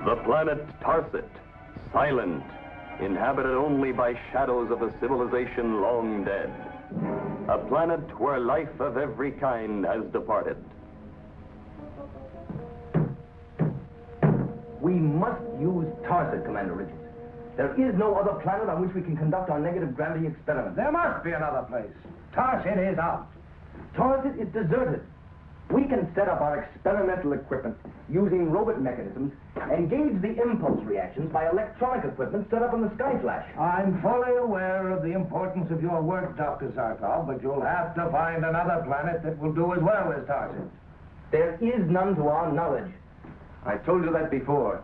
The planet Tarset, silent, inhabited only by shadows of a civilization long dead. A planet where life of every kind has departed. We must use Tarset, Commander Richards. There is no other planet on which we can conduct our negative gravity experiments. There must be another place. Tarset is out. Tarset is deserted. We can set up our experimental equipment using robot mechanisms and gauge the impulse reactions by electronic equipment set up in the sky flash. I'm fully aware of the importance of your work, Dr. Zarkov, but you'll have to find another planet that will do as well as Tarset. There is none to our knowledge. I told you that before.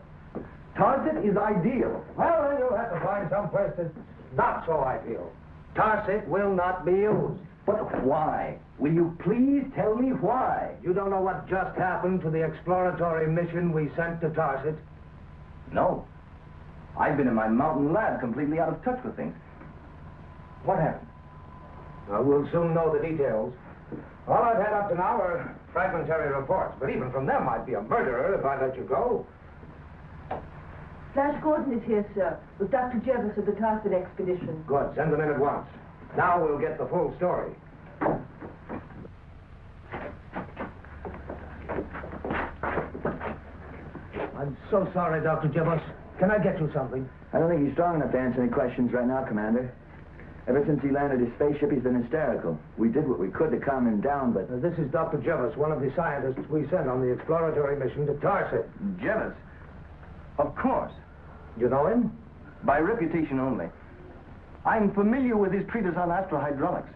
Tarset is ideal. Well, then you'll have to find some place that's not so ideal. Tarset will not be used. But why? Will you please tell me why? You don't know what just happened to the exploratory mission we sent to Tarset? No. I've been in my mountain lab completely out of touch with things. What happened? Well, we'll soon know the details. All I've had up to now are fragmentary reports, but even from them I'd be a murderer if I let you go. Flash Gordon is here, sir, with Dr. Jervis of the Tarset expedition. Good. Send them in at once. Now we'll get the full story. I'm so sorry, Dr. Jervis. Can I get you something? I don't think he's strong enough to answer any questions right now, Commander. Ever since he landed his spaceship, he's been hysterical. We did what we could to calm him down, but... This is Dr. Jervis, one of the scientists we sent on the exploratory mission to Tarset. Jervis? Of course. You know him? By reputation only. I'm familiar with his treatise on astrohydraulics.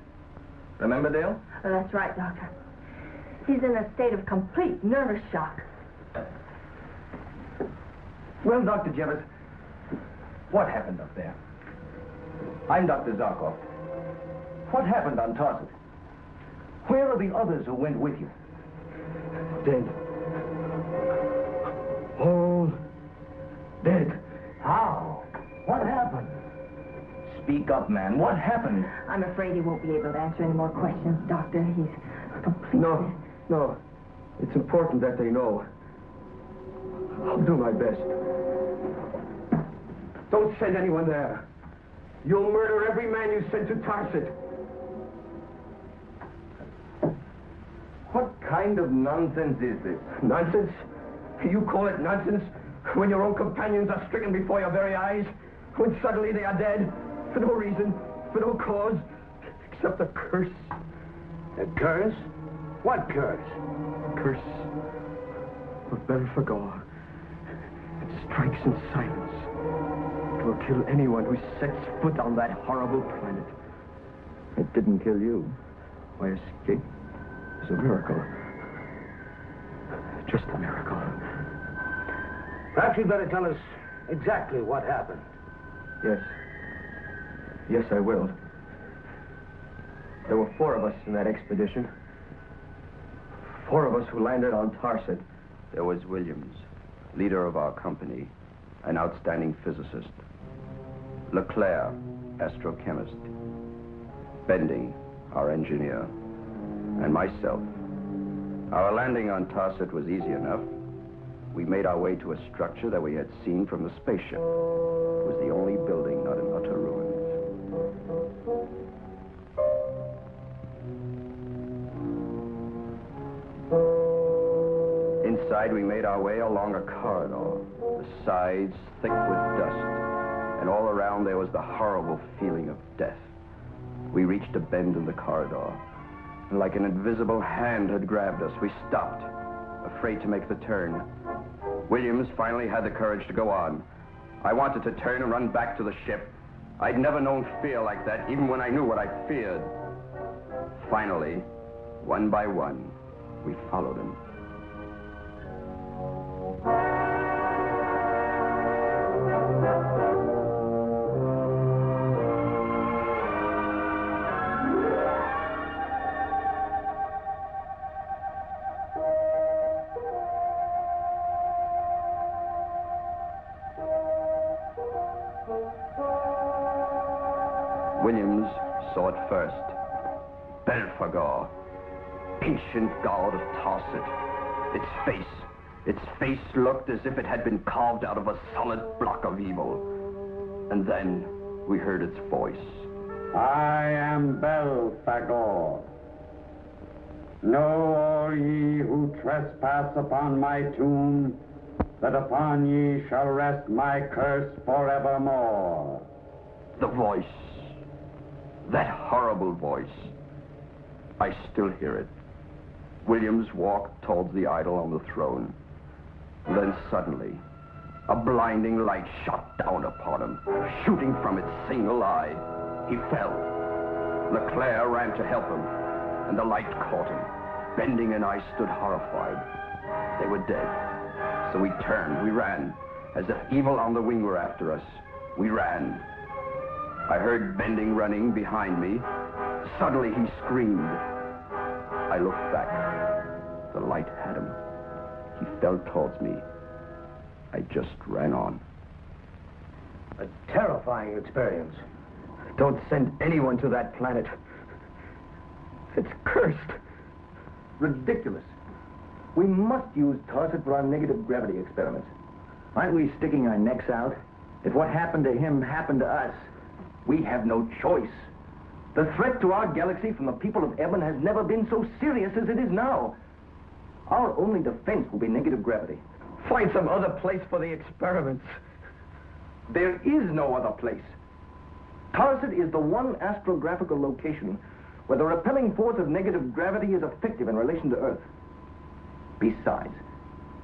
Remember, Dale? Oh, that's right, Doctor. He's in a state of complete nervous shock. Well, Dr. Jervis, what happened up there? I'm Dr. Zarkov. What happened on Tarset? Where are the others who went with you? Dead. All dead. How? What happened? Speak up, man. What happened? I'm afraid he won't be able to answer any more questions, Doctor. He's completely... No. It's important that they know. I'll do my best. Don't send anyone there. You'll murder every man you send to Tarset. What kind of nonsense is this? Nonsense? You call it nonsense when your own companions are stricken before your very eyes? When suddenly they are dead? For no reason, for no cause, except a curse. A curse? What curse? A curse of Belphegor. It strikes in silence. It will kill anyone who sets foot on that horrible planet. It didn't kill you. My escape is a miracle. Just a miracle. Perhaps you'd better tell us exactly what happened. Yes, I will. There were 4 of us in that expedition. 4 of us who landed on Tarset. There was Williams, leader of our company, an outstanding physicist. Leclerc, astrochemist. Bending, our engineer. And myself. Our landing on Tarset was easy enough. We made our way to a structure that we had seen from the spaceship. It was the only building not in utter ruins. Inside, we made our way along a corridor, the sides thick with dust, and all around there was the horrible feeling of death. We reached a bend in the corridor. and like an invisible hand had grabbed us. We stopped, afraid to make the turn. Williams finally had the courage to go on. I wanted to turn and run back to the ship. I'd never known fear like that, even when I knew what I feared. Finally, one by one, we followed him. Williams saw it first. Belphegor, ancient god of Tarset. Its face looked as if it had been carved out of a solid block of evil. And then we heard its voice. I am Belphegor. Know all ye who trespass upon my tomb, that upon ye shall rest my curse forevermore. The voice. That horrible voice. I still hear it. Williams walked towards the idol on the throne. Then suddenly, a blinding light shot down upon him, shooting from its single eye. He fell. Leclerc ran to help him, and the light caught him. Bending and I stood horrified. They were dead. So we turned, we ran, as if evil on the wing were after us. We ran. I heard Bending running behind me. Suddenly he screamed. I looked back. The light had him. He fell towards me. I just ran on. A terrifying experience. Don't send anyone to that planet. It's cursed. Ridiculous. We must use Tarset for our negative gravity experiments. Aren't we sticking our necks out? If what happened to him happened to us, we have no choice. The threat to our galaxy from the people of Eben has never been so serious as it is now. Our only defense will be negative gravity. Find some other place for the experiments. There is no other place. Tarset is the one astrographical location where the repelling force of negative gravity is effective in relation to Earth. Besides,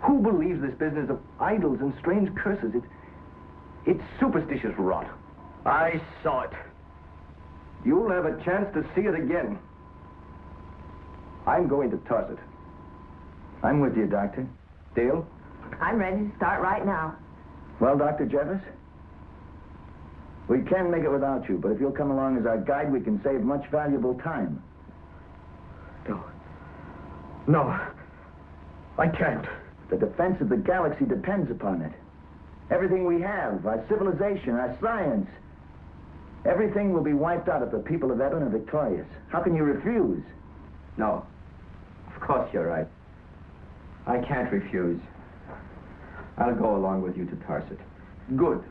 who believes this business of idols and strange curses? It's superstitious rot. I saw it. You'll have a chance to see it again. I'm going to Tarset. I'm with you, Doctor. Dale? I'm ready to start right now. Well, Dr. Jeffers, we can make it without you, but if you'll come along as our guide, we can save much valuable time. No, I can't. The defense of the galaxy depends upon it. Everything we have, our civilization, our science, everything will be wiped out if the people of Eben are victorious. How can you refuse? No, of course you're right. I can't refuse. I'll go along with you to Tarset. Good.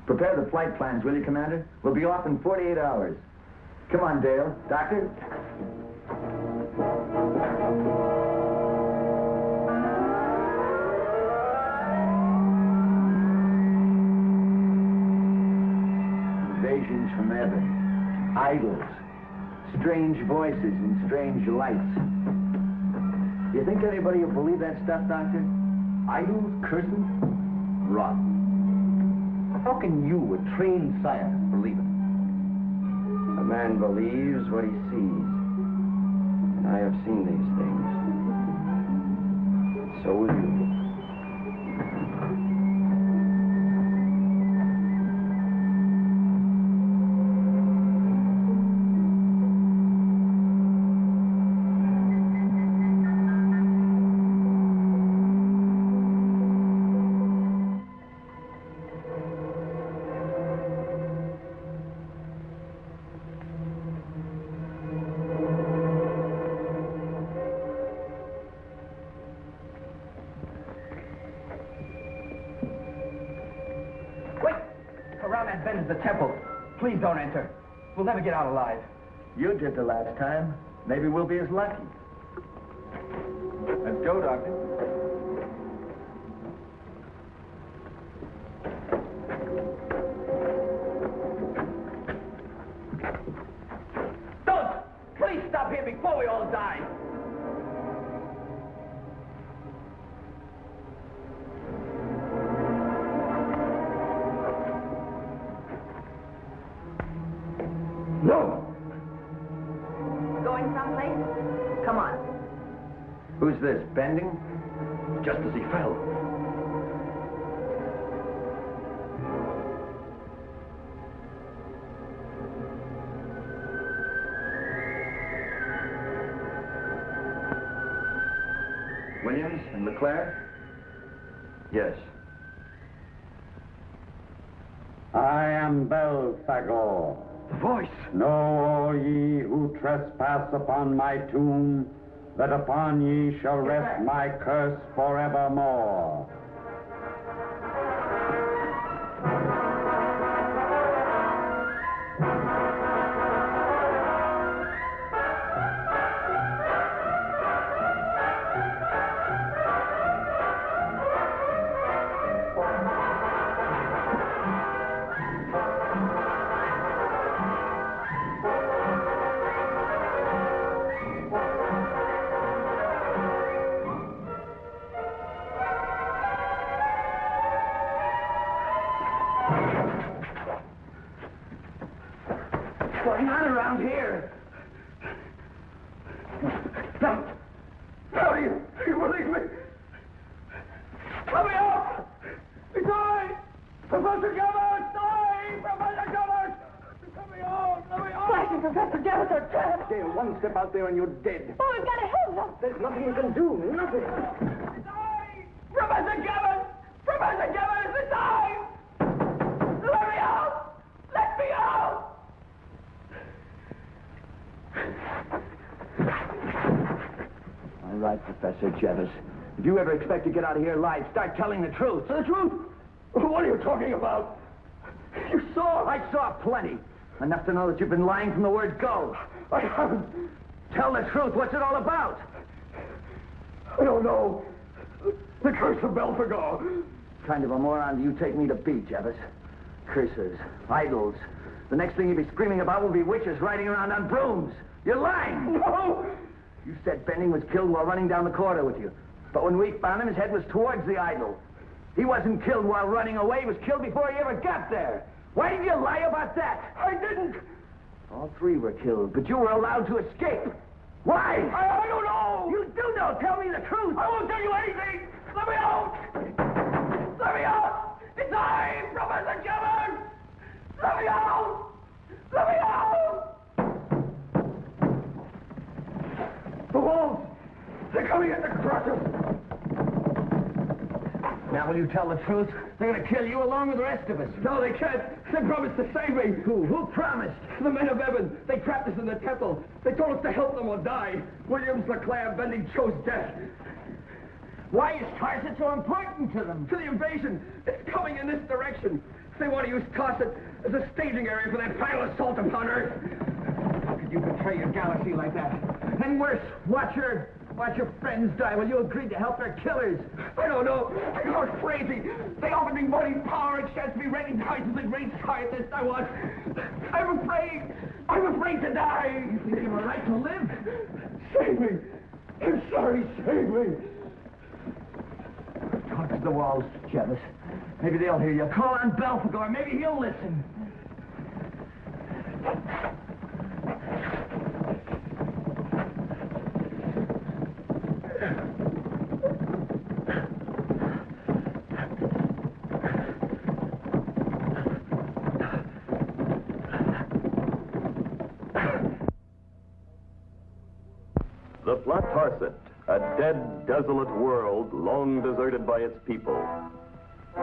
Prepare the flight plans, will you, Commander? We'll be off in 48 hours. Come on, Dale. Doctor? Invasions from Eben. Idols. Strange voices and strange lights. Do you think anybody will believe that stuff, Doctor? Idols, curses, rot. How can you, a trained scientist, believe it? A man believes what he sees. And I have seen these things. So will you. The temple. Please don't enter. We'll never get out alive. You did the last time. Maybe we'll be as lucky. Let's go, Doctor. Don't! Please stop here before we we all die. No! Going someplace? Come on. Who's this, Bending? Just as he fell. Williams and Leclerc? Yes. I am Belphegor. The voice! Know all ye who trespass upon my tomb, that upon ye shall rest my curse forevermore. What's going on around here? No. How do you believe me? Let me out! It's I! Professor Gabbard! I! Professor Gabbard! Let me out! Let me out! Flash and Professor Gabbard are trapped. Dale, one step out there and you're dead. Oh, we've got to help them. There's nothing you can do. Nothing. It's I! Professor Gabbard! Professor Gabbard, it's I! Let me out! Let me out! All right, Professor Jevis. If you ever expect to get out of here alive, start telling the truth. The truth? What are you talking about? You saw? I saw plenty. Enough to know that you've been lying from the word go. I haven't. Tell the truth. What's it all about? I don't know. The curse of Belphegor. Kind of a moron do you take me to be, Jevis? Curses, idols. The next thing you'll be screaming about will be witches riding around on brooms. You're lying! No! You said Bending was killed while running down the corridor with you. But when we found him, his head was towards the idol. He wasn't killed while running away. He was killed before he ever got there. Why did you lie about that? I didn't. All three were killed, but you were allowed to escape. Why? I don't know. You do know. Tell me the truth. I won't tell you anything. Let me out. Let me out. It's I, Professor Gabbard. Let me out. Let me out. The wolves. They're coming in to crush us. Now, will you tell the truth? They're going to kill you along with the rest of us. No, they can't. They promised to save me. Who? Who promised? The men of Evan. They trapped us in the temple. They told us to help them or die. Williams, Leclerc, Bending chose death. Why is Tarset so important to them? To the invasion. It's coming in this direction. They want to use Tarset as a staging area for their final assault upon Earth. How could you betray your galaxy like that? And worse, watch your friends die while you agreed to help their killers. I don't know. I got crazy. They offered me money, power, and chance to be recognized as the great scientist I was. I'm afraid. I'm afraid to die. You think you have a right to live? Save me. I'm sorry. Save me. Talk to the walls, Jevis. Maybe they'll hear you. Call on Belphegor. Maybe he'll listen. The flat Tarset, a dead, desolate world long deserted by its people.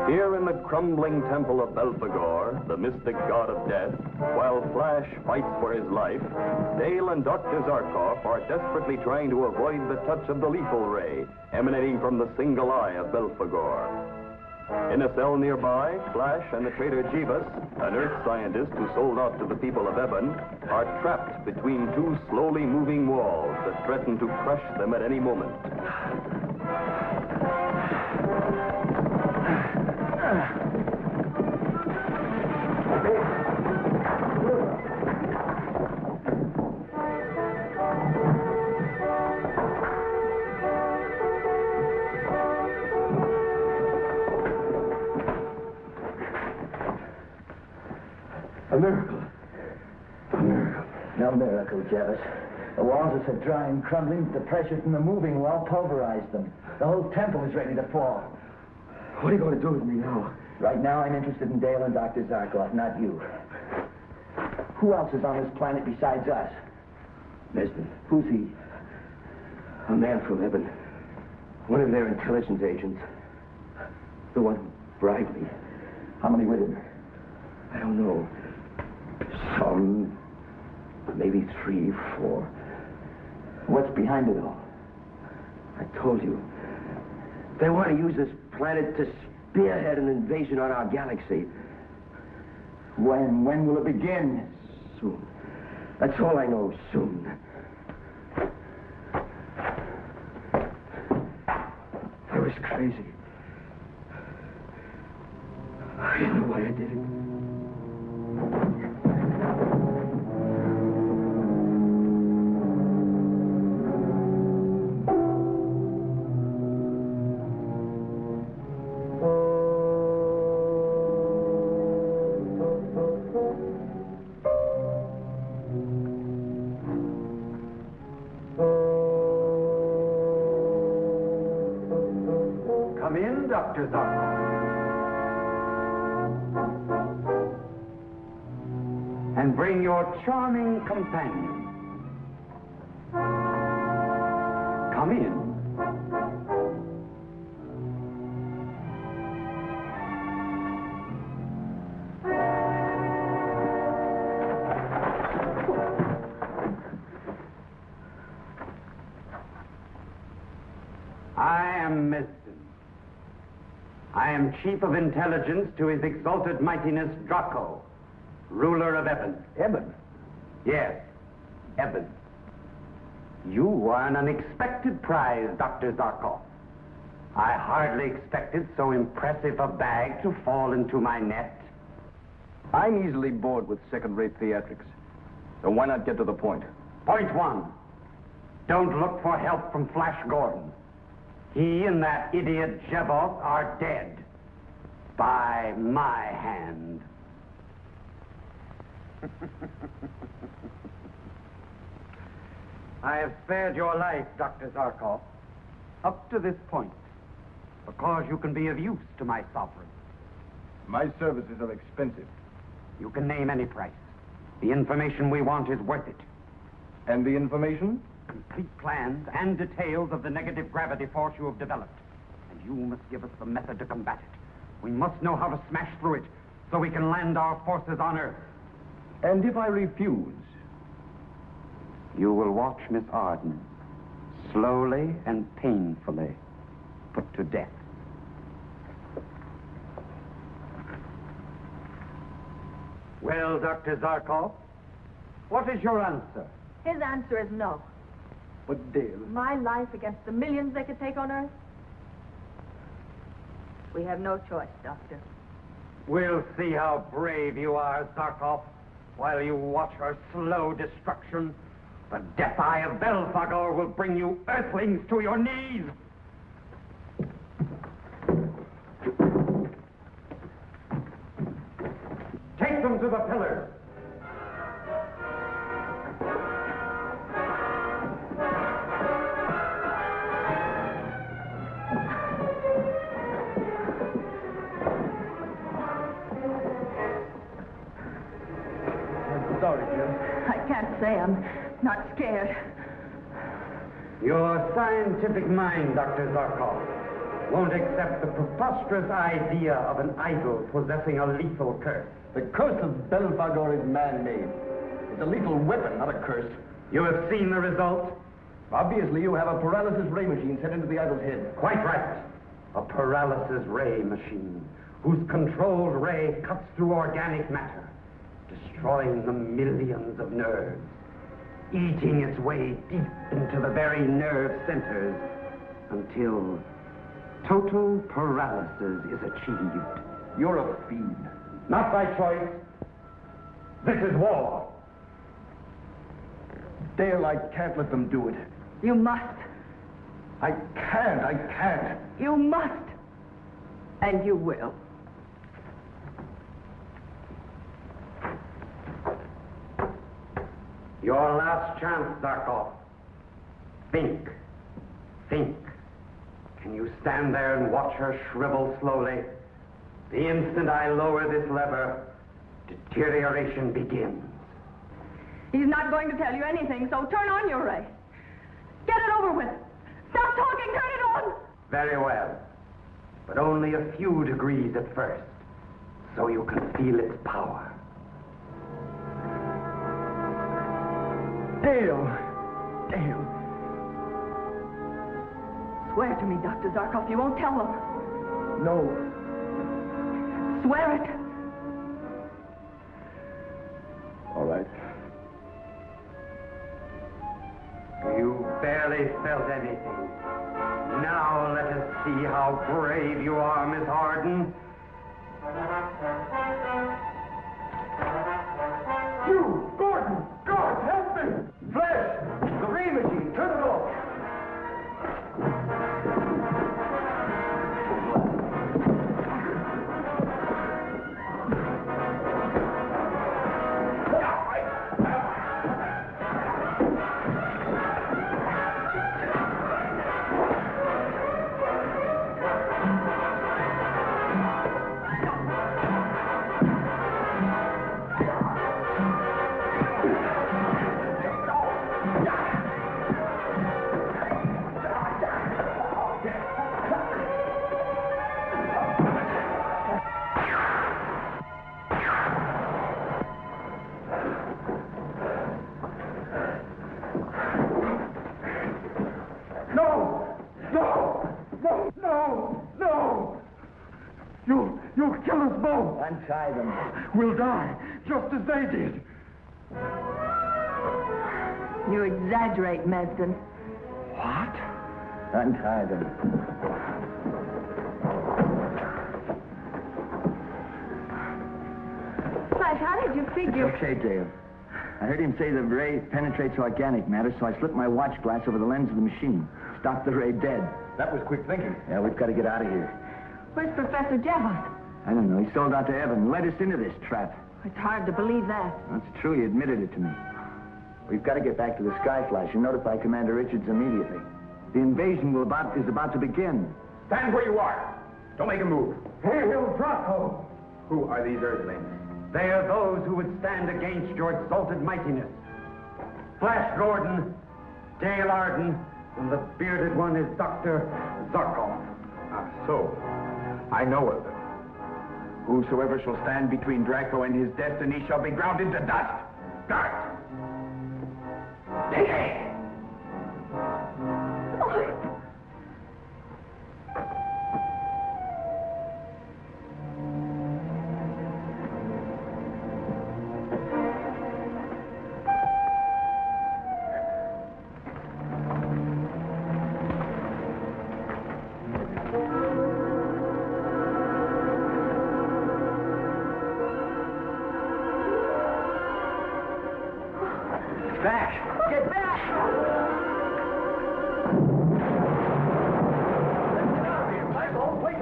Here in the crumbling temple of Belphegor, the mystic god of death, while Flash fights for his life, Dale and Dr. Zarkov are desperately trying to avoid the touch of the lethal ray emanating from the single eye of Belphegor. In a cell nearby, Flash and the traitor Jeebus, an Earth scientist who sold out to the people of Eben, are trapped between two slowly moving walls that threaten to crush them at any moment. miracle. A miracle. No miracle, Jevis. The walls are so dry and crumbling that the pressure from the moving wall pulverized them. The whole temple is ready to fall. What are you going to do with me now? Right now, I'm interested in Dale and Dr. Zarkov, not you. Who else is on this planet besides us? Nesbitt. Who's he? A man from heaven. One of their intelligence agents. The one who bribed me. How many with him? I don't know. Some. Maybe 3, 4. What's behind it all? I told you. They want to use this planet to spearhead an invasion on our galaxy. When? When will it begin? Soon. That's all I know. Soon. I was crazy. I didn't know why I did it. Come in, Dr. Zarkov. And bring your charming companion. Come in. I am Mesden. I am Chief of Intelligence to His Exalted Mightiness Draco, ruler of Eben. Eben? Yes, Eben. You are an unexpected prize, Dr. Zarkov. I hardly expected so impressive a bag to fall into my net. I'm easily bored with second-rate theatrics. So why not get to the point? Point 1. Don't look for help from Flash Gordon. He and that idiot Jevov are dead. By my hand. I have spared your life, Dr. Zarkov, up to this point, because you can be of use to my sovereign. My services are expensive. You can name any price. The information we want is worth it. And the information? Complete plans and details of the negative gravity force you have developed. And you must give us the method to combat it. We must know how to smash through it so we can land our forces on Earth. And if I refuse? You will watch Miss Arden slowly and painfully put to death. Well, Dr. Zarkov, what is your answer? His answer is no. But Dale... My life against the millions they could take on Earth? We have no choice, Doctor. We'll see how brave you are, Zarkov, while you watch her slow destruction. The death eye of Belphegor will bring you Earthlings to your knees. Take them to the pillars. Sorry, Jim. I can't say I'm not scared. Your scientific mind, Dr. Zarkov, won't accept the preposterous idea of an idol possessing a lethal curse. The curse of Belphegor is man-made. It's a lethal weapon, not a curse. You have seen the result? Obviously, you have a paralysis ray machine set into the idol's head. Quite right. A paralysis ray machine, whose controlled ray cuts through organic matter, destroying the millions of nerves, eating its way deep into the very nerve centers until total paralysis is achieved. You're a fiend. Not by choice. This is war. Dale, I can't let them do it. You must. I can't. You must. And you will. Your last chance, Zarkov. Think. Think. Can you stand there and watch her shrivel slowly? The instant I lower this lever, deterioration begins. He's not going to tell you anything, so turn on your ray. Get it over with. Stop talking, turn it on! Very well. But only a few degrees at first, so you can feel its power. Dale! Dale! Swear to me, Dr. Zarkov, you won't tell them. No. Swear it. All right. You barely felt anything. Now let us see how brave you are, Miss Harden. You, Gordon! God, help me! Flash! The ray machine! Turn it off! You'll kill us both. Untie them. We'll die, just as they did. You exaggerate, Manston. What? Untie them. Flash, how did you figure... Okay, Dale. I heard him say the ray penetrates organic matter, so I slipped my watch glass over the lens of the machine. Stopped the ray dead. That was quick thinking. Yeah, we've got to get out of here. Where's Professor Jevons? I don't know. He sold out to Evan, led us into this trap. It's hard to believe that. That's true. He admitted it to me. We've got to get back to the Sky Flash and notify Commander Richards immediately. The invasion is about to begin. Stand where you are. Don't make a move. Hail Draco! Who are these Earthlings? They are those who would stand against your exalted mightiness. Flash Gordon, Dale Arden, and the bearded one is Dr. Zarkov. So, I know of them. Whosoever shall stand between Draco and his destiny shall be ground into dust. Guards! Hey! Get back! Wait!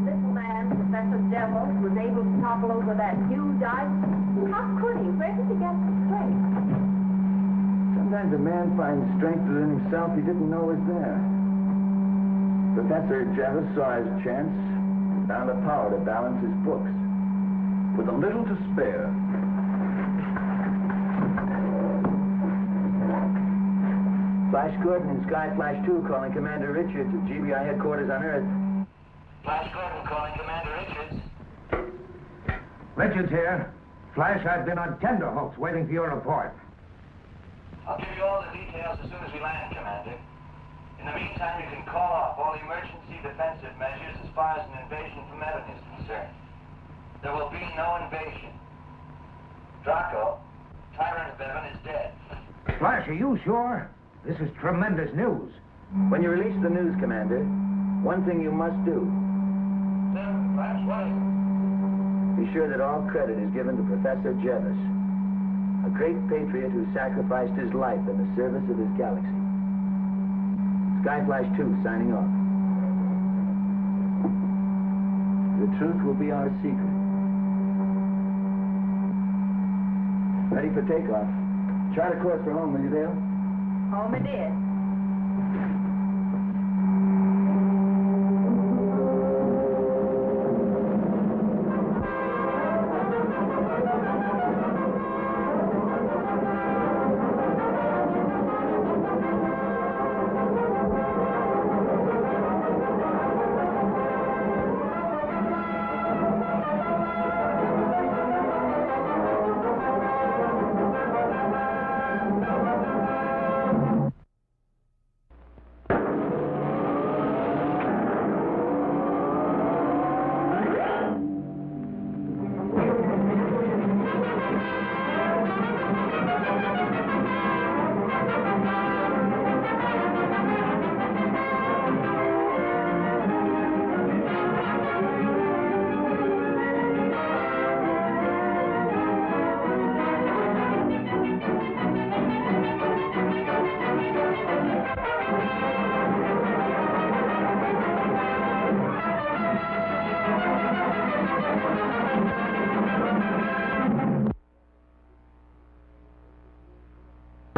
This man, Professor Jevons, was able to topple over that huge ice. How could he? Where did he get the strength? Sometimes a man finds strength within himself he didn't know was there. Professor Jevons saw his chance and found the power to balance his books. With a little to spare, Flash Gordon and Sky Flash 2 calling Commander Richards at GBI headquarters on Earth. Flash Gordon calling Commander Richards. Richards here. Flash, I've been on tenterhooks waiting for your report. I'll give you all the details as soon as we land, Commander. In the meantime, you can call off all emergency defensive measures as far as an invasion from Evan is concerned. There will be no invasion. Draco, tyrant of Evan, is dead. Flash, are you sure? This is tremendous news. When you release the news, Commander, one thing you must do. Sir, Flash, what is it? Be sure that all credit is given to Professor Jevons, a great patriot who sacrificed his life in the service of his galaxy. Skyflash 2 signing off. truth will be our secret. Ready for takeoff. Chart a course for home, will you, Dale? Home it is.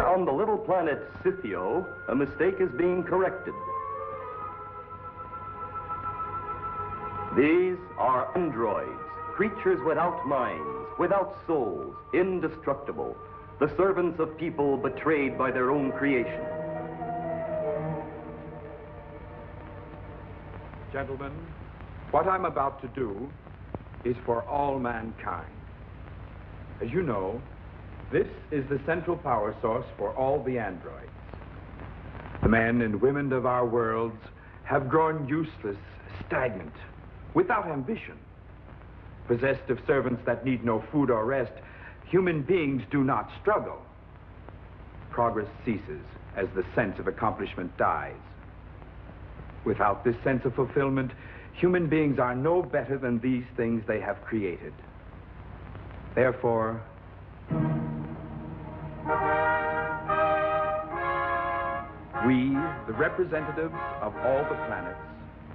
On the little planet Scythio, a mistake is being corrected. These are androids, creatures without minds, without souls, indestructible, the servants of people betrayed by their own creation. Gentlemen, what I'm about to do is for all mankind. As you know, this is the central power source for all the androids. The men and women of our worlds have grown useless, stagnant, without ambition. Possessed of servants that need no food or rest, human beings do not struggle. Progress ceases as the sense of accomplishment dies. Without this sense of fulfillment, human beings are no better than these things they have created. Therefore, we, the representatives of all the planets,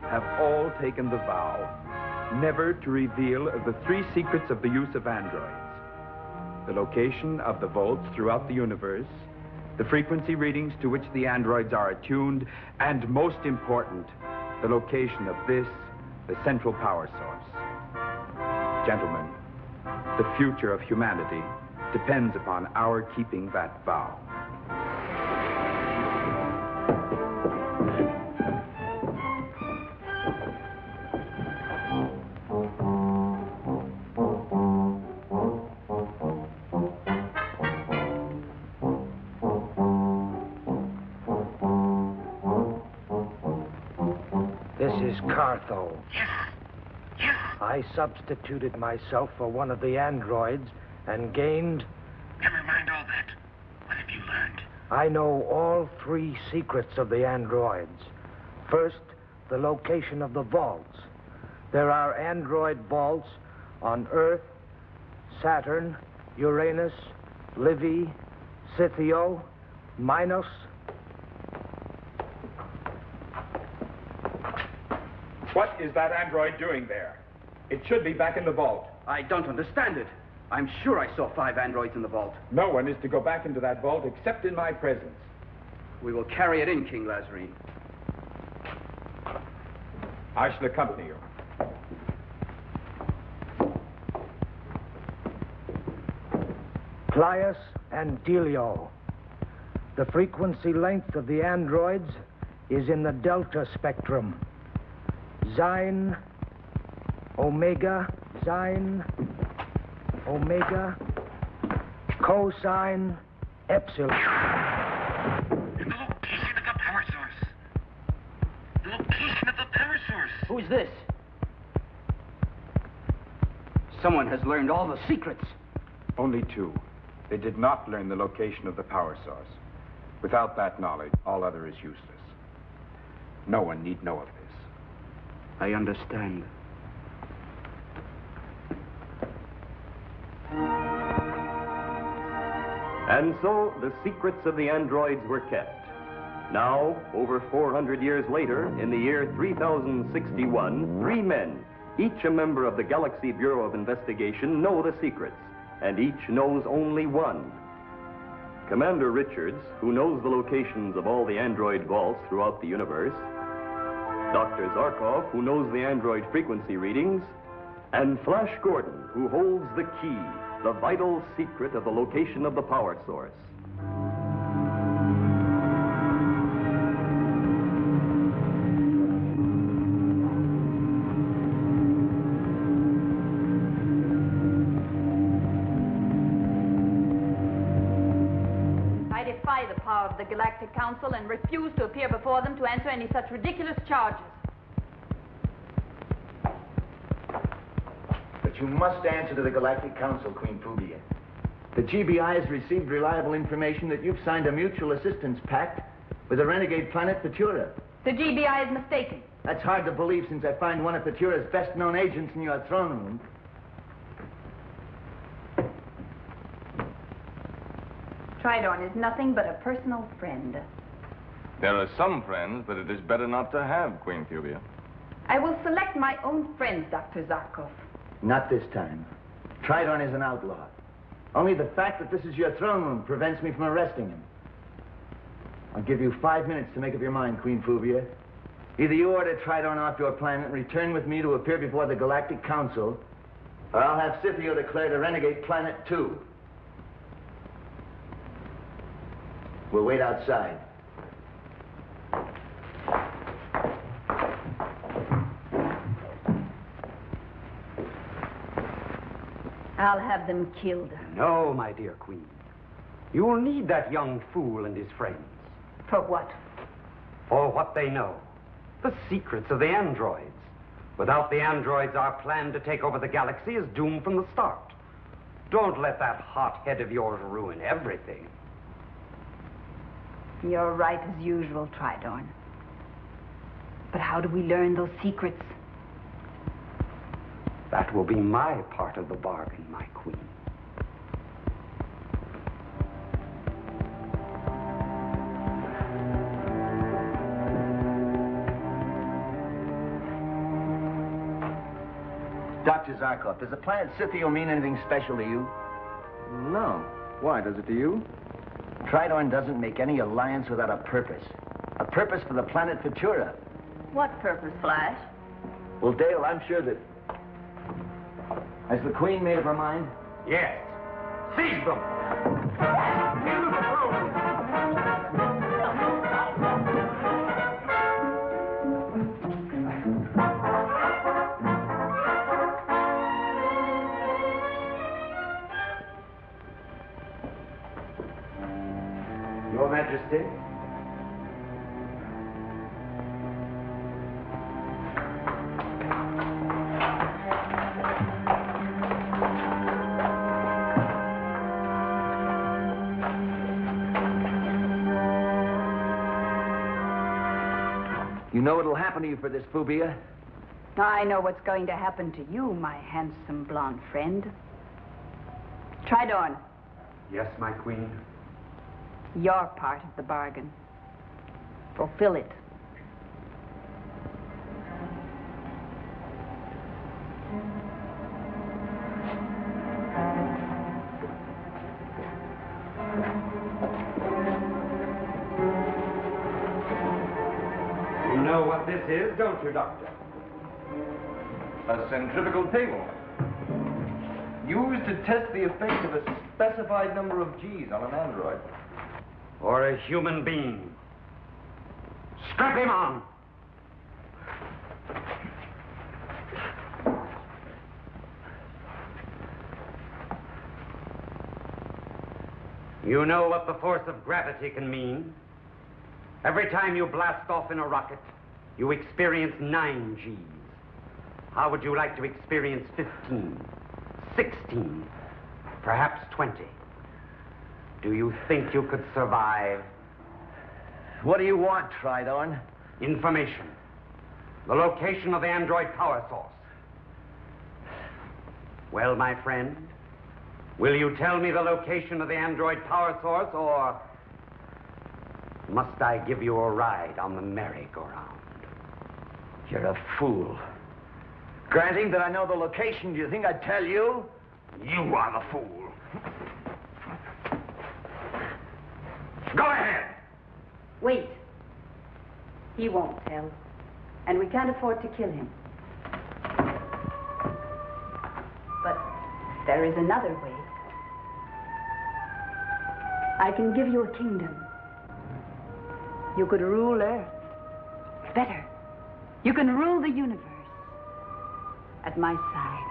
have all taken the vow never to reveal the three secrets of the use of androids: the location of the volts throughout the universe, the frequency readings to which the androids are attuned, and most important, the location of this, the central power source. Gentlemen, the future of humanity depends upon our keeping that vow. This is Cartho. Yes. I substituted myself for one of the androids and gained... Never mind all that. What have you learned? I know all three secrets of the androids. First, the location of the vaults. There are android vaults on Earth, Saturn, Uranus, Livy, Scythio, Minos. What is that android doing there? It should be back in the vault. I don't understand it. I'm sure I saw 5 androids in the vault. No one is to go back into that vault except in my presence. We will carry it in, King Lazarine. I shall accompany you. Plius and Delio. The frequency length of the androids is in the delta spectrum. Sine, omega, sine, omega, cosine, epsilon. The location of the power source. The location of the power source. Who's this? Someone has learned all the secrets. Only 2. They did not learn the location of the power source. Without that knowledge, all other is useless. No one need know of this. I understand. And so the secrets of the androids were kept. Now, over 400 years later, in the year 3061, 3 men, each a member of the Galaxy Bureau of Investigation, know the secrets, and each knows only one. Commander Richards, who knows the locations of all the android vaults throughout the universe, Dr. Zarkov, who knows the android frequency readings, and Flash Gordon, who holds the key, the vital secret of the location of the power source. I defy the power of the Galactic Council and refuse to appear before them to answer any such ridiculous charges. But you must answer to the Galactic Council, Queen Phubia. The GBI has received reliable information that you've signed a mutual assistance pact with the renegade planet Futura. The GBI is mistaken. That's hard to believe since I find one of Futura's best-known agents in your throne room. Tridorn is nothing but a personal friend. There are some friends that it is better not to have, Queen Phubia. I will select my own friends, Dr. Zarkov. Not this time. Tridorn is an outlaw. Only the fact that this is your throne room prevents me from arresting him. I'll give you 5 minutes to make up your mind, Queen Phubia. Either you order Tridorn off your planet and return with me to appear before the Galactic Council, or I'll have Scythio declared a renegade planet too. We'll wait outside. I'll have them killed. No, my dear Queen. You will need that young fool and his friends. For what? For what they know. The secrets of the androids. Without the androids, our plan to take over the galaxy is doomed from the start. Don't let that hot head of yours ruin everything. You're right as usual, Tridorn. But how do we learn those secrets? That will be my part of the bargain, my Queen. Dr. Zarkov, does the planet Scythio mean anything special to you? No. Why, does it to you? Tridorn doesn't make any alliance without a purpose. A purpose for the planet Futura. What purpose, Flash? Well, Dale, I'm sure that... Has the Queen made up her mind? Yes. Seize them! Into the throne! Your Majesty? You know what'll happen to you for this, Phubia? I know what's going to happen to you, my handsome blonde friend. Tridorn, Yes, my Queen. you're part of the bargain. Fulfill it. You know what this is, don't you, Doctor? A centrifugal table. Used to test the effect of a specified number of G's on an android. Or a human being. Strap him on! You know what the force of gravity can mean? Every time you blast off in a rocket, you experience 9 G's. How would you like to experience 15, 16, perhaps 20? Do you think you could survive? What do you want, Tridorn? Information. The location of the android power source. Well, my friend, will you tell me the location of the android power source, or must I give you a ride on the merry-go-round? You're a fool. Granting that I know the location, do you think I'd tell you? You are the fool. Go ahead. Wait. He won't tell. And we can't afford to kill him. But there is another way. I can give you a kingdom. You could rule Earth. Better, you can rule the universe at my side.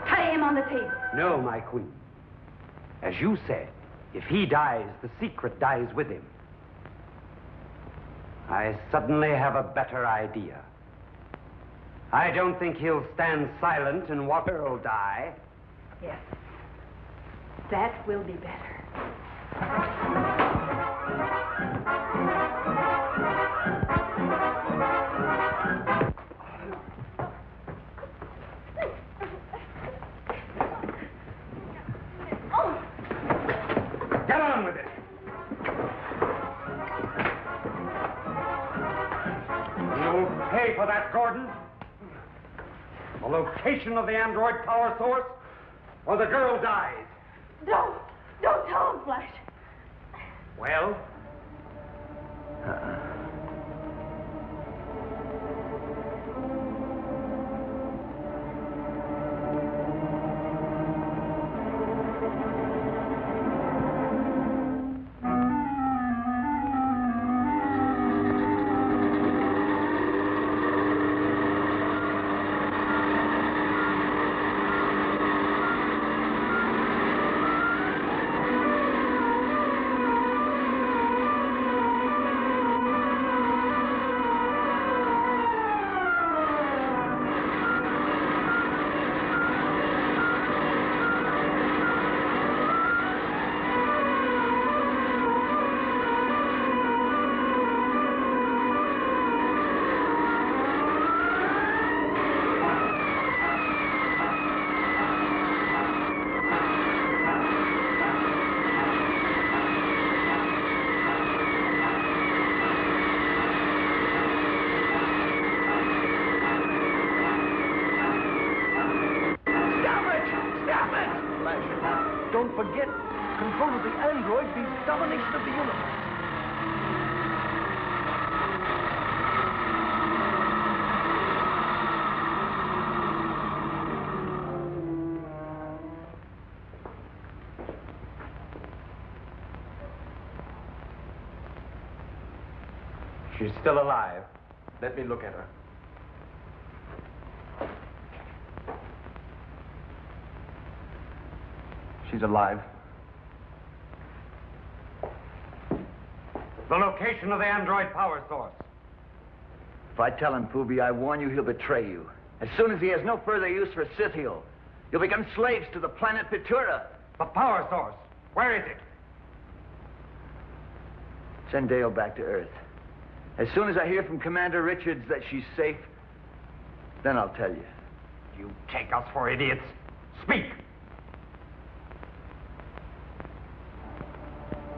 Tie him on the table. No, my queen. As you said, if he dies, the secret dies with him. I suddenly have a better idea. I don't think he'll stand silent and watch Earl die. Yes. That will be better. Get on with it. You'll pay for that, Gordon. The location of the android power source, or the girl dies. Don't tell him, Flash. Well? Don't forget, control of the android means domination of the universe. She's still alive. Let me look at her. She's alive. The location of the android power source. If I tell him, Pooby, I warn you, he'll betray you. As soon as he has no further use for Scythiel, you'll become slaves to the planet Petura. The power source. Where is it? Send Dale back to Earth. As soon as I hear from Commander Richards that she's safe, then I'll tell you. You take us for idiots. Speak!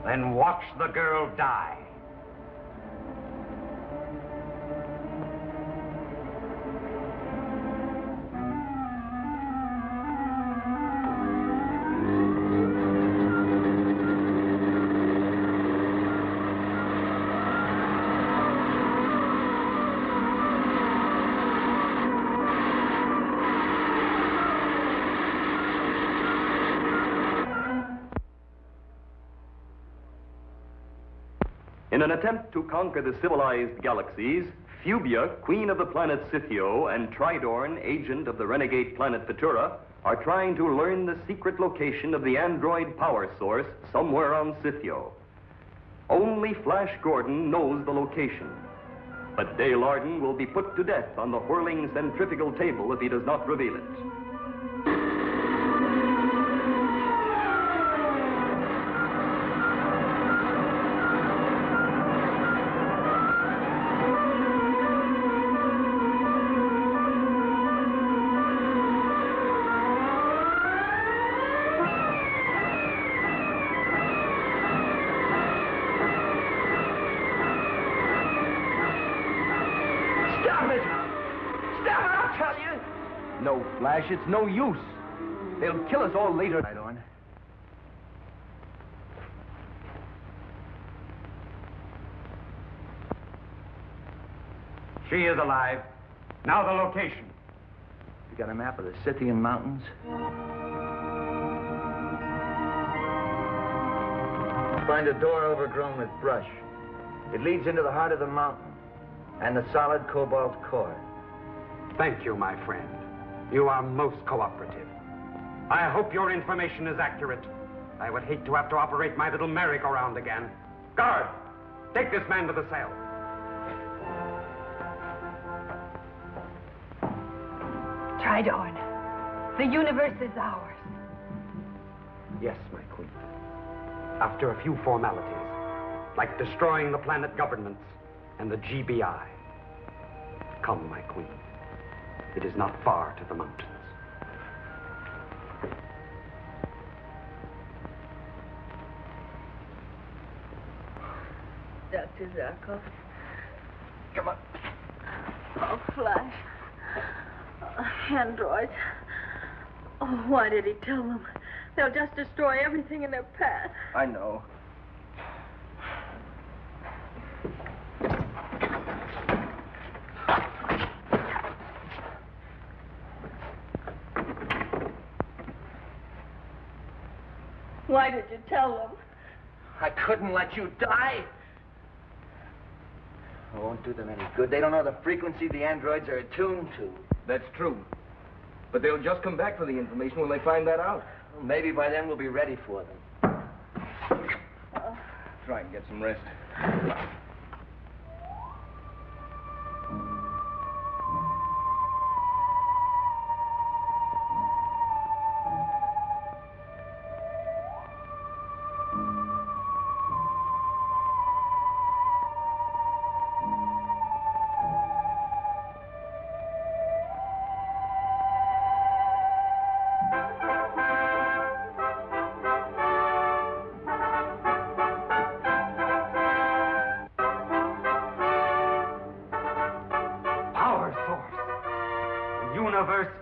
Then watch the girl die. In an attempt to conquer the civilized galaxies, Phubia, queen of the planet Scythio, and Tridorn, agent of the renegade planet Petura, are trying to learn the secret location of the android power source somewhere on Scythio. Only Flash Gordon knows the location. But Dale Arden will be put to death on the whirling centrifugal table if he does not reveal it. No, Flash, it's no use. They'll kill us all later. Right on. She is alive. Now the location. You got a map of the Scythian mountains? Find a door overgrown with brush. It leads into the heart of the mountain and the solid cobalt core. Thank you, my friend. You are most cooperative. I hope your information is accurate. I would hate to have to operate my little merry-go-round again. Guard, take this man to the cell. Tridorn, the universe is ours. Yes, my queen. After a few formalities, like destroying the planet governments and the GBI. Come, my queen. It is not far to the mountains. Dr. Zarkov. Come on. Oh, Flash. Androids. Oh, why did he tell them? They'll just destroy everything in their path. I know. Why did you tell them? I couldn't let you die. It won't do them any good. They don't know the frequency the androids are attuned to. That's true. But they'll just come back for the information when they find that out. Well, maybe by then we'll be ready for them. Try and get some rest.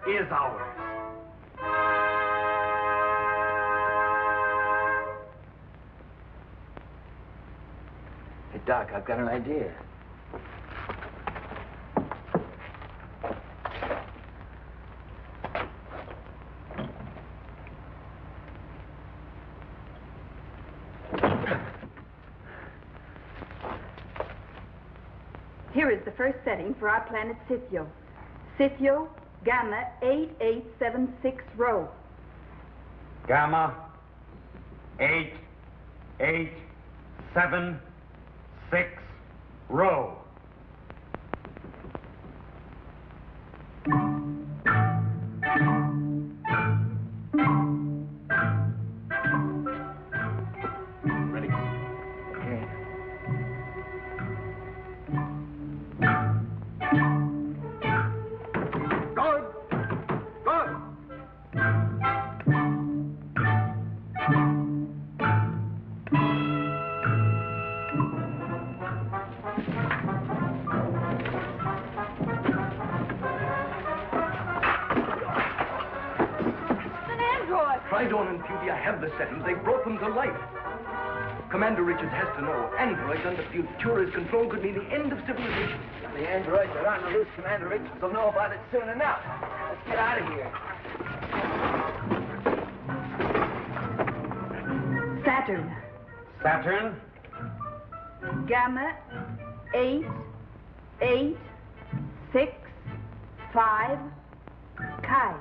Is ours. Hey, Doc, I've got an idea. Here is the first setting for our planet Scythio. Scythio, Gamma 8876 Rho. Gamma 8876 Rho. Ready? Okay. Tridorn and Beauty, I have the settings. They brought them to life. Commander Richards has to know. Androids under Futura's control could mean the end of civilization. The androids are on the loose. Commander Richards will know about it soon enough. Let's get out of here. Saturn. Saturn? Gamma 8865 Chi.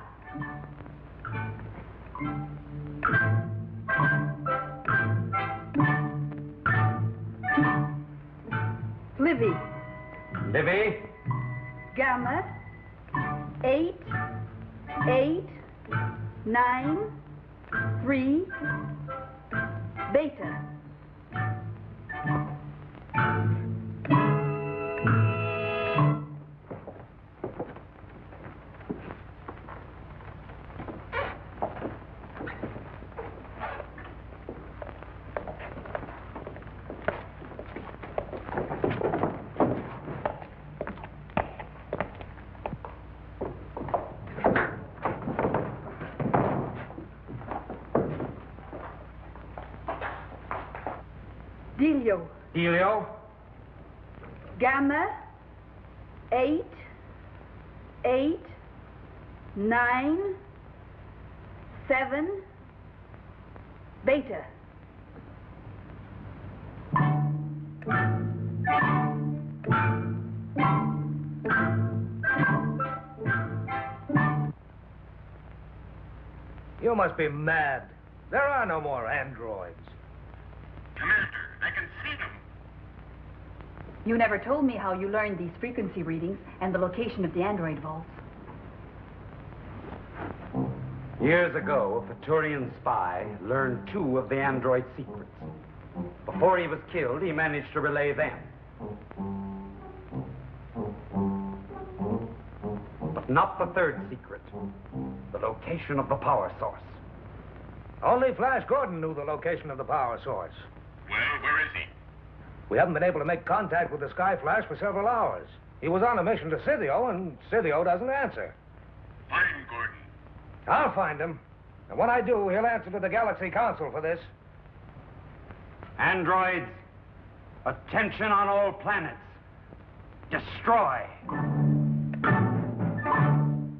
Livy. Livy? Gamma 8893 Beta. Helio. Helio? Gamma. 8, 8, 9, 7, Beta. You must be mad. There are no more androids. Commander, I can see them. You never told me how you learned these frequency readings and the location of the android vaults. Years ago, a Futurian spy learned 2 of the android secrets. Before he was killed, he managed to relay them. But not the 3rd secret, the location of the power source. Only Flash Gordon knew the location of the power source. Well, where is he? We haven't been able to make contact with the Sky Flash for several hours. He was on a mission to Scythio, and Scythio doesn't answer. Find Gordon. I'll find him. And when I do, he'll answer to the Galaxy Council for this. Androids, attention on all planets. Destroy.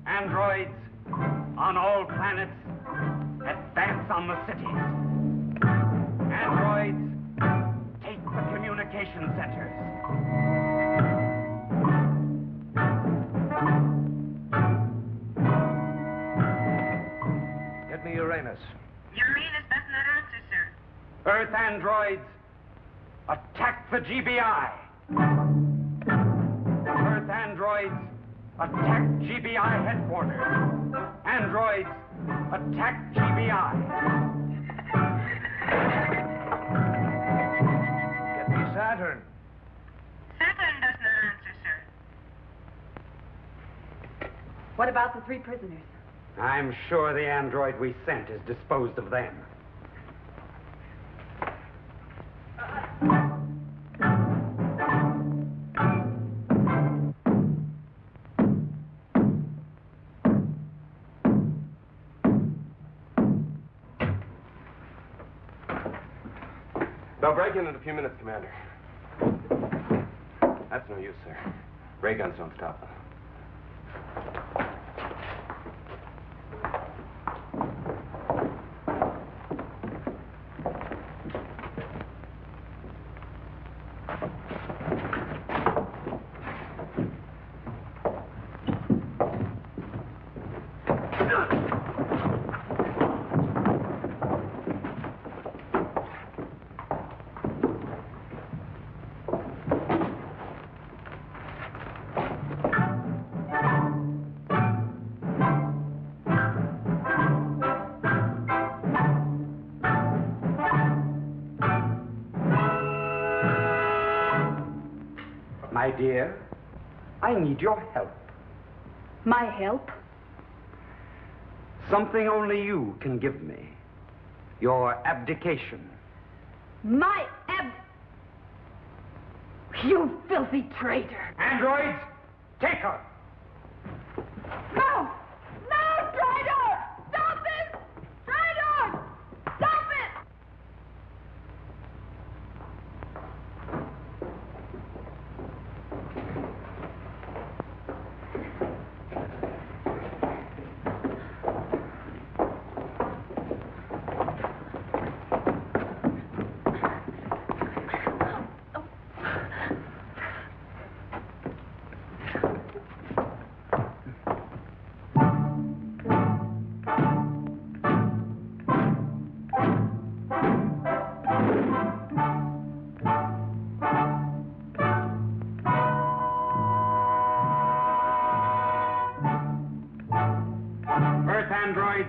Androids, on all planets, advance on the cities. Androids, take the communication centers. Get me Uranus. Uranus does not answer, sir. Earth androids, attack the GBI. Earth androids, attack GBI headquarters. Androids, attack GBI. Get me Saturn. Saturn does not answer, sir. What about the 3 prisoners? I'm sure the android we sent has disposed of them. They'll break in a few minutes, Commander. That's no use, sir. Ray guns don't stop them. My dear, I need your help. My help? Something only you can give me. Your abdication. My You filthy traitor! Androids, take her! No! No, traitor! Stop it! Traitor! Stop it! Earth androids,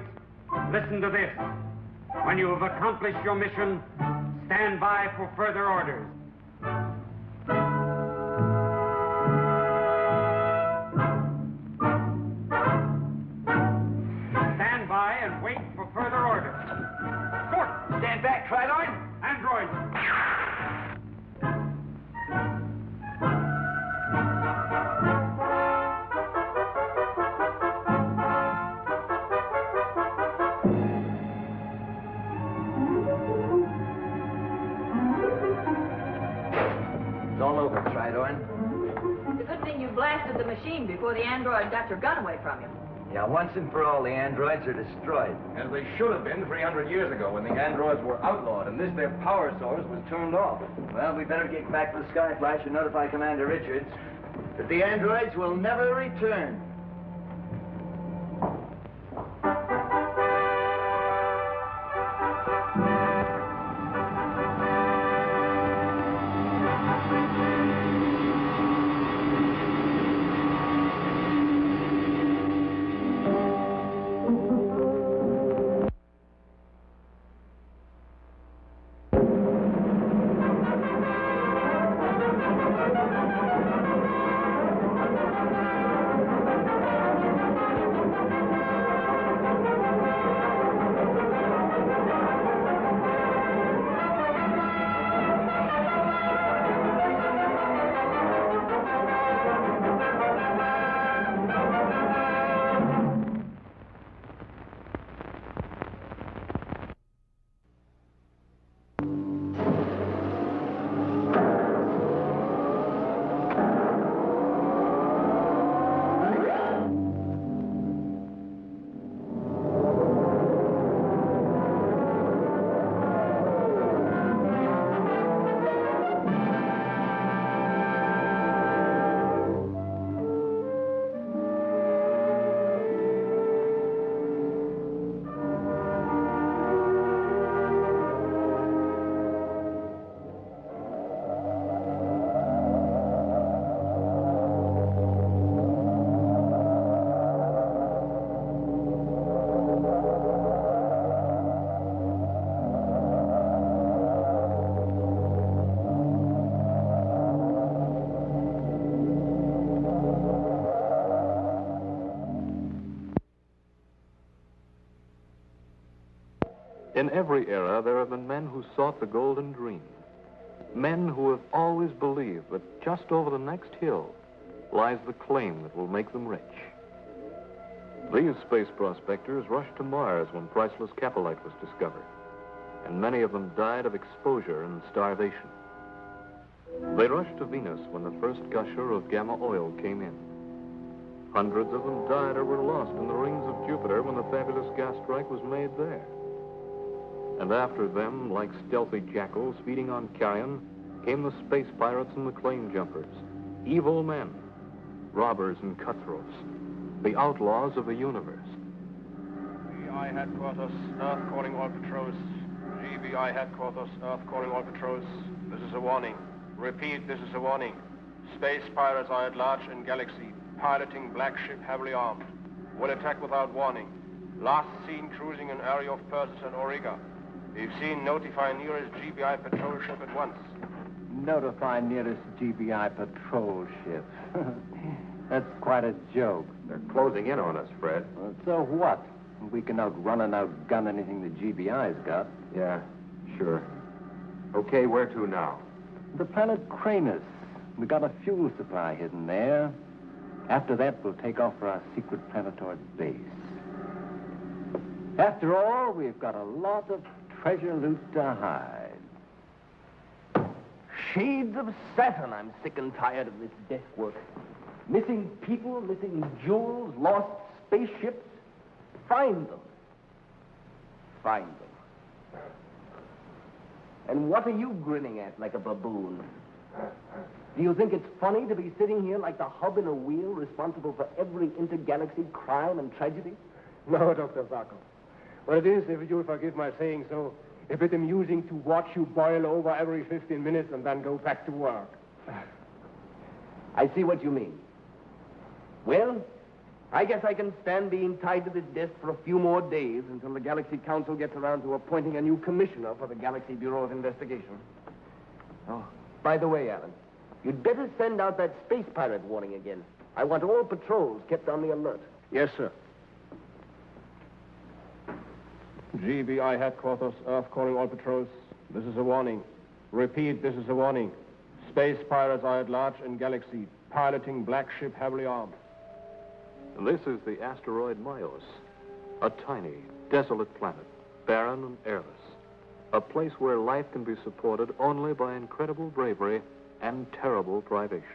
listen to this. When you have accomplished your mission, stand by for further orders. Stand by and wait for further orders. Good. Stand back, Triloid. Androids. It's all over, Tridorn. It's a good thing you blasted the machine before the android got your gun away from you. Yeah, once and for all, the androids are destroyed. As they should have been 300 years ago when the androids were outlawed and this, their power source, was turned off. Well, we better get back to the Sky Flash and notify Commander Richards that the androids will never return. In every era, there have been men who sought the golden dream. Men who have always believed that just over the next hill lies the claim that will make them rich. These space prospectors rushed to Mars when priceless capellite was discovered, and many of them died of exposure and starvation. They rushed to Venus when the first gusher of gamma oil came in. Hundreds of them died or were lost in the rings of Jupiter when the fabulous gas strike was made there. And after them, like stealthy jackals feeding on carrion, came the space pirates and the claim jumpers, evil men, robbers and cutthroats, the outlaws of the universe. GBI headquarters, Earth calling all patrols. GBI headquarters, Earth calling all patrols. This is a warning. Repeat, this is a warning. Space pirates are at large in galaxy, piloting black ship heavily armed. Will attack without warning. Last seen cruising an area of Persis and Auriga. If seen, notify nearest GBI patrol ship at once. Notify nearest GBI patrol ship. That's quite a joke. They're closing in on us, Fred. Well, so what? We can outrun and outgun anything the GBI's got. Yeah, sure. Okay, where to now? The planet Cranus. We got a fuel supply hidden there. After that, we'll take off for our secret planetoid base. After all, we've got a lot of treasure loot to hide. Shades of Saturn, I'm sick and tired of this desk work. Missing people, missing jewels, lost spaceships. Find them. Find them. And what are you grinning at like a baboon? Do you think it's funny to be sitting here like the hub in a wheel responsible for every intergalaxy crime and tragedy? No, Dr. Zarkov. But it is, if you'll forgive my saying so, a bit amusing to watch you boil over every 15 minutes and then go back to work. I see what you mean. Well, I guess I can stand being tied to this desk for a few more days until the Galaxy Council gets around to appointing a new commissioner for the Galaxy Bureau of Investigation. Oh, by the way, Alan, you'd better send out that space pirate warning again. I want all patrols kept on the alert. Yes, sir. GBI headquarters, Earth calling all patrols. This is a warning. Repeat, this is a warning. Space pirates are at large in galaxy, piloting black ship heavily armed. This is the asteroid Myos, a tiny, desolate planet, barren and airless. A place where life can be supported only by incredible bravery and terrible privation.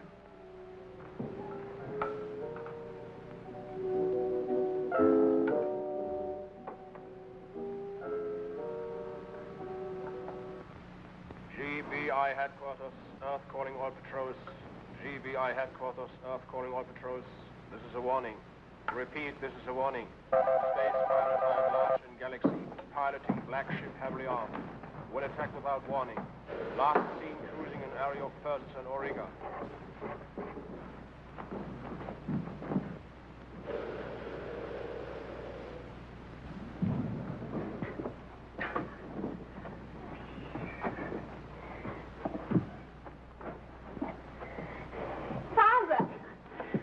GBI headquarters, Earth calling all patrols. GBI headquarters, Earth calling all patrols. This is a warning. Repeat, this is a warning. Space pirates are at large in Galaxy. Piloting black ship heavily armed. Will attack without warning. Last seen cruising in area of Persis and Auriga. Father!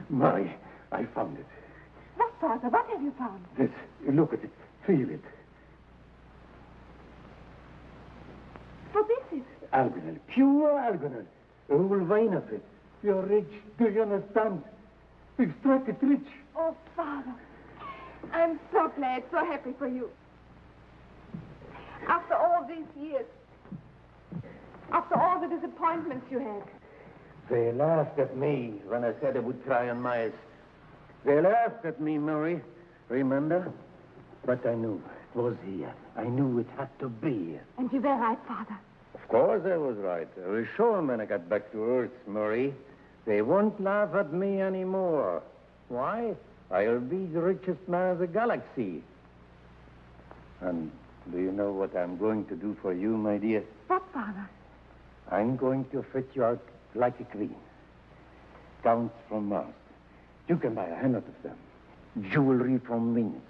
Murray, I found it. What, Father? What have you found? This, look at it. Feel it. What is it? Algonel. Pure algonel. A whole vein of it. You're rich. Do you understand? We've struck it rich. Oh, Father. I'm so glad, so happy for you. After all these years, after all the disappointments you had. They laughed at me when I said I would try on Miles. They laughed at me, Murray. Remember? But I knew it was here. I knew it had to be here. And you were right, Father. Of course I was right. I was sure when I got back to Earth, Murray. They won't laugh at me anymore. Why? I'll be the richest man of the galaxy. And do you know what I'm going to do for you, my dear? What, Father? I'm going to fit you out like a queen. Gowns from Mars. You can buy 100 of them. Jewelry from Venus.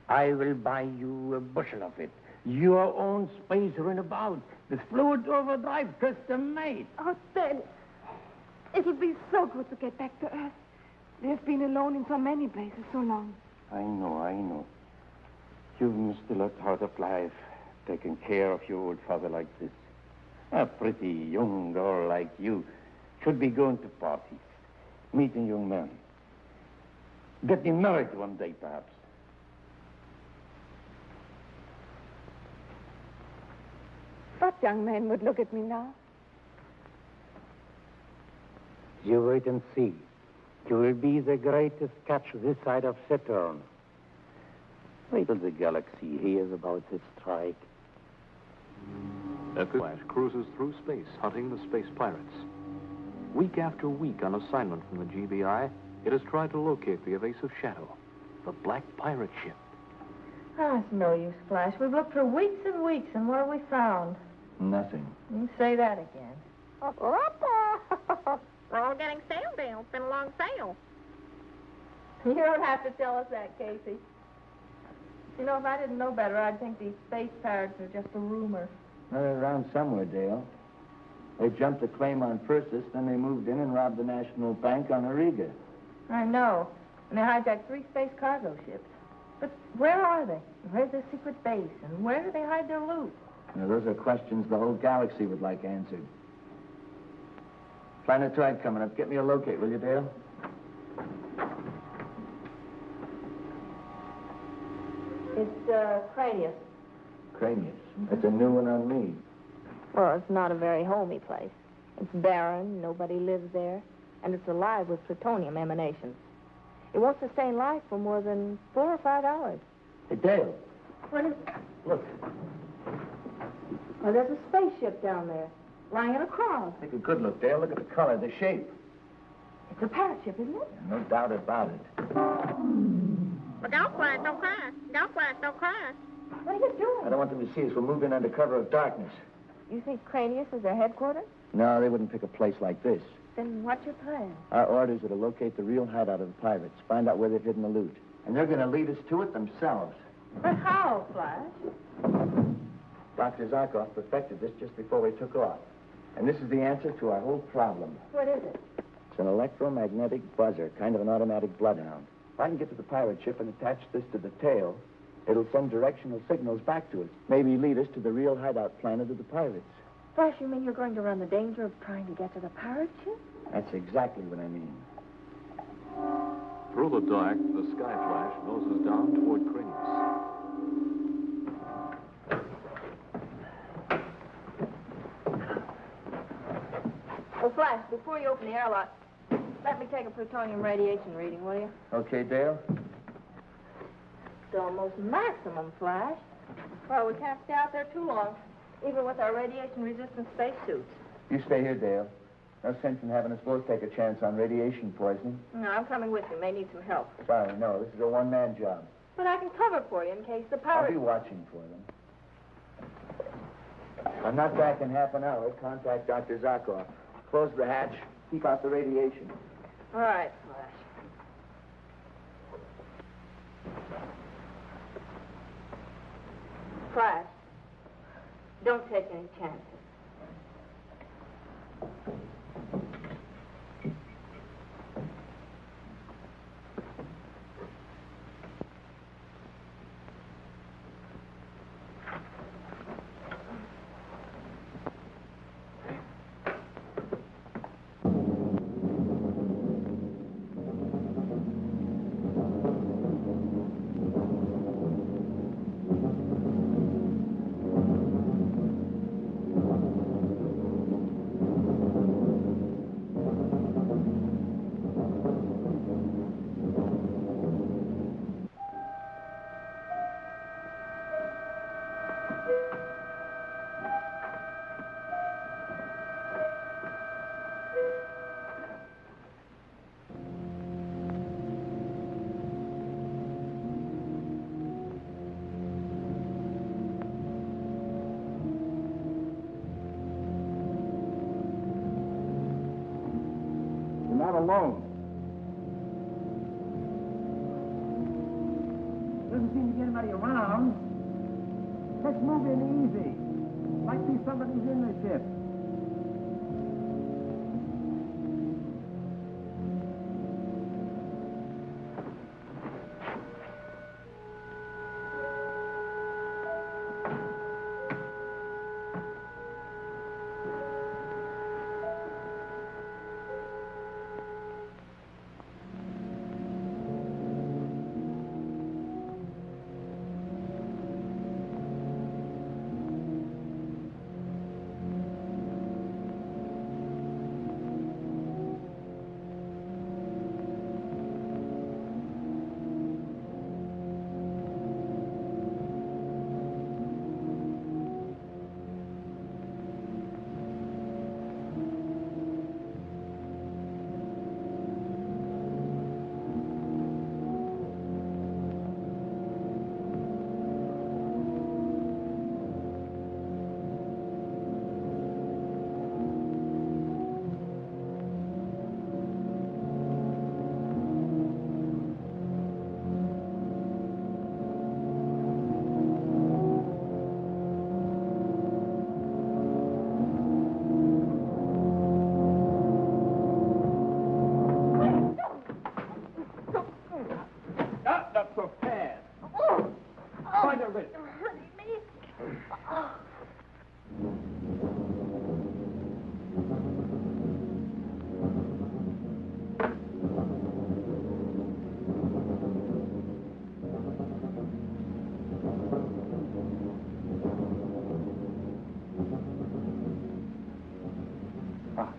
I will buy you a bushel of it. Your own space runabout. With fluid overdrive custom made. Oh, Daddy. It'll be so good to get back to Earth. We've been alone in so many places so long. I know. You've missed a lot out of life, taking care of your old father like this. A pretty young girl like you should be going to parties, meeting young men, getting married one day, perhaps. What young man would look at me now? You wait and see. You will be the greatest catch this side of Saturn. Wait till the galaxy hears about this strike. Flash cruises through space, hunting the space pirates. Week after week on assignment from the GBI, it has tried to locate the evasive Shadow, the black pirate ship. Oh, it's no use, Flash. We've looked for weeks and weeks, and what have we found? Nothing. You say that again. We're all getting sailed down. It's been a long sail. You don't have to tell us that, Casey. You know, if I didn't know better, I'd think these space pirates are just a rumor. They're around somewhere, Dale. They jumped a claim on Persis, then they moved in and robbed the National Bank on Auriga. I know. And they hijacked 3 space cargo ships. But where are they? Where's their secret base? And where do they hide their loot? Now, those are questions the whole galaxy would like answered. Planetoid coming up. Get me a locate, will you, Dale? It's, Cranius. Cranius. That's a new one on me. Well, it's not a very homey place. It's barren, nobody lives there, and it's alive with plutonium emanations. It won't sustain life for more than 4 or 5 hours. Hey, Dale. What is it? Look. Oh, there's a spaceship down there, lying in a crowd. Take a good look, Dale. Look at the color, the shape. It's a parrot ship, isn't it? No doubt about it. But don't crash, don't crash. Don't crash, don't crash. What are you doing? I don't want them to see us. We'll move in under cover of darkness. You think Cranius is their headquarters? No, they wouldn't pick a place like this. Then what's your plan? Our orders are to locate the real hideout of the pirates, find out where they've hidden the loot. And they're going to lead us to it themselves. But how, Flash? Dr. Zarkov perfected this just before we took off. And this is the answer to our whole problem. What is it? It's an electromagnetic buzzer, kind of an automatic bloodhound. If I can get to the pirate ship and attach this to the tail, it'll send directional signals back to us. Maybe lead us to the real hideout planet of the pirates. Flash, you mean you're going to run the danger of trying to get to the pirate ship? That's exactly what I mean. Through the dark, the Sky Flash noses down toward Cranius. Oh, Flash, before you open the airlock, let me take a plutonium radiation reading, will you? Okay, Dale. It's almost maximum, Flash. Well, we can't stay out there too long, even with our radiation-resistant spacesuits. You stay here, Dale. No sense in having us both take a chance on radiation poisoning. No, I'm coming with you. May need some help. Sorry, no. This is a one-man job. But I can cover for you in case the I'll power... be watching for them. I'm not back in half an hour. Contact Dr. Zarkov. Close the hatch. Keep out the radiation. All right, Flash. Flash, don't take any chances. Not alone. Doesn't seem to get anybody around. Let's move in easy. Might be somebody's in the ship.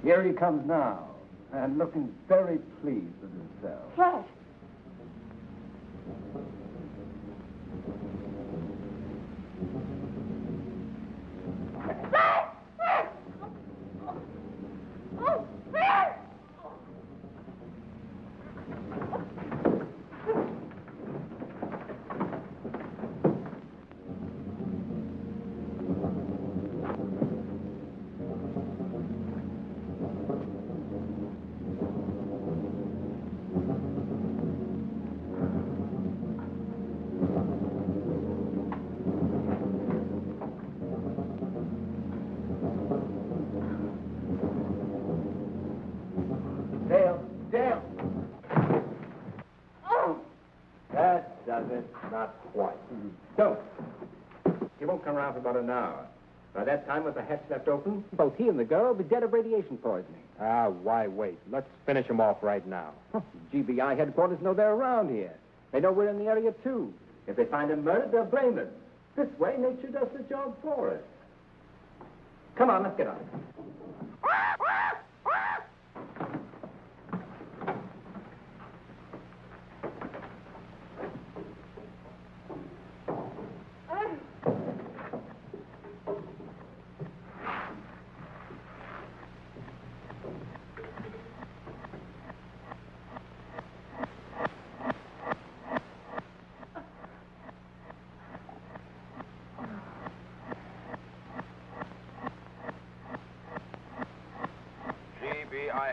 Here he comes now, and looking very pleased with himself. Flash! Dale! Oh! That does it. Not quite. Don't. He won't come around for about an hour. By that time, with the hatch left open, both he and the girl will be dead of radiation poisoning. Ah, why wait? Let's finish him off right now. GBI headquarters know they're around here. They know we're in the area, too. If they find him murdered, they'll blame us. This way, nature does the job for us. Come on, let's get on.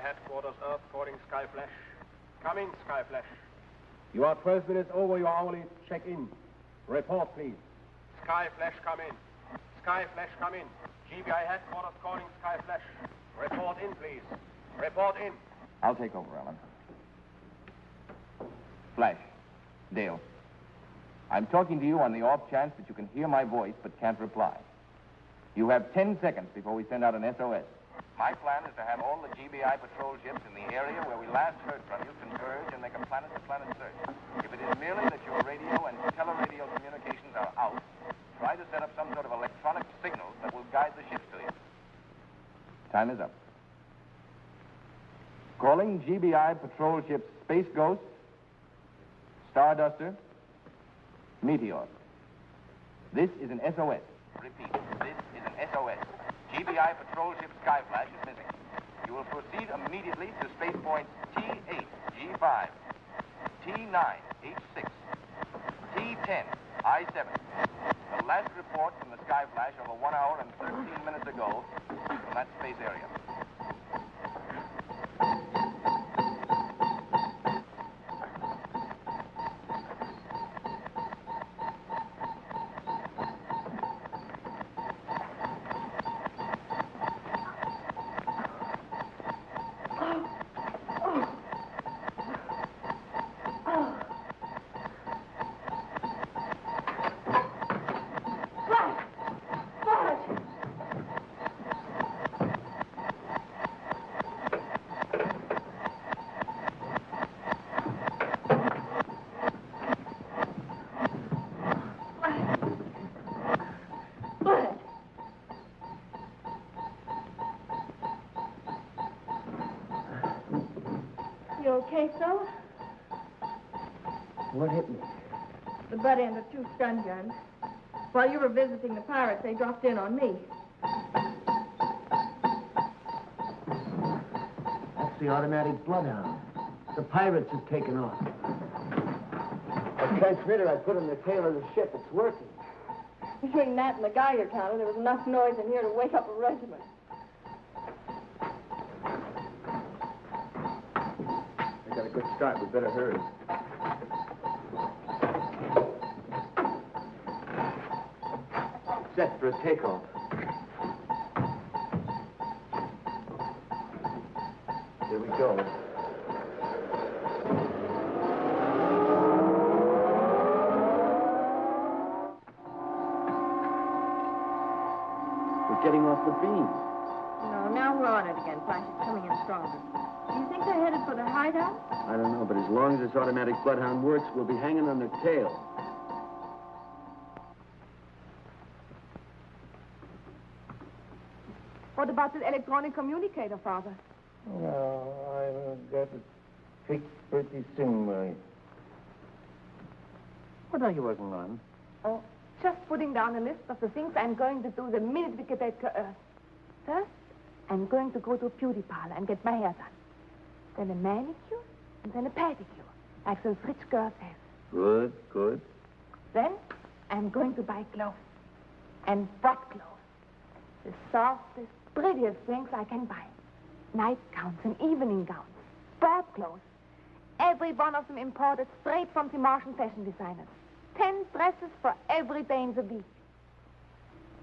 headquarters, Earth calling Skyflash. Come in, Skyflash. You are 12 minutes over your hourly check-in. Report, please. Skyflash, come in. Skyflash, come in. GBI headquarters calling Skyflash. Report in, please. Report in. I'll take over, Ellen. Flash. Dale. I'm talking to you on the off chance that you can hear my voice but can't reply. You have 10 seconds before we send out an SOS. My plan is to have all the GBI patrol ships in the area where we last heard from you converge and make a planet-to-planet search. If it is merely that your radio and teleradio communications are out, try to set up some sort of electronic signals that will guide the ships to you. Time is up. Calling GBI patrol ships Space Ghost, Starduster, Meteor. This is an SOS. Repeat, this is an SOS. GBI patrol ship Skyflash is missing. You will proceed immediately to space points T8, G5, T9, H6, T10, I7. The last report from the Skyflash over 1 hour and 13 minutes ago from that space area. Okay, so? What hit me? The butt end of 2 stun guns. While you were visiting the pirates, they dropped in on me. That's the automatic bloodhound. The pirates have taken off. The transmitter I put on the tail of the ship, it's working. Between that and the Geiger counter, there was enough noise in here to wake up a regiment. I got a good start. We better hurry. Set for a takeoff. Here we go. We're getting off the beam. No, now we're on it again. Flash is coming in stronger. Do you think they're headed for the hideout? I don't know, but as long as this automatic bloodhound works, we'll be hanging on their tail. What about the electronic communicator, Father? No, I will get it fixed pretty soon, Mary. What are you working on? Oh, just putting down a list of the things I'm going to do the minute we get back to Earth. First, I'm going to go to a beauty parlor and get my hair done. Then a manicure, and then a pedicure, like those rich girls have. Good, good. Then, I'm going to buy clothes. And what clothes? The softest, prettiest things I can buy. Nightgowns and evening gowns. Sport clothes. Every one of them imported straight from the Martian fashion designers. 10 dresses for every day in the week.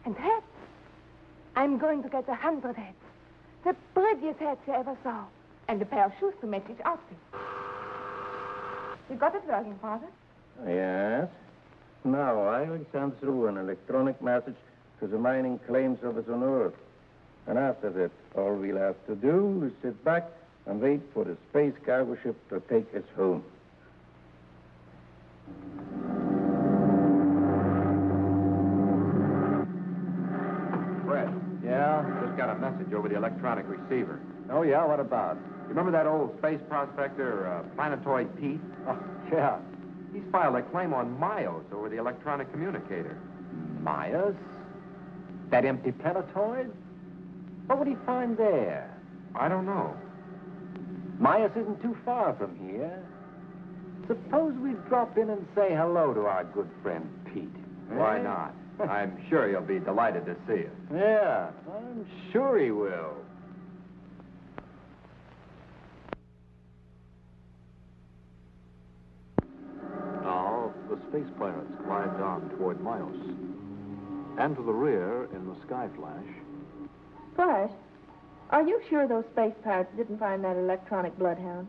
And hats. I'm going to get 100 hats. The prettiest hats you ever saw. And a pair of shoes to match each outfit. You got it working, Father? Yes. Now I will send through an electronic message to the mining claims office on Earth. And after that, all we'll have to do is sit back and wait for the space cargo ship to take us home. Fred. Yeah? Just got a message over the electronic receiver. Oh, yeah? What about? You remember that old space prospector, Planetoid Pete? Oh, yeah. He's filed a claim on Myos over the electronic communicator. Myos? That empty planetoid? What would he find there? I don't know. Myos isn't too far from here. Suppose we drop in and say hello to our good friend Pete. Why not? I'm sure he'll be delighted to see us. Yeah, I'm sure he will. space pirates glide on toward Myos. And to the rear, in the sky flash, Flash, are you sure those space pirates didn't find that electronic bloodhound?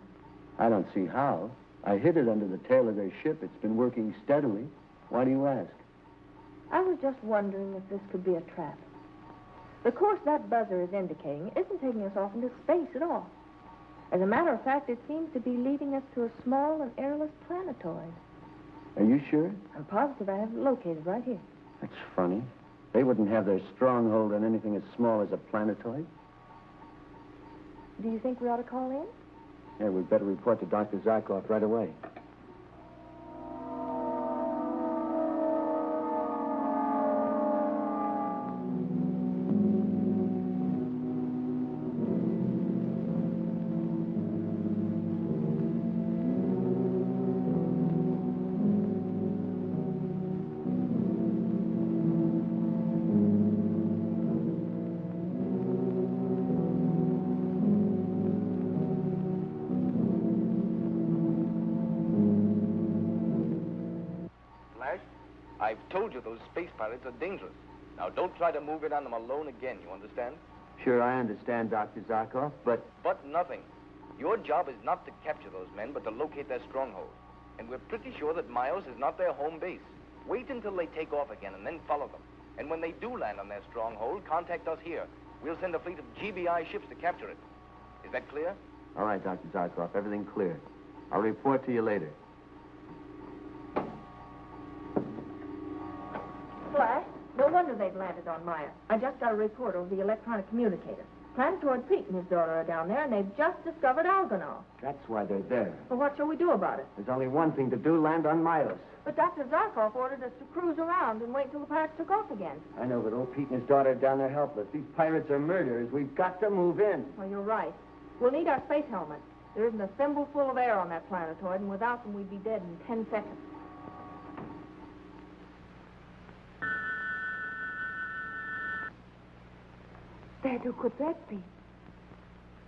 I don't see how. I hid it under the tail of their ship. It's been working steadily. Why do you ask? I was just wondering if this could be a trap. The course that buzzer is indicating isn't taking us off into space at all. As a matter of fact, it seems to be leading us to a small and airless planetoid. Are you sure? I'm positive I have it located right here. That's funny. They wouldn't have their stronghold on anything as small as a planetoid. Do you think we ought to call in? Yeah, we'd better report to Dr. Zarkov right away. I've told you those space pirates are dangerous. Now, don't try to move in on them alone again, you understand? Sure, I understand, Dr. Zarkov, but... But nothing. Your job is not to capture those men, but to locate their stronghold. And we're pretty sure that Myos is not their home base. Wait until they take off again and then follow them. And when they do land on their stronghold, contact us here. We'll send a fleet of GBI ships to capture it. Is that clear? All right, Dr. Zarkov, everything clear. I'll report to you later. Flash, no wonder they've landed on Maya. I just got a report over the electronic communicator. Planetoid Pete and his daughter are down there, and they've just discovered alganol. That's why they're there. Well, what shall we do about it? There's only one thing to do, land on Myos. But Dr. Zarkov ordered us to cruise around and wait until the pirates took off again. I know, but old Pete and his daughter are down there helpless. These pirates are murderers. We've got to move in. Well, you're right. We'll need our space helmets. There isn't a thimbleful of air on that planetoid, and without them, we'd be dead in 10 seconds. Dad, who could that be?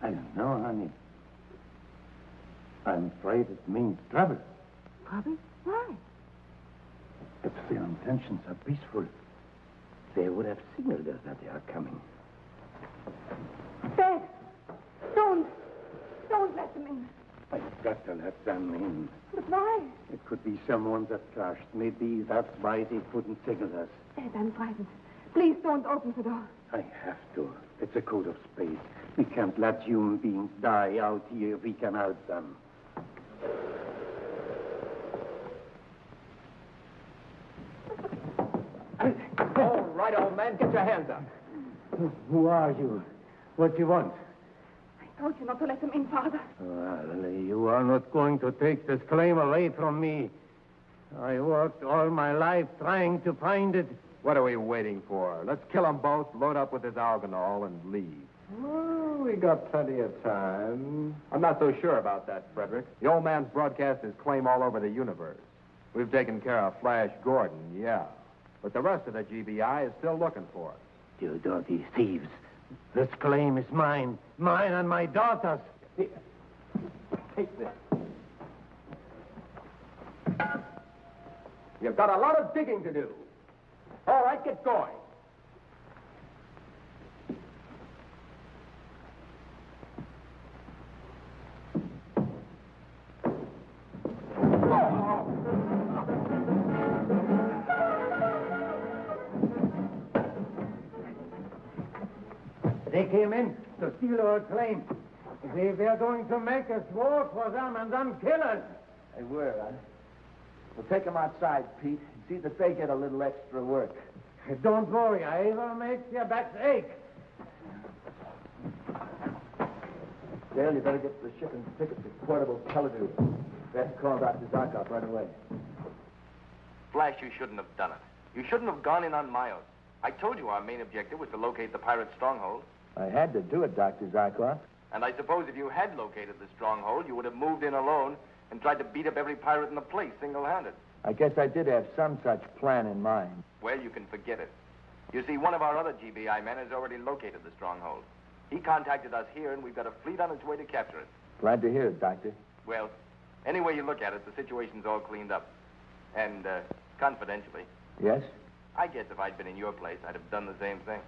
I don't know, honey. I'm afraid it means trouble. Trouble? Why? If their intentions are peaceful, they would have signaled us that they are coming. Dad! Don't let them in. I've got to let them in. But why? It could be someone that crashed. Maybe that's why they couldn't signal us. Dad, I'm frightened. Please don't open the door. I have to. It's a code of space. We can't let human beings die out here if we can help them. All right, old man, get your hands up. Who are you? What do you want? I told you not to let them in, Father. Well, you are not going to take this claim away from me. I worked all my life trying to find it. What are we waiting for? Let's kill them both, load up with this alganol, and leave. Well, we got plenty of time. I'm not so sure about that, Frederick. The old man's broadcast his claim all over the universe. We've taken care of Flash Gordon, yeah. But the rest of the GBI is still looking for us. You dirty thieves. This claim is mine. Mine and my daughter's. Here. Take this. You've got a lot of digging to do. All right, get going. They came in to steal our claim. They were going to make us work for them and then kill us. They were, huh? We'll take them outside, Pete, and see that they get a little extra work. Don't worry, I will make your backs ache. Dale, you better get to the ship and pick up the portable television. We have to call Dr. Zarkov right away. Flash, you shouldn't have done it. You shouldn't have gone in on Myos. I told you our main objective was to locate the pirate stronghold. I had to do it, Dr. Zarkov. And I suppose if you had located the stronghold, you would have moved in alone and tried to beat up every pirate in the place single-handed. I guess I did have some such plan in mind. Well, you can forget it. You see, one of our other GBI men has already located the stronghold. He contacted us here, and we've got a fleet on its way to capture it. Glad to hear it, Doctor. Well, any way you look at it, the situation's all cleaned up. And, confidentially, Yes? I guess if I'd been in your place, I'd have done the same thing.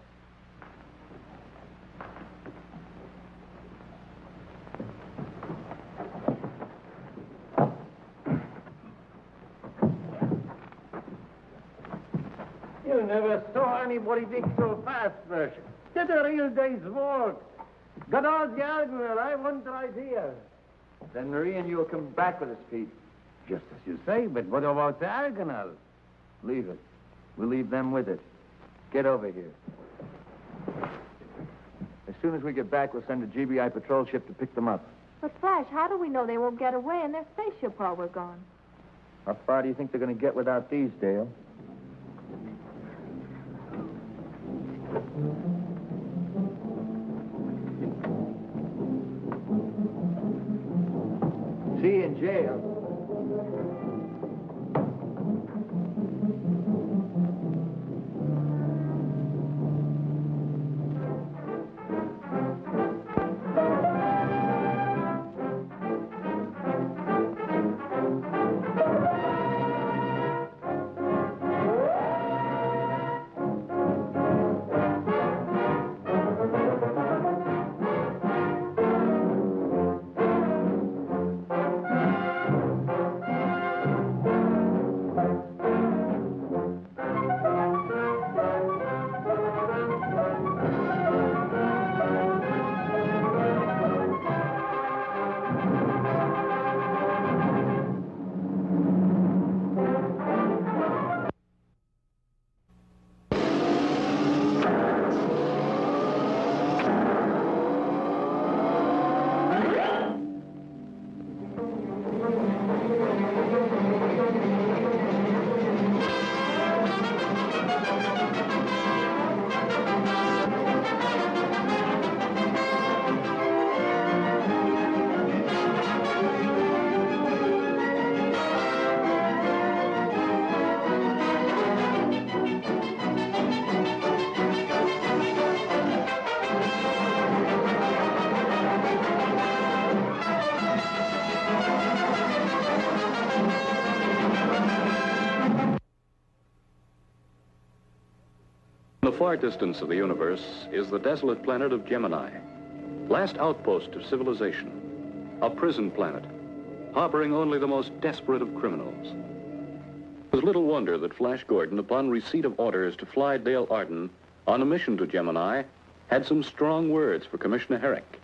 You never saw anybody dig so fast, Version. Did a real day's work. Got all the argument. I want the idea. Then Marie and you will come back with us, Pete. Just as you say, but what about the Argonauts? Leave it. We'll leave them with it. Get over here. As soon as we get back, we'll send a GBI patrol ship to pick them up. But, Flash, how do we know they won't get away in their spaceship while we're gone? How far do you think they're going to get without these, Dale? See you in jail. In the far distance of the universe is the desolate planet of Gemini, last outpost of civilization, a prison planet, harboring only the most desperate of criminals. It was little wonder that Flash Gordon, upon receipt of orders to fly Dale Arden on a mission to Gemini, had some strong words for Commissioner Herrick.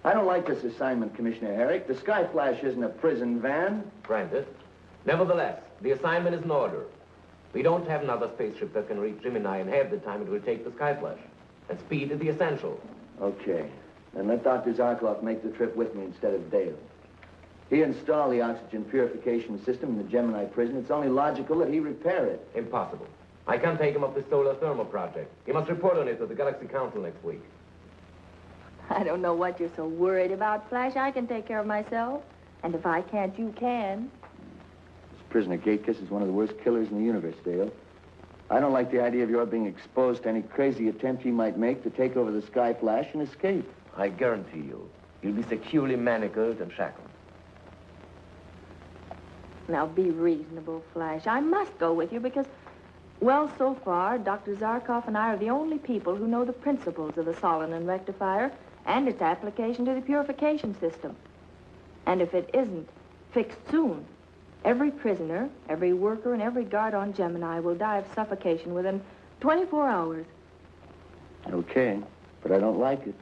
I don't like this assignment, Commissioner Herrick. The Sky Flash isn't a prison van. Granted. Nevertheless, the assignment is in order. We don't have another spaceship that can reach Gemini in half the time it will take the Skyflash. And speed is the essential. Okay. Then let Dr. Zarkov make the trip with me instead of Dale. He installed the oxygen purification system in the Gemini prison. It's only logical that he repair it. Impossible. I can't take him up the solar thermal project. He must report on it to the Galaxy Council next week. I don't know what you're so worried about, Flash. I can take care of myself. And if I can't, you can. Prisoner Gatekiss is one of the worst killers in the universe, Dale. I don't like the idea of your being exposed to any crazy attempt he might make to take over the Sky Flash and escape. I guarantee you, you'll be securely manacled and shackled. Now, be reasonable, Flash. I must go with you because, well, so far, Dr. Zarkov and I are the only people who know the principles of the Solomon rectifier and its application to the purification system. And if it isn't fixed soon, every prisoner, every worker, and every guard on Gemini will die of suffocation within 24 hours. Okay, but I don't like it.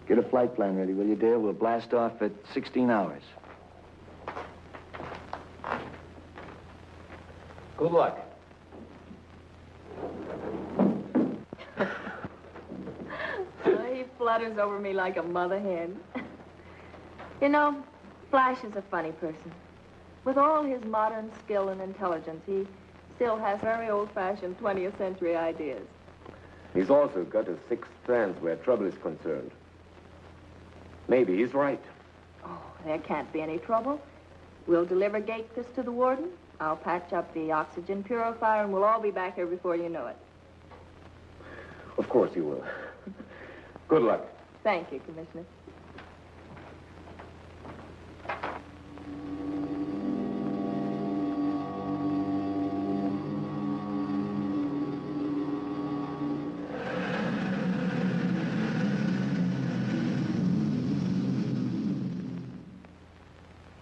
Get a flight plan ready, will you, Dale? We'll blast off at 16 hours. Good luck. He flutters over me like a mother hen. You know, Flash is a funny person. With all his modern skill and intelligence, he still has very old-fashioned 20th century ideas. He's also got a sixth sense where trouble is concerned. Maybe he's right. Oh, there can't be any trouble. We'll deliver Gatekiss to the warden. I'll patch up the oxygen purifier, and we'll all be back here before you know it. Of course you will. Good luck. Thank you, Commissioner.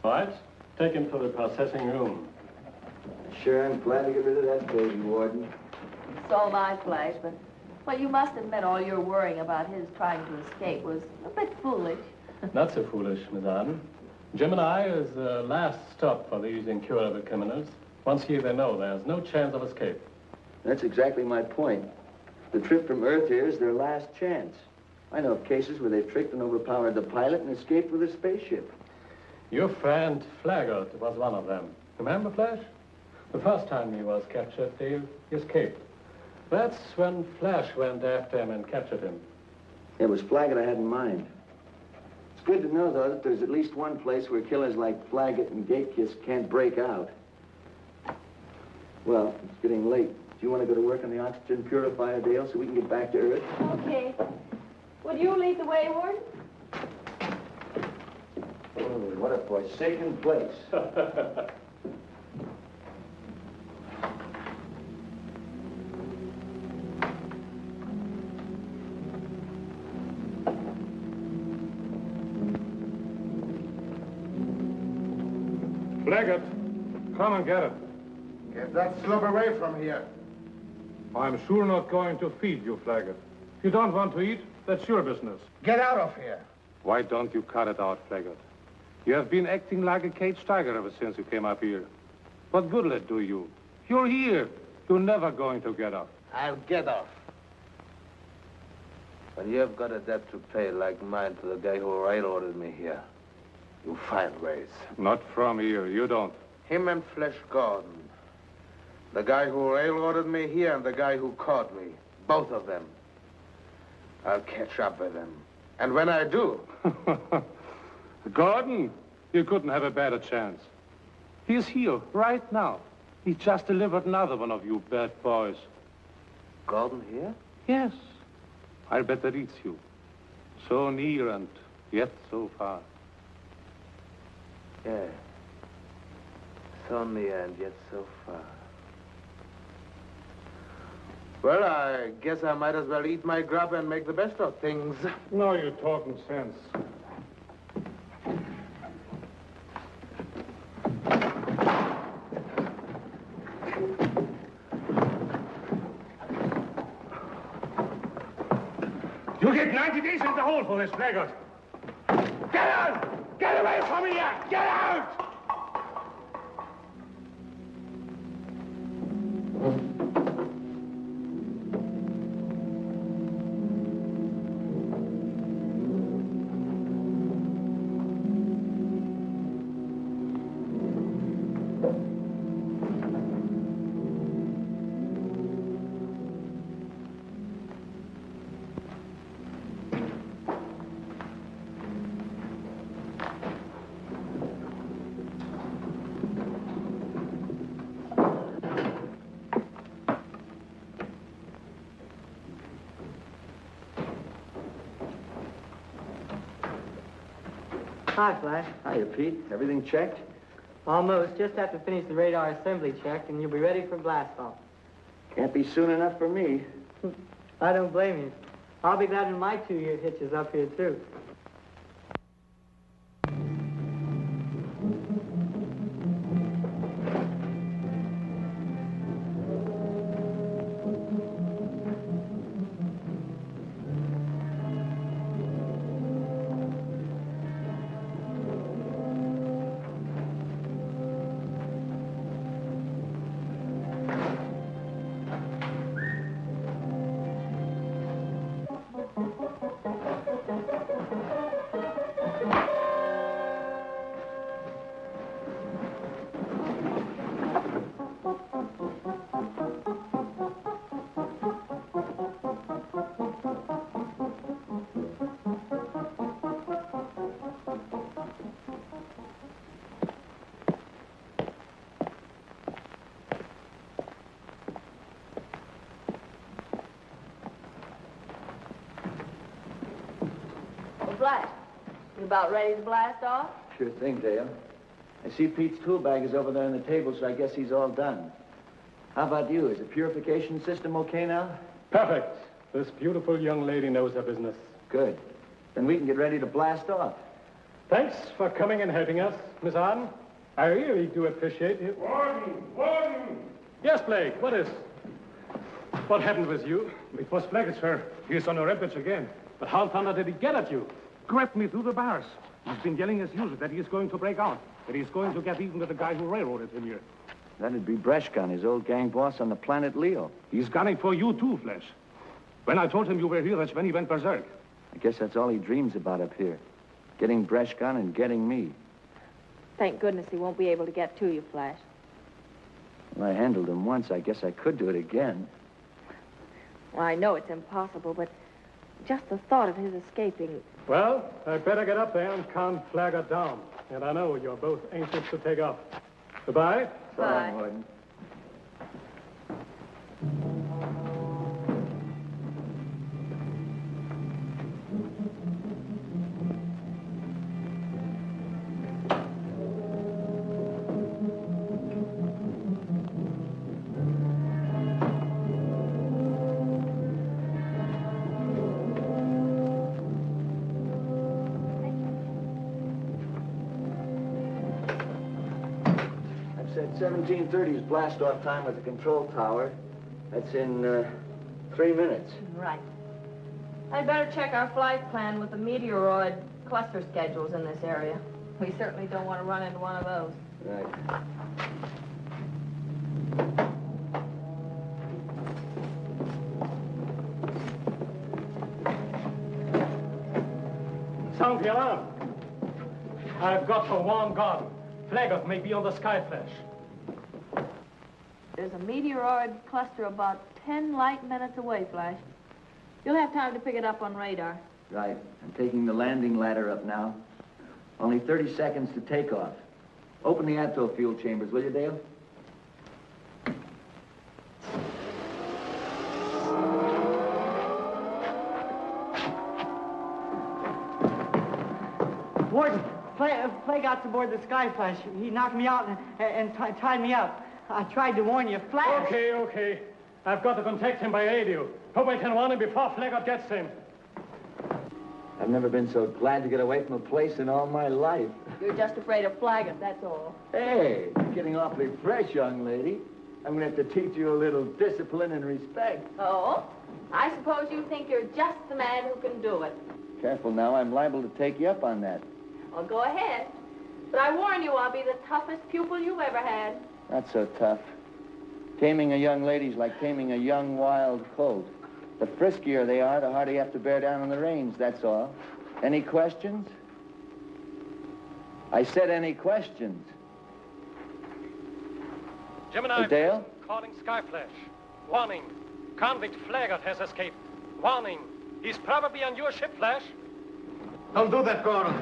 All right, take him to the processing room. Sure, I'm glad to get rid of that baby, Warden. So am I, Flash, but, well, you must admit all your worrying about his trying to escape was a bit foolish. Not so foolish, Miss Arden. Gemini is the last stop for these incurable criminals. Once here, they know there's no chance of escape. That's exactly my point. The trip from Earth here is their last chance. I know of cases where they've tricked and overpowered the pilot and escaped with a spaceship. Your friend Flaggart was one of them. Remember, Flash? The first time he was captured, he escaped. That's when Flash went after him and captured him. It was Flaggett I had in mind. It's good to know, though, that there's at least one place where killers like Flaggett and Gatekiss can't break out. Well, it's getting late. Do you want to go to work on the oxygen purifier, Dale, so we can get back to Earth? Okay. Would you lead the way, Warden? Oh, what a forsaken place. Flaggett, come and get it. Get that slug away from here. I'm sure not going to feed you, Flaggett. If you don't want to eat, that's your business. Get out of here. Why don't you cut it out, Flaggett? You have been acting like a caged tiger ever since you came up here. What good will it do you? You're here. You're never going to get up. I'll get off. When you've got a debt to pay like mine to the guy who railroaded me here, you find ways. Not from here. You don't. Him and Flesh Gordon. The guy who railroaded me here and the guy who caught me. Both of them. I'll catch up with them. And when I do... Gordon, you couldn't have a better chance. He's here, right now. He just delivered another one of you bad boys. Gordon here? Yes. I'll bet that eats you. So near and yet so far. Yeah. So near and yet so far. Well, I guess I might as well eat my grub and make the best of things. No, you're talking sense. You get 90 days in the hole for this, Flaggart. Get out! Get away from here! Get out! Hi, Flash. Hiya, Pete. Everything checked? Almost. Just have to finish the radar assembly check, and you'll be ready for blast-off. Can't be soon enough for me. I don't blame you. I'll be glad when my 2-year hitch is up here, too. Flash, you about ready to blast off? Sure thing, Dale. I see Pete's tool bag is over there on the table, so I guess he's all done. How about you? Is the purification system okay now? Perfect. This beautiful young lady knows her business. Good. Then we can get ready to blast off. Thanks for coming and helping us, Miss Arden. I really do appreciate it. Warden! Warden! Yes, Blake, what is? What happened with you? It was Flaggett, sir. He is on a rampage again. But how thunder did he get at you? Grabbed me through the bars. He's been yelling as usual that he is going to break out. That he's going to get even with the guy who railroaded him here. That'd be Breshkan, his old gang boss on the planet Leo. He's gunning for you too, Flash. When I told him you were here, that's when he went berserk. I guess that's all he dreams about up here. Getting Breshkan and getting me. Thank goodness he won't be able to get to you, Flash. Well, I handled him once. I guess I could do it again. Well, I know it's impossible, but just the thought of his escaping... Well, I'd better get up there and calm Flaggett down. And I know you're both anxious to take off. Goodbye. Bye. Warden. Said 1730's blast-off time with the control tower. That's in 3 minutes. Right. I'd better check our flight plan with the meteoroid cluster schedules in this area. We certainly don't want to run into one of those. Right. Sound the alarm. I've got to warn Gordon. Flaggett may be on the Sky Flash. There's a meteoroid cluster about 10 light minutes away, Flash. You'll have time to pick it up on radar. Right. I'm taking the landing ladder up now. Only 30 seconds to take off. Open the atto fuel chambers, will you, Dale? Warden, Flaggott's aboard the Sky Flash. He knocked me out and tied me up. I tried to warn you, Flash. Okay. I've got to contact him by radio. Hope I can warn him before Flaggett gets him. I've never been so glad to get away from a place in all my life. You're just afraid of Flaggett, that's all. Hey, you're getting awfully fresh, young lady. I'm going to have to teach you a little discipline and respect. Oh? I suppose you think you're just the man who can do it. Careful now, I'm liable to take you up on that. Well, go ahead. But I warn you, I'll be the toughest pupil you've ever had. Not so tough. Taming a young lady's like taming a young wild colt. The friskier they are, the harder you have to bear down on the reins, that's all. Any questions? I said any questions. Gemini, Dale? calling Sky Flash. Warning, convict Flaggett has escaped. Warning, he's probably on your ship, Flash. Don't do that, Gordon.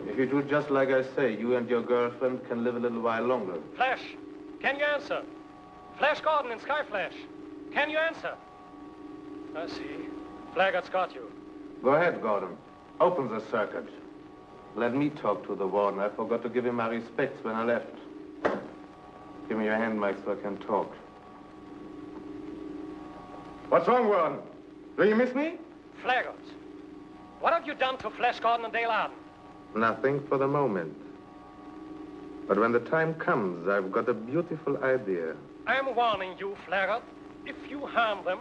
If you do just like I say, you and your girlfriend can live a little while longer. Flash, can you answer? Flash Gordon in Sky Flash. Can you answer? I see. Flaggett's got you. Go ahead, Gordon. Open the circuit. Let me talk to the warden. I forgot to give him my respects when I left. Give me your hand, Mike, so I can talk. What's wrong, Warden? Do you miss me? Flaggett, what have you done to Flash Gordon and Dale Arden? Nothing for the moment. But when the time comes, I've got a beautiful idea. I'm warning you, Flaggett. If you harm them,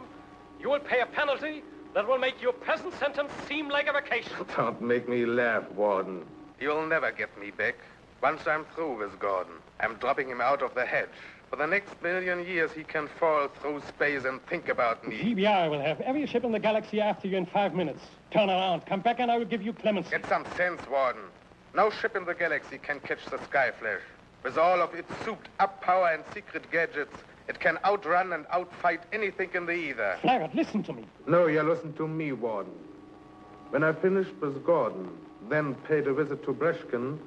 you will pay a penalty that will make your present sentence seem like a vacation. Don't make me laugh, Warden. You'll never get me back. Once I'm through with Gordon, I'm dropping him out of the hedge. For the next million years, he can fall through space and think about me. GBI will have every ship in the galaxy after you in 5 minutes. Turn around, come back, and I will give you clemency. Get some sense, Warden. No ship in the galaxy can catch the Sky Flash. With all of its souped-up power and secret gadgets, it can outrun and outfight anything in the ether. Flaggett, listen to me. No, you listen to me, Warden. When I finished with Gordon, then paid a visit to Breshkan,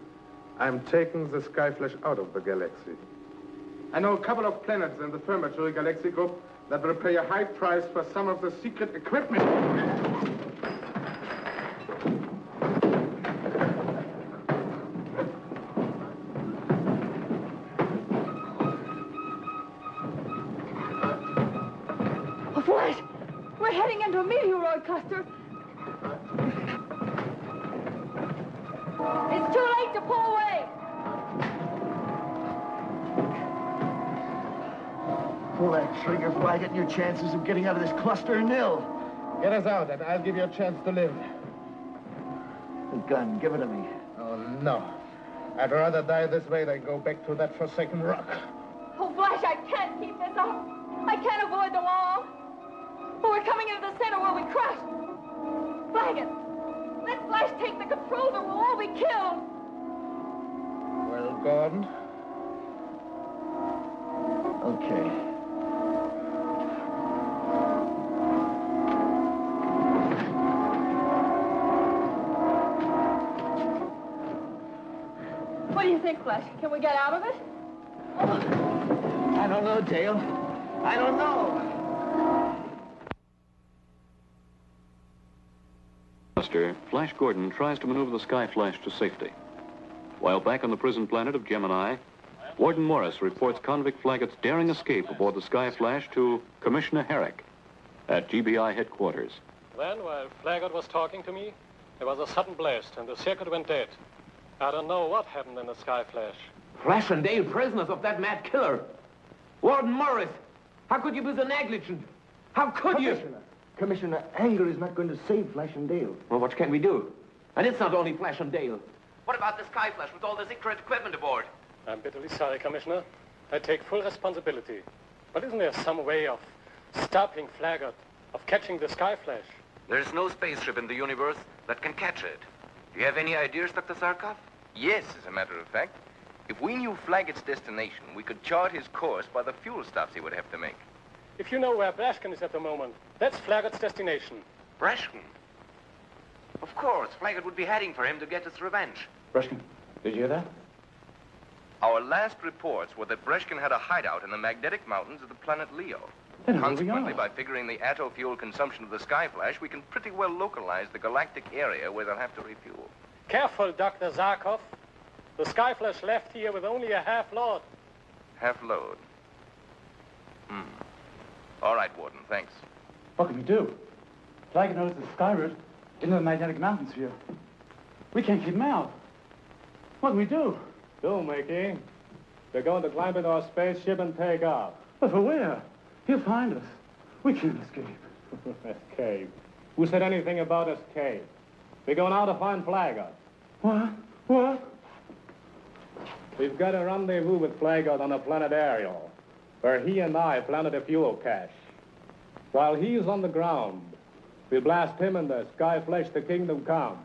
I'm taking the Sky Flash out of the galaxy. I know a couple of planets in the Firmatory Galaxy Group that will pay a high price for some of the secret equipment. Oh, Flash! We're heading into a meteoroid cluster. Pull that trigger, Flaggett, and your chances of getting out of this cluster are nil. Get us out, and I'll give you a chance to live. The gun, give it to me. Oh, no. I'd rather die this way than go back to that forsaken rock. Oh, Flash, I can't keep this up. I can't avoid the wall. But we're coming into the center where we crushed. Flaggett, let Flash take the controls or we'll all be killed. Well, Gordon? Okay. What do you think, Flash? Can we get out of it? I don't know, Dale. I don't know. Flash Gordon tries to maneuver the Sky Flash to safety. While back on the prison planet of Gemini, Warden Morris reports convict Flaggett's daring escape aboard the Sky Flash to Commissioner Herrick at GBI headquarters. Then, while Flaggett was talking to me, there was a sudden blast, and the circuit went dead. I don't know what happened in the Sky Flash. Flash and Dale, prisoners of that mad killer. Warden Morris, how could you be so negligent? How could you? Commissioner, anger is not going to save Flash and Dale. Well, what can we do? And it's not only Flash and Dale. What about the Sky Flash with all the secret equipment aboard? I'm bitterly sorry, Commissioner. I take full responsibility. But isn't there some way of stopping Flaggett, of catching the Sky Flash? There's no spaceship in the universe that can catch it. Do you have any ideas, Dr. Zarkov? Yes, as a matter of fact. If we knew Flaggett's destination, we could chart his course by the fuel stops he would have to make. If you know where Brashkin is at the moment, that's Flaggett's destination. Brashkin? Of course, Flaggett would be heading for him to get his revenge. Brashkin, did you hear that? Our last reports were that Breshkin had a hideout in the magnetic mountains of the planet Leo. Then Consequently, by figuring the atto fuel consumption of the Sky Flash, we can pretty well localize the galactic area where they'll have to refuel. Careful, Dr. Zarkov. The Sky Flash left here with only a half load. Half load. All right, Warden, thanks. What can we do? Flaggett knows the sky route into the magnetic mountains here. We can't keep him out. What can we do? Do, Mickey. They're going to climb into our spaceship and take off. But for where? He'll find us. We can't escape. Escape? Who said anything about escape? We're going out to find Flaggett. What? What? We've got a rendezvous with Flaggett on the planet Ariel, where he and I planted a fuel cache. While he's on the ground, we'll blast him and the Sky Flash to Kingdom Come.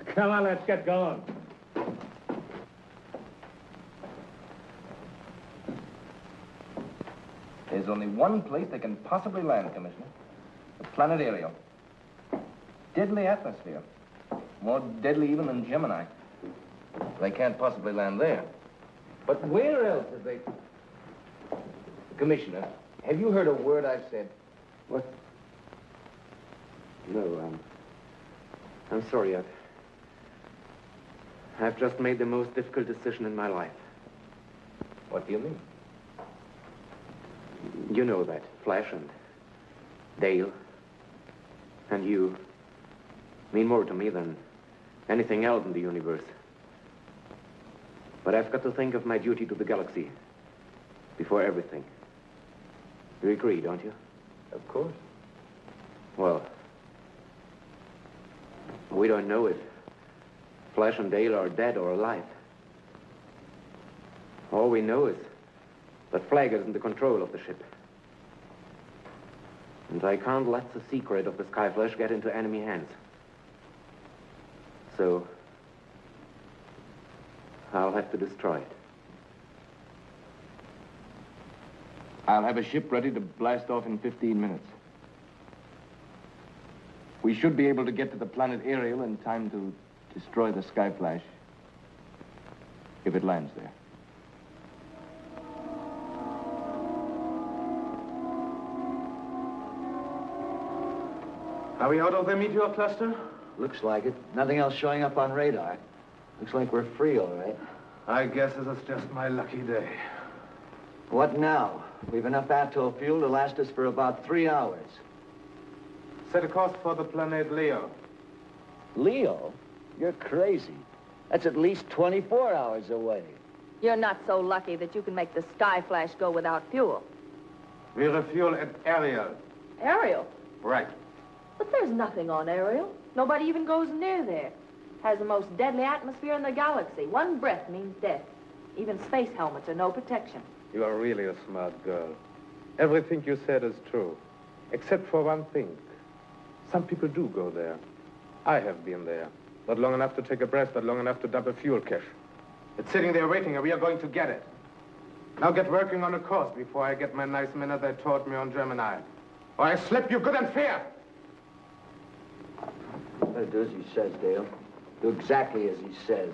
Come on, let's get going. There's only one place they can possibly land, Commissioner. The planet Ariel. Deadly atmosphere. More deadly even than Gemini. They can't possibly land there. But where else have they... Commissioner, have you heard a word I've said? What? No, I'm sorry. I've just made the most difficult decision in my life. What do you mean? You know that. Flash and Dale and you mean more to me than anything else in the universe. But I've got to think of my duty to the galaxy before everything. You agree, don't you? Of course. Well, we don't know if Flash and Dale are dead or alive. All we know is that Flaggett is in the control of the ship. And I can't let the secret of the Sky Flash get into enemy hands. So, I'll have to destroy it. I'll have a ship ready to blast off in 15 minutes. We should be able to get to the planet Ariel in time to destroy the Sky Flash if it lands there. Are we out of the meteor cluster? Looks like it. Nothing else showing up on radar. Looks like we're free, all right. I guess this is just my lucky day. What now? We've enough atoll fuel to last us for about 3 hours. Set a course for the planet Leo. Leo? You're crazy. That's at least 24 hours away. You're not so lucky that you can make the Sky Flash go without fuel. We refuel at Ariel. Ariel? Right. But there's nothing on Ariel. Nobody even goes near there. Has the most deadly atmosphere in the galaxy. One breath means death. Even space helmets are no protection. You are really a smart girl. Everything you said is true. Except for one thing. Some people do go there. I have been there. Not long enough to take a breath, but long enough to dump a fuel cache. It's sitting there waiting, and we are going to get it. Now get working on a course before I get my nice minute they taught me on Gemini. Or I slip you good and fair. Better do as he says, Dale. Do exactly as he says.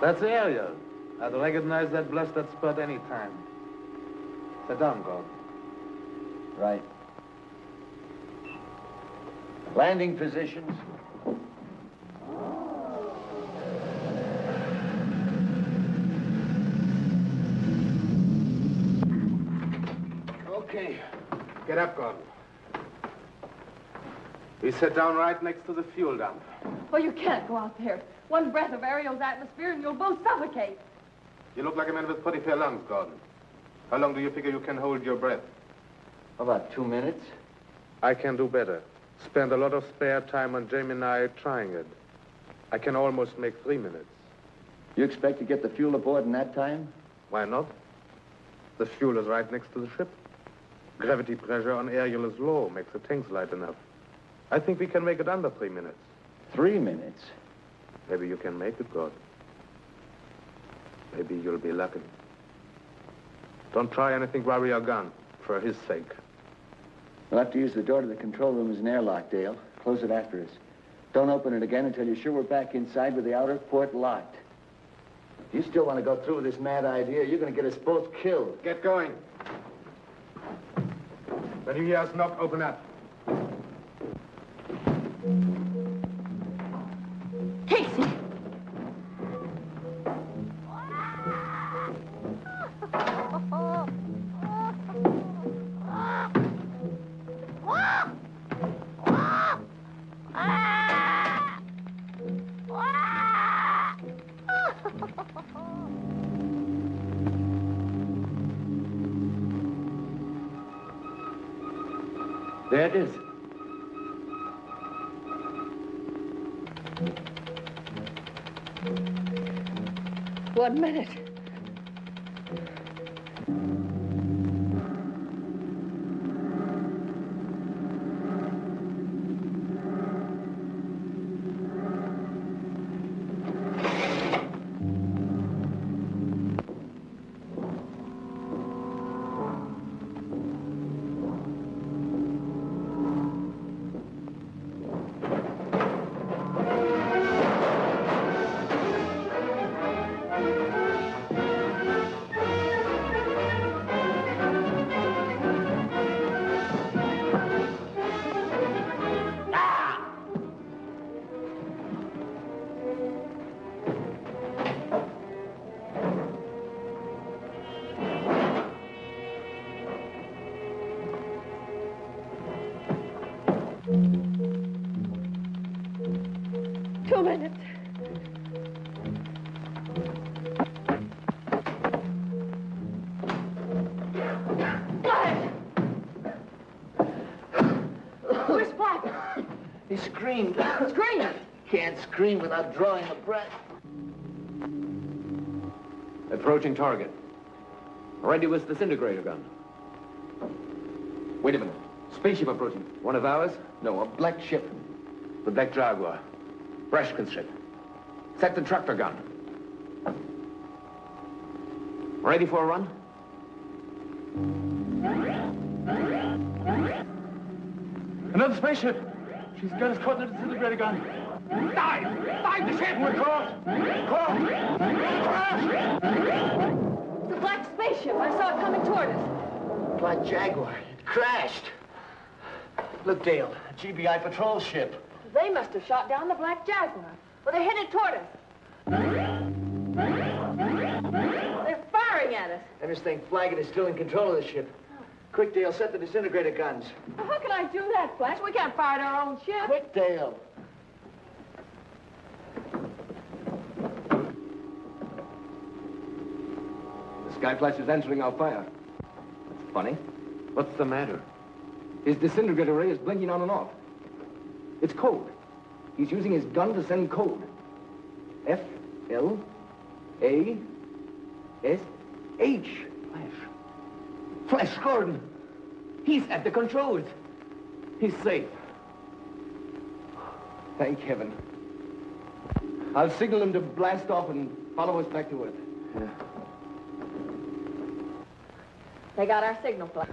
That's Ariel. I'd recognize that blasted spot any time. Sit down, Gordon. Right. Landing positions. Okay. Get up, Gordon. We sit down right next to the fuel dump. Oh, you can't go out there. One breath of Ariel's atmosphere and you'll both suffocate. You look like a man with pretty fair lungs, Gordon. How long do you figure you can hold your breath? About 2 minutes. I can do better. Spend a lot of spare time on Gemini trying it. I can almost make 3 minutes. You expect to get the fuel aboard in that time? Why not? The fuel is right next to the ship. Gravity pressure on Ariel is low, makes the tanks light enough. I think we can make it under 3 minutes. 3 minutes? Maybe you can make it, Gordon. Maybe you'll be lucky. Don't try anything while we are gone, for his sake. We'll have to use the door to the control room as an airlock, Dale. Close it after us. Don't open it again until you're sure we're back inside with the outer port locked. If you still want to go through with this mad idea, you're going to get us both killed. Get going. When you hear us knock, open up. Casey! There it is. One minute. He screamed. Screamed? Can't scream without drawing a breath. Approaching target. Ready with disintegrator gun. Wait a minute. Spaceship approaching. One of ours? No, a black ship. The Black Jaguar. Breshkin's ship. Set the tractor gun. Ready for a run? Another spaceship. She's got us caught in a disintegrator gun. Dive! Dive the ship! We're caught! Caught! It's a black spaceship. I saw it coming toward us. Black Jaguar. It crashed. Look, Dale, a GBI patrol ship. They must have shot down the Black Jaguar. Well, they're headed toward us. at us? I just think Flaggett is still in control of the ship. Quick, Dale, set the disintegrator guns. Well, how can I do that, Flash? We can't fire at our own ship. Quick, Dale. The Skyflash is answering our fire. That's funny. What's the matter? His disintegrator ray is blinking on and off. It's code. He's using his gun to send code. F-L-A-S-H. Flash Gordon. He's at the controls. He's safe. Thank heaven. I'll signal him to blast off and follow us back to Earth. Yeah. They got our signal, Flash.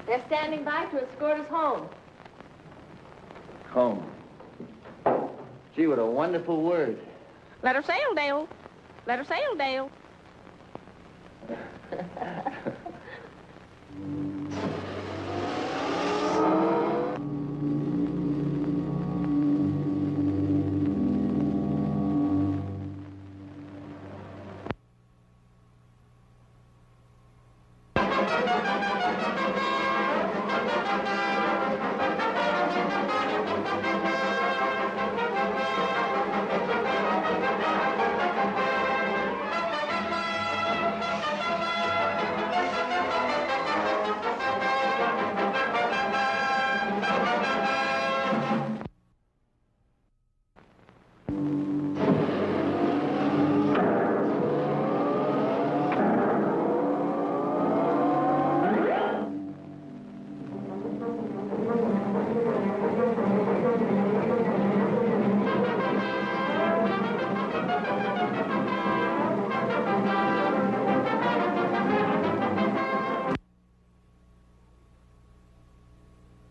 They're standing by to escort us home. Home. Gee, what a wonderful word. Let her sail, Dale. Let her sail, Dale.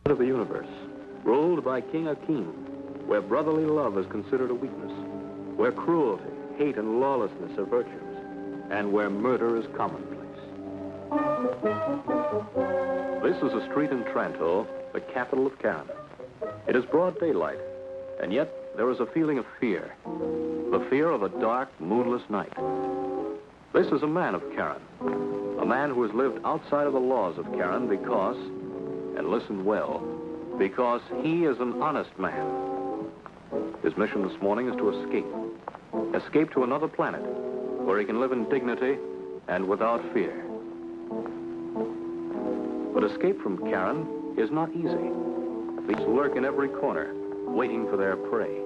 Of the universe, ruled by King Akeem, where brotherly love is considered a weakness, where cruelty, hate, and lawlessness are virtues, and where murder is commonplace. This is a street in Tranto, the capital of Karen. It is broad daylight, and yet there is a feeling of fear, the fear of a dark, moonless night. This is a man of Karen, a man who has lived outside of the laws of Karen because, and listen well, because he is an honest man. His mission this morning is to escape. Escape to another planet where he can live in dignity and without fear. But escape from Karen is not easy. These lurk in every corner, waiting for their prey.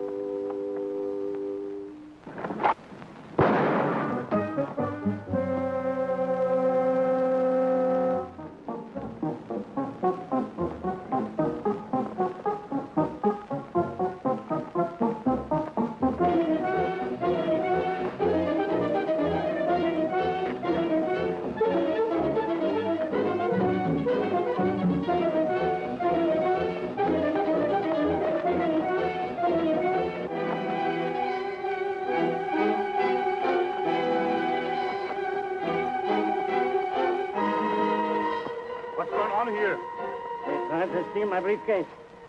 My briefcase.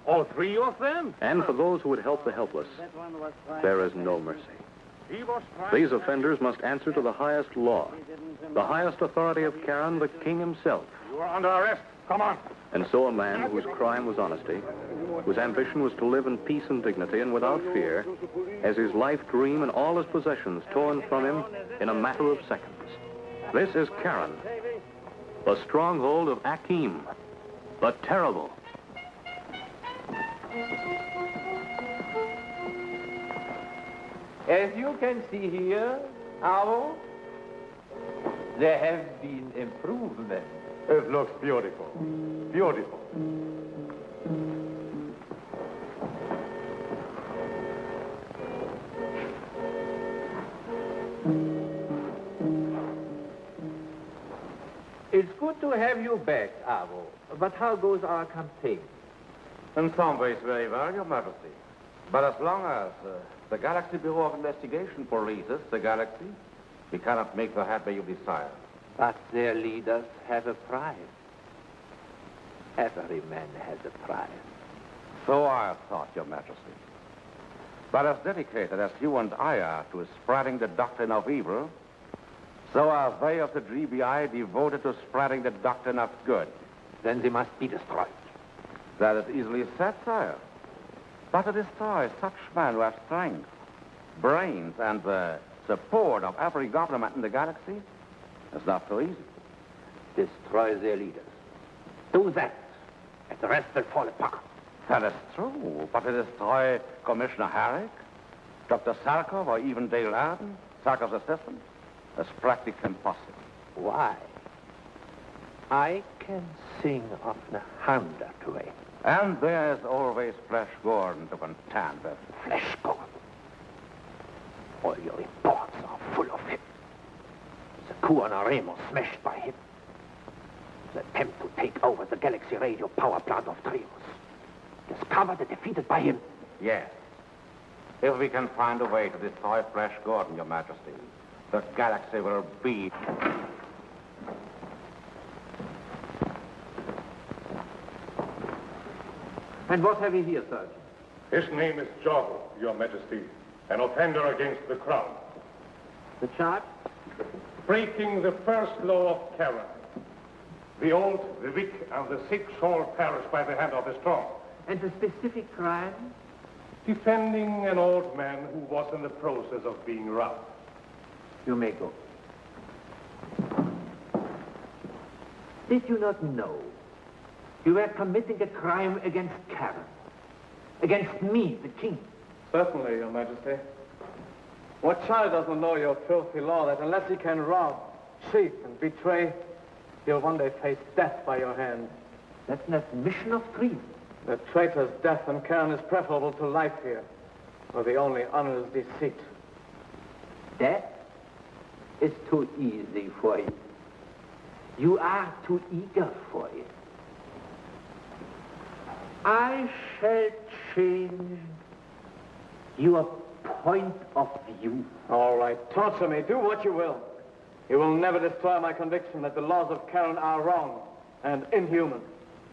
All three of them? And for those who would help the helpless, there is no mercy. These offenders must answer to the highest law, the highest authority of Karen, the king himself. You are under arrest. Come on. And so a man whose crime was honesty, whose ambition was to live in peace and dignity and without fear, has his life dream and all his possessions torn from him in a matter of seconds. This is Karen, the stronghold of Akeem, the terrible. As you can see here, Avo, there have been improvements. It looks beautiful. Beautiful. It's good to have you back, Avo. But how goes our campaign? In some ways, very well, Your Majesty. But as long as the Galaxy Bureau of Investigation polices the galaxy, we cannot make the headway you desire. But their leaders have a prize. Every man has a prize. So I thought, Your Majesty. But as dedicated as you and I are to spreading the doctrine of evil, so are they of the GBI devoted to spreading the doctrine of good. Then they must be destroyed. That is easily said, sire. But to destroy such men who have strength, brains, and the support of every government in the galaxy is not so easy. Destroy their leaders. Do that, and the rest will fall apart. That is true, but to destroy Commissioner Herrick, Dr. Sarkov, or even Dale Arden, Sarkov's assistant, is practically impossible. Why? I can sing of the 100 way. And there's always Flesh Gordon to contend with. Flesh Gordon? All your reports are full of him. The coup on Aremo smashed by him. The attempt to take over the Galaxy radio power plant of Tremus. Discovered and defeated by him. Yes. If we can find a way to destroy Flesh Gordon, Your Majesty, the galaxy will be... And what have we here, Sergeant? His name is Jordan, Your Majesty, an offender against the crown. The charge? Breaking the first law of Karen. The old, the weak, and the sick shall perish by the hand of the strong. And the specific crime? Defending an old man who was in the process of being robbed. You may go. Did you not know you were committing a crime against Karen? Against me, the king? Certainly, Your Majesty. What child doesn't know your filthy law that unless he can rob, cheat, and betray, he'll one day face death by your hand? That's an admission of treason. The traitor's death on Karen is preferable to life here, where the only honor is deceit. Death is too easy for you. You are too eager for it. I shall change your point of view. All right, torture me, do what you will. You will never destroy my conviction that the laws of Karen are wrong and inhuman.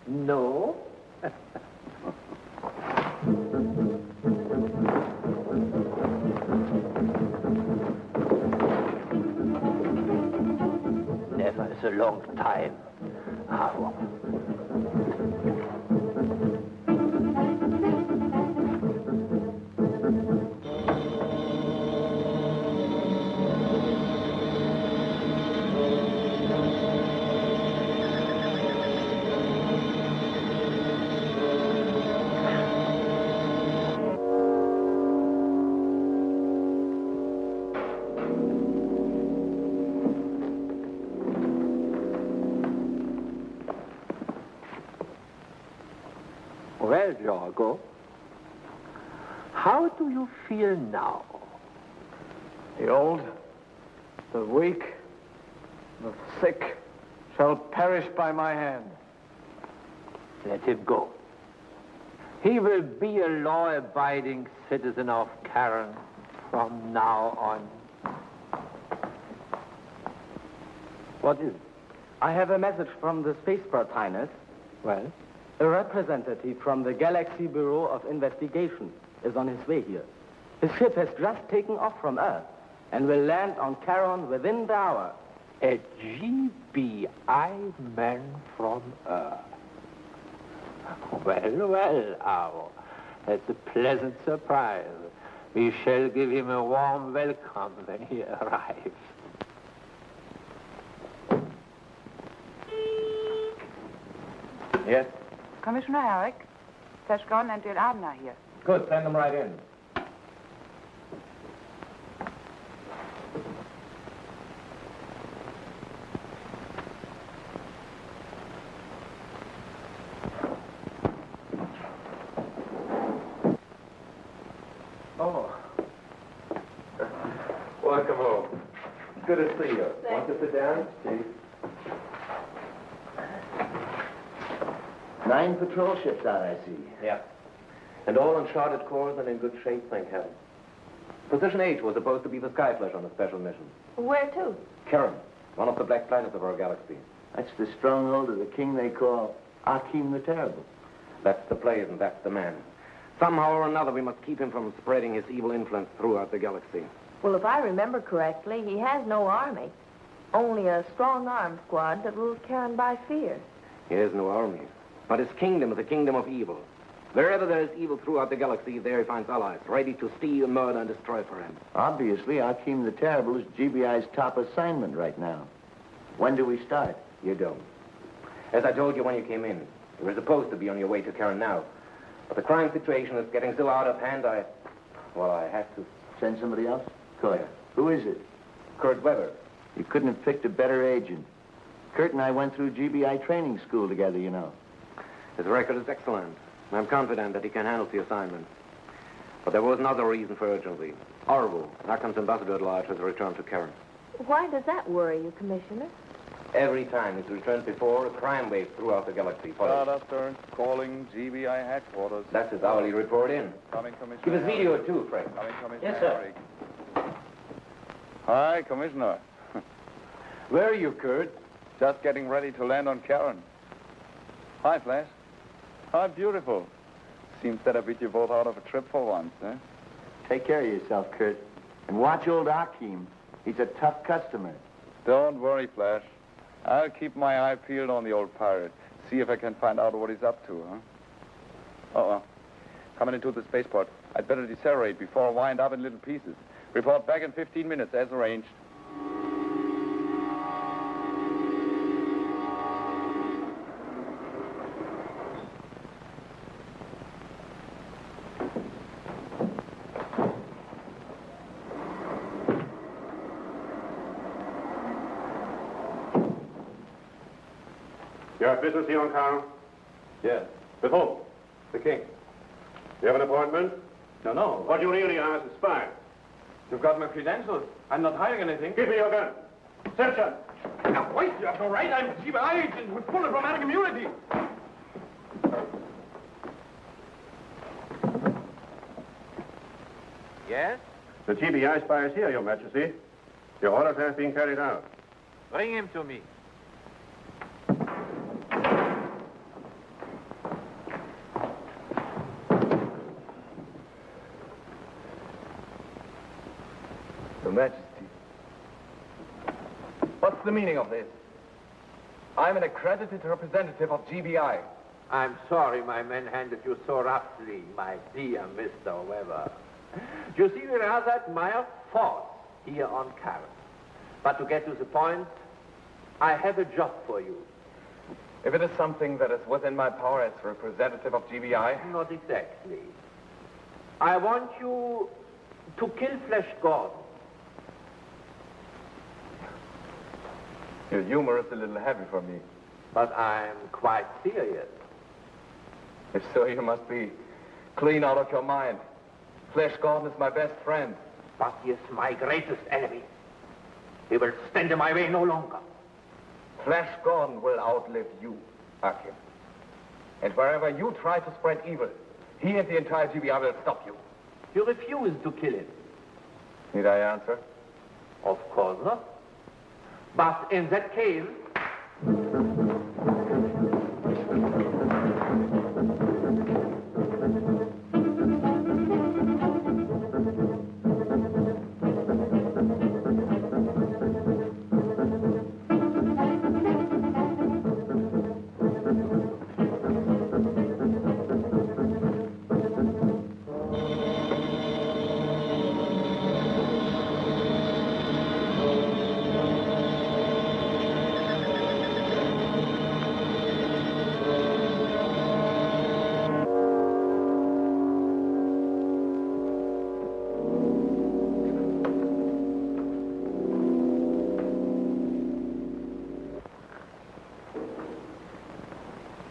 No. Never is a long time. Well, Jorgo, how do you feel now? The old, the weak, the sick shall perish by my hand. Let him go. He will be a law-abiding citizen of Karen from now on. What is it? I have a message from the Spaceport, Highness. Well? A representative from the Galaxy Bureau of Investigation is on his way here. His ship has just taken off from Earth and will land on Charon within the hour. A GBI man from Earth. Well, Aro. That's a pleasant surprise. We shall give him a warm welcome when he arrives. Yes? Commissioner Herrick, Flesh Gordon and Dale Arden are here. Good, send them right in. Oh. Welcome home. Good to see you. Want to sit down, Chief? 9 patrol ships out, I see. Yeah. And all on charted course and in good shape, thank heaven. Position H was supposed to be the Skyflash on a special mission. Where to? Charon, one of the black planets of our galaxy. That's the stronghold of the king they call Akim the Terrible. That's the place and that's the man. Somehow or another, we must keep him from spreading his evil influence throughout the galaxy. Well, if I remember correctly, he has no army. Only a strong-armed squad that rules Karen by fear. He has no army. But his kingdom is a kingdom of evil. Wherever there is evil throughout the galaxy, there he finds allies, ready to steal, murder, and destroy for him. Obviously, Akim the Terrible is GBI's top assignment right now. When do we start? You don't. As I told you when you came in, you were supposed to be on your way to Karen now. But the crime situation is getting so out of hand, I had to. Send somebody else? Good. Yeah. Who is it? Kurt Weber. You couldn't have picked a better agent. Kurt and I went through GBI training school together, you know. His record is excellent. I'm confident that he can handle the assignment. But there was another reason for urgency. Orville, Akim's ambassador at large, has returned to Karen. Why does that worry you, Commissioner? Every time he's returned before, a crime wave throughout the galaxy follows. Stardust calling GBI headquarters. That's his hourly report in. Coming, Commissioner. Give us video too, Frank. Coming, Commissioner. Yes, sir. Hi, Commissioner. Where are you, Kurt? Just getting ready to land on Karen. Hi, Flash. Hi, beautiful. Seems that I beat you both out of a trip for once, eh? Take care of yourself, Kurt. And watch old Akim. He's a tough customer. Don't worry, Flash. I'll keep my eye peeled on the old pirate. See if I can find out what he's up to, huh? Uh-oh. Coming into the spaceport. I'd better decelerate before I wind up in little pieces. Report back in 15 minutes, as arranged. You have business here on Karen? Yes. With whom? The king. You have an appointment? No. What you really are is a spy. You've got my credentials. I'm not hiding anything. Give me your gun. Search her. Now, wait, you're all right. I'm a GBI agent with full diplomatic immunity. Yes? The GBI spy is here, Your Majesty. Your orders have been carried out. Bring him to me. Your Majesty. What's the meaning of this? I'm an accredited representative of GBI. I'm sorry my men handled you so roughly, my dear Mr. Weber. You see, we rather admire force here on Karen. But to get to the point, I have a job for you. If it is something that is within my power as representative of GBI... Not exactly. I want you to kill Flash Gordon. Your humor is a little heavy for me. But I'm quite serious. If so, you must be clean out of your mind. Flash Gordon is my best friend. But he is my greatest enemy. He will stand in my way no longer. Flash Gordon will outlive you, Akim. And wherever you try to spread evil, he and the entire GBI will stop you. You refuse to kill him. Need I answer? Of course not. But in that case...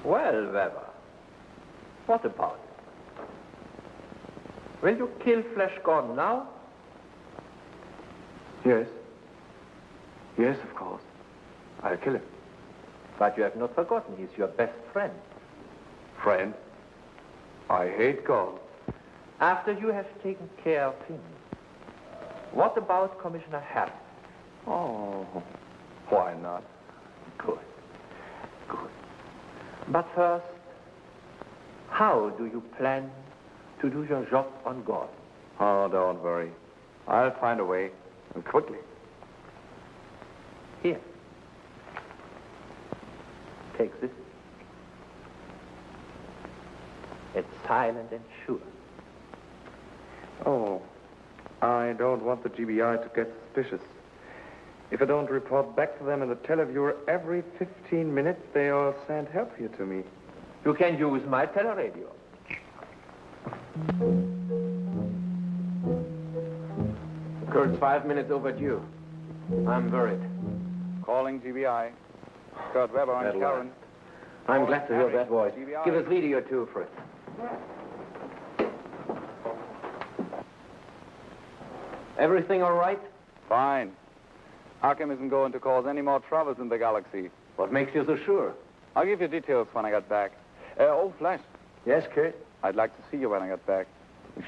Well, Weber, what about it? Will you kill Flash Gordon now? Yes. Yes, of course. I'll kill him. But you have not forgotten he's your best friend. Friend? I hate Gordon. After you have taken care of him, what about Commissioner Harris? Oh, why not? Good. Good. But first, How do you plan to do your job on God? Oh, don't worry. I'll find a way, and quickly. Here. Take this. It's silent and sure. Oh, I don't want the GBI to get suspicious. If I don't report back to them in the televiewer every 15 minutes, they all send help here to me. You can use my teleradio. Kurt's 5 minutes overdue. I'm worried. Calling GBI. Kurt Weber and Karen. I'm glad to hear that voice. GBI. Give us radio too, Fritz. Everything all right? Fine. Arkham isn't going to cause any more troubles in the galaxy. What makes you so sure? I'll give you details when I get back. Flash. Yes, Kurt? I'd like to see you when I get back.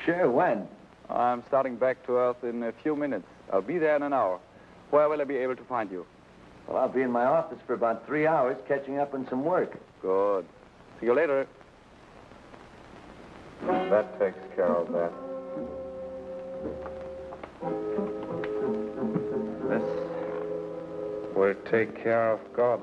Sure, when? I'm starting back to Earth in a few minutes. I'll be there in an hour. Where will I be able to find you? Well, I'll be in my office for about 3 hours, catching up on some work. Good. See you later. That takes care of that. This will take care of God.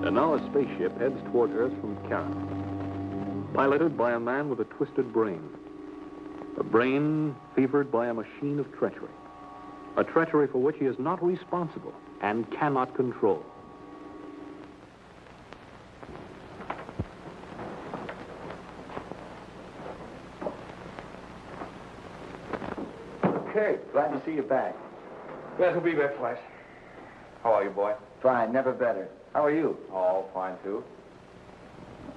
And now a spaceship heads toward Earth from Charon, piloted by a man with a twisted brain. A brain fevered by a machine of treachery. A treachery for which he is not responsible and cannot control. Kurt, glad to see you back. Glad to be back, Flash. How are you, boy? Fine, never better. How are you? Oh, fine, too.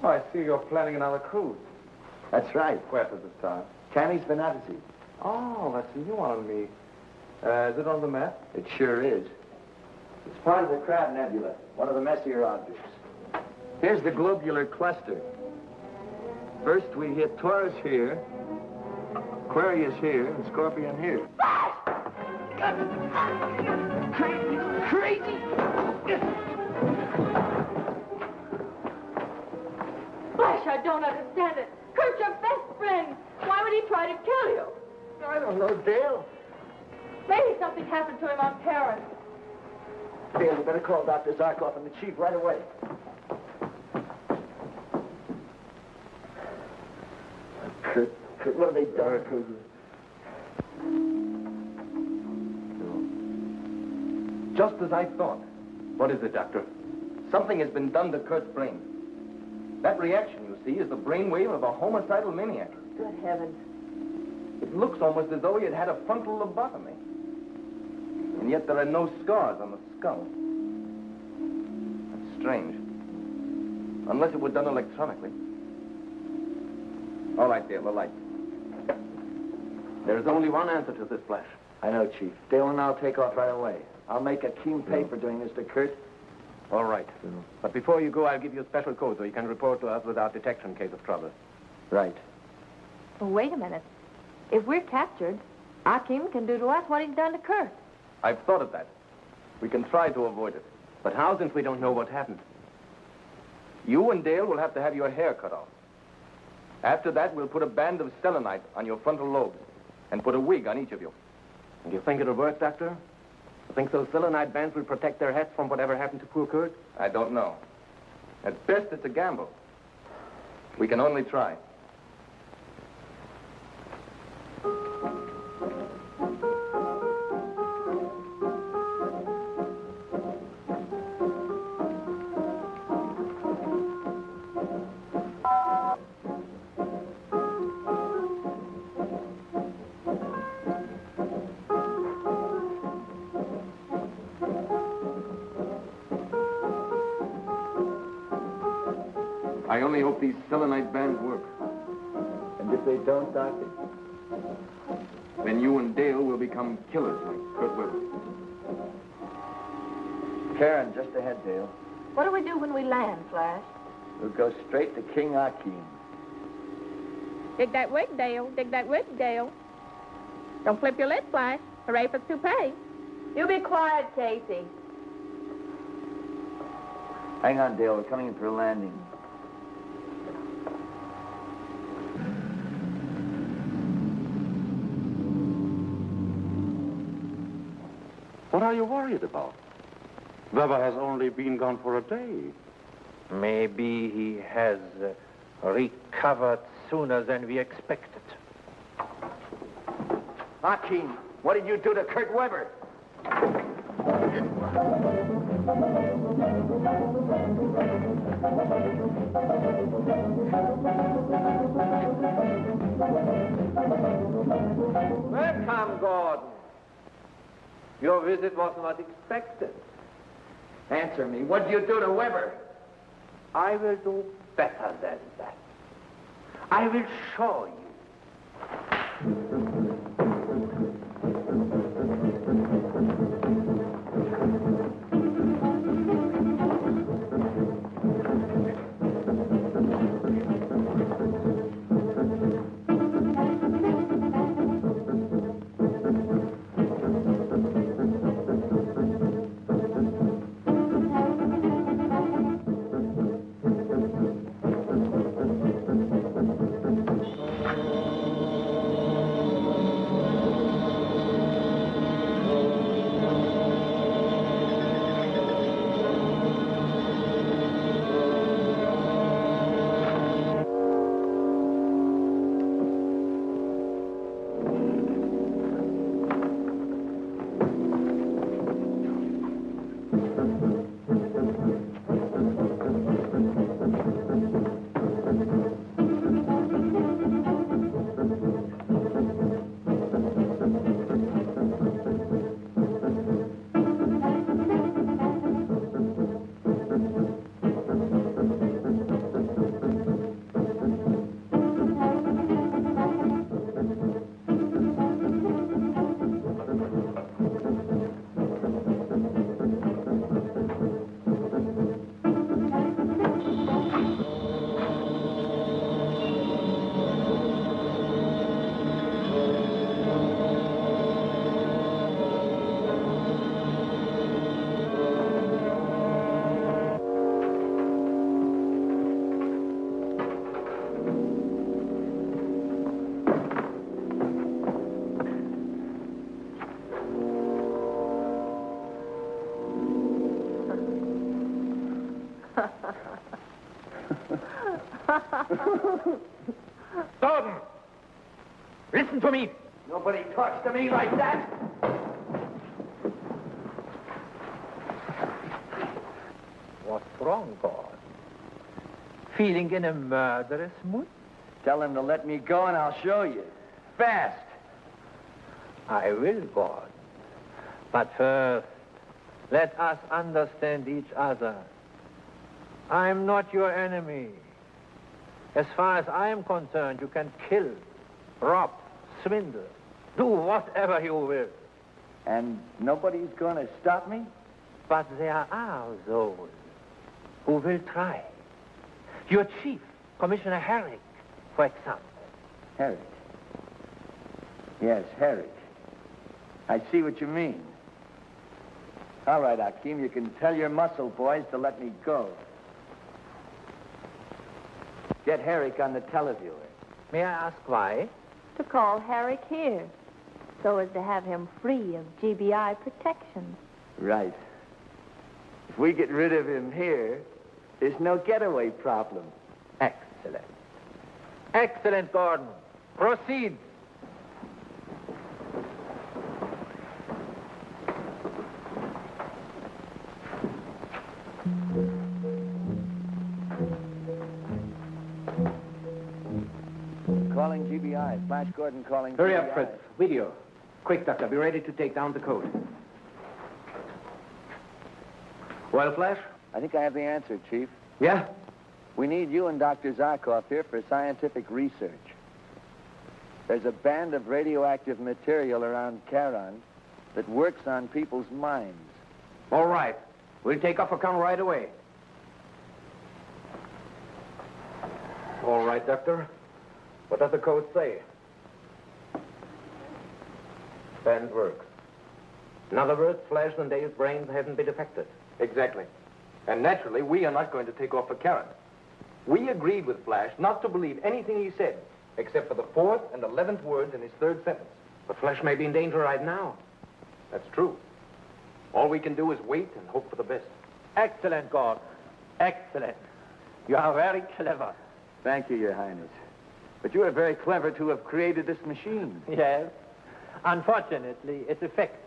Oh, I see you're planning another cruise. That's right. Where to this time? Canis Venatici. Oh, that's a new one on me. Is it on the map? It sure is. It's part of the Crab Nebula, one of the messier objects. Here's the globular cluster. First, we hit Taurus here, Aquarius here, and Scorpion here. Crazy! Flash, I don't understand it. Kurt's your best friend. Why would he try to kill you? I don't know, Dale. Maybe something happened to him on Charon. Dale, you better call Dr. Zarkov and the chief right away. Kurt, what have they done to you? Just as I thought. What is it, Doctor? Something has been done to Kurt's brain. That reaction, you see, is the brainwave of a homicidal maniac. Good heavens. It looks almost as though he had had a frontal lobotomy. And yet there are no scars on the skull. That's strange. Unless it were done electronically. All right, Dale, the light. There's only one answer to this, Flash. I know, Chief. Dale and I'll take off right away. I'll make a keen pay for doing this to Kurt. All right. But before you go, I'll give you a special code so you can report to us without detection in case of trouble. Right. Well, wait a minute. If we're captured, Akim can do to us what he's done to Kurt. I've thought of that. We can try to avoid it. But how, since we don't know what happened? You and Dale will have to have your hair cut off. After that, we'll put a band of selenite on your frontal lobes and put a wig on each of you. And you think it'll work, Doctor? You think those selenite bands will protect their heads from whatever happened to poor Kurt? I don't know. At best, it's a gamble. We can only try. I only hope these selenite bands work. And if they don't, Doctor? Then you and Dale will become killers like Kurt Weber. Karen, just ahead, Dale. What do we do when we land, Flash? We'll go straight to King Akim. Dig that wig, Dale. Dig that wig, Dale. Don't flip your lid, Flash. Hooray for toupee. You be quiet, Casey. Hang on, Dale. We're coming in for a landing. What are you worried about? Weber has only been gone for a day. Maybe he has recovered sooner than we expected. Hakim, what did you do to Kurt Weber? Welcome, Gordon. Your visit was not expected. Answer me. What did you do to Weber? I will do better than that. I will show you. Gordon! Listen to me! Nobody talks to me like that. What's wrong, Gordon? Feeling in a murderous mood? Tell him to let me go and I'll show you. Fast. I will, Gordon. But first, let us understand each other. I'm not your enemy. As far as I am concerned, you can kill, rob, swindle, do whatever you will. And nobody's going to stop me? But there are those who will try. Your chief, Commissioner Herrick, for example. Herrick? Yes, Herrick. I see what you mean. All right, Hakim, you can tell your muscle boys to let me go. Get Herrick on the televiewer. May I ask why? To call Herrick here, so as to have him free of GBI protection. Right. If we get rid of him here, there's no getaway problem. Excellent. Excellent, Gordon. Proceed. Calling GBI. Flash Gordon calling Hurry GBI. up, Fritz. Video. Quick, Doctor. Be ready to take down the code. Well, Flash? I think I have the answer, Chief. Yeah? We need you and Dr. Zarkov here for scientific research. There's a band of radioactive material around Charon that works on people's minds. All right. We'll take off a count right away. All right, Doctor. What does the code say? Band works. In other words, Flash and Dale's brains haven't been affected. Exactly. And naturally, we are not going to take off for Karen. We agreed with Flash not to believe anything he said, except for the 4th and 11th words in his 3rd sentence. But Flash may be in danger right now. That's true. All we can do is wait and hope for the best. Excellent, Gordon. Excellent. You are very clever. Thank you, Your Highness. But you are very clever to have created this machine. Yes. Unfortunately, its effects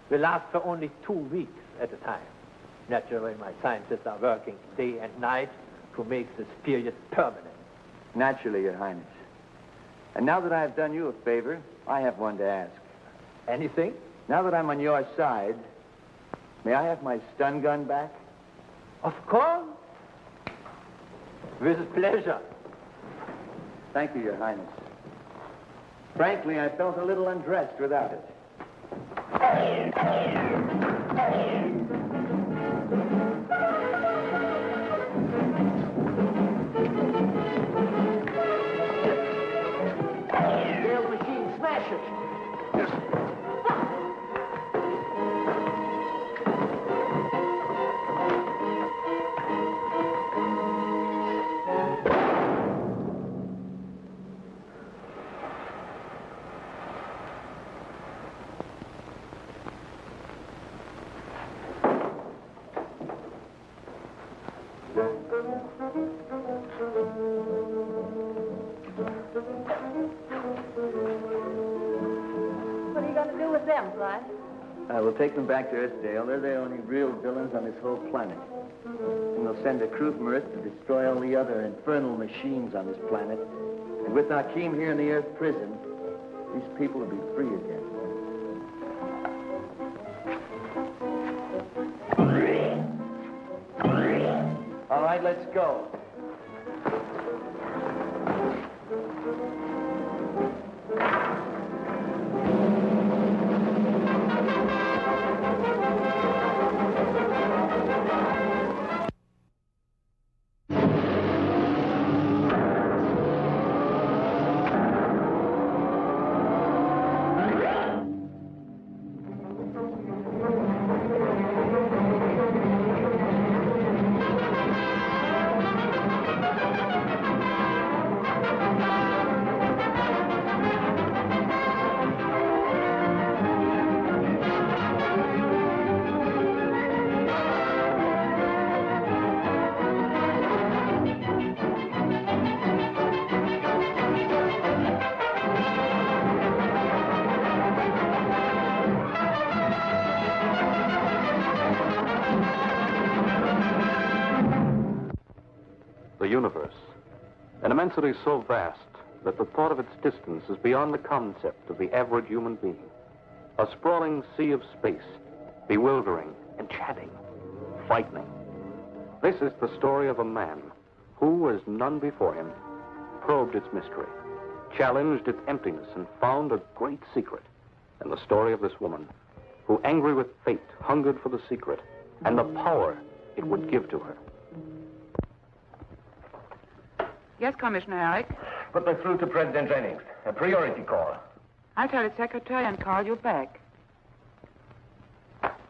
will last for only 2 weeks at a time. Naturally, my scientists are working day and night to make this period permanent. Naturally, Your Highness. And now that I have done you a favor, I have one to ask. Anything? Now that I'm on your side, may I have my stun gun back? Of course. With pleasure. Thank you, Your Highness. Frankly, I felt a little undressed without it. Dale's machine, smash it. What are you going to do with them, Flash? I will take them back to Earthdale. They're the only real villains on this whole planet. And they'll send a crew from Earth to destroy all the other infernal machines on this planet. And with Akeem here in the Earth prison, these people will be free again. All right, let's go. The universe, an immensity so vast that the thought of its distance is beyond the concept of the average human being. A sprawling sea of space, bewildering, enchanting, frightening. This is the story of a man who, as none before him, probed its mystery, challenged its emptiness, and found a great secret. And the story of this woman who, angry with fate, hungered for the secret and the power it would give to her. Yes, Commissioner Herrick. Put me through to President Jennings. A priority call. I'll tell his secretary and call you back.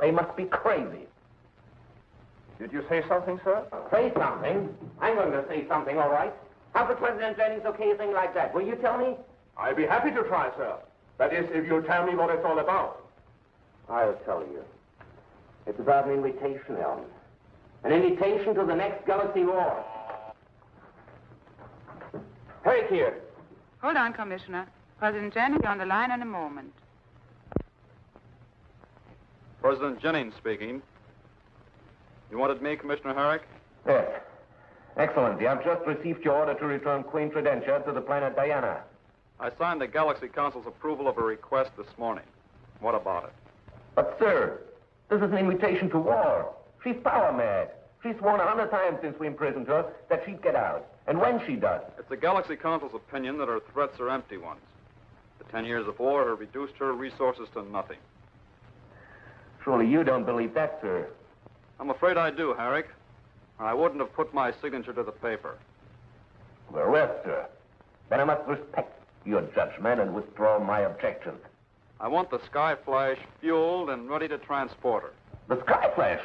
They must be crazy. Did you say something, sir? Say something? I'm going to say something, all right. How could President Jennings okay a thing like that? Will you tell me? I'll be happy to try, sir. That is, if you'll tell me what it's all about. I'll tell you. It's about an invitation, Elm. An invitation to the next Galaxy War. Herrick here. Hold on, Commissioner. President Jennings on the line in a moment. President Jennings speaking. You wanted me, Commissioner Herrick? Yes. Excellency, I've just received your order to return Queen Tridentia to the planet Diana. I signed the Galaxy Council's approval of a request this morning. What about it? But, sir, this is an invitation to war. She's power mad. She's sworn 100 times since we imprisoned her that she'd get out. And when she does... It's the Galaxy Council's opinion that her threats are empty ones. The 10 years of war have reduced her resources to nothing. Surely you don't believe that, sir. I'm afraid I do, Herrick. I wouldn't have put my signature to the paper. Very well, sir. Then I must respect your judgment and withdraw my objection. I want the Sky Flash fueled and ready to transport her. The Sky Flash?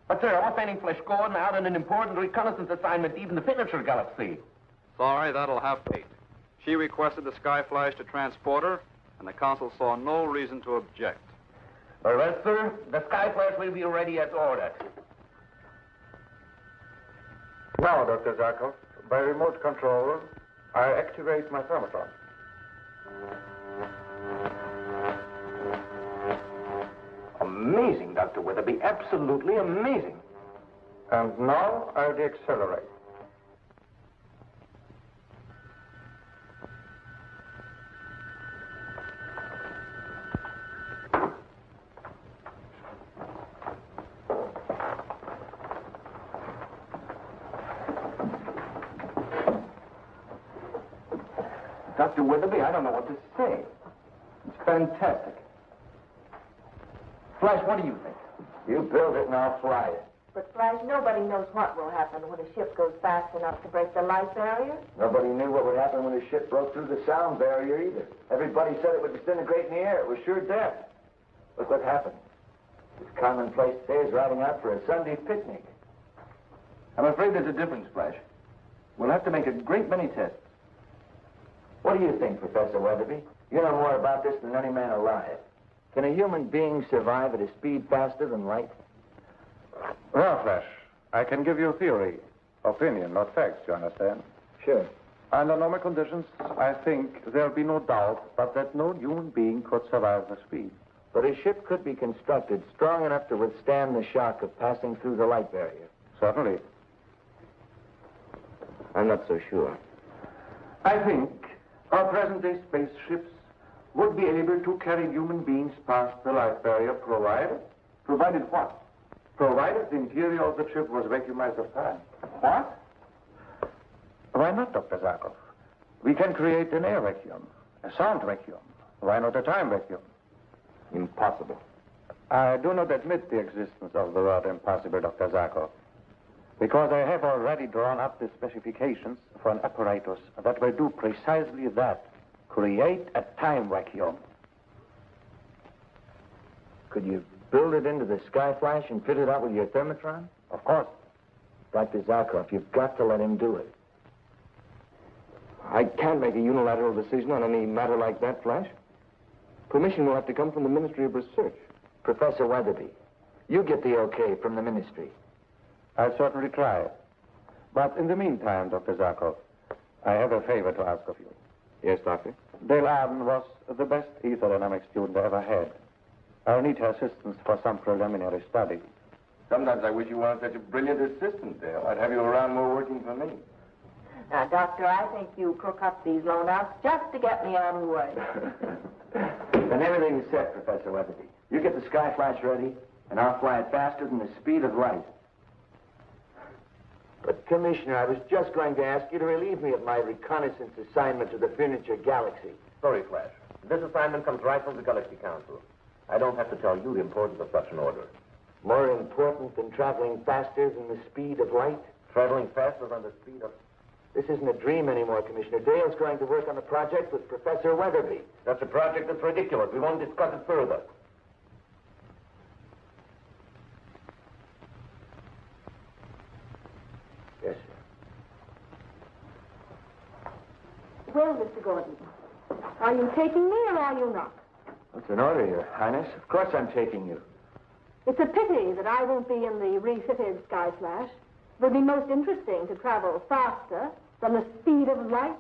But, sir, I was sending Flash Gordon out on an important reconnaissance assignment to even the Finniture Galaxy. Sorry, that'll have to wait. She requested the Skyflash to transport her, and the Council saw no reason to object. Very well, sir. The Skyflash will be ready as ordered. Now, Dr. Zarkov, by remote control, I activate my thermotron. Amazing, Dr. Weatherby. Absolutely amazing. And now I deaccelerate. Dr. Weatherby, I don't know what to say. It's fantastic. Flash, what do you think? You build it and I'll fly it. But, Flash, nobody knows what will happen when a ship goes fast enough to break the light barrier. Nobody knew what would happen when the ship broke through the sound barrier either. Everybody said it would disintegrate in the air. It was sure death. Look what happened. It's commonplace today is riding out for a Sunday picnic. I'm afraid there's a difference, Flash. We'll have to make a great many tests. What do you think, Professor Weatherby? You know more about this than any man alive. Can a human being survive at a speed faster than light? Well, Flash, I can give you a theory. Opinion, not facts, you understand? Sure. Under normal conditions, I think there'll be no doubt but that no human being could survive the speed. But a ship could be constructed strong enough to withstand the shock of passing through the light barrier. Certainly. I'm not so sure. I think our present-day spaceships would be able to carry human beings past the light barrier, provided what? Provided the interior of the ship was vacuumized of time. What? Why not, Dr. Zarkov? We can create an air vacuum, a sound vacuum. Why not a time vacuum? Impossible. I do not admit the existence of the word impossible, Dr. Zarkov, because I have already drawn up the specifications for an apparatus that will do precisely that. Create a time vacuum. Could you build it into the Skyflash and fit it out with your thermotron? Of course. Dr. Zarkov, you've got to let him do it. I can't make a unilateral decision on any matter like that, Flash. Permission will have to come from the Ministry of Research. Professor Weatherby, you get the okay from the ministry. I'll certainly try. But in the meantime, Dr. Zarkov, I have a favor to ask of you. Yes, Doctor? Dale Arden was the best ethodynamic student I ever had. I'll need her assistance for some preliminary study. Sometimes I wish you weren't such a brilliant assistant, Dale. I'd have you around more working for me. Now, Doctor, I think you cook up these loanouts just to get me out of the way. Then everything is set, Professor Weatherby. You get the Skyflash ready, and I'll fly it faster than the speed of light. But, Commissioner, I was just going to ask you to relieve me of my reconnaissance assignment to the Furniture Galaxy. Sorry, Flash. This assignment comes right from the Galaxy Council. I don't have to tell you the importance of such an order. More important than traveling faster than the speed of light? Traveling faster than the speed of... This isn't a dream anymore, Commissioner. Dale's going to work on the project with Professor Weatherby. That's a project that's ridiculous. We won't discuss it further. Yes, sir. Well, Mr. Gordon, are you taking me or are you not? What's an order, Your Highness? Of course I'm taking you. It's a pity that I won't be in the refitted Skyflash. It would be most interesting to travel faster than the speed of light.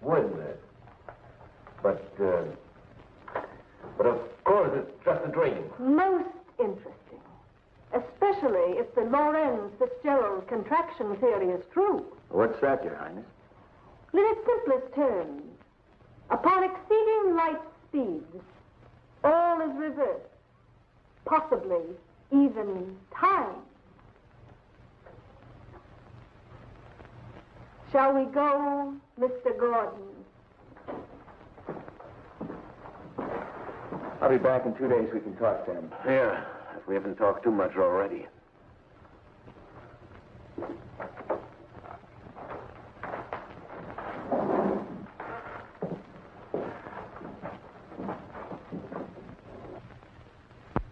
Wouldn't it? But of course, it's just a dream. Most interesting. Especially if the Lorentz-Fitzgerald contraction theory is true. What's that, Your Highness? In its simplest terms, upon exceeding light speeds, all is reversed. Possibly even time. Shall we go, Mr. Gordon? I'll be back in 2 days. We can talk then. Yeah, if we haven't talked too much already.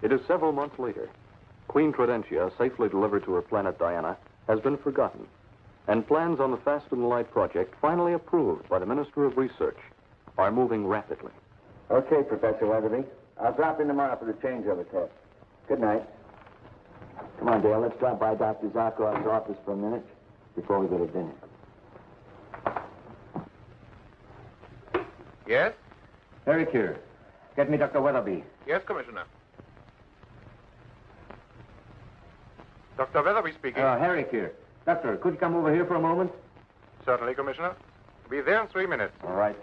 It is several months later. Queen Tridentia, safely delivered to her planet Diana, has been forgotten, and plans on the Faster Than Light project, finally approved by the Minister of Research, are moving rapidly. Okay, Professor Weatherby. I'll drop in tomorrow for the changeover test. Good night. Come on, Dale, let's drop by Dr. Zarkov's office for a minute before we go to dinner. Yes? Harry here. Get me Dr. Weatherby. Yes, Commissioner. Dr. Weatherby speaking. Harry here. Doctor, could you come over here for a moment? Certainly, Commissioner. Be there in 3 minutes. All right.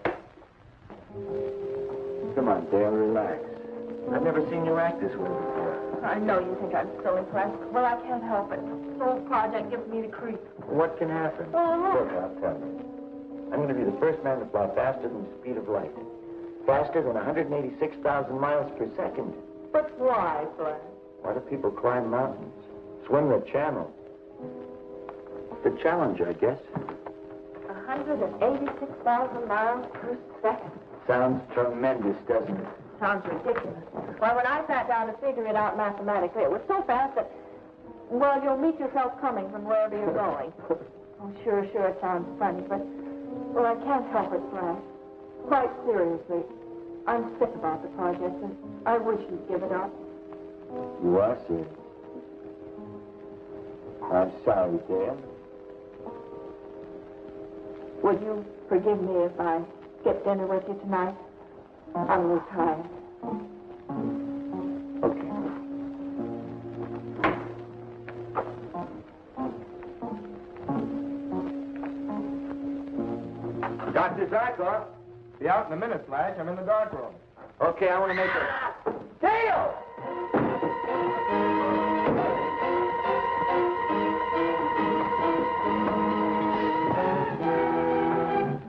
Come on, Dale, relax. I've never seen you act this way before. I know you think I'm so impressed. Well, I can't help it. The whole project gives me the creep. What can happen? Look, I'll tell you. I'm going to be the first man to fly faster than the speed of light. Faster than 186,000 miles per second. But why, Flash? Why do people climb mountains? Swim the channel? It's a challenge, I guess. 186,000 miles per second. Sounds tremendous, doesn't it? Sounds ridiculous. Why, when I sat down to figure it out mathematically, it was so fast that, well, you'll meet yourself coming from wherever you're going. Oh, sure, it sounds funny, but, well, I can't help it, Flash. Quite seriously, I'm sick about the project, and I wish you'd give it up. You are serious. I'm sorry, Dale. Would you forgive me if I get dinner with you tonight? I'm retired. Okay. Dr. Zarkov, be out in a minute, Flash. I'm in the dark room. Okay, I want to make a... Dale!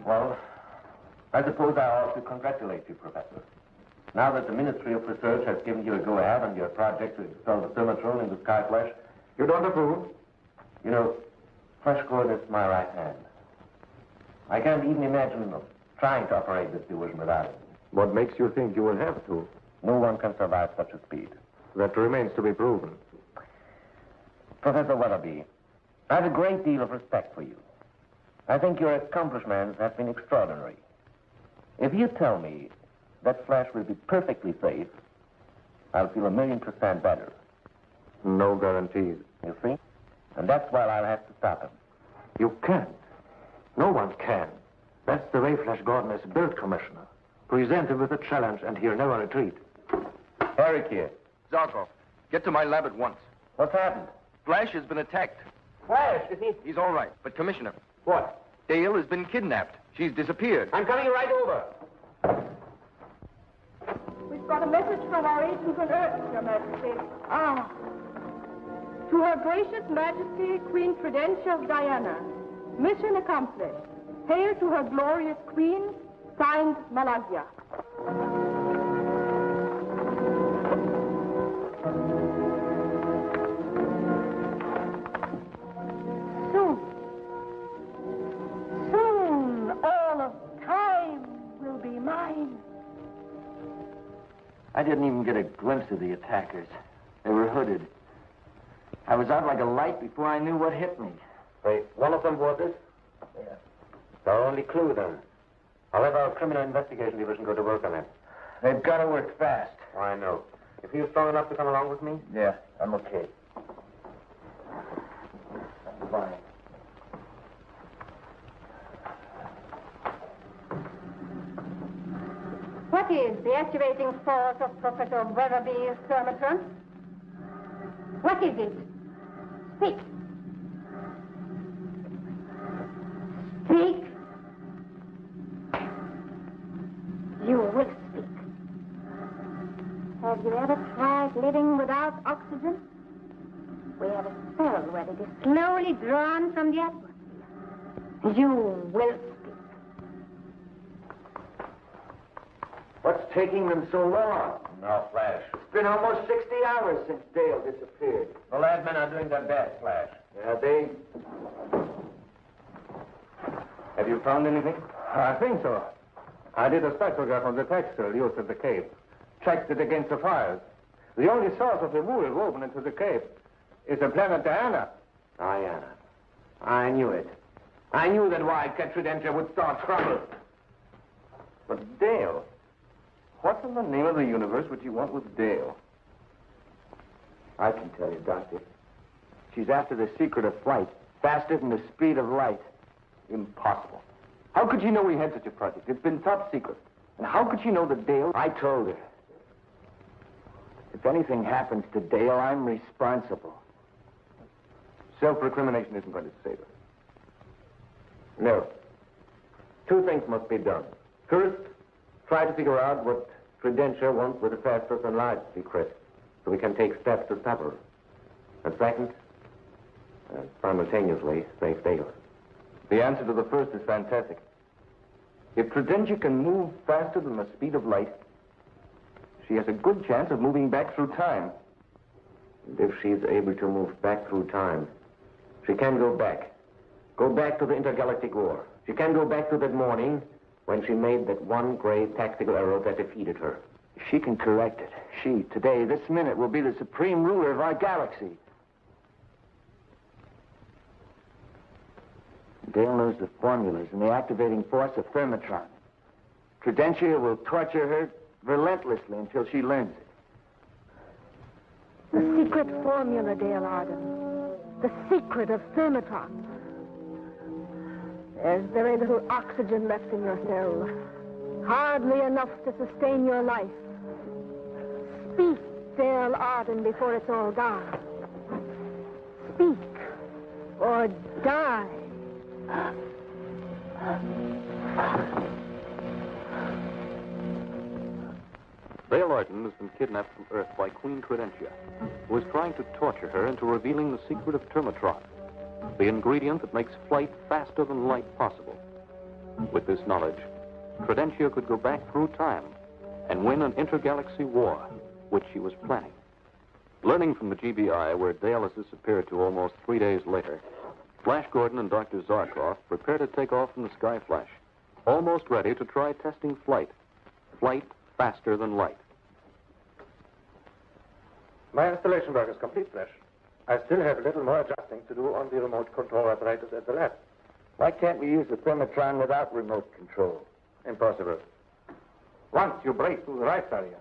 Well, I suppose I ought to congratulate you, Professor. Now that the Ministry of Research has given you a go-ahead on your project to install the thermotron in the Sky Flash, you don't approve? You know, Flash Gordon is my right hand. I can't even imagine of trying to operate this division without it. What makes you think you will have to? No one can survive such a speed. That remains to be proven. Professor Weatherby, I have a great deal of respect for you. I think your accomplishments have been extraordinary. If you tell me that Flash will be perfectly safe, I'll feel 1,000,000% better. No guarantees. You see? And that's why I'll have to stop him. You can't. No one can. That's the way Flash Gordon is built, Commissioner. Presented with a challenge, and he'll never retreat. Eric here. Zarkov, get to my lab at once. What's happened? Flash has been attacked. Flash, is he? He's all right, but Commissioner, What? Dale has been kidnapped. She's disappeared. I'm coming right over. We've got a message from our agents on Earth, Your Majesty. Ah. To Her Gracious Majesty, Queen Tridentia of Diana. Mission accomplished. Hail to Her Glorious Queen, signed Malaysia. Soon, all of time will be mine. I didn't even get a glimpse of the attackers. They were hooded. I was out like a light before I knew what hit me. Wait, one of them was it? Yeah. It's our only clue, then. I'll have our criminal investigation division go to work on it. They've got to work fast. Oh, I know. You feel strong enough to come along with me? Yeah, I'm okay. Fine. What is the activating force of Professor Weatherby's thermotron? What is it? Speak. Speak. You will speak. Have you ever tried living without oxygen? We have a cell where it is slowly drawn from the atmosphere. You will speak. What's taking them so long? No, Flash. It's been almost 60 hours since Dale disappeared. The lab men are doing their best, Flash. Yeah, they... Have you found anything? I think so. I did a spectrograph on the textile used at the Cape. Checked it against the fires. The only source of the wool woven into the cape is the planet Diana. Diana. I knew it. I knew that wildcat Tridentia would start trouble. But Dale, what's in the name of the universe would you want with Dale? I can tell you, Doctor. She's after the secret of flight, faster than the speed of light. Impossible. How could you know we had such a project? It's been top secret. And how could you know that Dale... I told her. If anything happens to Dale, I'm responsible. Self-recrimination isn't going to save her. No. Two things must be done. First, try to figure out what Tridentia wants with the faster-than-light secret, so we can take steps to stop her. And second, simultaneously, save Dale. The answer to the first is fantastic. If Tridentia can move faster than the speed of light, she has a good chance of moving back through time. And if she's able to move back through time, she can go back. Go back to the intergalactic war. She can go back to that morning when she made that one great tactical error that defeated her. She can correct it. She, today, this minute, will be the supreme ruler of our galaxy. Dale knows the formulas and the activating force of Thermotron. Tridentia will torture her relentlessly until she learns it. The secret formula, Dale Arden. The secret of Thermotron. There's very little oxygen left in your cell. Hardly enough to sustain your life. Speak, Dale Arden, before it's all gone. Speak, or die. Dale Arden has been kidnapped from Earth by Queen Tridentia, who is trying to torture her into revealing the secret of Thermotron, the ingredient that makes flight faster than light possible. With this knowledge, Tridentia could go back through time and win an intergalaxy war, which she was planning. Learning from the GBI, where Dale has disappeared to almost 3 days later, Flash Gordon and Dr. Zarkov prepare to take off from the Sky Flash, almost ready to try testing flight. Flight faster than light. My installation work is complete, Flash. I still have a little more adjusting to do on the remote control apparatus at the lab. Why can't we use the Thermotron without remote control? Impossible. Once you break through the light barrier,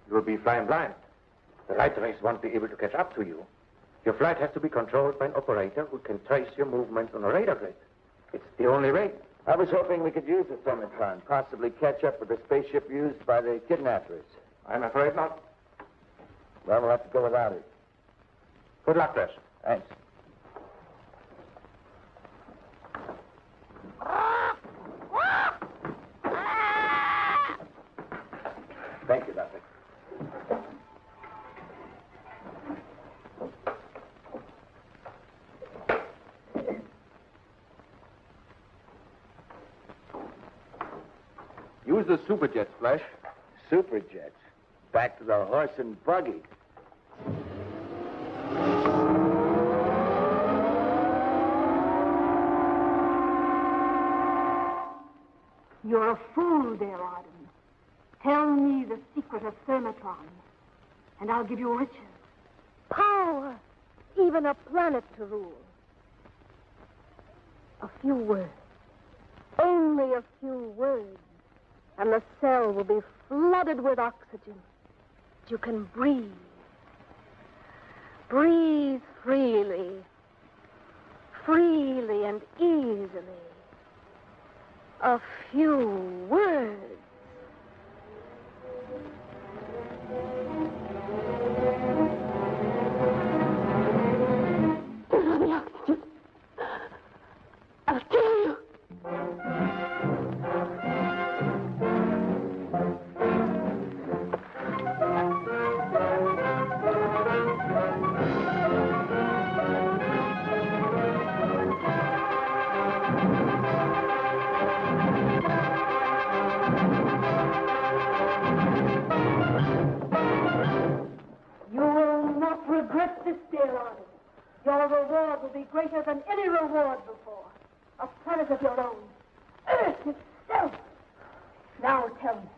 you will be flying blind. The light rays won't be able to catch up to you. Your flight has to be controlled by an operator who can trace your movements on a radar grid. It's the only way. I was hoping we could use the Thermotron, possibly catch up with the spaceship used by the kidnappers. I'm afraid not. Well, we'll have to go without it. Good luck, Flash. Thanks. Thank you, Doctor. Use the superjets, Flash. Superjets? Back to the horse and buggy. You're a fool, Dale Arden. Tell me the secret of Thermotron, and I'll give you riches, power, even a planet to rule. A few words. Only a few words. And the cell will be flooded with oxygen. You can breathe. Breathe freely. Freely and easily. A few words. Give her the oxygen. I'll kill you. Regret this, Dale Arden. Your reward will be greater than any reward before. A planet of your own. Earth itself. Now tell me.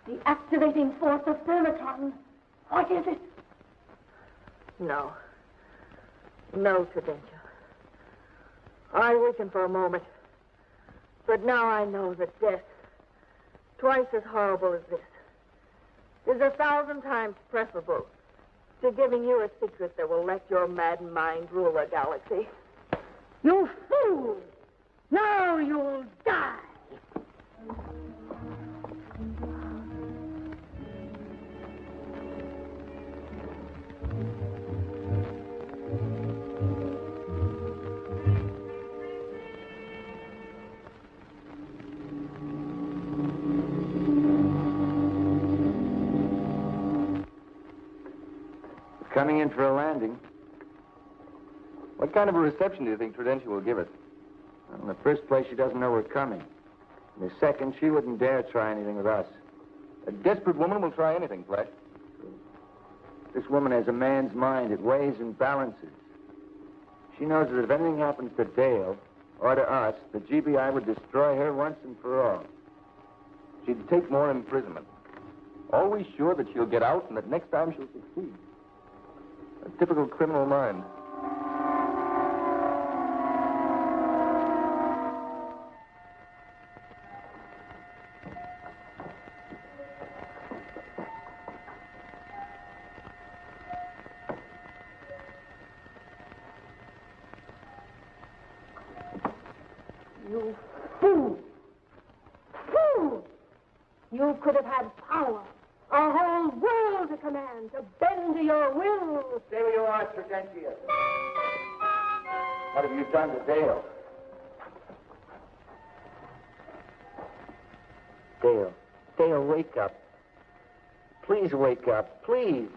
The activating force of Thermotron. What is it? No. No, Tridentia. I weakened for a moment. But now I know that death, twice as horrible as this, is 1,000 times preferable to giving you a secret that will let your mad mind rule a galaxy. You fool! Now you'll die! Coming in for a landing. What kind of a reception do you think Tridentia will give us? Well, in the first place, she doesn't know we're coming. In the second, she wouldn't dare try anything with us. A desperate woman will try anything, Flash. This woman has a man's mind. It weighs and balances. She knows that if anything happens to Dale, or to us, the GBI would destroy her once and for all. She'd take more imprisonment. Always sure that she'll get out and that next time she'll succeed. A typical criminal mind. You fool! Fool! You could have had power, a whole world to command, to bend to your will. There you are, Tridentia. What have you done to Dale? Dale, wake up. Please wake up, please.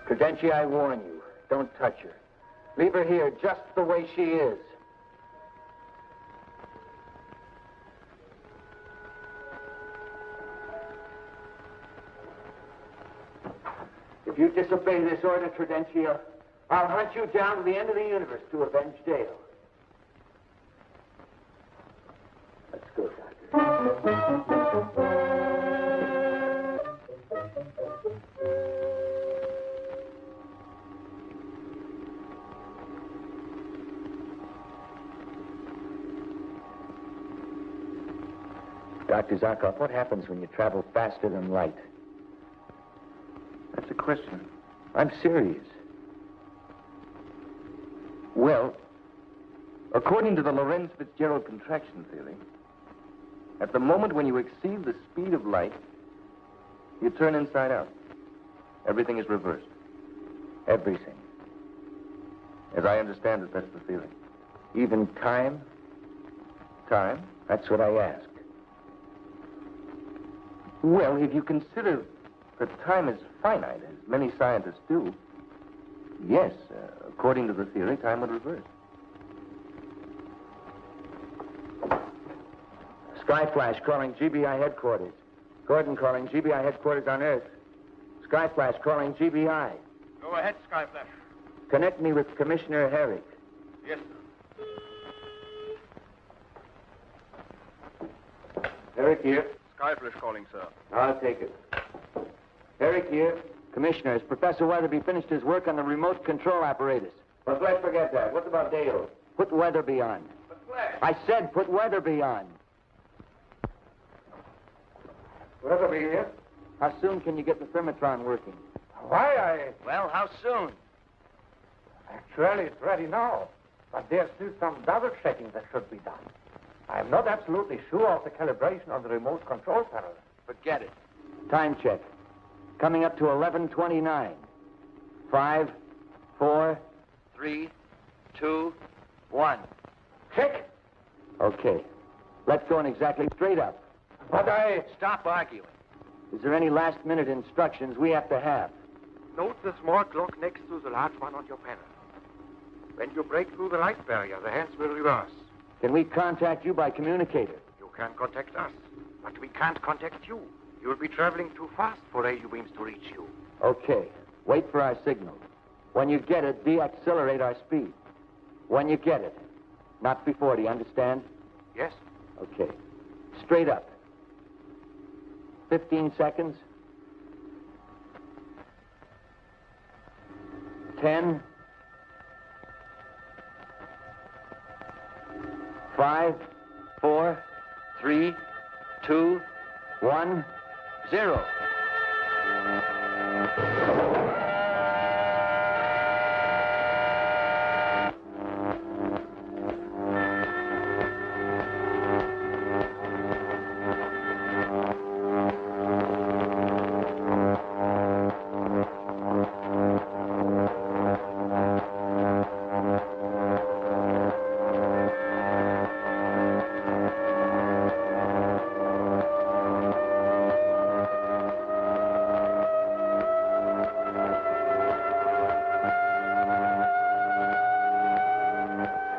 Tridentia, I warn you, don't touch her. Leave her here just the way she is. If you disobey this order, Tridentia, I'll hunt you down to the end of the universe to avenge Dale. Let's go, Doctor. Dr. Zarkov, what happens when you travel faster than light? That's a question. I'm serious. Well, according to the Lorentz Fitzgerald contraction theory, at the moment when you exceed the speed of light, you turn inside out. Everything is reversed. Everything. As I understand it, that's the theory. Even time? Time? That's what I asked. Well, if you consider that time is finite, as many scientists do, yes, according to the theory, time would reverse. Skyflash calling GBI headquarters. Gordon calling GBI headquarters on Earth. Skyflash calling GBI. Go ahead, Skyflash. Connect me with Commissioner Herrick. Yes, sir. Herrick here. Skyflash calling, sir. I'll take it. Herrick here. Commissioner, has Professor Weatherby finished his work on the remote control apparatus? But let's forget that. What about Dale? Put Weatherby on. But Flash. I said put Weatherby on. Weatherby here. How soon can you get the thermotron working? Why, Well, how soon? Actually, it's ready now. But there's still some double checking that should be done. I'm not absolutely sure of the calibration on the remote control panel. Forget it. Time check. Coming up to 11:29. 5, 4, 3, 2, 1. Check. Okay. Let's go in exactly straight up. But I... Stop arguing. Is there any last-minute instructions we have to have? Note the small clock next to the large one on your panel. When you break through the light barrier, the hands will reverse. Can we contact you by communicator? You can contact us, but we can't contact you. You'll be traveling too fast for radio beams to reach you. Okay. Wait for our signal. When you get it, deaccelerate our speed. When you get it. Not before, do you understand? Yes. Okay. Straight up. 15 seconds. 10. 5, 4, 3, 2, 1, 0.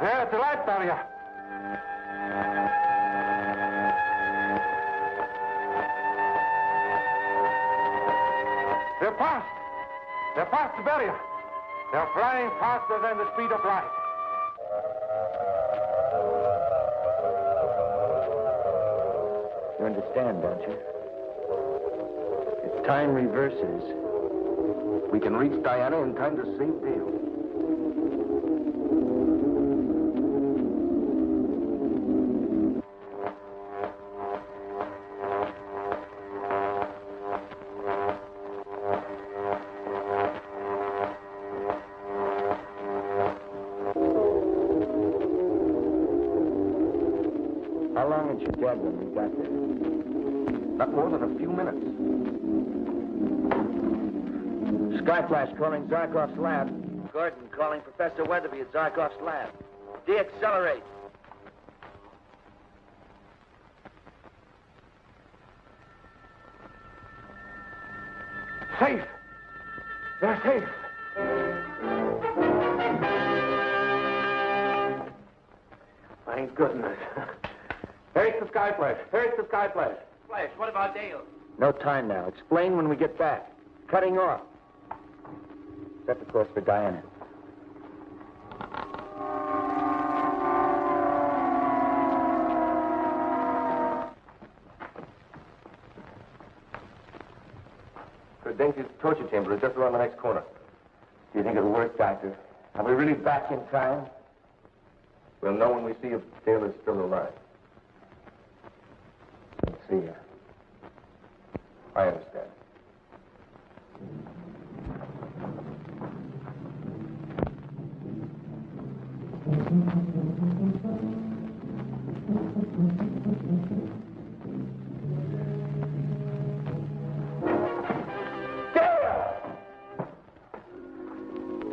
There, at the light barrier. They're past. They're past the barrier. They're flying faster than the speed of light. You understand, don't you? If time reverses, We can reach Diana in time to save Dale. how long had she dead when we got there? Not more than a few minutes. Skyflash calling Zarkov's lab. Gordon calling Professor Weatherby at Zarkov's lab. Deaccelerate. Safe. They're safe. Thank goodness. Here's the Skyflash. Here's the Skyflash. Flash, what about Dale? No time now. Explain when we get back. Cutting off. Set the course for Diana. Denke's torture chamber is just around the next corner. Do you think it'll work, Doctor? Are we really back in time? We'll know when we see if Dale is still alive. See ya. I understand.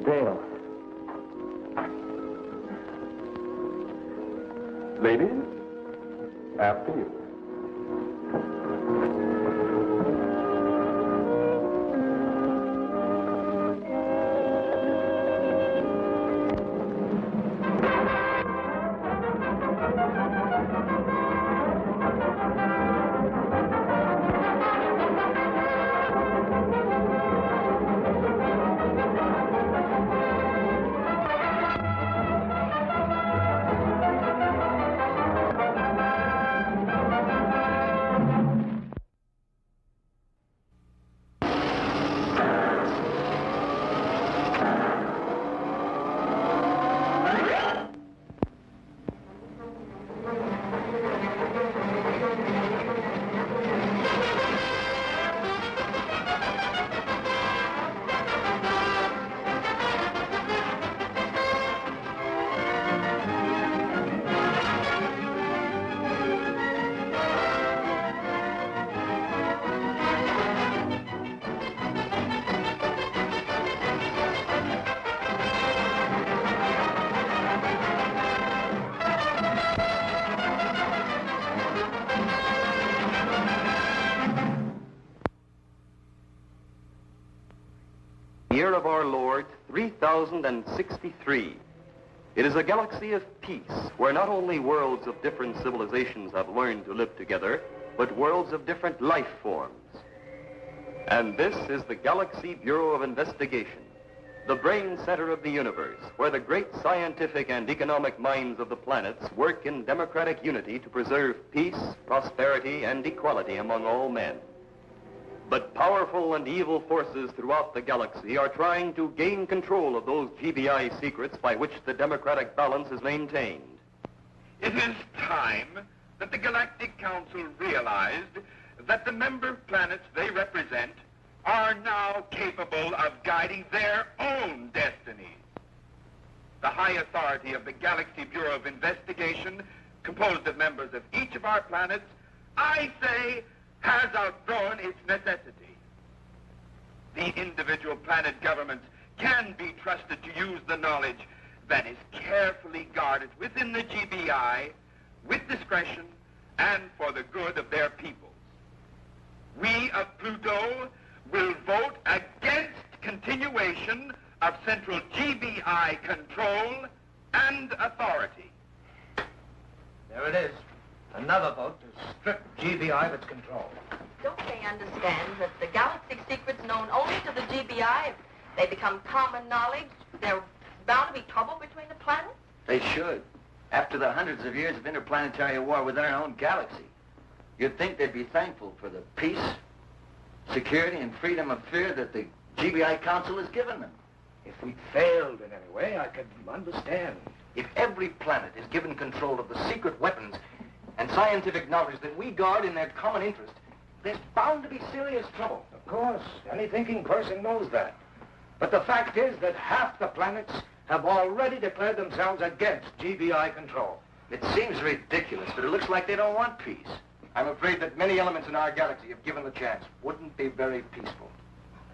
Dale. Ladies, after you. Year of our Lord, 3063. It is a galaxy of peace, where not only worlds of different civilizations have learned to live together, but worlds of different life forms. And this is the Galaxy Bureau of Investigation, the brain center of the universe, where the great scientific and economic minds of the planets work in democratic unity to preserve peace, prosperity, and equality among all men. But powerful and evil forces throughout the galaxy are trying to gain control of those GBI secrets by which the democratic balance is maintained. It is time that the Galactic Council realized that the member planets they represent are now capable of guiding their own destiny. The high authority of the Galaxy Bureau of Investigation, composed of members of each of our planets, I say, has outgrown its necessity. The individual planet governments can be trusted to use the knowledge that is carefully guarded within the GBI with discretion and for the good of their peoples. We of Pluto will vote against continuation of central GBI control and authority. There it is. Another vote to strip GBI of its control. Don't they understand that the galactic secrets known only to the GBI, if they become common knowledge, there's bound to be trouble between the planets? They should. After the hundreds of years of interplanetary war within our own galaxy, you'd think they'd be thankful for the peace, security, and freedom of fear that the GBI Council has given them. If we failed in any way, I could understand. If every planet is given control of the secret weapons and scientific knowledge that we guard in their common interest, there's bound to be serious trouble. Of course, any thinking person knows that. But the fact is that half the planets have already declared themselves against GBI control. It seems ridiculous, but it looks like they don't want peace. I'm afraid that many elements in our galaxy, if given the chance, wouldn't be very peaceful.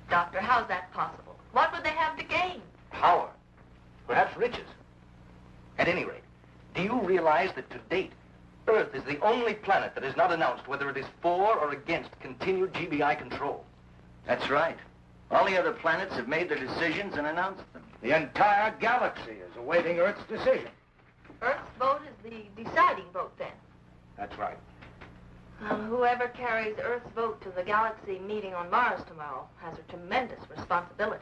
Doctor, how's that possible? What would they have to gain? Power. Perhaps riches. At any rate, do you realize that to date, Earth is the only planet that has not announced whether it is for or against continued GBI control? That's right. All the other planets have made their decisions and announced them. The entire galaxy is awaiting Earth's decision. Earth's vote is the deciding vote, then? That's right. Whoever carries Earth's vote to the galaxy meeting on Mars tomorrow has a tremendous responsibility.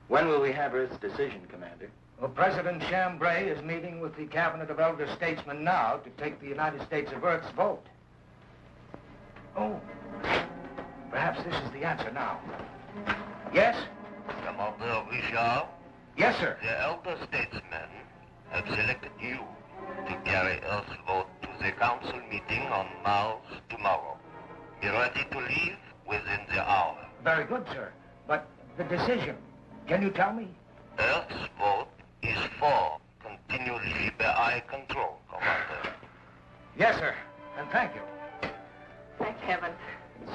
When will we have Earth's decision, Commander? Well, President Chambray is meeting with the cabinet of elder statesmen now to take the United States of Earth's vote. Oh, perhaps this is the answer now. Yes? Commander Richard? Yes, sir. The elder statesmen have selected you to carry Earth's vote to the council meeting on Mars tomorrow. Be ready to leave within the hour. Very good, sir. But the decision, can you tell me? Earth's vote is for continued GBI control, Commander. Yes, sir. And thank you. Thank heaven.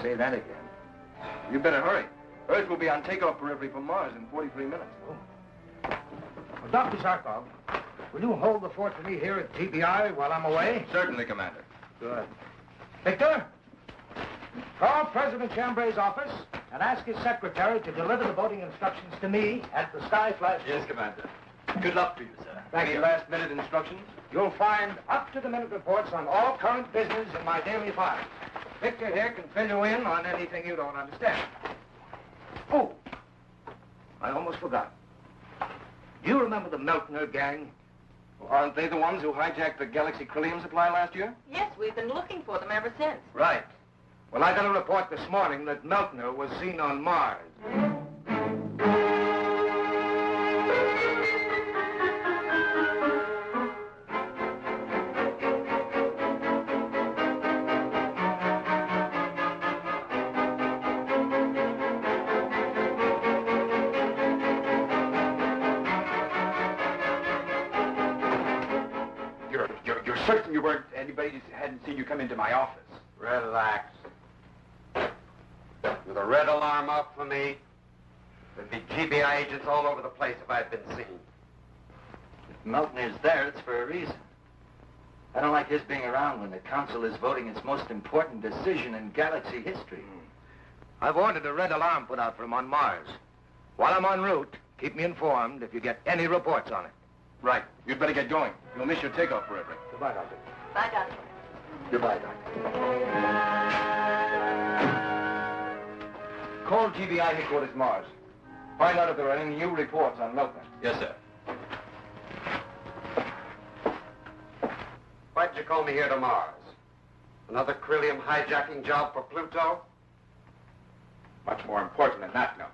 Say that again. You better hurry. Earth will be on takeoff periphery from Mars in 43 minutes. Well, Dr. Zarkov, will you hold the fort for me here at GBI while I'm away? Certainly, Commander. Good. Victor, call President Chambray's office and ask his secretary to deliver the voting instructions to me at the Sky Flash. Yes, Commander. Good luck to you, sir. Thank Any you. last-minute instructions? You'll find up-to-the-minute reports on all current business in my daily files. Victor here can fill you in on anything you don't understand. Oh, I almost forgot. Do you remember the Meltner gang? Well, aren't they the ones who hijacked the Galaxy Chromium supply last year? Yes, we've been looking for them ever since. Right. Well, I got a report this morning that Meltner was seen on Mars. You're certain you weren't, anybody hadn't seen you come into my office? Relax. With a red alarm up for me, there'd be GBI agents all over the place if I'd been seen. If Meltner's there, it's for a reason. I don't like his being around when the Council is voting its most important decision in galaxy history. I've ordered a red alarm put out for him on Mars. While I'm en route, keep me informed if you get any reports on it. Right. You'd better get going. You'll miss your takeoff forever. Goodbye, Doctor. Bye, Doctor. Goodbye, Doctor. Call GBI headquarters Mars. Find out if there are any new reports on Milton. Yes, sir. Why'd you call me here to Mars? Another Corellium hijacking job for Pluto? Much more important than that, Milner.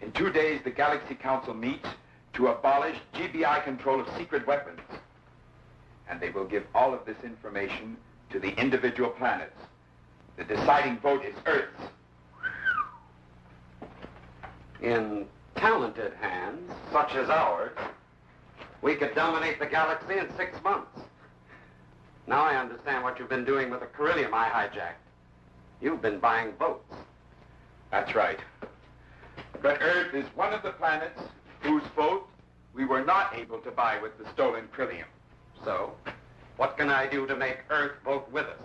In 2 days, the Galaxy Council meets to abolish GBI control of secret weapons. And they will give all of this information to the individual planets. The deciding vote is Earth's. In talented hands, such as ours, we could dominate the galaxy in 6 months. Now I understand what you've been doing with the Corellium I hijacked. You've been buying votes. That's right. But Earth is one of the planets whose vote we were not able to buy with the stolen Corellium. So, what can I do to make Earth vote with us?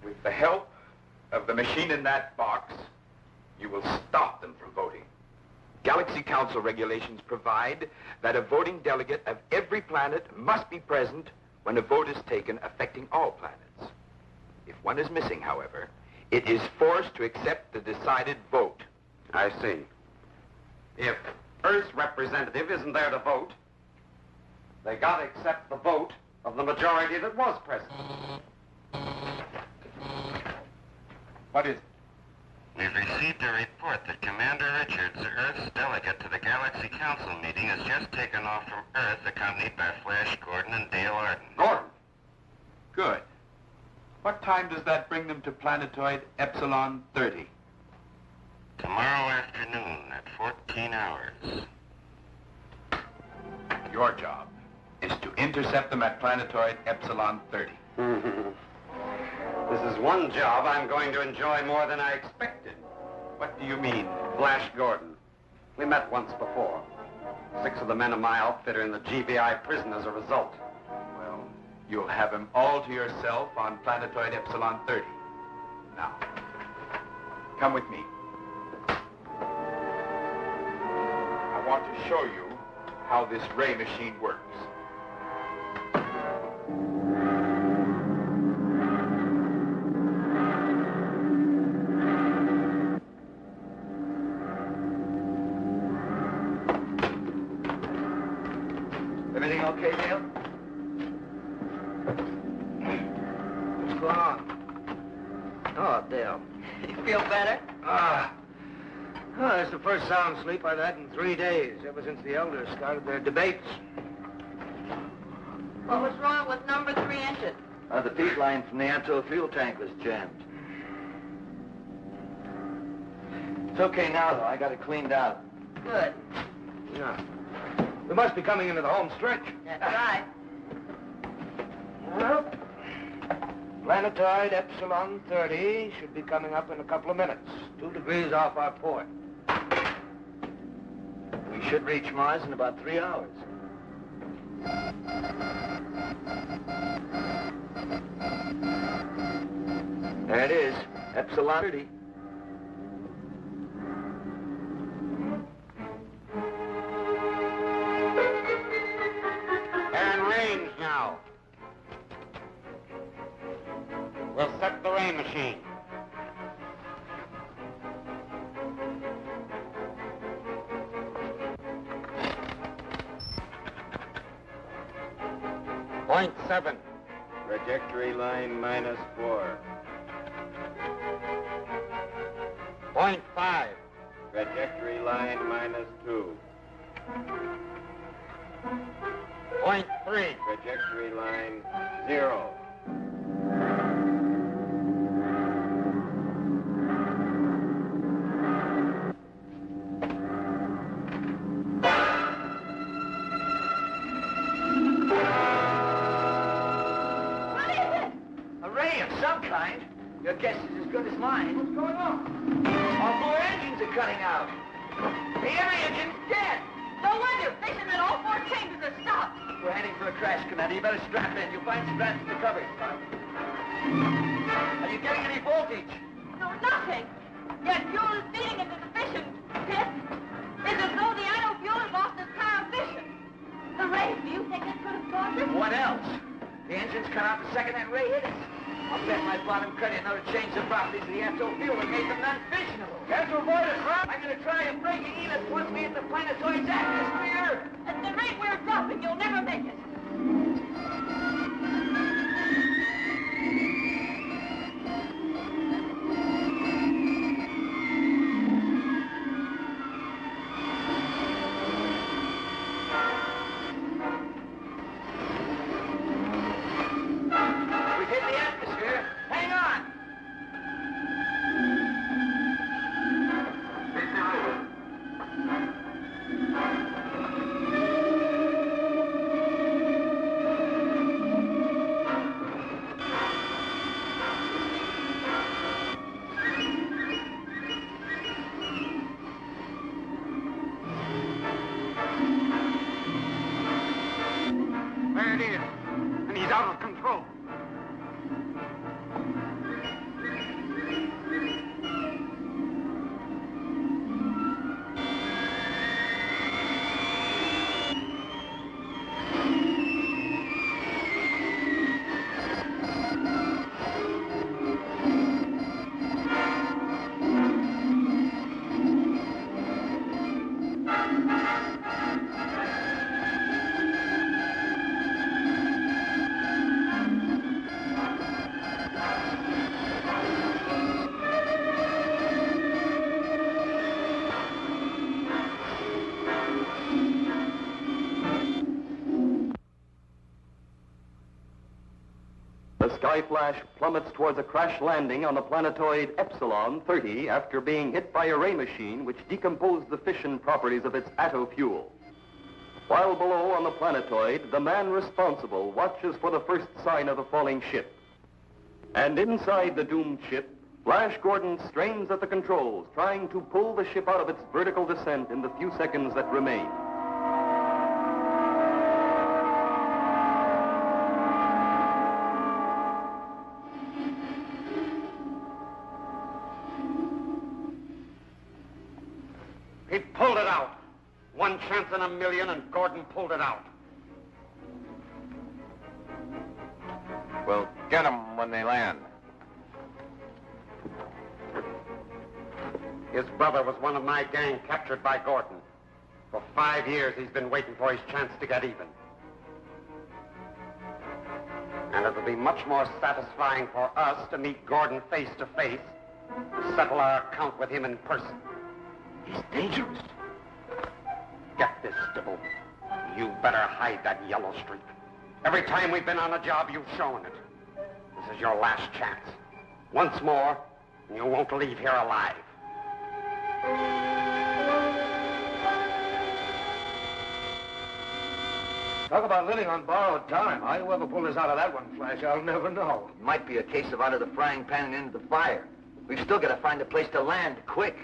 With the help of the machine in that box, you will stop them from voting. Galaxy Council regulations provide that a voting delegate of every planet must be present when a vote is taken affecting all planets. If one is missing, however, it is forced to accept the decided vote. I see. If Earth's representative isn't there to vote, they gotta accept the vote of the majority that was present. What is it? We've received a report that Commander Richards, Earth's delegate to the Galaxy Council meeting, has just taken off from Earth, accompanied by Flash Gordon and Dale Arden. Gordon? Good. What time does that bring them to planetoid Epsilon 30? Tomorrow afternoon at 14 hours. Your job is to intercept them at planetoid Epsilon 30. This is one job I'm going to enjoy more than I expected. What do you mean? Flash Gordon. We met once before. 6 of the men of my outfit are in the GBI prison as a result. Well, you'll have him all to yourself on planetoid Epsilon 30. Now, come with me. I want to show you how this ray machine works. Everything okay, Dale? What's going on? Oh, Dale. You feel better? Oh, that's the first sound sleep I've had in 3 days, ever since the elders started their debates. What was wrong with number 3 engine? The feed line from the Anto fuel tank was jammed. It's okay now, though. I got it cleaned out. Good. Yeah. We must be coming into the home stretch. That's right. Well, planetoid Epsilon 30 should be coming up in a couple of minutes. 2 degrees off our port. We should reach Mars in about 3 hours. There it is, Epsilon 30. They're in range now. We'll set the ray machine. .7. Trajectory line -4. .5. Trajectory line -2. .3. Trajectory line 0. What is it? A ray of some kind. Your guess is as good as mine. What's going on? Our 4 engines are cutting out. The every engine's dead. No wonder. Fishermen, all 4 chambers are stopped. We're heading for a crash, Commander. You better strap in. You'll find straps in the cupboard. Are you getting any voltage? No, nothing. Yet fuel is feeding into the fission pit. It's as though the idle fuel has lost its power of fission. The rays, do you think it could have caused it? What else? The engines cut out the second that ray hit us. I'll bet my bottom credit in order to change the properties of the Atto fuel and make them non-fissionable. Can't you avoid it, huh? I'm going to try and break it even once we hit the planetoid's atmosphere. At the rate we're dropping, you'll never make it. We've hit the atmosphere. Hang on. There it is. And he's out of control. The Skyflash plummets towards a crash landing on the planetoid Epsilon 30 after being hit by a ray machine which decomposed the fission properties of its Atto fuel. While below on the planetoid, the man responsible watches for the first sign of the falling ship. And inside the doomed ship, Flash Gordon strains at the controls, trying to pull the ship out of its vertical descent in the few seconds that remain. He pulled it out. One chance in a million, and Gordon pulled it out. We'll get them when they land. His brother was one of my gang captured by Gordon. For 5 years, he's been waiting for his chance to get even. And it'll be much more satisfying for us to meet Gordon face to face, settle our account with him in person. He's dangerous. Get this, Dibble. You better hide that yellow streak. Every time we've been on a job, you've shown it. This is your last chance. Once more, and you won't leave here alive. Talk about living on borrowed time. How you ever pull this out of that one, Flash, I'll never know. It might be a case of out of the frying pan and into the fire. We've still got to find a place to land, quick.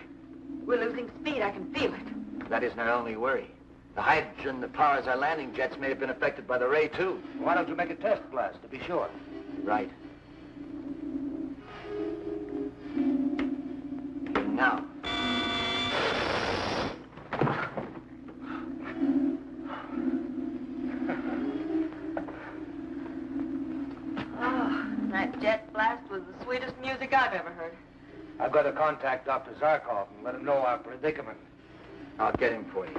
We're losing speed. I can feel it. That isn't our only worry. The hydrogen that powers our landing jets may have been affected by the ray, too. Why don't you make a test blast to be sure? Right. Now. Oh, that jet blast was the sweetest music I've ever heard. I've got to contact Dr. Zarkov and let him know our predicament. I'll get him for you.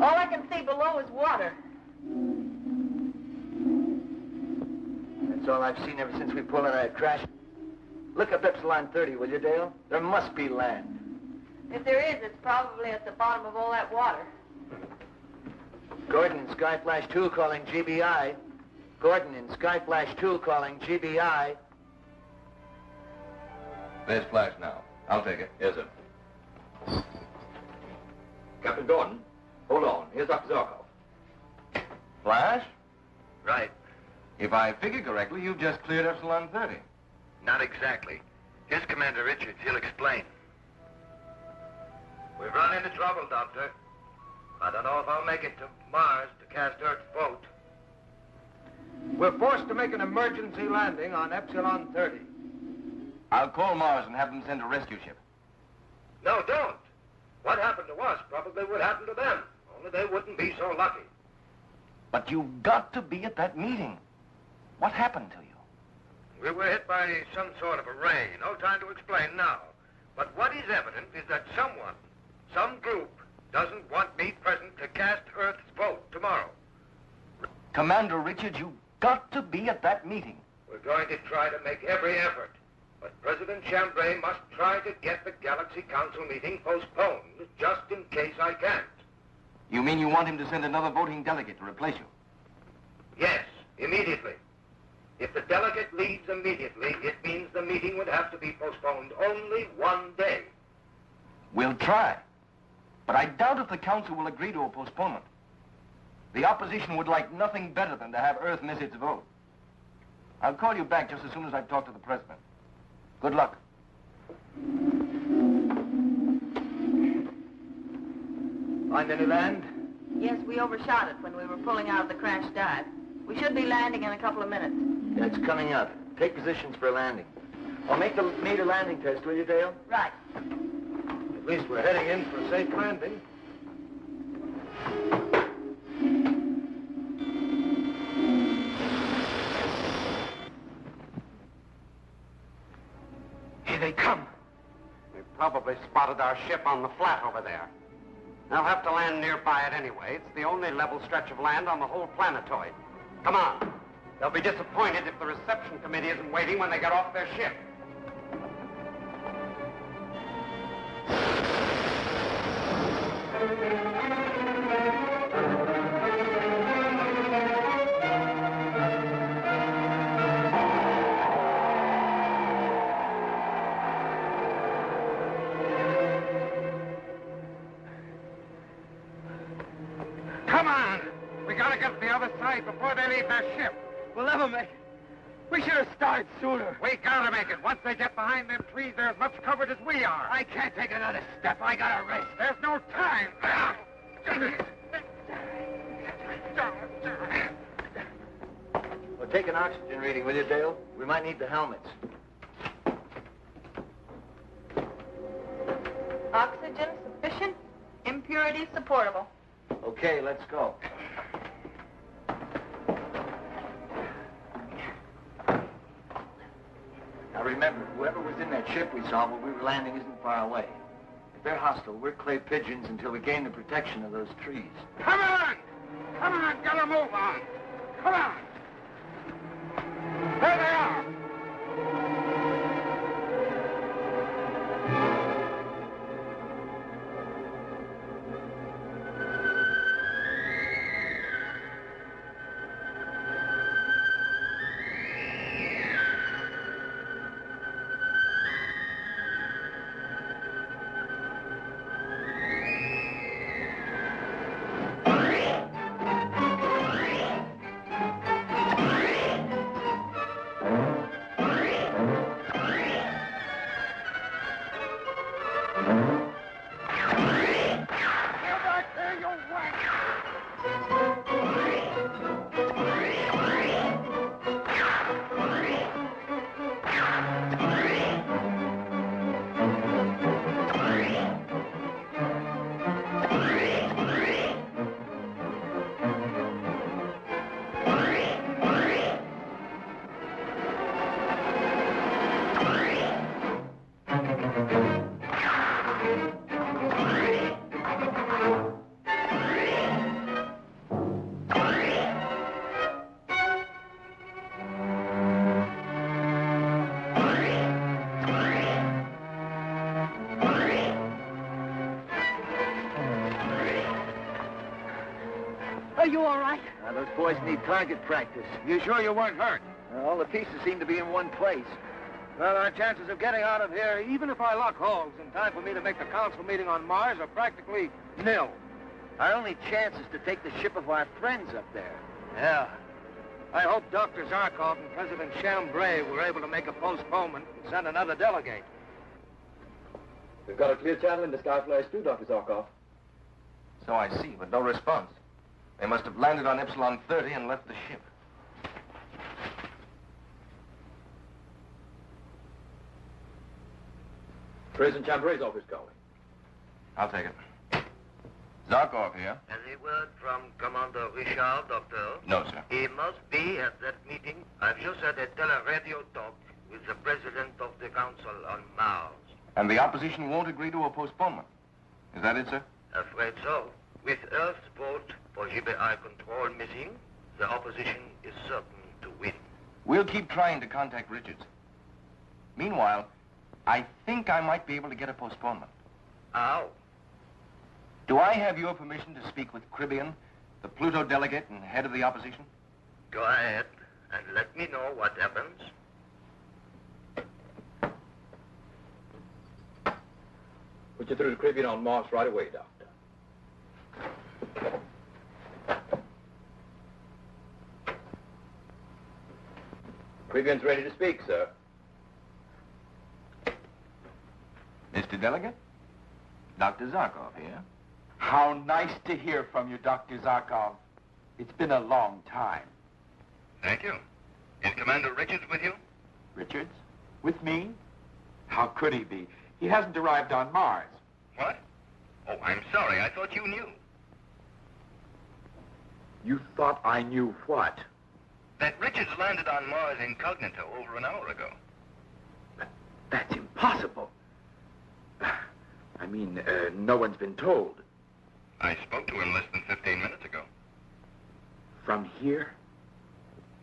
All I can see below is water. That's all I've seen ever since we pulled out of that crash. Look up Epsilon 30, will you, Dale? There must be land. If there is, it's probably at the bottom of all that water. Gordon in Skyflash 2 calling GBI. Gordon in Skyflash 2 calling GBI. There's Flash now. I'll take it. Yes, sir. Captain Gordon, hold on. Here's Dr. Zarkov. Flash? Right. If I figure correctly, you've just cleared Epsilon 30. Not exactly. Here's Commander Richards. He'll explain. We've run into trouble, Doctor. I don't know if I'll make it to Mars to cast Earth's vote. We're forced to make an emergency landing on Epsilon 30. I'll call Mars and have them send a rescue ship. No, don't. What happened to us probably would happen to them. Only they wouldn't be so lucky. But you've got to be at that meeting. What happened to you? We were hit by some sort of a ray. No time to explain now. But what is evident is that someone, some group, doesn't want me present to cast Earth's vote tomorrow. Commander Richards, you've got to be at that meeting. We're going to try to make every effort. But President Chambray must try to get the Galaxy Council meeting postponed, just in case I can't. You mean you want him to send another voting delegate to replace you? Yes, immediately. If the delegate leaves immediately, it means the meeting would have to be postponed only one day. We'll try. But I doubt if the council will agree to a postponement. The opposition would like nothing better than to have Earth miss its vote. I'll call you back just as soon as I've talked to the president. Good luck. Find any land? Yes, we overshot it when we were pulling out of the crash dive. We should be landing in a couple of minutes. Yeah, it's coming up. Take positions for a landing. I'll make the meter landing test, will you, Dale? Right. At least we're heading in for a safe landing. Here they come. They've probably spotted our ship on the flat over there. They'll have to land nearby it anyway. It's the only level stretch of land on the whole planetoid. Come on. They'll be disappointed if the reception committee isn't waiting when they get off their ship. Come on! We gotta get to the other side before they leave their ship. We'll never make it. We should have started sooner. We gotta make it. Once they get behind them trees, they're as much covered as we are. I can't take another step. I gotta rest. There's no time. Well, take an oxygen reading, will you, Dale? We might need the helmets. Oxygen sufficient, impurities supportable. Okay, let's go. Now remember, whoever was in that ship we saw when we were landing isn't far away. If they're hostile, we're clay pigeons until we gain the protection of those trees. Come on! Come on, get a move on. Come on. There they are. Are you all right? Those boys need target practice. You sure you weren't hurt? All the pieces seem to be in one place. Well, our chances of getting out of here, even if I lock holes in time for me to make the council meeting on Mars, are practically nil. Our only chance is to take the ship of our friends up there. Yeah. I hope Dr. Zarkov and President Chambray were able to make a postponement and send another delegate. We've got a clear channel in the Skyflash too, Dr. Zarkov. So I see, but no response. They must have landed on Epsilon 30 and left the ship. President Chambray's office calling. I'll take it. Zarkov here. Any word from Commander Richard, Doctor? No, sir. He must be at that meeting. I've just had a tele-radio talk with the President of the Council on Mars. And the opposition won't agree to a postponement. Is that it, sir? Afraid so. With Earth's vote for GBI control missing, the opposition is certain to win. We'll keep trying to contact Richards. Meanwhile, I think I might be able to get a postponement. How? Do I have your permission to speak with Cribian, the Pluto delegate and head of the opposition? Go ahead and let me know what happens. Put you through to Cribian on Mars right away, Doctor. Cribian's ready to speak, sir. Mr. Delegate, Dr. Zarkov here. How nice to hear from you, Dr. Zarkov. It's been a long time. Thank you. Is Commander Richards with you? Richards? With me? How could he be? He hasn't arrived on Mars. What? Oh, I'm sorry. I thought you knew. You thought I knew what? That Richards landed on Mars incognito over an hour ago. That's impossible. I mean, no one's been told. I spoke to him less than 15 minutes ago. From here?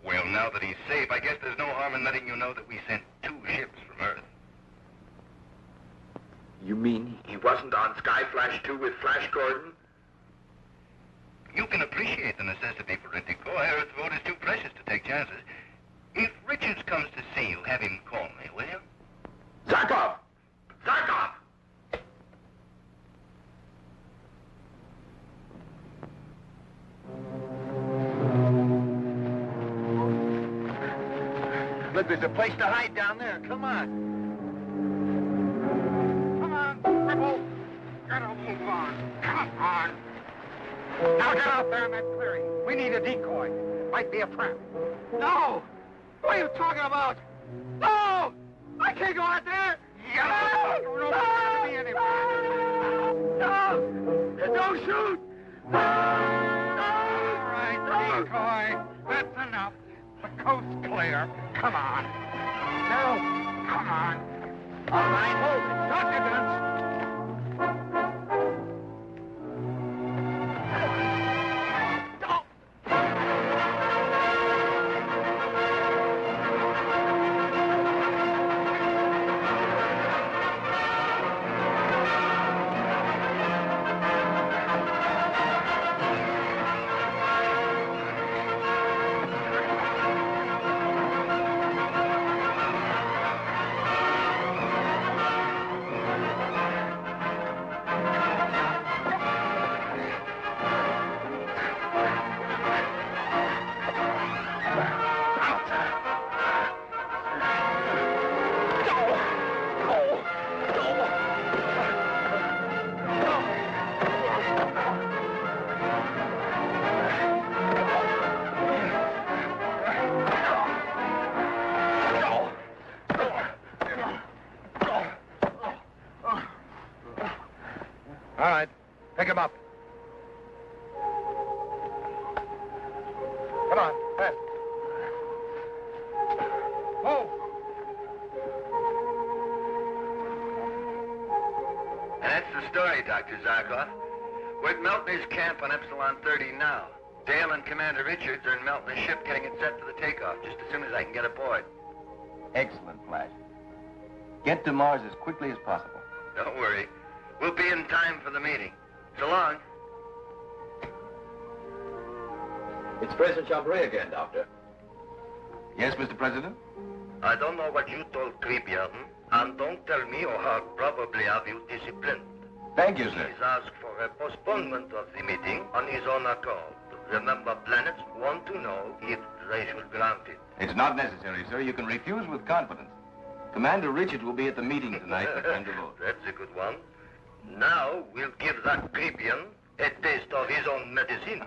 Well, now that he's safe, I guess there's no harm in letting you know that we sent 2 ships from Earth. You mean he wasn't on Skyflash 2 with Flash Gordon? You can appreciate the necessity for a decoy. Earth's vote is too precious to take chances. If Richards comes to see you, have him call me, will you? Zarkov! Zarkov! Look, there's a place to hide down there. Come on. Come on, Cripple. Gotta move on. Come on. Now get out there in that clearing. We need a decoy. Might be a trap. No! What are you talking about? No! I can't go out there! No! No! Me anyway. No! Don't shoot! No! All right, decoy. That's enough. The coast's clear. Come on. No! Come on. All right, hold it. Drop your guns. All right, pick him up. Come on, fast. Move. That's the story, Dr. Zarkov. We're at Meltner's camp on Epsilon 30 now. Dale and Commander Richards are in Meltner's ship getting it set for the takeoff just as soon as I can get aboard. Excellent, Flash. Get to Mars as quickly as possible. Don't worry. We'll be in time for the meeting. So long. It's President Chambray again, Doctor. Yes, Mr. President? I don't know what you told Cribian, and don't tell me or I'll probably have you disciplined. Thank you, sir. He's asked for a postponement of the meeting on his own accord. The member planets want to know if they should grant it. It's not necessary, sir. You can refuse with confidence. Commander Richards will be at the meeting tonight to plan the vote. That's a good one. Now we'll give that Cribian a taste of his own medicine.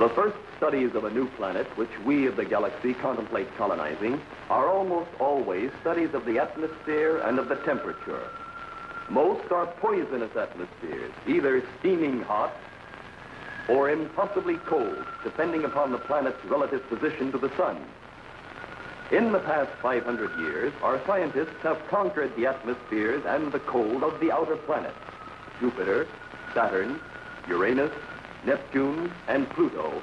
The first studies of a new planet, which we of the galaxy contemplate colonizing, are almost always studies of the atmosphere and of the temperature. Most are poisonous atmospheres, either steaming hot or impossibly cold, depending upon the planet's relative position to the sun. In the past 500 years, our scientists have conquered the atmospheres and the cold of the outer planets: Jupiter, Saturn, Uranus, Neptune, and Pluto,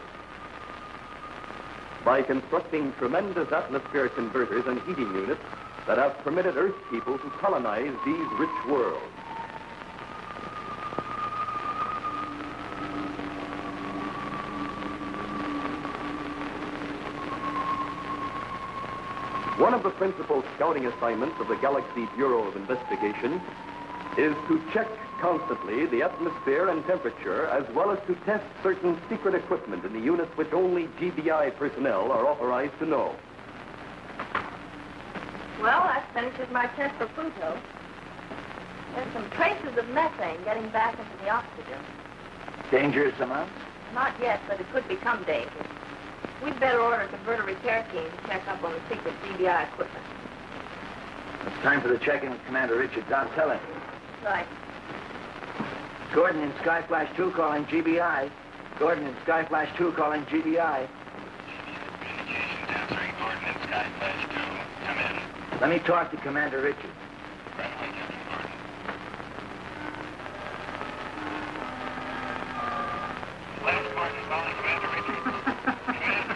by constructing tremendous atmosphere converters and heating units that have permitted Earth people to colonize these rich worlds. One of the principal scouting assignments of the Galaxy Bureau of Investigation is to check constantly the atmosphere and temperature, as well as to test certain secret equipment in the units which only GBI personnel are authorized to know. Well, that finishes my test for Pluto. There's some traces of methane getting back into the oxygen. Dangerous amounts? Not yet, but it could become dangerous. We'd better order a converter repair team to check up on the secret GBI equipment. It's time for the check-in with Commander Richards. I'll tell him. Right. Gordon in Skyflash 2 calling GBI. Gordon in Skyflash 2 calling GBI. Answering Gordon in Skyflash 2. Come in. Let me talk to Commander Richards. Friendly, Captain Gordon. Lance Gordon calling Commander Richards. Commander.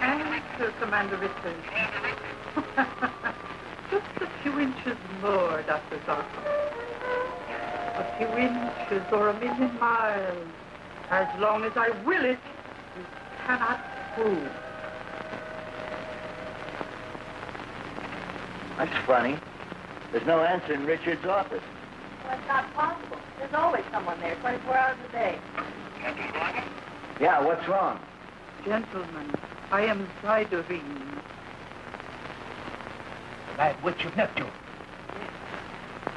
Answer, Commander Richards. Commander Richards. Just a few inches more, Dr. Zarko. A few inches or a million miles. As long as I will it, you cannot prove. That's funny. There's no answer in Richards' office. Well, it's not possible. There's always someone there, 24 hours a day. Captain Gordon? Yeah, what's wrong? Gentlemen, I am Zidorine. The Mad Witch of Neptune.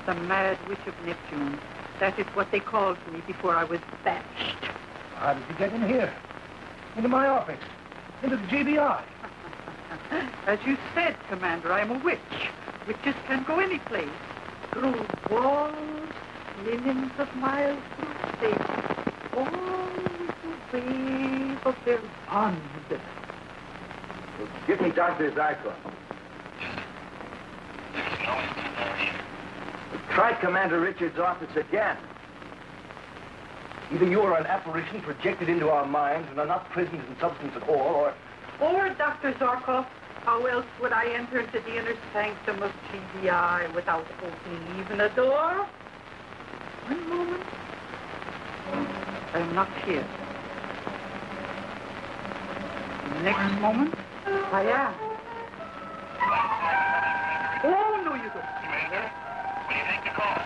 The Mad Witch of Neptune. That is what they called me before I was banished. How did you get in here? Into my office? Into the GBI? As you said, Commander, I am a witch. Witches can go any place. Through walls, millions of miles through space. All with the wave of their wand. Give me Dr. Zarko. There's no answer there either. Try Commander Richards' office again. Either you are an apparition projected into our minds and are not present in substance at all, Or, Dr. Zarkov, how else would I enter into the inner sanctum of GBI without opening even a door? One moment. I am not here. The next moment, I am. Oh, no, you don't. Commander, will you take the call?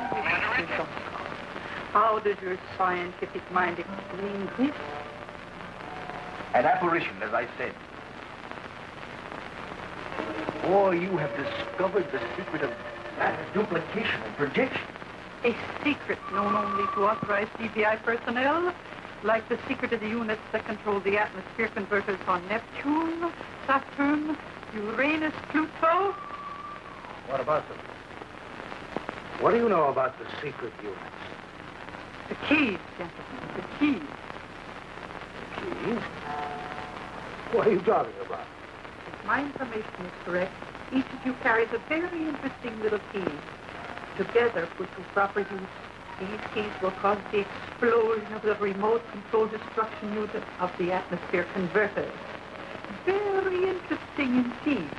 Commander Richards. How does your scientific mind explain this? an apparition, as I said. Or you have discovered the secret of matter duplication and projection. A secret known only to authorized GBI personnel, like the secret of the units that control the atmosphere converters on Neptune, Saturn, Uranus, Pluto. What about them? What do you know about the secret units? The keys, gentlemen, the keys. Keys? What are you talking about? If my information is correct, each of you carries a very interesting little key. Together, put to proper use, these keys will cause the explosion of the remote control destruction unit of the atmosphere converters. Very interesting indeed.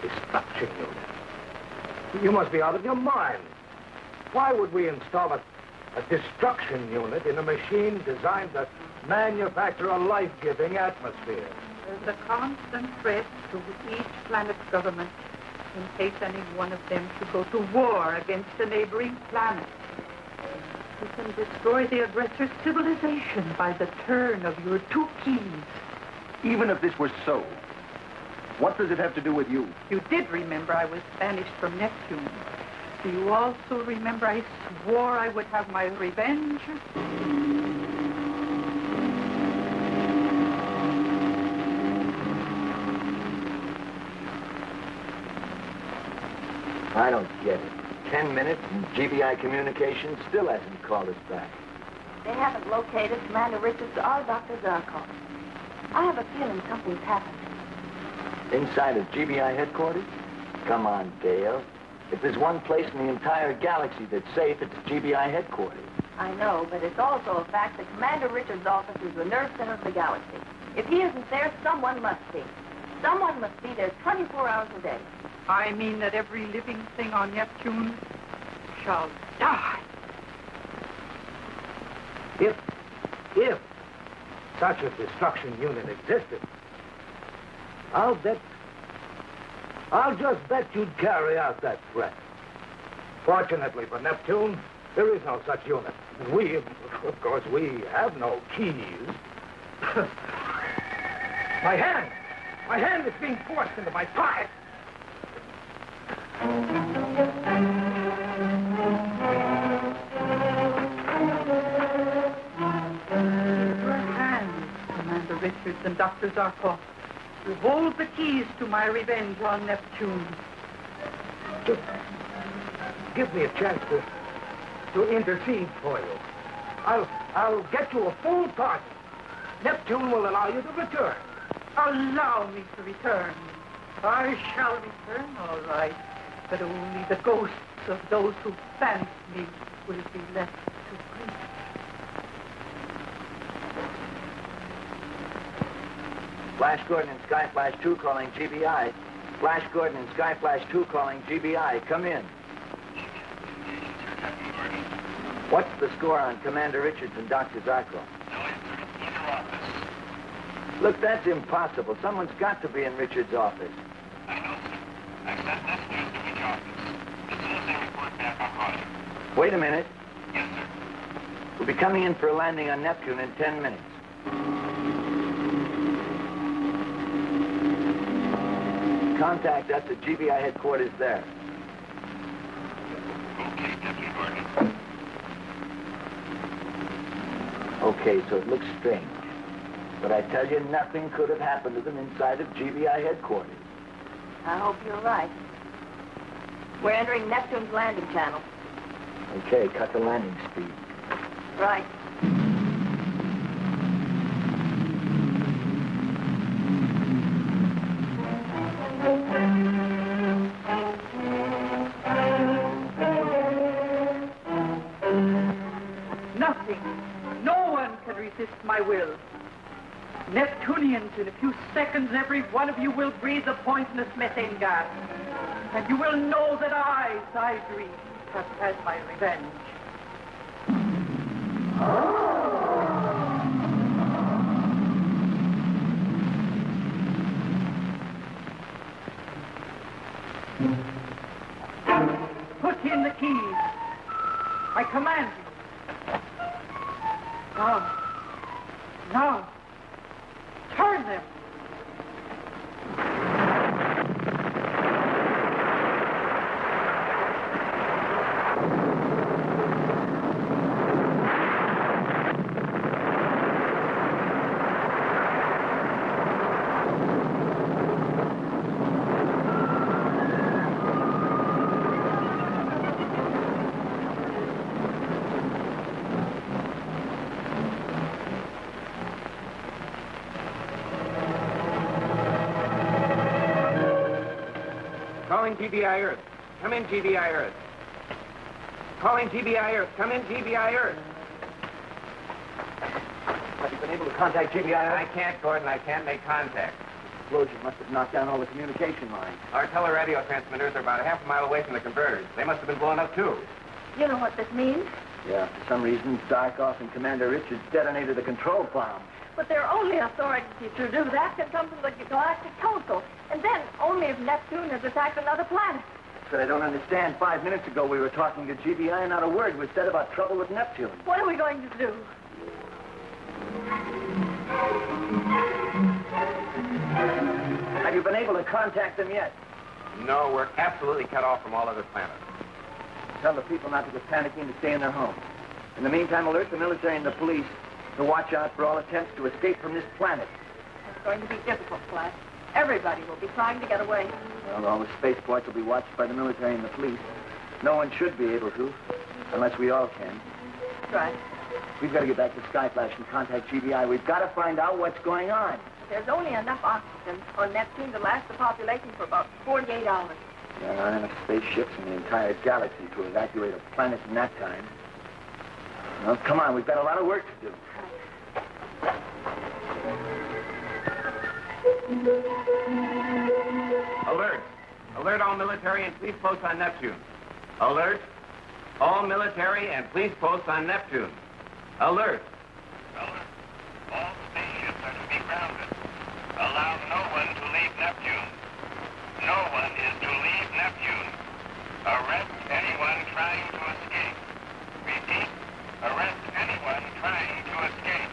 Destruction unit? You must be out of your mind. Why would we install a destruction unit in a machine designed to manufacture a life-giving atmosphere? There's a constant threat to each planet's government in case any one of them should go to war against a neighboring planet. You can destroy the aggressor's civilization by the turn of your two keys. Even if this were so, what does it have to do with you? You did remember I was banished from Neptune. Do you also remember I swore I would have my revenge? I don't get it. 10 minutes and GBI Communications still hasn't called us back. They haven't located Commander Richards or Dr. Zarkov. I have a feeling something's happened. Inside of GBI headquarters? Come on, Dale. If there's one place in the entire galaxy that's safe, it's GBI headquarters. I know, but it's also a fact that Commander Richards' office is the nerve center of the galaxy. If he isn't there, someone must be. Someone must be there 24 hours a day. I mean that every living thing on Neptune shall die. If such a destruction unit existed, I'll just bet you'd carry out that threat. Fortunately for Neptune, there is no such unit. Of course, we have no keys. My hand is being forced into my pocket. Your hands, Commander Richards and Dr. Zarkov. You hold the keys to my revenge on Neptune. Just give me a chance to intercede for you. I'll get you a full pardon. Neptune will allow you to return. Allow me to return. I shall return, all right. But only the ghosts of those who thanked me will be left to grieve. Flash Gordon and Sky Flash 2 calling GBI. Flash Gordon and Sky Flash 2 calling GBI. Come in. What's the score on Commander Richards and Dr. Zarkov? Look, that's impossible. Someone's got to be in Richards' office. Wait a minute. Yes, sir. We'll be coming in for a landing on Neptune in 10 minutes. Contact us at GBI headquarters there. Okay, Deputy Gordon. Okay, so it looks strange. But I tell you, nothing could have happened to them inside of GBI headquarters. I hope you're right. We're entering Neptune's landing channel. Okay, cut the landing speed. Right. Nothing, no one can resist my will. Neptunians, in a few seconds, every one of you will breathe the poisonous methane gas. And you will know that I, Cydri, have had my revenge. Put in the keys. I command you. Now, turn them. Calling GBI Earth. Come in, GBI Earth. Calling GBI Earth. Come in, GBI Earth. Have you been able to contact GBI Earth? I can't, Gordon. I can't make contact. The explosion must have knocked down all the communication lines. Our teleradio transmitters are about a half a mile away from the converters. They must have been blown up, too. You know what this means? Yeah, for some reason, Zarkov and Commander Richards detonated the control bomb. But their only authority to do that can come from the Galactic Council. And then only if Neptune has attacked another planet. But I don't understand. 5 minutes ago, we were talking to GBI, and not a word was said about trouble with Neptune. What are we going to do? Have you been able to contact them yet? No, we're absolutely cut off from all other planets. Tell the people not to get panicky and to stay in their homes. In the meantime, alert the military and the police to watch out for all attempts to escape from this planet. It's going to be difficult, Flash. Everybody will be trying to get away. Well, all the spaceports will be watched by the military and the police. No one should be able to, unless we all can. That's right. We've got to get back to Skyflash and contact GBI. We've got to find out what's going on. There's only enough oxygen on Neptune to last the population for about 48 hours. There aren't enough spaceships in the entire galaxy to evacuate a planet in that time. Well, come on, we've got a lot of work to do. Alert! Alert all military and police posts on Neptune. Alert! All military and police posts on Neptune. Alert! All spaceships are to be grounded. Allow no one to leave Neptune. No one is to leave Neptune. Arrest anyone trying to escape. Repeat, arrest anyone trying to escape.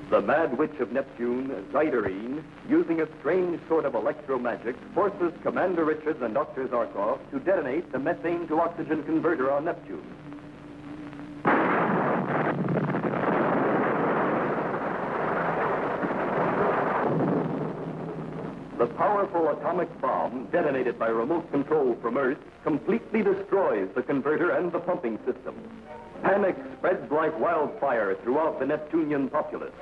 The Mad Witch of Neptune, Zyderine, using a strange sort of electromagic, forces Commander Richards and Dr. Zarkov to detonate the methane to oxygen converter on Neptune. The powerful atomic bomb, detonated by remote control from Earth, completely destroys the converter and the pumping system. Panic spreads like wildfire throughout the Neptunian populace.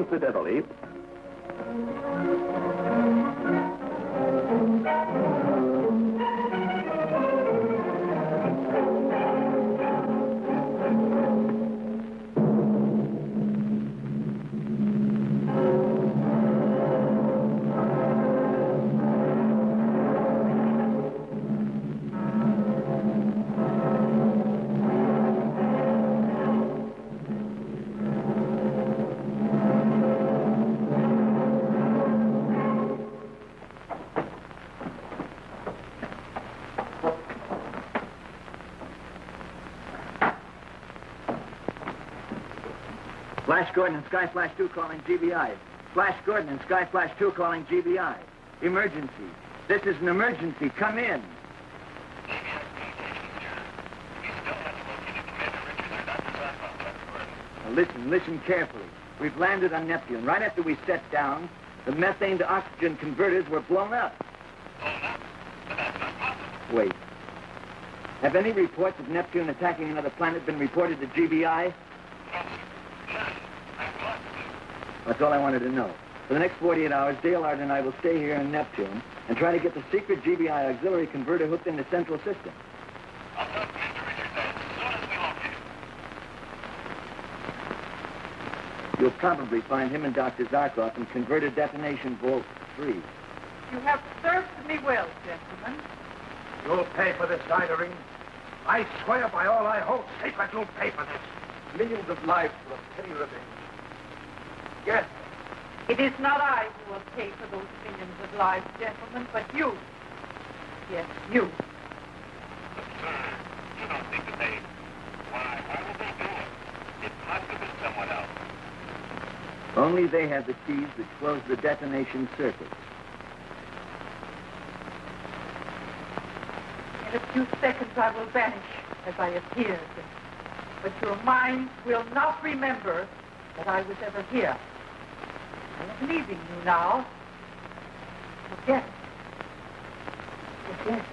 Coincidentally, Flash Gordon and Sky Flash 2 calling GBI. Flash Gordon and Sky Flash 2 calling GBI. Emergency. This is an emergency. Come in. Now listen carefully. We've landed on Neptune. Right after we set down, the methane to oxygen converters were blown up. Wait. Have any reports of Neptune attacking another planet been reported to GBI? That's all I wanted to know. For the next 48 hours, Dale Art and I will stay here in Neptune and try to get the secret GBI auxiliary converter hooked in the central system. You'll probably find him and Dr. Zarkov in converter detonation vault 3. You have served me well, gentlemen. You'll pay for this, Zyderine. I swear by all I hold sacred, you'll pay for this. Millions of lives for a petty revenge. Yes. It is not I who will pay for those millions of lives, gentlemen, but you. Yes, you. But, sir, you don't think that why would they do it? It must have been someone else. Only they have the keys that close the detonation circuit. In a few seconds I will vanish as I appeared. But your mind will not remember that I was ever here. I am leaving you now. Forget it. Forget it.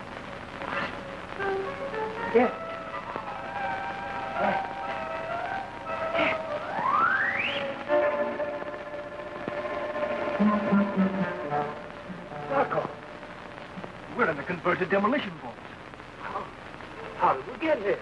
Forget it. Marco, we're in the converted demolition vault. How did we get here?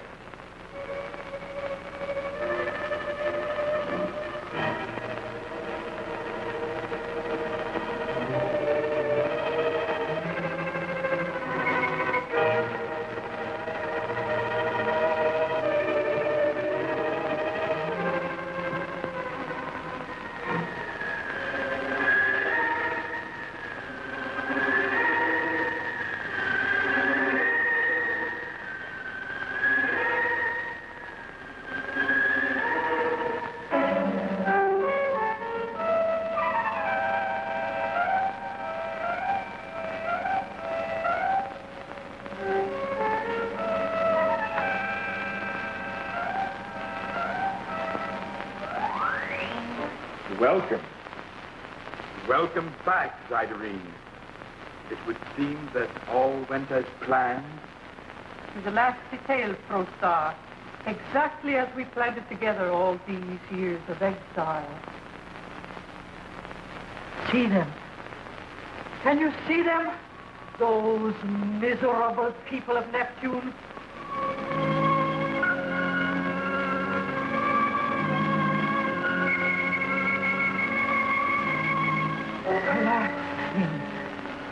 Welcome. Welcome back, Zyderine. It would seem that all went as planned. To the last detail, Prostar. Exactly as we planned it together all these years of exile. See them. Can you see them? Those miserable people of Neptune.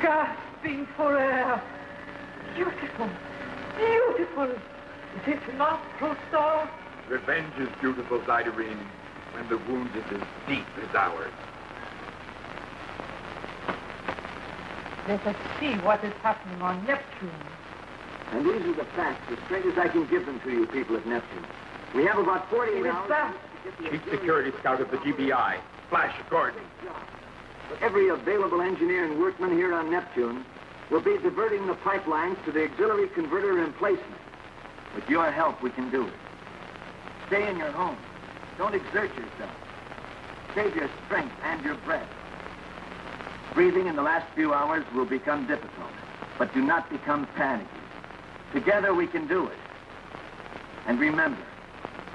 Gasping for air. Beautiful. Beautiful. Is it not, Prostar? Revenge is beautiful, Zyderine, when the wound is as deep as ours. Let us see what is happening on Neptune. And these are the facts, as straight as I can give them to you people at Neptune. We have about 48 hours... Chief Security Scout of the GBI, Flash Gordon. But every available engineer and workman here on Neptune will be diverting the pipelines to the auxiliary converter emplacement. With your help, we can do it. Stay in your home. Don't exert yourself. Save your strength and your breath. Breathing in the last few hours will become difficult, but do not become panicky. Together we can do it. And remember,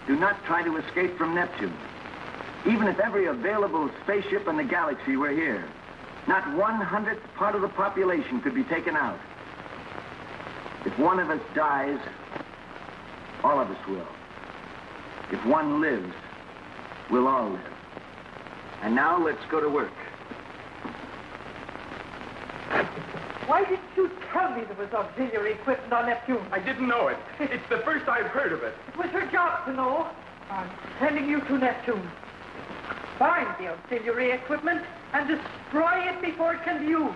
do not try to escape from Neptune. Even if every available spaceship in the galaxy were here, not 1/100th part of the population could be taken out. If one of us dies, all of us will. If one lives, we'll all live. And now let's go to work. Why didn't you tell me there was auxiliary equipment on Neptune? I didn't know it. It's the first I've heard of it. It was your job to know. I'm sending you to Neptune. Find the auxiliary equipment and destroy it before it can be used.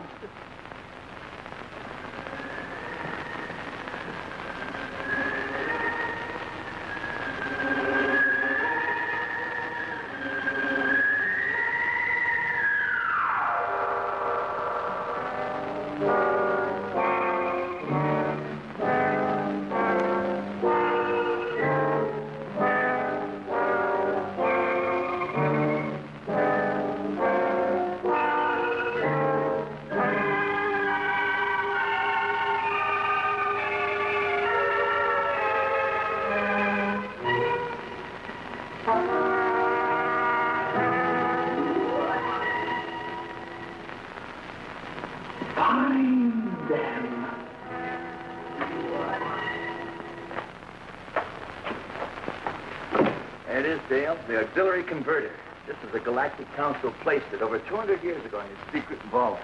There it is, Dale. The auxiliary converter. Just as the Galactic Council placed it over 200 years ago in its secret vault.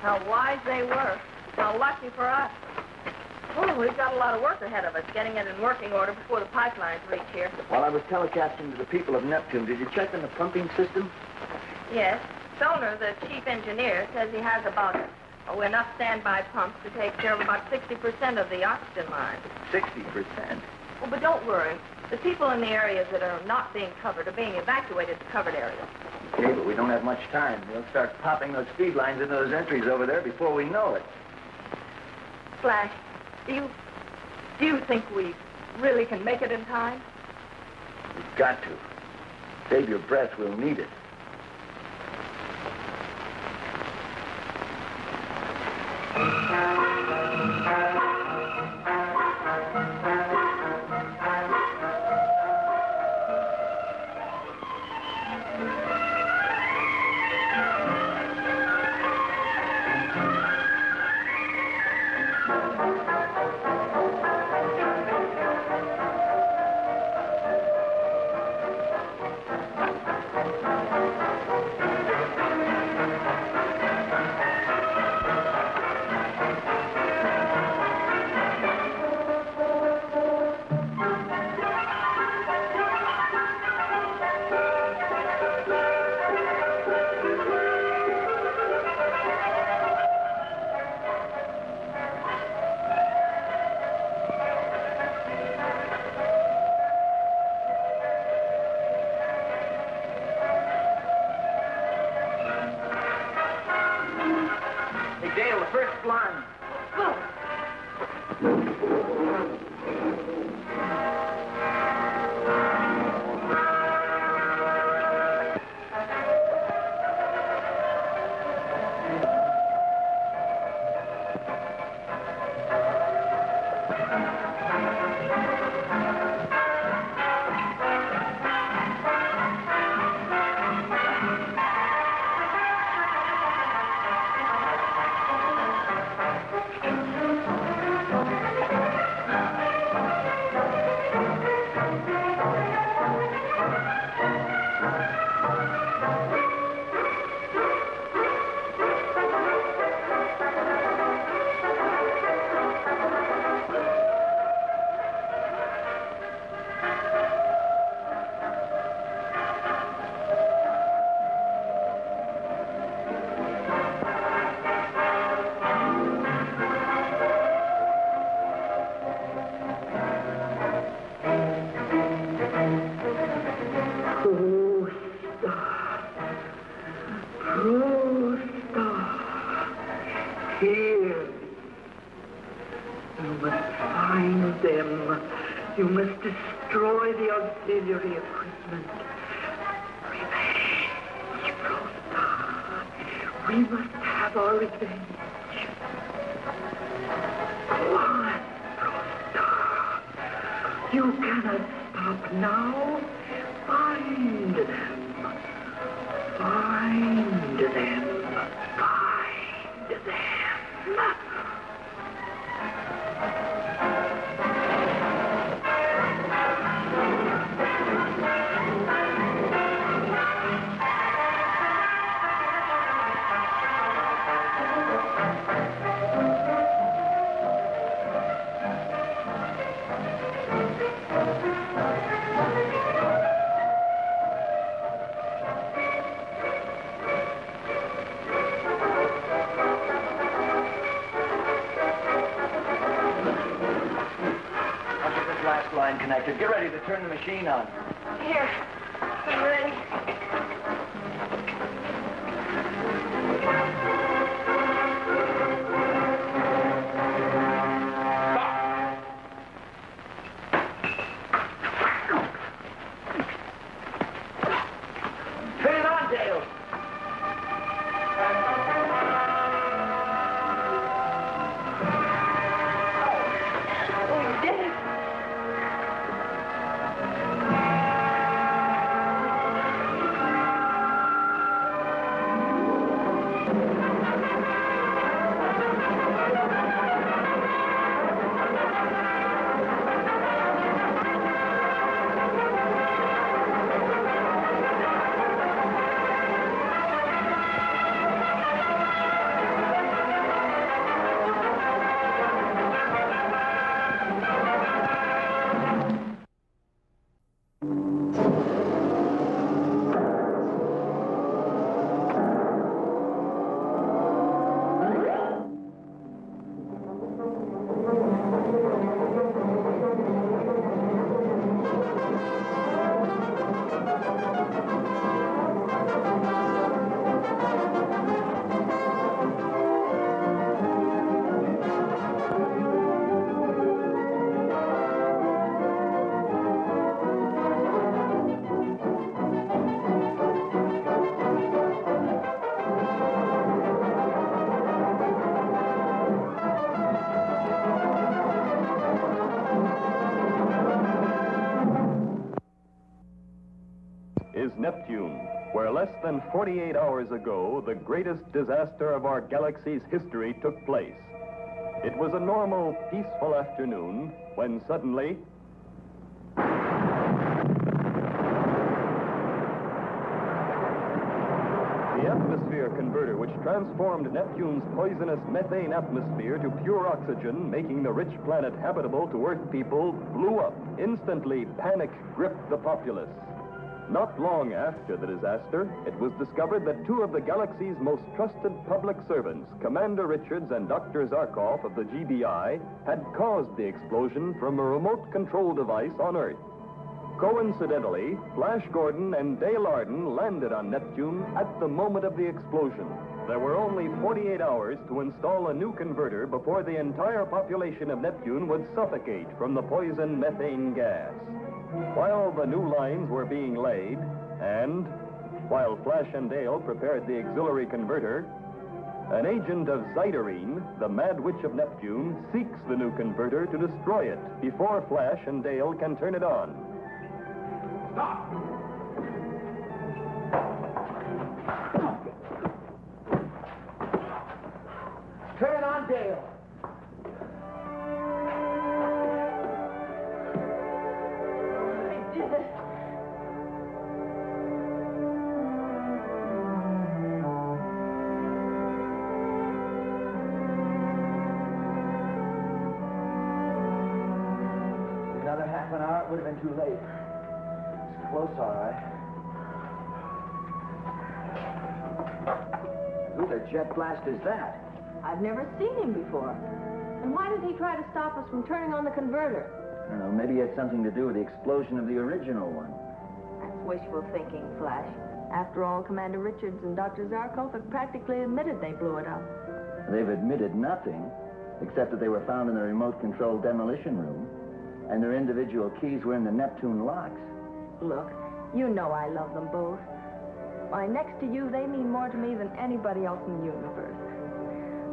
How wise they were. How lucky for us. Oh, we've got a lot of work ahead of us, getting it in working order before the pipelines reach here. While I was telecasting to the people of Neptune, did you check on the pumping system? Yes. Stoner, the chief engineer, says he has about enough standby pumps to take care of about 60% of the oxygen line. 60%? Well, but don't worry. The people in the areas that are not being covered are being evacuated to covered areas. Okay, but we don't have much time. We'll start popping those feed lines into those entries over there before we know it. Flash, do you think we really can make it in time? We've got to. Save your breath, we'll need it. You must destroy the auxiliary equipment. Revenge, Prosta. We must have our revenge. Go on, Prosta. You cannot stop now. Find them. Find them. Find them. Connected. Get ready to turn the machine on. Here. I'm ready. Turn it on, Dale. Oh, you did it. Neptune, where less than 48 hours ago, the greatest disaster of our galaxy's history took place. It was a normal, peaceful afternoon when suddenly... the atmosphere converter, which transformed Neptune's poisonous methane atmosphere to pure oxygen, making the rich planet habitable to Earth people, blew up. Instantly, panic gripped the populace. Not long after the disaster, it was discovered that two of the galaxy's most trusted public servants, Commander Richards and Dr. Zarkov of the GBI, had caused the explosion from a remote control device on Earth. Coincidentally, Flash Gordon and Dale Arden landed on Neptune at the moment of the explosion. There were only 48 hours to install a new converter before the entire population of Neptune would suffocate from the poison methane gas. While the new lines were being laid, and while Flash and Dale prepared the auxiliary converter, an agent of Zyderine, the Mad Witch of Neptune, seeks the new converter to destroy it before Flash and Dale can turn it on. Stop! Turn it on, Dale. I did it. Another half an hour, it would have been too late. Close, all right. Who the jet blast is that? I've never seen him before. And why did he try to stop us from turning on the converter? I don't know, maybe it had something to do with the explosion of the original one. That's wishful thinking, Flash. After all, Commander Richards and Dr. Zarkov have practically admitted they blew it up. They've admitted nothing, except that they were found in the remote-controlled demolition room, and their individual keys were in the Neptune locks. Look, you know I love them both. Why, next to you, they mean more to me than anybody else in the universe.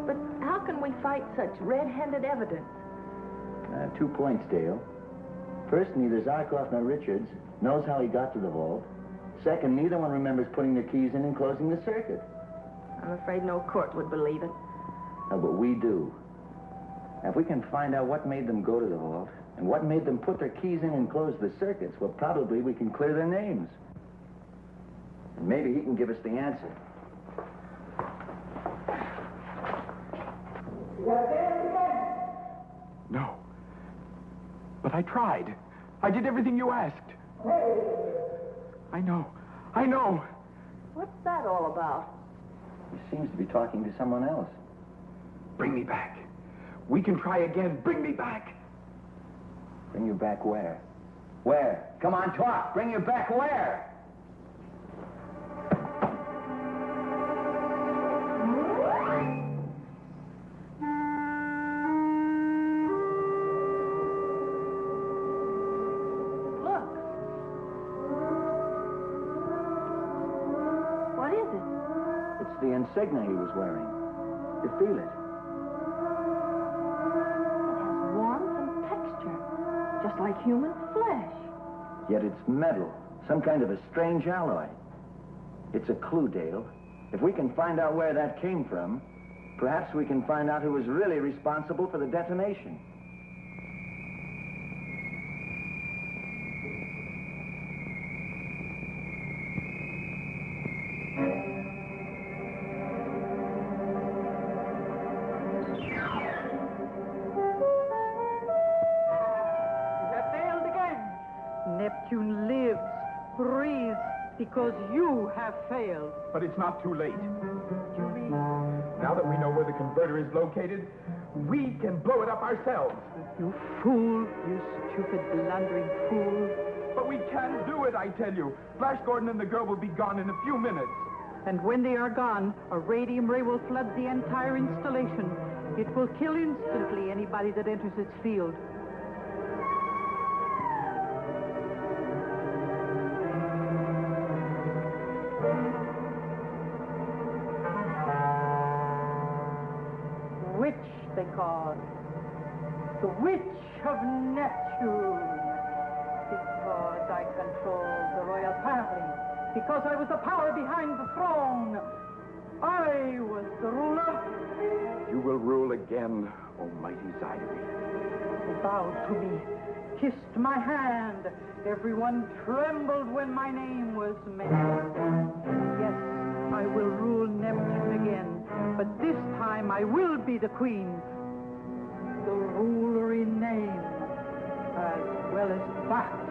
But how can we fight such red-handed evidence? I have 2 points, Dale. First, neither Zarkov nor Richards knows how he got to the vault. Second, neither one remembers putting their keys in and closing the circuit. I'm afraid no court would believe it. No, but we do. Now, if we can find out what made them go to the vault, and what made them put their keys in and close the circuits, well, probably we can clear their names. And maybe he can give us the answer. No. But I tried. I did everything you asked. I know. I know. What's that all about? He seems to be talking to someone else. Bring me back. We can try again. Bring me back. Bring you back where? Where? Come on, talk. Bring you back where? Look. What is it? It's the insignia he was wearing. You feel it? Just like human flesh. Yet it's metal, some kind of a strange alloy. It's a clue, Dale. If we can find out where that came from, perhaps we can find out who was really responsible for the detonation. Neptune lives, breathes, because you have failed. But it's not too late. Now that we know where the converter is located, we can blow it up ourselves. You fool, you stupid, blundering fool. But we can do it, I tell you. Flash Gordon and the girl will be gone in a few minutes. And when they are gone, a radium ray will flood the entire installation. It will kill instantly anybody that enters its field. Witch, they call it. The Witch of Neptune. Because I control the royal family. because I was the power behind the throne. I was the ruler. You will rule again, almighty Zyderene. They bowed to me, kissed my hand. Everyone trembled when my name was mentioned. Yes, I will rule Neptune again, but this time I will be the queen. The ruler in name, as well as fact.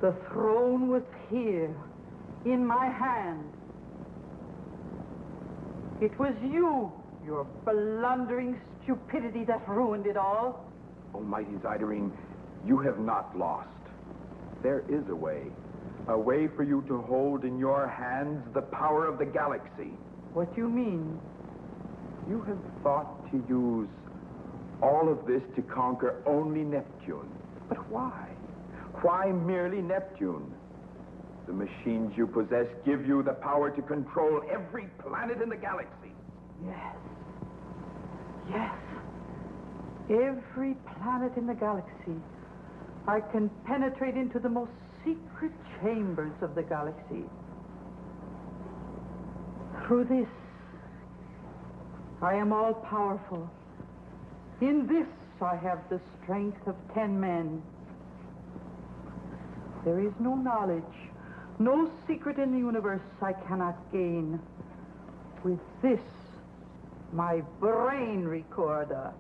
The throne was here, in my hand. It was you, your blundering stupidity, that ruined it all. Almighty Zyderene, you have not lost. There is a way for you to hold in your hands the power of the galaxy. What do you mean? You have thought to use all of this to conquer only Neptune. But why? Why merely Neptune? The machines you possess give you the power to control every planet in the galaxy. Yes. Yes. Every planet in the galaxy. I can penetrate into the most secret chambers of the galaxy. Through this, I am all powerful. In this, I have the strength of 10 men. There is no knowledge, no secret in the universe I cannot gain. With this, my brain recorder.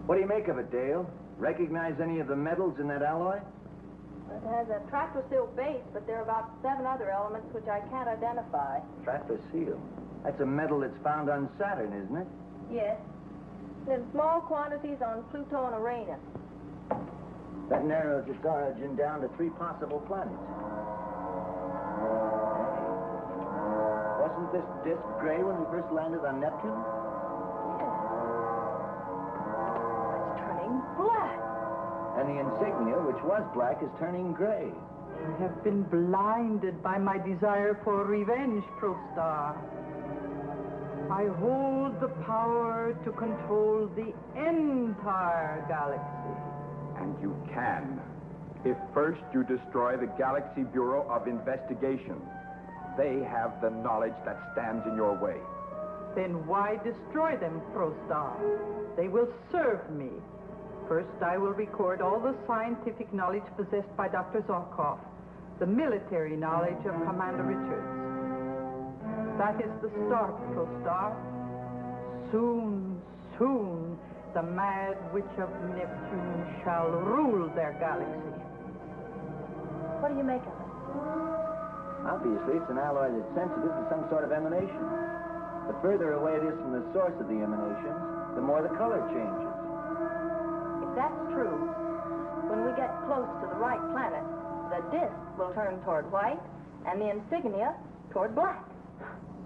What do you make of it, Dale? Recognize any of the metals in that alloy? It has a tractor-seal base, but there are about 7 other elements which I can't identify. Tractor-seal? That's a metal that's found on Saturn, isn't it? Yes. In small quantities on Pluto and Uranus. That narrows its origin down to 3 possible planets. Wasn't this disk gray when we first landed on Neptune? It's turning black. And the insignia, which was black, is turning gray. I have been blinded by my desire for revenge, Prostar. I hold the power to control the entire galaxy. And you can, if first you destroy the Galaxy Bureau of Investigation. They have the knowledge that stands in your way. Then why destroy them, Prostar? They will serve me. First, I will record all the scientific knowledge possessed by Dr. Zarkov, the military knowledge of Commander Richards. That is the start, Prostar. Soon, soon, the mad witch of Neptune shall rule their galaxy. What do you make of it? Obviously, it's an alloy that's sensitive to some sort of emanation. The further away it is from the source of the emanations, the more the color changes. If that's true, when we get close to the right planet, the disk will turn toward white and the insignia toward black.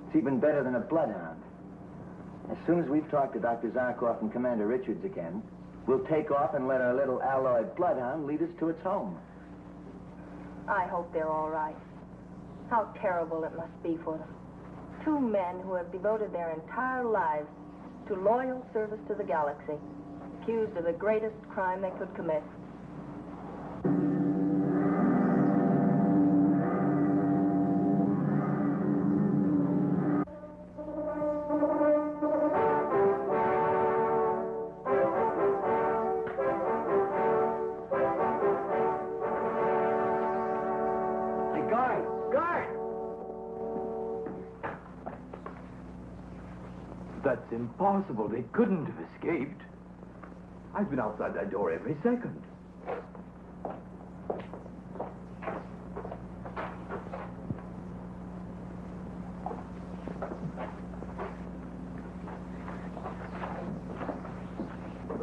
It's even better than a bloodhound. As soon as we've talked to Dr. Zarkov and Commander Richards again, we'll take off and let our little alloyed bloodhound lead us to its home. I hope they're all right. How terrible it must be for them. 2 men who have devoted their entire lives to loyal service to the galaxy, accused of the greatest crime they could commit. That's impossible. They couldn't have escaped. I've been outside that door every second.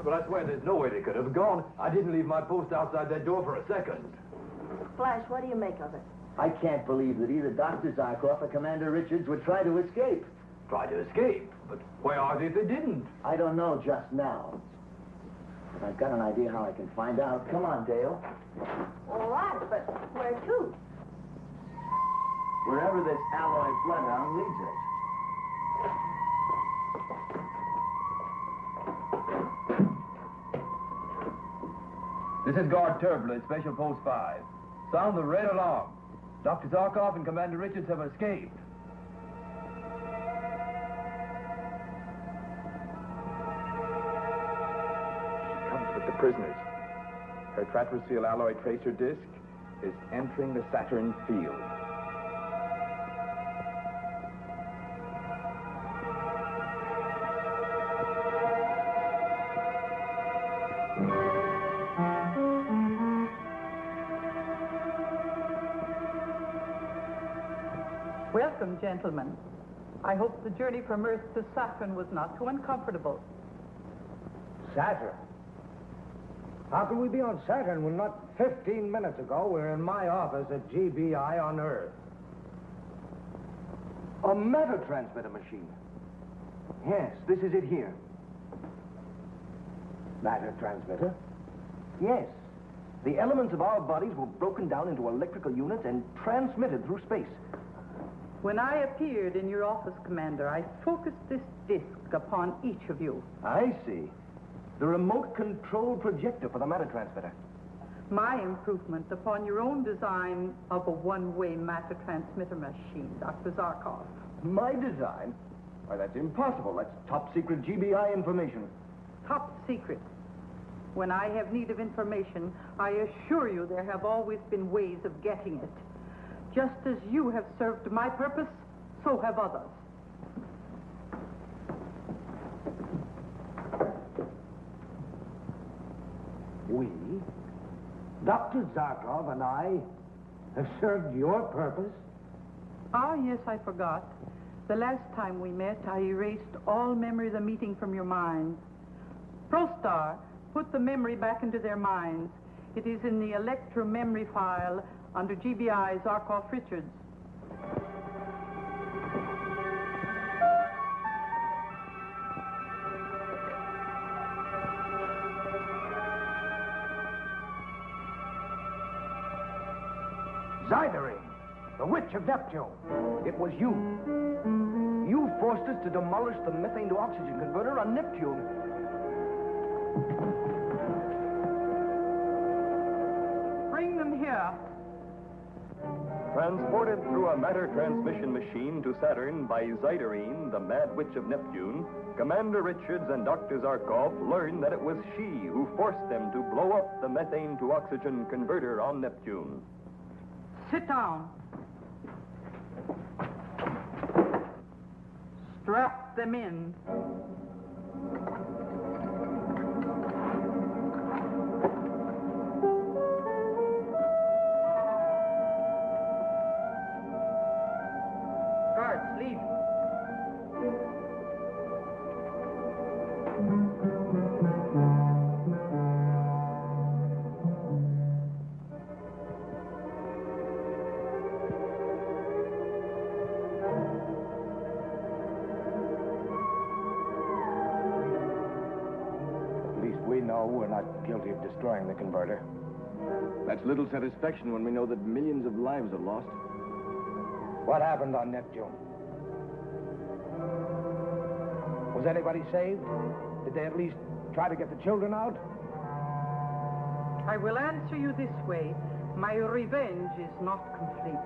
But I swear there's no way they could have gone. I didn't leave my post outside that door for a second. Flash, what do you make of it? I can't believe that either Dr. Zarkov or Commander Richards would try to escape. Try to escape? But where are they if they didn't? I don't know just now. But I've got an idea how I can find out. Come on, Dale. All right, but where to? Wherever this alloy bloodhound leads us. This is Guard Turbler at Special Post 5. Sound the red alarm. Dr. Zarkov and Commander Richards have escaped. She comes with the prisoners. Her tratrasil alloy tracer disc is entering the Saturn field. Welcome, gentlemen. I hope the journey from Earth to Saturn was not too uncomfortable. Saturn? How can we be on Saturn when not 15 minutes ago we were in my office at GBI on Earth? A matter transmitter machine. Yes, this is it here. Matter transmitter? Yes. The elements of our bodies were broken down into electrical units and transmitted through space. When I appeared in your office, Commander, I focused this disc upon each of you. I see. The remote control projector for the matter transmitter. My improvement upon your own design of a one-way matter transmitter machine, Dr. Zarkov. My design? Why, that's impossible. That's top secret GBI information. Top secret. When I have need of information, I assure you there have always been ways of getting it. Just as you have served my purpose, so have others. We, Dr. Zarkov and I, have served your purpose? Ah, yes, I forgot. The last time we met, I erased all memory of the meeting from your minds. ProStar put the memory back into their minds. It is in the electro memory file under GBI Zarkov Richards. Zyderine, the witch of Neptune. It was you. You forced us to demolish the methane to oxygen converter on Neptune. Bring them here. Transported through a matter transmission machine to Saturn by Zyderine, the Mad Witch of Neptune, Commander Richards and Dr. Zarkov learned that it was she who forced them to blow up the methane to oxygen converter on Neptune. Sit down. Strap them in. Guards, leave. We're not guilty of destroying the converter. That's little satisfaction when we know that millions of lives are lost. What happened on Neptune? Was anybody saved? Did they at least try to get the children out? I will answer you this way. My revenge is not complete.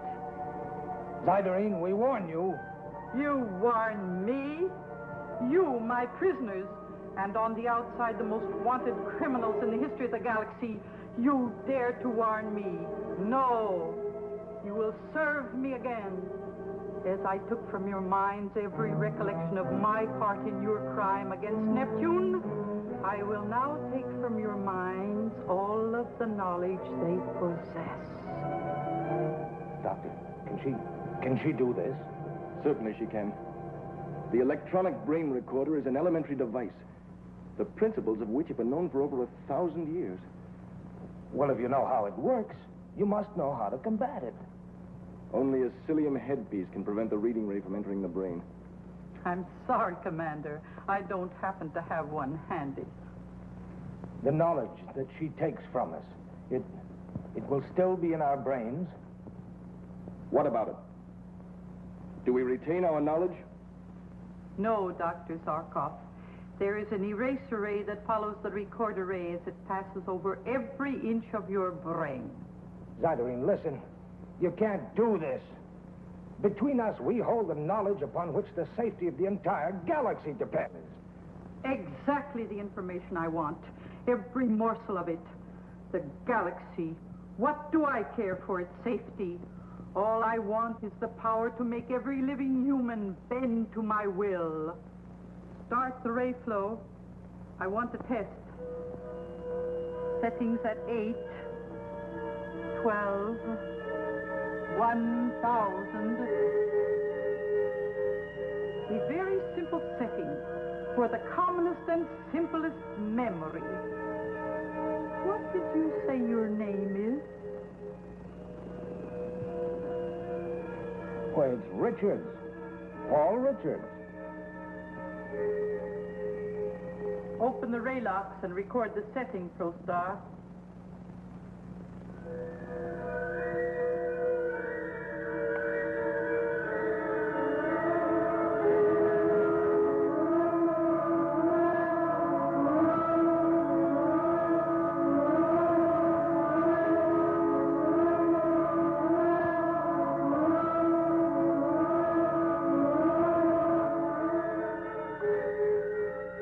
Zyderine, we warn you. You warn me? You, my prisoners, and on the outside, the most wanted criminals in the history of the galaxy, you dare to warn me. No. You will serve me again. As I took from your minds every recollection of my part in your crime against Neptune, I will now take from your minds all of the knowledge they possess. Doctor, can she do this? Certainly she can. The electronic brain recorder is an elementary device, the principles of which have been known for over 1,000 years. Well, if you know how it works, you must know how to combat it. Only a psyllium headpiece can prevent the reading ray from entering the brain. I'm sorry, Commander. I don't happen to have one handy. The knowledge that she takes from us. It will still be in our brains. What about it? Do we retain our knowledge? No, Dr. Zarkov. There is an eraser ray that follows the recorder ray as it passes over every inch of your brain. Zadarine, listen. You can't do this. Between us, we hold the knowledge upon which the safety of the entire galaxy depends. Exactly the information I want. Every morsel of it. The galaxy. What do I care for its safety? All I want is the power to make every living human bend to my will. Start the ray flow. I want to test. Settings at 8, 12, 1,000. A very simple setting for the commonest and simplest memory. What did you say your name is? Why, it's Richards. Paul Richards. Open the ray locks and record the setting, ProStar.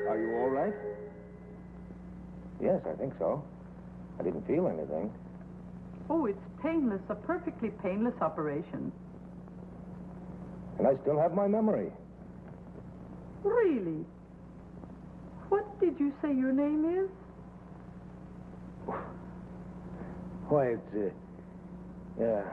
Are you all right? Yes, I think so. I didn't feel anything. Oh, it's painless, a perfectly painless operation. And I still have my memory. Really? What did you say your name is? Why, it's, yeah.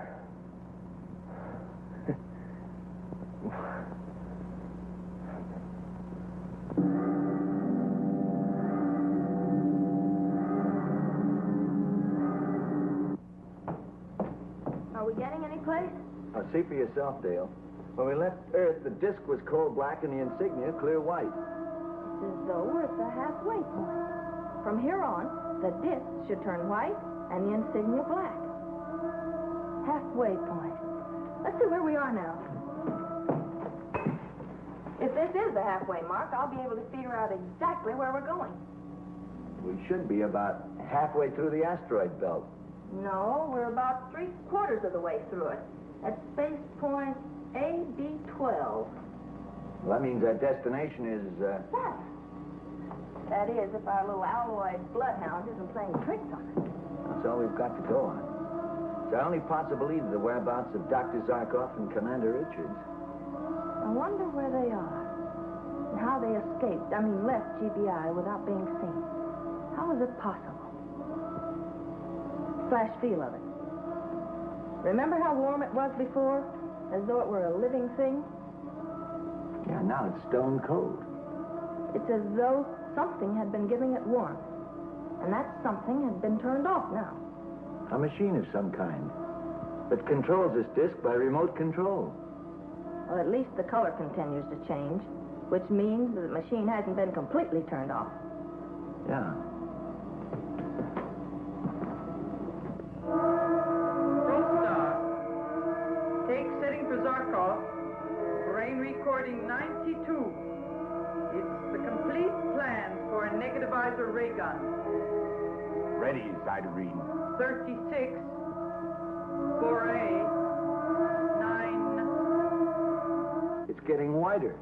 Are we getting any place? Now, see for yourself, Dale. When we left Earth, the disk was coal black and the insignia clear white. It's as though we're at the halfway point. From here on, the disc should turn white and the insignia black. Halfway point. Let's see where we are now. If this is the halfway mark, I'll be able to figure out exactly where we're going. We should be about halfway through the asteroid belt. No, we're about 3/4 of the way through it. At space point AB12. Well, that means our destination is, That is, if our little alloy bloodhound isn't playing tricks on us. That's all we've got to go on. It's our only possibility of the whereabouts of Dr. Zarkov and Commander Richards. I wonder where they are. And how they left GBI without being seen. How is it possible? Flash feel of it. Remember how warm it was before? As though it were a living thing? Yeah, now it's stone cold. It's as though something had been giving it warmth. And that something had been turned off now. A machine of some kind that controls this disk by remote control. Well, at least the color continues to change, which means that the machine hasn't been completely turned off. Yeah. ProStar. Take setting for Zarkov. Brain recording 92. It's the complete plan for a negativizer ray gun. Ready, Zadarine. 36. 4A. 9. It's getting wider.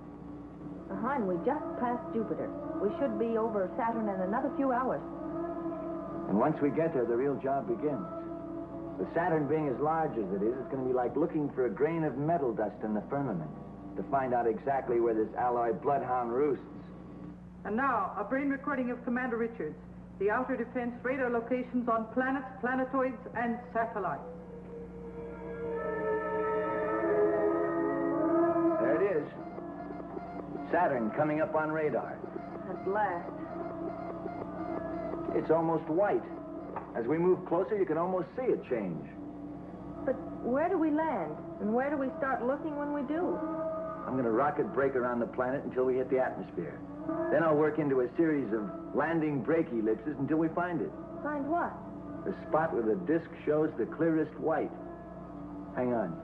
And we just passed Jupiter. We should be over Saturn in another few hours. And once we get there, the real job begins. With Saturn being as large as it is, it's going to be like looking for a grain of metal dust in the firmament to find out exactly where this alloy bloodhound roosts. And now, a brain recording of Commander Richards. The outer defense radar locations on planets, planetoids, and satellites. There it is. Saturn coming up on radar. At last. It's almost white. As we move closer, you can almost see it change. But where do we land? And where do we start looking when we do? I'm going to rocket brake around the planet until we hit the atmosphere. Then I'll work into a series of landing brake ellipses until we find it. Find what? The spot where the disc shows the clearest white. Hang on.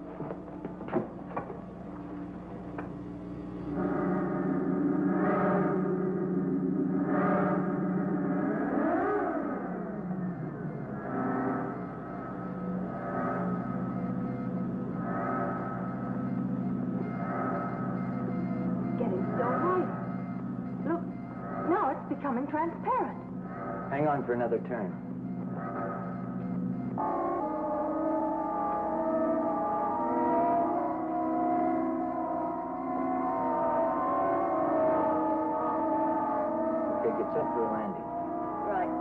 Becoming transparent. Hang on for another turn. Okay, get set for a landing. Right.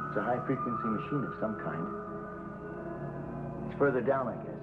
It's a high-frequency machine of some kind. It's further down, I guess.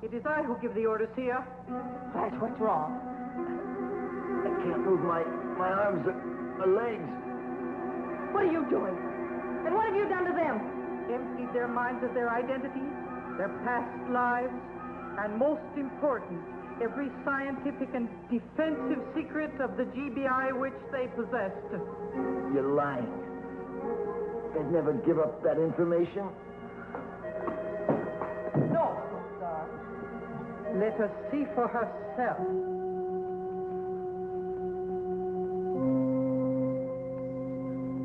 It is I who give the orders here. Flash, what's wrong? I can't move my arms or legs. What are you doing? And what have you done to them? Emptied their minds of their identities, their past lives, and most important, every scientific and defensive secret of the GBI which they possessed. You're lying. They'd never give up that information. No, Star. Let us see for herself.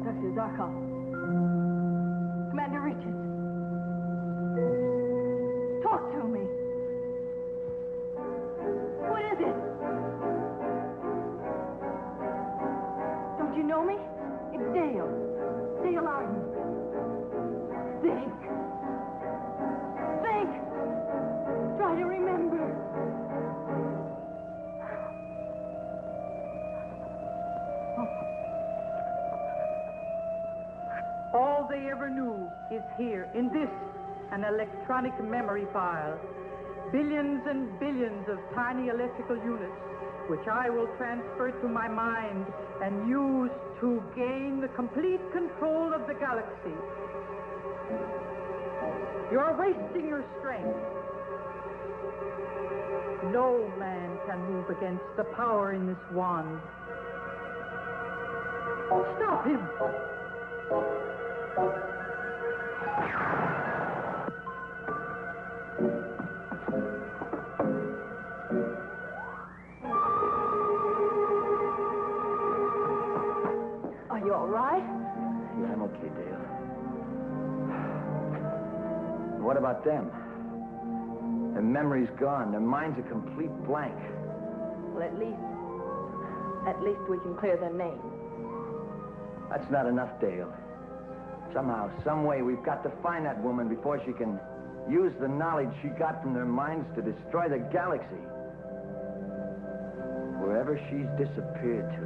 Dr. Zarkov. Commander Richards. Talk to me. What is it? Don't you know me? It's Dale. Dale Arden. Think. Think. Try to remember. All they ever knew is here, in this, an electronic memory file. Billions and billions of tiny electrical units, which I will transfer to my mind and use to gain the complete control of the galaxy. You're wasting your strength. No man can move against the power in this wand. Stop him! Are you all right? Yeah, I'm okay, Dale. What about them? Their memory's gone. Their mind's a complete blank. Well, at least we can clear their names. That's not enough, Dale. Somehow, some way, we've got to find that woman before she can use the knowledge she got from their minds to destroy the galaxy. Wherever she's disappeared to,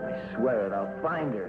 I swear it, I'll find her.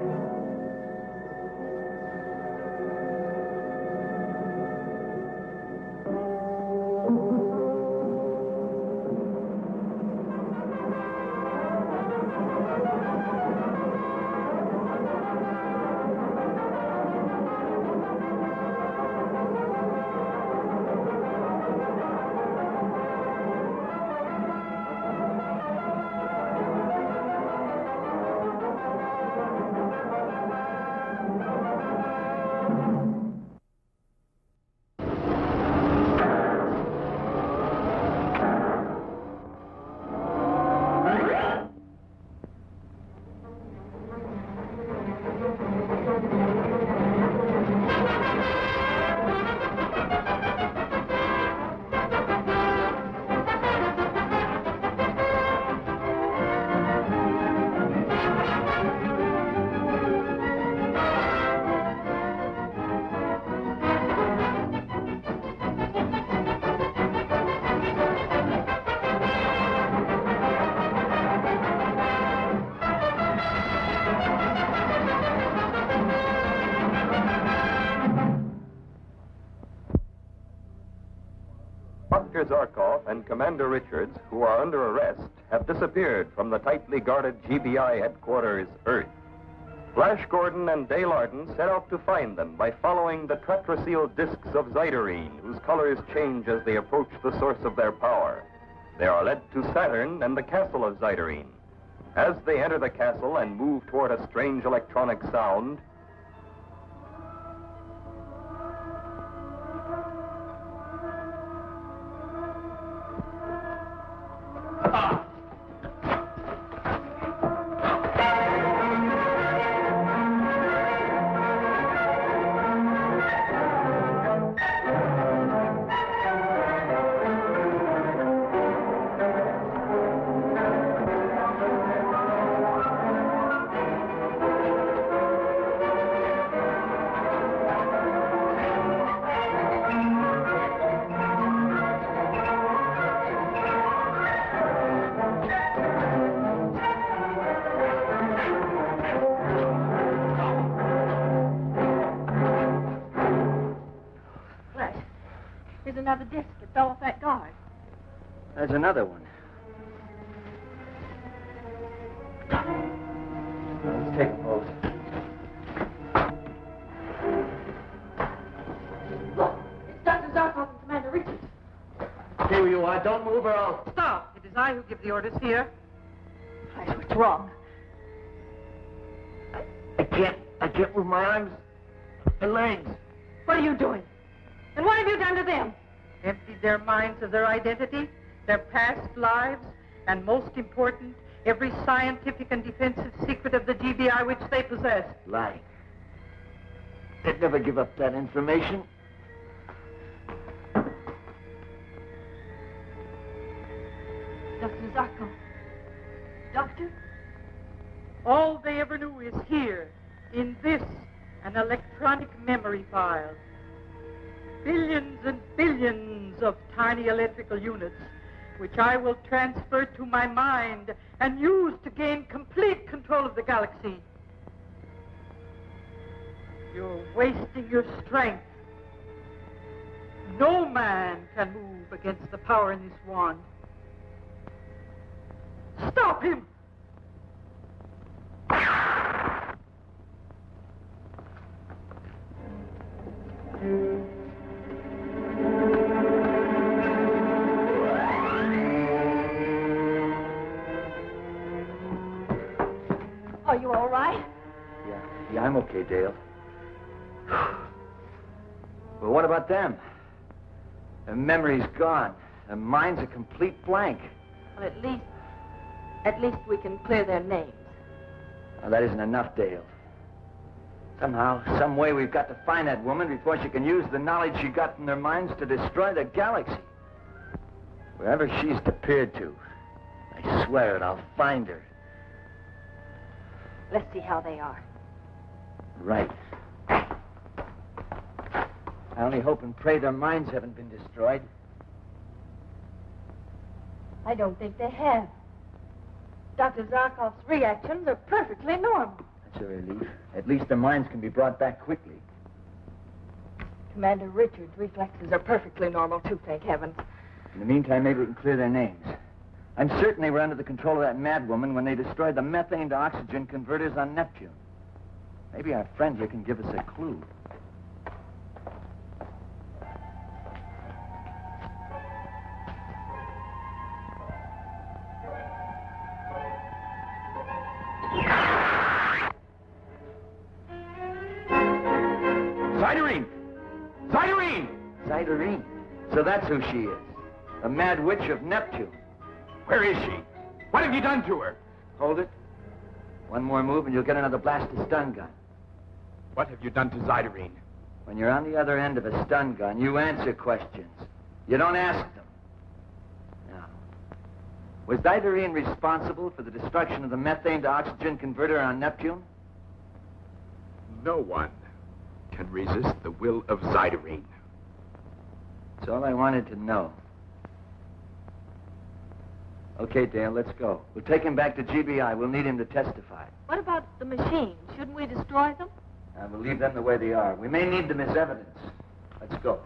Dr. Zarkov and Commander Richards, who are under arrest, have disappeared from the tightly guarded GBI headquarters, Earth. Flash Gordon and Dale Arden set out to find them by following the tetraseal discs of Zyderine, whose colors change as they approach the source of their power. They are led to Saturn and the castle of Zyderine. As they enter the castle and move toward a strange electronic sound, Here's another disc. It fell off that guard. There's another one. Now, let's take a pose. Look, it's Dr. Zarkov and Commander Richards. Stay where you are. Don't move or I'll... Stop. It is I who give the orders here. Flash, what's wrong? I can't move my arms and legs. What are you doing? And what have you done to them? Emptied their minds of their identity, their past lives, and most important, every scientific and defensive secret of the GBI which they possess. Lying. They'd never give up that information. Dr. Zarkov. Doctor? All they ever knew is here, in this, an electronic memory file. Billions and billions of tiny electrical units, which I will transfer to my mind and use to gain complete control of the galaxy. You're wasting your strength. No man can move against the power in this wand. Stop him! Are you all right? Yeah, I'm okay, Dale. Well, what about them? Their memory's gone. Their mind's a complete blank. Well, at least we can clear their names. Now, that isn't enough, Dale. Somehow, some way, we've got to find that woman before she can use the knowledge she got from their minds to destroy the galaxy. Wherever she's disappeared to, I swear it, I'll find her. Let's see how they are. Right. I only hope and pray their minds haven't been destroyed. I don't think they have. Dr. Zarkov's reactions are perfectly normal. That's a relief. At least their minds can be brought back quickly. Commander Richards' reflexes are perfectly normal, too, thank heavens. In the meantime, maybe we can clear their names. I'm certain they were under the control of that madwoman when they destroyed the methane to oxygen converters on Neptune. Maybe our friend here can give us a clue. Zyderine! Zyderine! Zyderine. So that's who she is. The Mad Witch of Neptune. Where is she? What have you done to her? Hold it. One more move and you'll get another blasted stun gun. What have you done to Zyderine? When you're on the other end of a stun gun, you answer questions. You don't ask them. Now, was Zyderine responsible for the destruction of the methane to oxygen converter on Neptune? No one can resist the will of Zyderine. That's all I wanted to know. Okay, Dale, let's go. We'll take him back to GBI. We'll need him to testify. What about the machines? Shouldn't we destroy them? We'll leave them the way they are. We may need them as evidence. Let's go.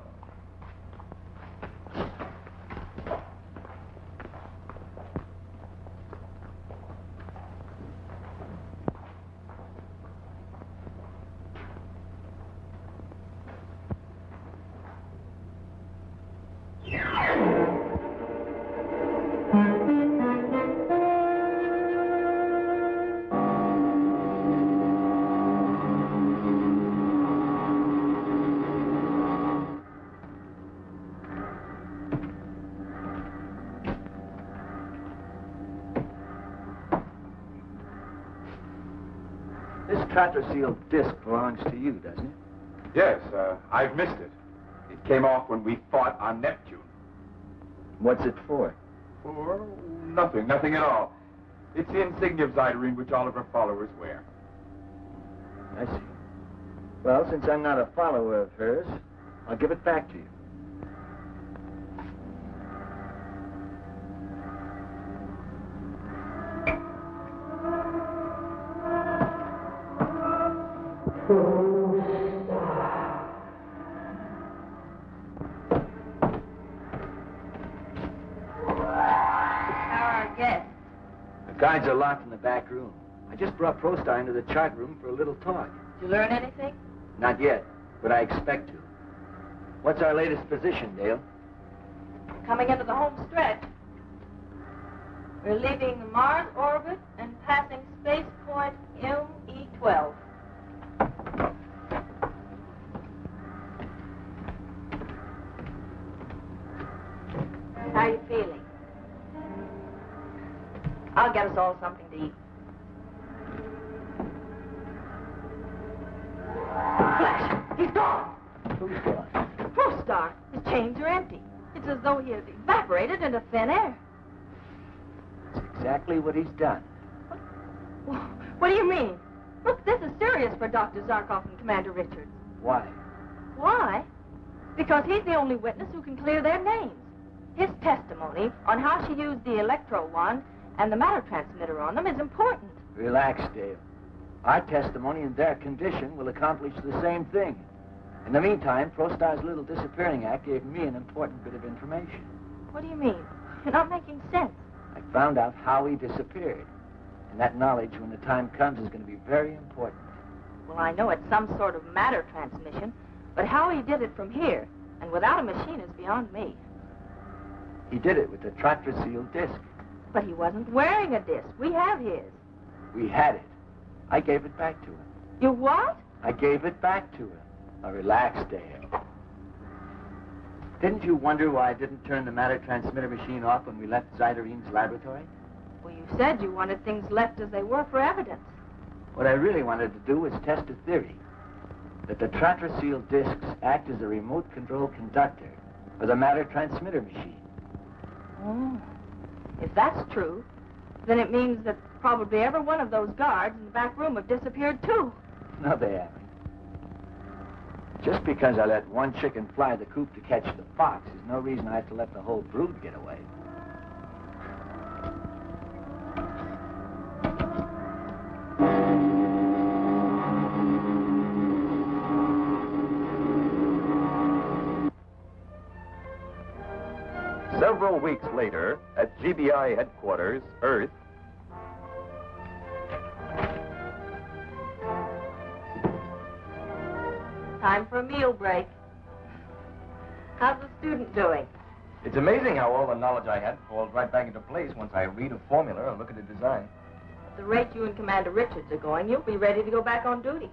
This Tratraseal disc belongs to you, doesn't it? Yes, I've missed it. It came off when we fought on Neptune. What's it for? For nothing at all. It's the insignia of Zyderine which all of her followers wear. I see. Well, since I'm not a follower of hers, I'll give it back to you. Guides are locked in the back room. I just brought Prostar into the chart room for a little talk. Did you learn anything? Not yet, but I expect to. What's our latest position, Dale? Coming into the home stretch. We're leaving the Mars orbit and passing space point ME12. How are you feeling? I'll get us all something to eat. Flash! He's gone! Who's gone? Prostar! His chains are empty. It's as though he had evaporated into thin air. That's exactly what he's done. What do you mean? Look, this is serious for Dr. Zarkov and Commander Richards. Why? Why? Because he's the only witness who can clear their names. His testimony on how she used the electro wand and the matter transmitter on them is important. Relax, Dale. Our testimony and their condition will accomplish the same thing. In the meantime, Prostar's little disappearing act gave me an important bit of information. What do you mean? You're not making sense. I found out how he disappeared. And that knowledge, when the time comes, is going to be very important. Well, I know it's some sort of matter transmission, but how he did it from here and without a machine is beyond me. He did it with the Tratraseal disc. But he wasn't wearing a disc. We have his. We had it. I gave it back to him. You what? I gave it back to him. Now relax, Dale. Didn't you wonder why I didn't turn the matter transmitter machine off when we left Zyderine's laboratory? Well, you said you wanted things left as they were for evidence. What I really wanted to do was test a theory. That the Tratraseal discs act as a remote control conductor for the matter transmitter machine. Oh. If that's true, then it means that Probably every one of those guards in the back room have disappeared, too. No, they haven't. Just because I let one chicken fly the coop to catch the fox is no reason I have to let the whole brood get away. Several weeks later, at GBI headquarters, Earth, Time for a meal break. How's the student doing? It's amazing how all the knowledge I had falls right back into place once I read a formula or look at a design. At the rate you and Commander Richards are going, you'll be ready to go back on duty.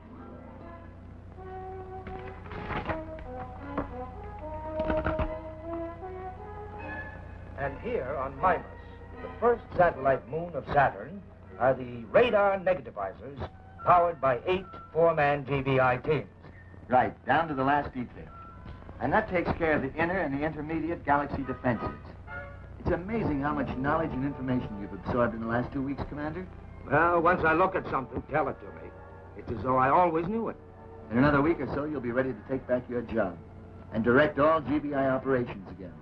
And here on Mimas, the first satellite moon of Saturn, are the radar negativizers powered by 8 four-man GBI teams. Right, down to the last detail. And that takes care of the inner and the intermediate galaxy defenses. It's amazing how much knowledge and information you've absorbed in the last 2 weeks, Commander. Well, once I look at something, tell it to me. It's as though I always knew it. In another week or so, you'll be ready to take back your job and direct all GBI operations again.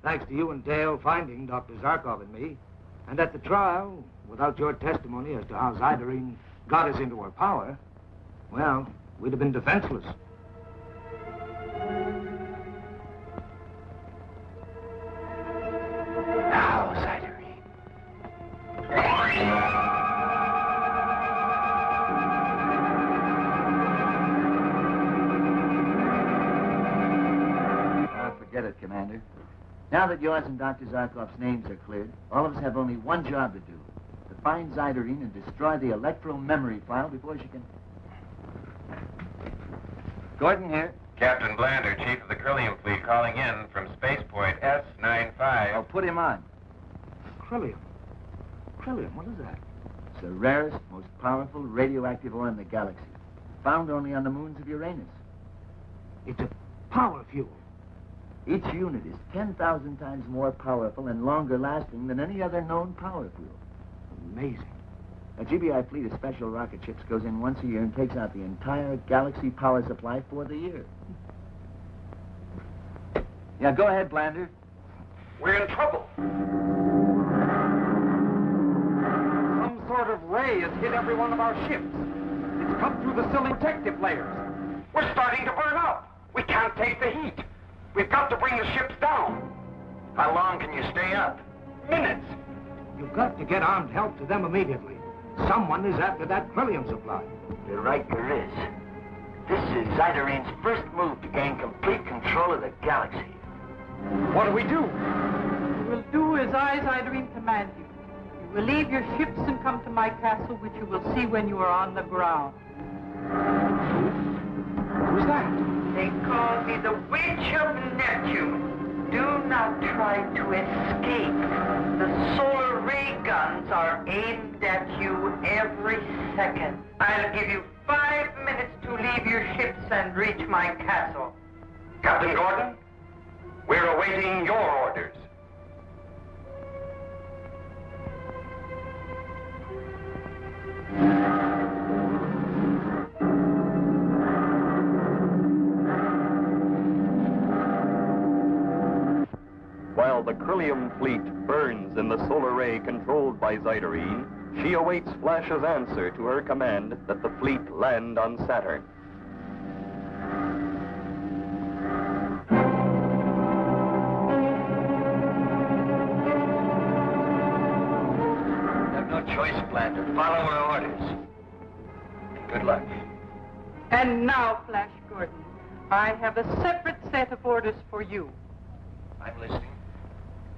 Thanks to you and Dale finding Dr. Zarkov and me, and at the trial, without your testimony as to how Zyderine got us into her power, well, we'd have been defenseless. Now, Zyderine. Forget it, Commander. Now that yours and Dr. Zarkov's names are cleared, all of us have only one job to do. To find Zyderine and destroy the electro memory file before she can... Gordon here. Captain Blander, Chief of the Krillium Fleet, calling in from Spaceport S95. Oh, put him on. Krillium? Krillium, what is that? It's the rarest, most powerful radioactive ore in the galaxy. Found only on the moons of Uranus. It's a power fuel. Each unit is 10,000 times more powerful and longer lasting than any other known power fuel. Amazing. A GBI fleet of special rocket ships goes in once a year and takes out the entire galaxy power supply for the year. Yeah, go ahead, Blander. We're in trouble. Some sort of ray has hit every one of our ships. It's come through the silly protective layers. We're starting to burn up. We can't take the heat. We've got to bring the ships down. How long can you stay up? Minutes. You've got to get armed help to them immediately. Someone is after that Krillium supply. You're right, there is. This is Zydarine's first move to gain complete control of the galaxy. What do we do? You will do as I, Zyderine, command you. You will leave your ships and come to my castle, which you will see when you are on the ground. Who's that? They call me the Witch of Neptune. Do not try to escape. The solar ray guns are aimed at you every second. I'll give you 5 minutes to leave your ships and reach my castle. Captain Gordon, we're awaiting your orders. While the Krillium fleet burns in the solar ray controlled by Zyderine, she awaits Flash's answer to her command that the fleet land on Saturn. You have no choice, Blander. Follow our orders. And good luck. And now, Flash Gordon, I have a separate set of orders for you. I'm listening.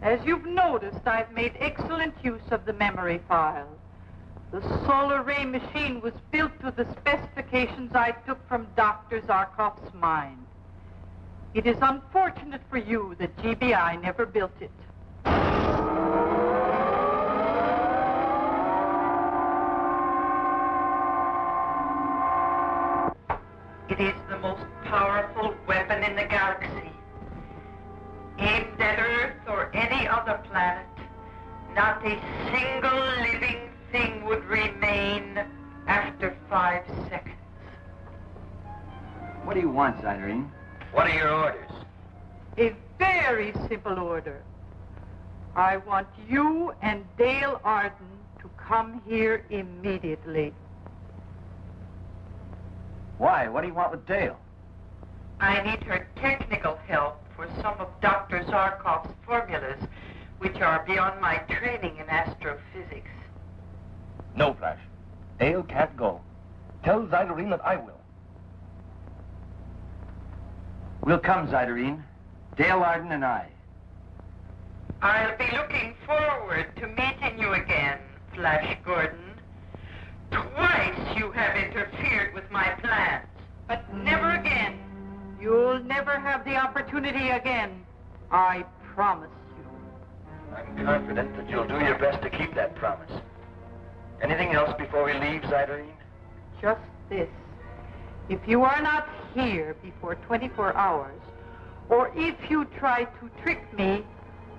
As you've noticed, I've made excellent use of the memory file. The solar ray machine was built to the specifications I took from Dr. Zarkov's mind. It is unfortunate for you that GBI never built it. powerful weapon in the galaxy. Aimed at Earth or any other planet, not a single living thing would remain after 5 seconds. What do you want, Zyrene? What are your orders? A very simple order. I want you and Dale Arden to come here immediately. Why? What do you want with Dale? I need her technical help for some of Dr. Zarkov's formulas, which are beyond my training in astrophysics. No, Flash. Dale can't go. Tell Zyrene that I will. We'll come, Zyrene. Dale Arden and I. I'll be looking forward to meeting you again, Flash Gordon. Twice you have interfered with my plans, but never again. You'll never have the opportunity again. I promise you. I'm confident that you'll do your best to keep that promise. Anything else before we leave, Zyrene? Just this. If you are not here before 24 hours, or if you try to trick me,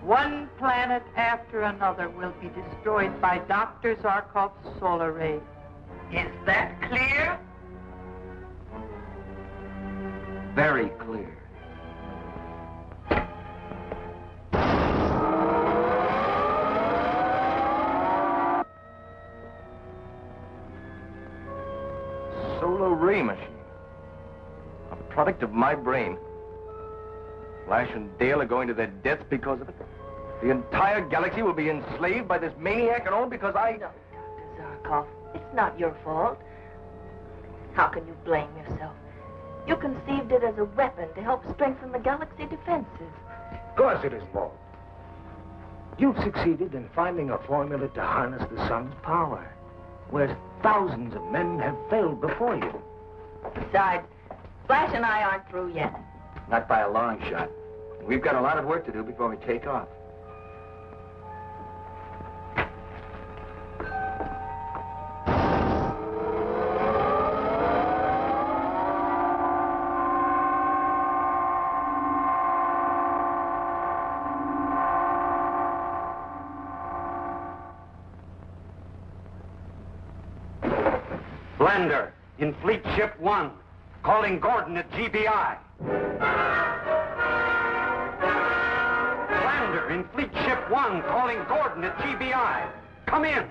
one planet after another will be destroyed by Dr. Zarkov's solar ray. Is that clear? Very clear. Solar ray machine. A product of my brain. Flash and Dale are going to their deaths because of it. The entire galaxy will be enslaved by this maniac and all because I... No, Dr. Zarkov, it's not your fault. How can you blame yourself? You conceived it as a weapon to help strengthen the galaxy defenses. Of course it is, Paul. You've succeeded in finding a formula to harness the sun's power, whereas thousands of men have failed before you. Besides, Flash and I aren't through yet. Not by a long shot. We've got a lot of work to do before we take off. Blender, in Fleet Ship 1, calling Gordon at GBI. Blender, in Fleet Ship 1, calling Gordon at GBI. Come in.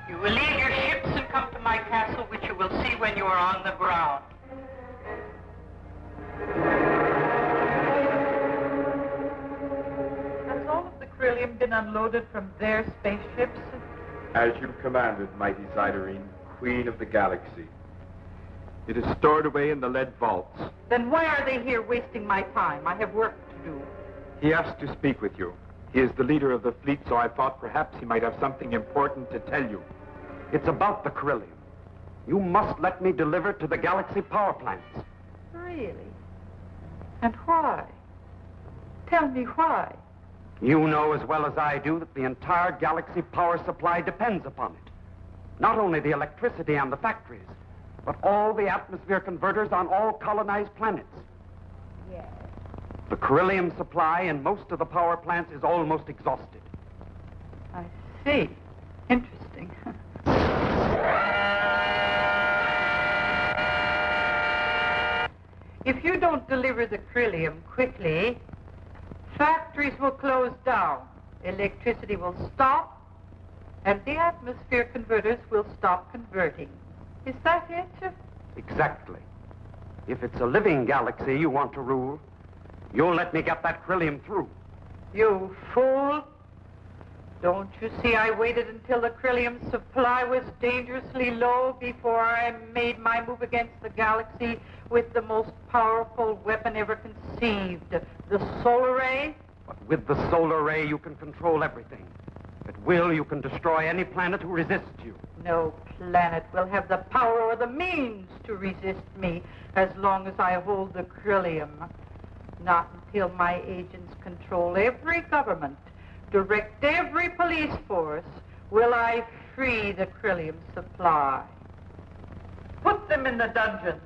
You will leave your ships and come to my castle, which you will see when you are on the ground. Has all of the Crillium been unloaded from their spaceships? As you commanded, mighty Zyrene, Queen of the Galaxy. It is stored away in the lead vaults. Then why are they here wasting my time? I have work to do. He asked to speak with you. He is the leader of the fleet, so I thought perhaps he might have something important to tell you. It's about the Crillium. You must let me deliver to the Galaxy power plants. Really? And why? Tell me why. You know as well as I do that the entire Galaxy power supply depends upon it. Not only the electricity and the factories, but all the atmosphere converters on all colonized planets. Yes. The Crillium supply in most of the power plants is almost exhausted. I see. Interesting. If you don't deliver the Crillium quickly, factories will close down, electricity will stop, and the atmosphere converters will stop converting. Is that it? Exactly. If it's a living galaxy you want to rule, you'll let me get that Crillium through. You fool. Don't you see I waited until the Crillium supply was dangerously low before I made my move against the galaxy with the most powerful weapon ever conceived, the solar ray? But with the solar ray, you can control everything. At will, you can destroy any planet who resists you. No planet will have the power or the means to resist me as long as I hold the Crillium. Not until my agents control every government, direct every police force, will I free the Crillium supply. Put them in the dungeons.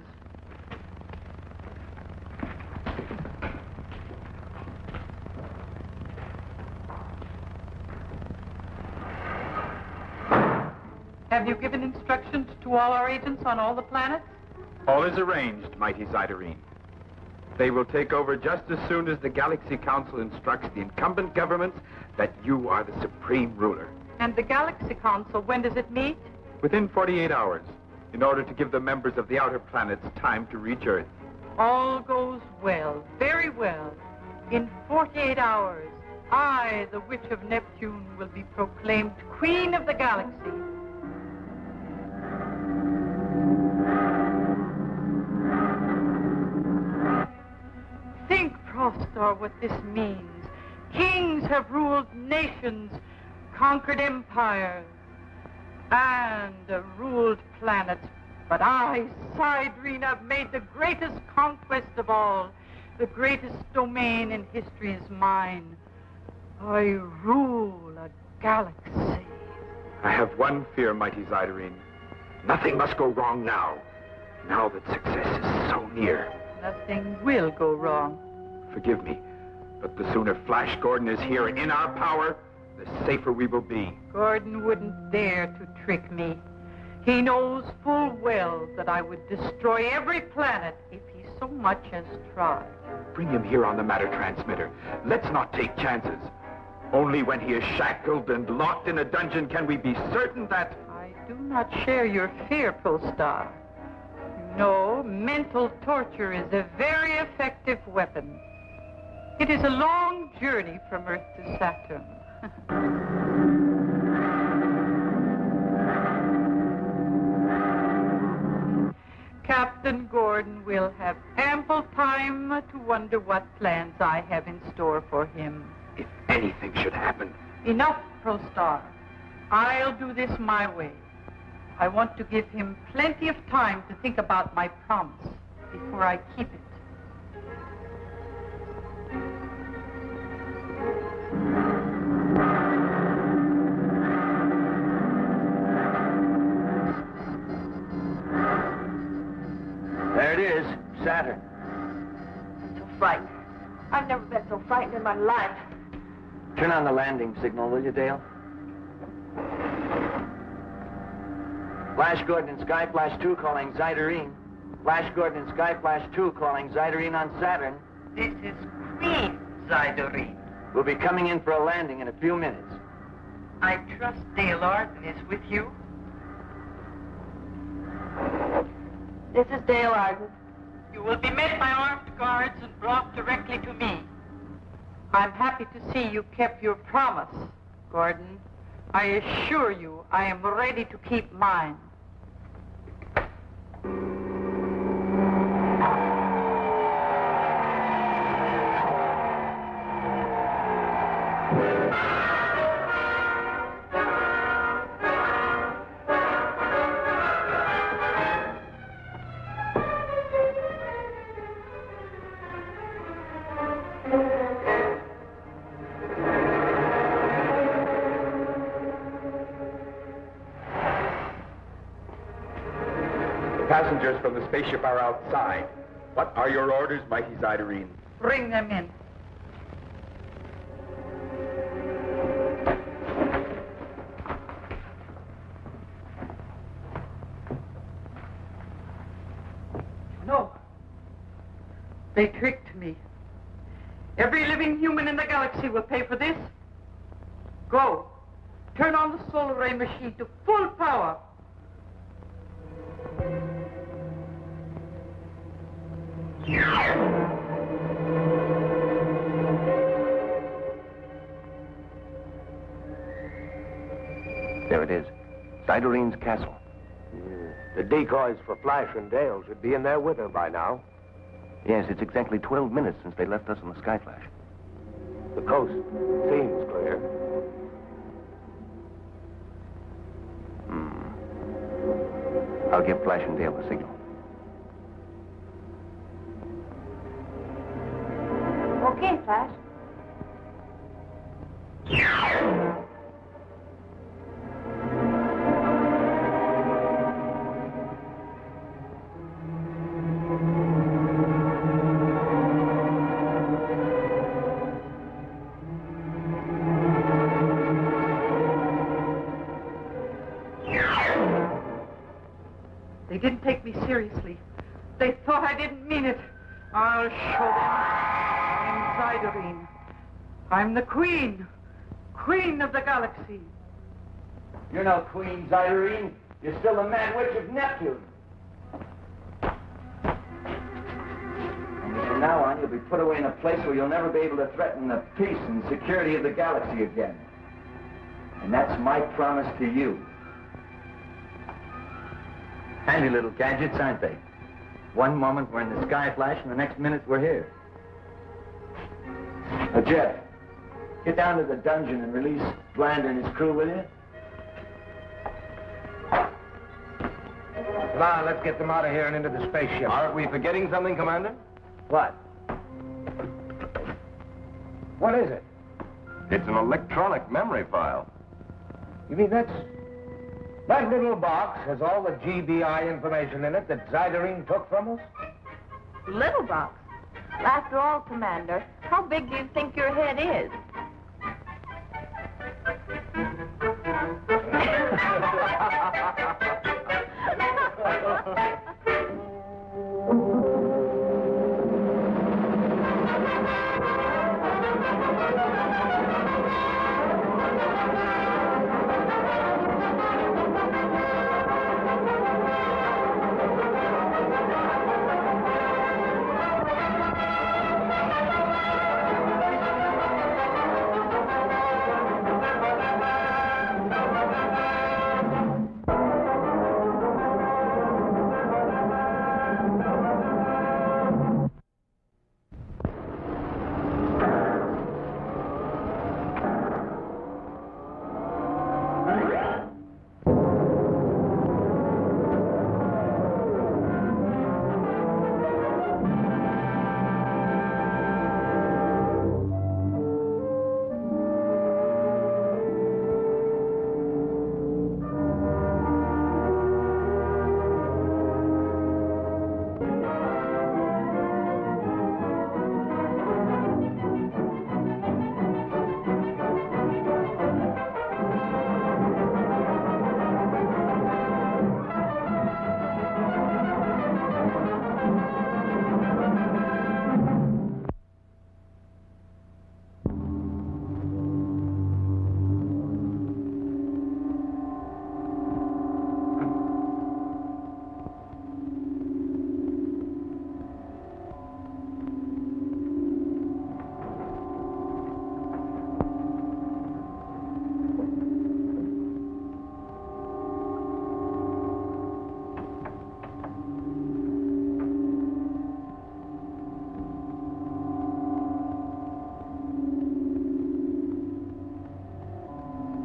Have you given instructions to all our agents on all the planets? All is arranged, mighty Zyderine. They will take over just as soon as the Galaxy Council instructs the incumbent governments that you are the supreme ruler. And the Galaxy Council, when does it meet? Within 48 hours, in order to give the members of the outer planets time to reach Earth. All goes well, very well. In 48 hours, I, the Witch of Neptune, will be proclaimed Queen of the Galaxy. Think, Prostar, what this means. Kings have ruled nations, conquered empires, and ruled planets. But I, Zyderine, have made the greatest conquest of all. The greatest domain in history is mine. I rule a galaxy. I have one fear, mighty Zyderine. Nothing must go wrong now. Now that success is so near. Nothing will go wrong. Forgive me, but the sooner Flash Gordon is here and in our power, the safer we will be. Gordon wouldn't dare to trick me. He knows full well that I would destroy every planet if he so much as tried. Bring him here on the matter transmitter. Let's not take chances. Only when he is shackled and locked in a dungeon can we be certain that... I do not share your fear, Prostar. You know, mental torture is a very effective weapon. It is a long journey from Earth to Saturn. Captain Gordon will have ample time to wonder what plans I have in store for him. If anything should happen... Enough, Prostar. I'll do this my way. I want to give him plenty of time to think about my promise before I keep it. There it is, Saturn. I'm so frightened. I've never been so frightened in my life. Turn on the landing signal, will you, Dale? Flash Gordon and Sky Flash 2 calling Zyderine. Flash Gordon and Sky Flash 2 calling Zyderine on Saturn. This is Queen Zyderine. We'll be coming in for a landing in a few minutes. I trust Dale Arden is with you. This is Dale Arden. You will be met by armed guards and brought directly to me. I'm happy to see you kept your promise, Gordon. I assure you I am ready to keep mine. Passengers from the spaceship are outside. What are your orders, mighty Zyderine? Bring them in. No. They tricked me. Every living human in the galaxy will pay for this. Go. Turn on the solar ray machine to full power. There it is. Zyderine's castle. The decoys for Flash and Dale should be in there with her by now. Yes, it's exactly 12 minutes since they left us on the Sky Flash. The coast seems clear. I'll give Flash and Dale the signal. Okay, Flash. didn't take me seriously. They thought I didn't mean it. I'll show them. I'm Zyderine. I'm the queen. Queen of the galaxy. You're no Queen, Zyderine. You're still the Mad Witch of Neptune. And from now on, you'll be put away in a place where you'll never be able to threaten the peace and security of the galaxy again. And that's my promise to you. Handy little gadgets, aren't they? One moment we're in the Sky Flash, and the next minute we're here. Now, Jeff, get down to the dungeon and release Blander and his crew, will you? Come on, let's get them out of here and into the spaceship. Aren't we forgetting something, Commander? What? What is it? It's an electronic memory file. You mean that little box has all the GBI information in it that Zyderine took from us? Little box. After all, Commander, how big do you think your head is?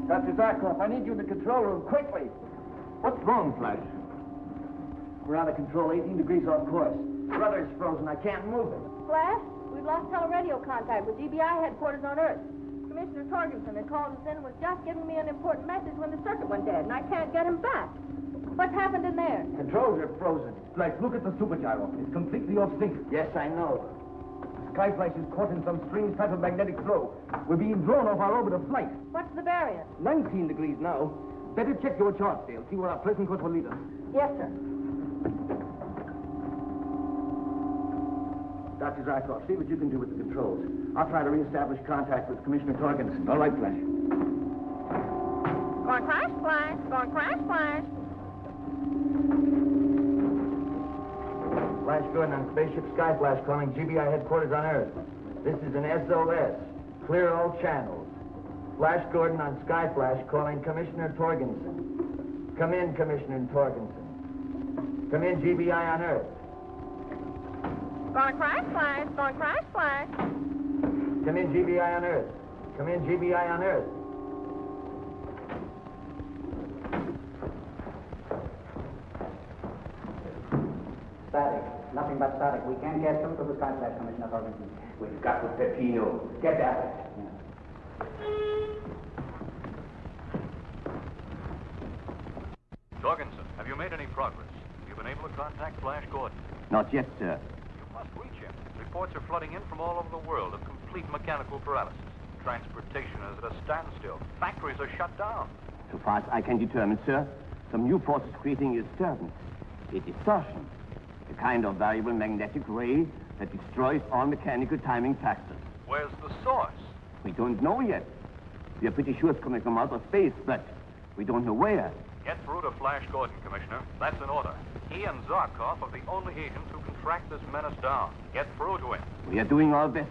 Dr. Zarkov, I need you in the control room, quickly. What's wrong, Flash? We're out of control, 18 degrees off course. Rudder's frozen, I can't move it. Flash, we've lost teleradio contact with GBI headquarters on Earth. Commissioner Torgensen had called us in and was just giving me an important message when the circuit went dead, and I can't get him back. What's happened in there? Controls are frozen. Flash, look at the supergyro. It's completely off sync. Yes, I know. Sky Flash is caught in some strange type of magnetic flow. We're being drawn off our orbit of flight. What's the variance? 19 degrees now. Better check your charts, Dale. See where our present course will lead us. Yes, sir. Dr. Zarkov, see what you can do with the controls. I'll try to reestablish contact with Commissioner Torgensen. All right, Flash. Going crash, Flash. Going crash, Flash. Flash Gordon on Spaceship Sky Flash calling GBI headquarters on Earth. This is an SOS. Clear all channels. Flash Gordon on Sky Flash calling Commissioner Torgensen. Come in, Commissioner Torgensen. Come in, GBI on Earth. Going crash, Flash. Going crash, Flash. Come in, GBI on Earth. Come in, GBI on Earth. Static. Nothing but static. We can't get through to the Sky Flash, Commissioner Torgensen. We've got the Pepino. Get at it. Torgensen, have you made any progress? Have you been able to contact Flash Gordon? Not yet, sir. You must reach him. Reports are flooding in from all over the world of complete mechanical paralysis. Transportation is at a standstill. Factories are shut down. So far as I can determine, sir, some new forces creating a disturbance. A distortion. The kind of variable magnetic ray that destroys all mechanical timing factors. Where's the source? We don't know yet. We are pretty sure it's coming from outer space, but we don't know where. Get through to Flash Gordon, Commissioner. That's an order. He and Zarkov are the only agents who can track this menace down. Get through to him. We are doing our best.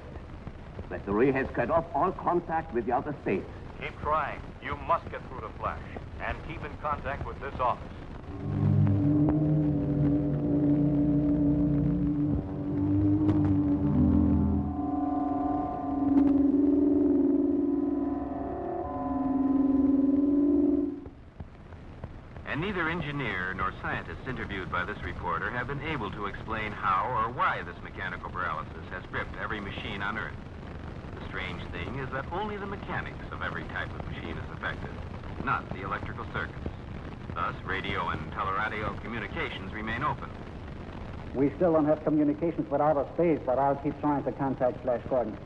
But the ray has cut off all contact with the outer space. Keep trying. You must get through to Flash. And keep in contact with this office. And neither engineer nor scientists interviewed by this reporter have been able to explain how or why this mechanical paralysis has gripped every machine on Earth. The strange thing is that only the mechanics of every type of machine is affected, not the electrical circuits. Thus, radio and teleradio communications remain open. We still don't have communications with outer space, but I'll keep trying to contact Flash Gordon.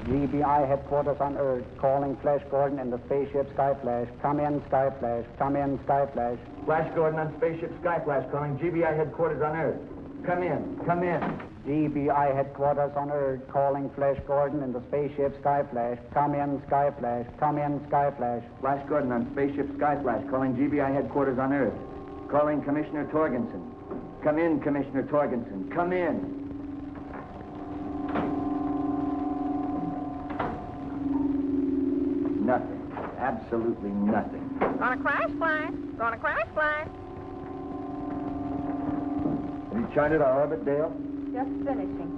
GBI headquarters on Earth, calling Flash Gordon in the spaceship Skyflash. Come in, Skyflash. Come in, Skyflash. Flash Gordon on spaceship Skyflash calling GBI headquarters on Earth. Come in, come in. GBI headquarters on Earth, calling Flash Gordon in the spaceship Skyflash. Come in, Skyflash. Come in, Skyflash. Flash Gordon on spaceship Skyflash calling GBI headquarters on Earth. Calling Commissioner Torgensen. Come in, Commissioner Torgensen. Come in. Nothing. Absolutely nothing. Gonna crash plane. Gonna crash plane. Have you charted our orbit, Dale? Just finishing.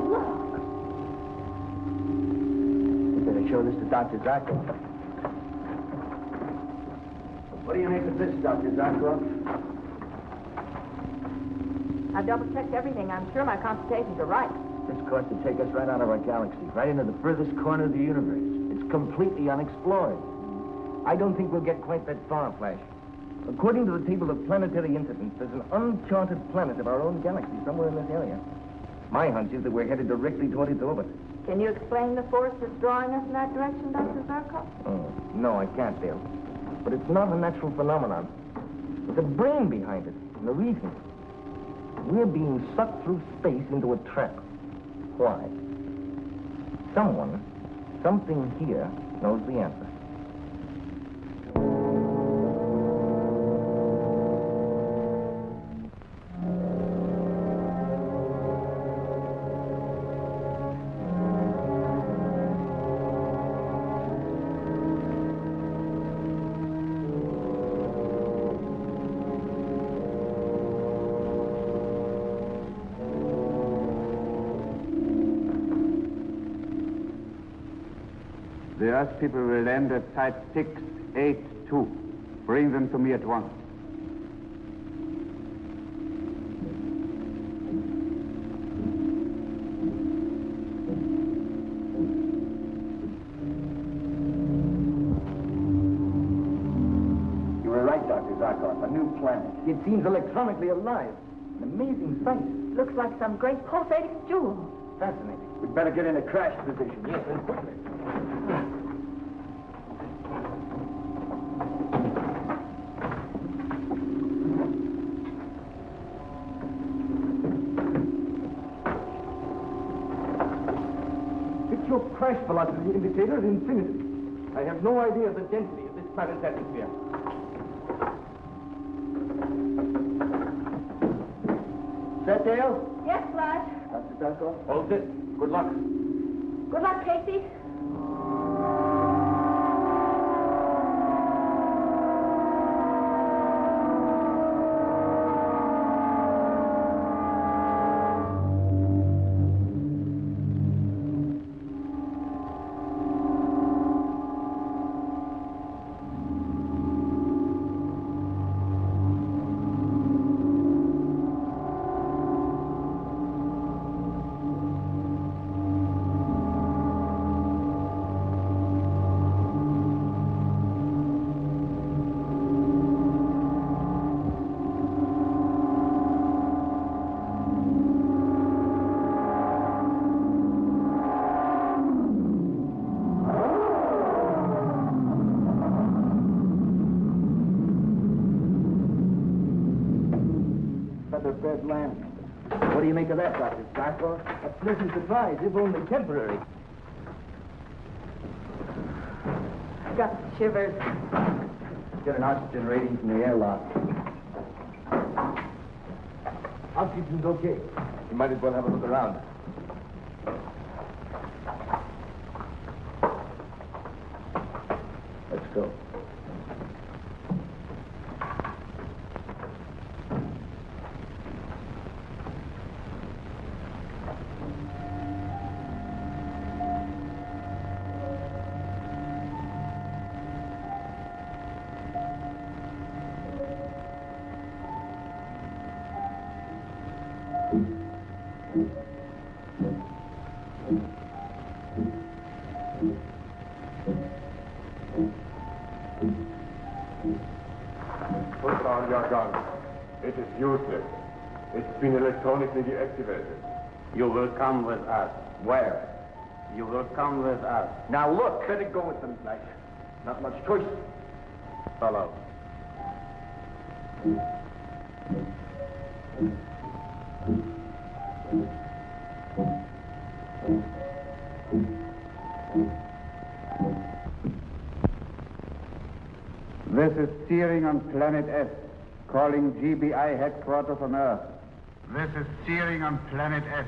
Look. You better show this to Dr. Zarkov. What do you make of this, Dr. Zarkov? I've double-checked everything. I'm sure my computations are right. This course would take us right out of our galaxy, right into the furthest corner of the universe. It's completely unexplored. I don't think we'll get quite that far, Flash. According to the table of planetary incidents, there's an uncharted planet of our own galaxy somewhere in this area. My hunch is that we're headed directly toward its orbit. Can you explain the force that's drawing us in that direction, Dr. Zarkov? Oh, no, I can't, Dale. But it's not a natural phenomenon. There's a brain behind it, and a reason. We're being sucked through space into a trap. Why? Someone, something here, knows the answer. The Earth people will land at Site 682. Bring them to me at once. You were right, Dr. Zarkov. A new planet. It seems electronically alive. An amazing sight. Looks like some great pulsating jewel. Fascinating. We'd better get in a crash position. Yes, and quickly. Your crash velocity indicator is infinity. I have no idea of the density of this planet's atmosphere. Set, Dale? Yes, Flash. Dr. Zarkov? All set. Good luck. Good luck, Casey. featherbed land. What do you make of that, Dr. Starkor? A pleasant surprise, if only temporary. Got shivers. Get an oxygen rating from the airlock. Oxygen's okay. You might as well have a look around. Let's go. Put down your gun. It is useless. It's been electronically deactivated. You will come with us. Where? You will come with us. Now look, better go with them, like. Not much choice. Follow. This is Serie on Planet S, calling GBI headquarters on Earth. This is Serie on Planet S,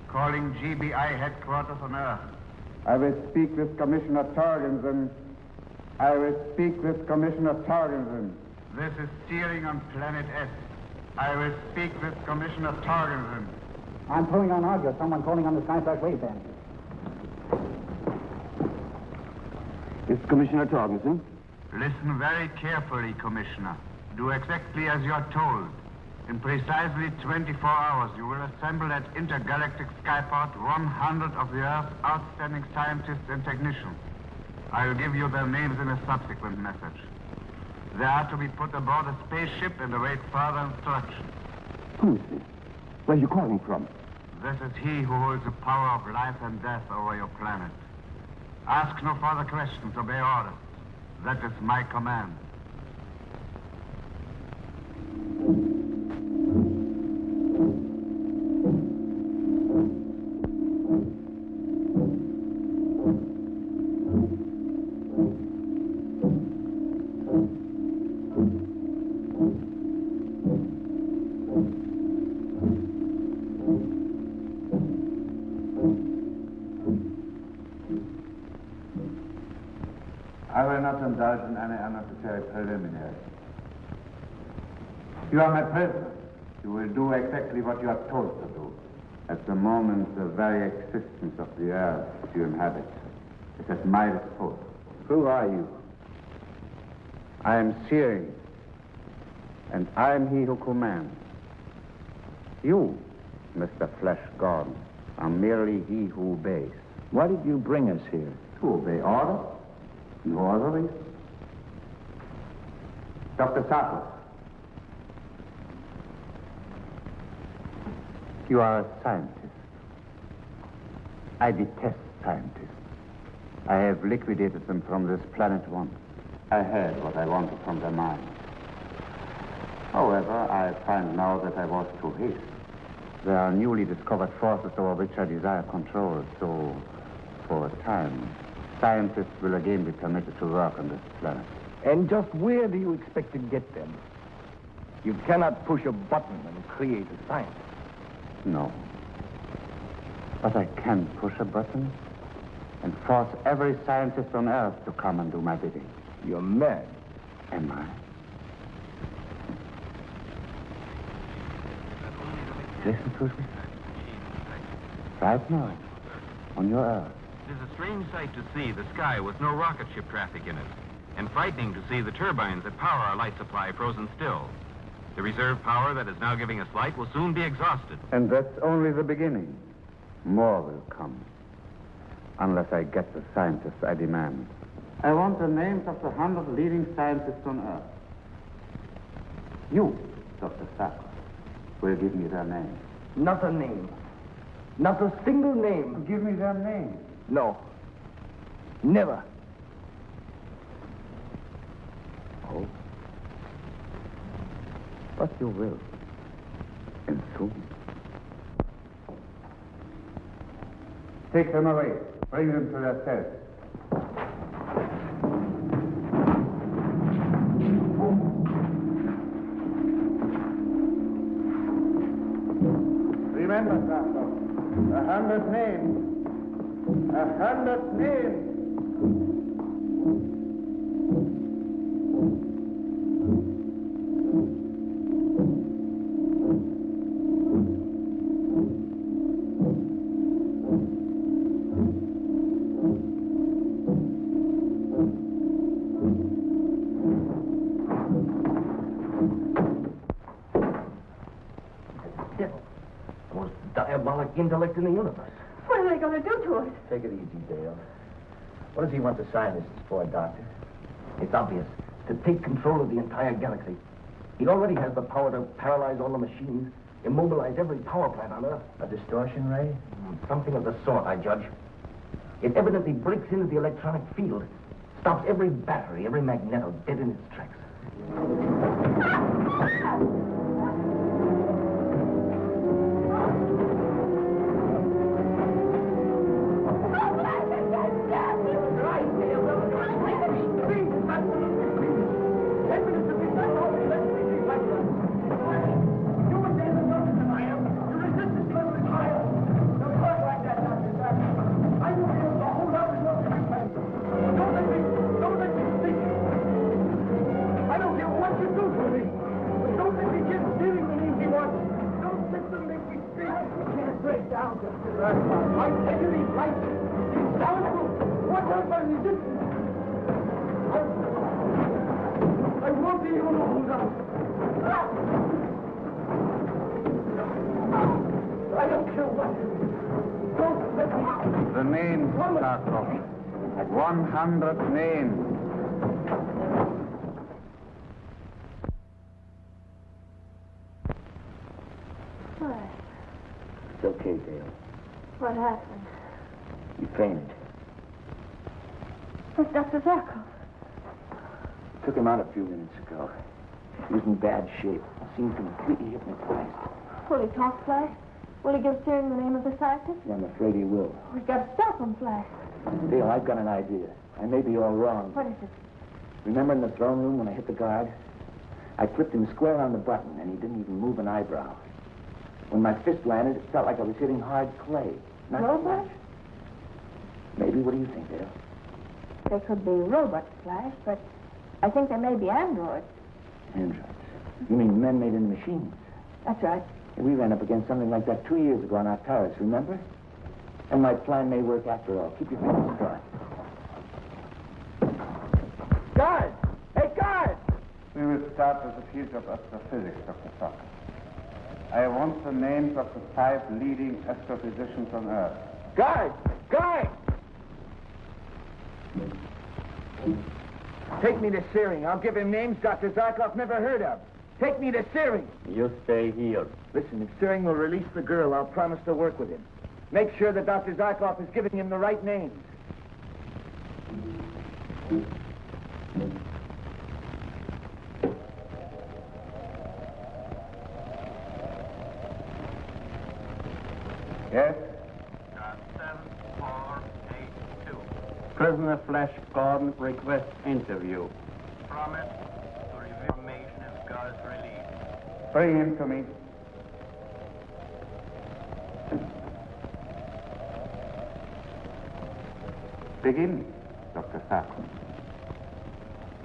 calling GBI headquarters on Earth. I will speak with Commissioner Torgensen. I will speak with Commissioner Torgensen. This is Serie on Planet S. I will speak with Commissioner Torgensen. I'm pulling on audio. Someone calling on the Skyflash waveband. It's Commissioner Torgensen. Listen very carefully, Commissioner. Do exactly as you're told. In precisely 24 hours, you will assemble at intergalactic skyport 100 of the Earth's outstanding scientists and technicians. I will give you their names in a subsequent message. They are to be put aboard a spaceship and await further instructions. Who is this? Where are you calling from? This is he who holds the power of life and death over your planet. Ask no further questions, obey orders. That is my command. I will not indulge in any unnecessary preliminaries. You are my prisoner. You will do exactly what you are told to do. At the moment, the very existence of the earth you inhabit is at my disposal. Who are you? I am Serie, and I am he who commands. You, Mr. Flesh Gordon, are merely he who obeys. Why did you bring us here? To obey orders. No other reason. Dr. Sarkos. You are a scientist. I detest scientists. I have liquidated them from this planet once. I had what I wanted from their minds. However, I find now that I was too hasty. There are newly discovered forces over which I desire control, so for a time, scientists will again be permitted to work on this planet. And just where do you expect to get them? You cannot push a button and create a scientist. No. But I can push a button and force every scientist on Earth to come and do my bidding. You're mad. Am I? Listen to me. Right now, on your Earth. It is a strange sight to see the sky with no rocket ship traffic in it, and frightening to see the turbines that power our light supply frozen still. The reserve power that is now giving us light will soon be exhausted. And that's only the beginning. More will come. Unless I get the scientists I demand. I want the names of the 100 leading scientists on Earth. You, Dr. Sarkos, will give me their names. Not a name. Not a single name. Give me their names. No. Never. Oh. But you will. Cool. Take them away. Bring them to their cells. Remember, Sarko, 100 names. 100 names. Most diabolic intellect in the universe. What are they going to do to us? Take it easy, Dale. What does he want the scientists for, Doctor? It's obvious. To take control of the entire galaxy. He already has the power to paralyze all the machines, immobilize every power plant on Earth. A distortion ray? Something of the sort, I judge. It evidently breaks into the electronic field, stops every battery, every magneto dead in its tracks. The names, Sarko. 100 names. What? It's okay, Dale. What happened? You fainted. Where's Dr. Zarkov? Took him out a few minutes ago. He was in bad shape. Seemed completely hypnotized. Will he talk, Flash? Will he give Serie the name of the scientist? Yeah, I'm afraid he will. We've got to stop him, Flash. Dale, I've got an idea. I may be all wrong. What is it? Remember in the throne room when I hit the guard? I flipped him square on the button, and he didn't even move an eyebrow. When my fist landed, it felt like I was hitting hard clay. Not Robots? Maybe. What do you think, Dale? They could be robots, Flash, but I think they may be androids. Androids? You mean men made into machines? That's right. Yeah, we ran up against something like that 2 years ago on our terrace, remember? And my plan may work after all. Keep your fingers crossed. Guard! Hey, guard! We will start with the field of astrophysics, Dr. Sarko. I want the names of the 5 leading astrophysicians on Earth. Guard! Guard! Take me to Serie. I'll give him names Dr. Zarkov never heard of. Take me to Serie. You stay here. Listen, if Serie will release the girl, I'll promise to work with him. Make sure that Dr. Zarkov is giving him the right names. Yes? 7482. Prisoner Flash Gordon requests interview. Promise to reveal information if God is released. Bring him to me. Begin, Dr. Sarko.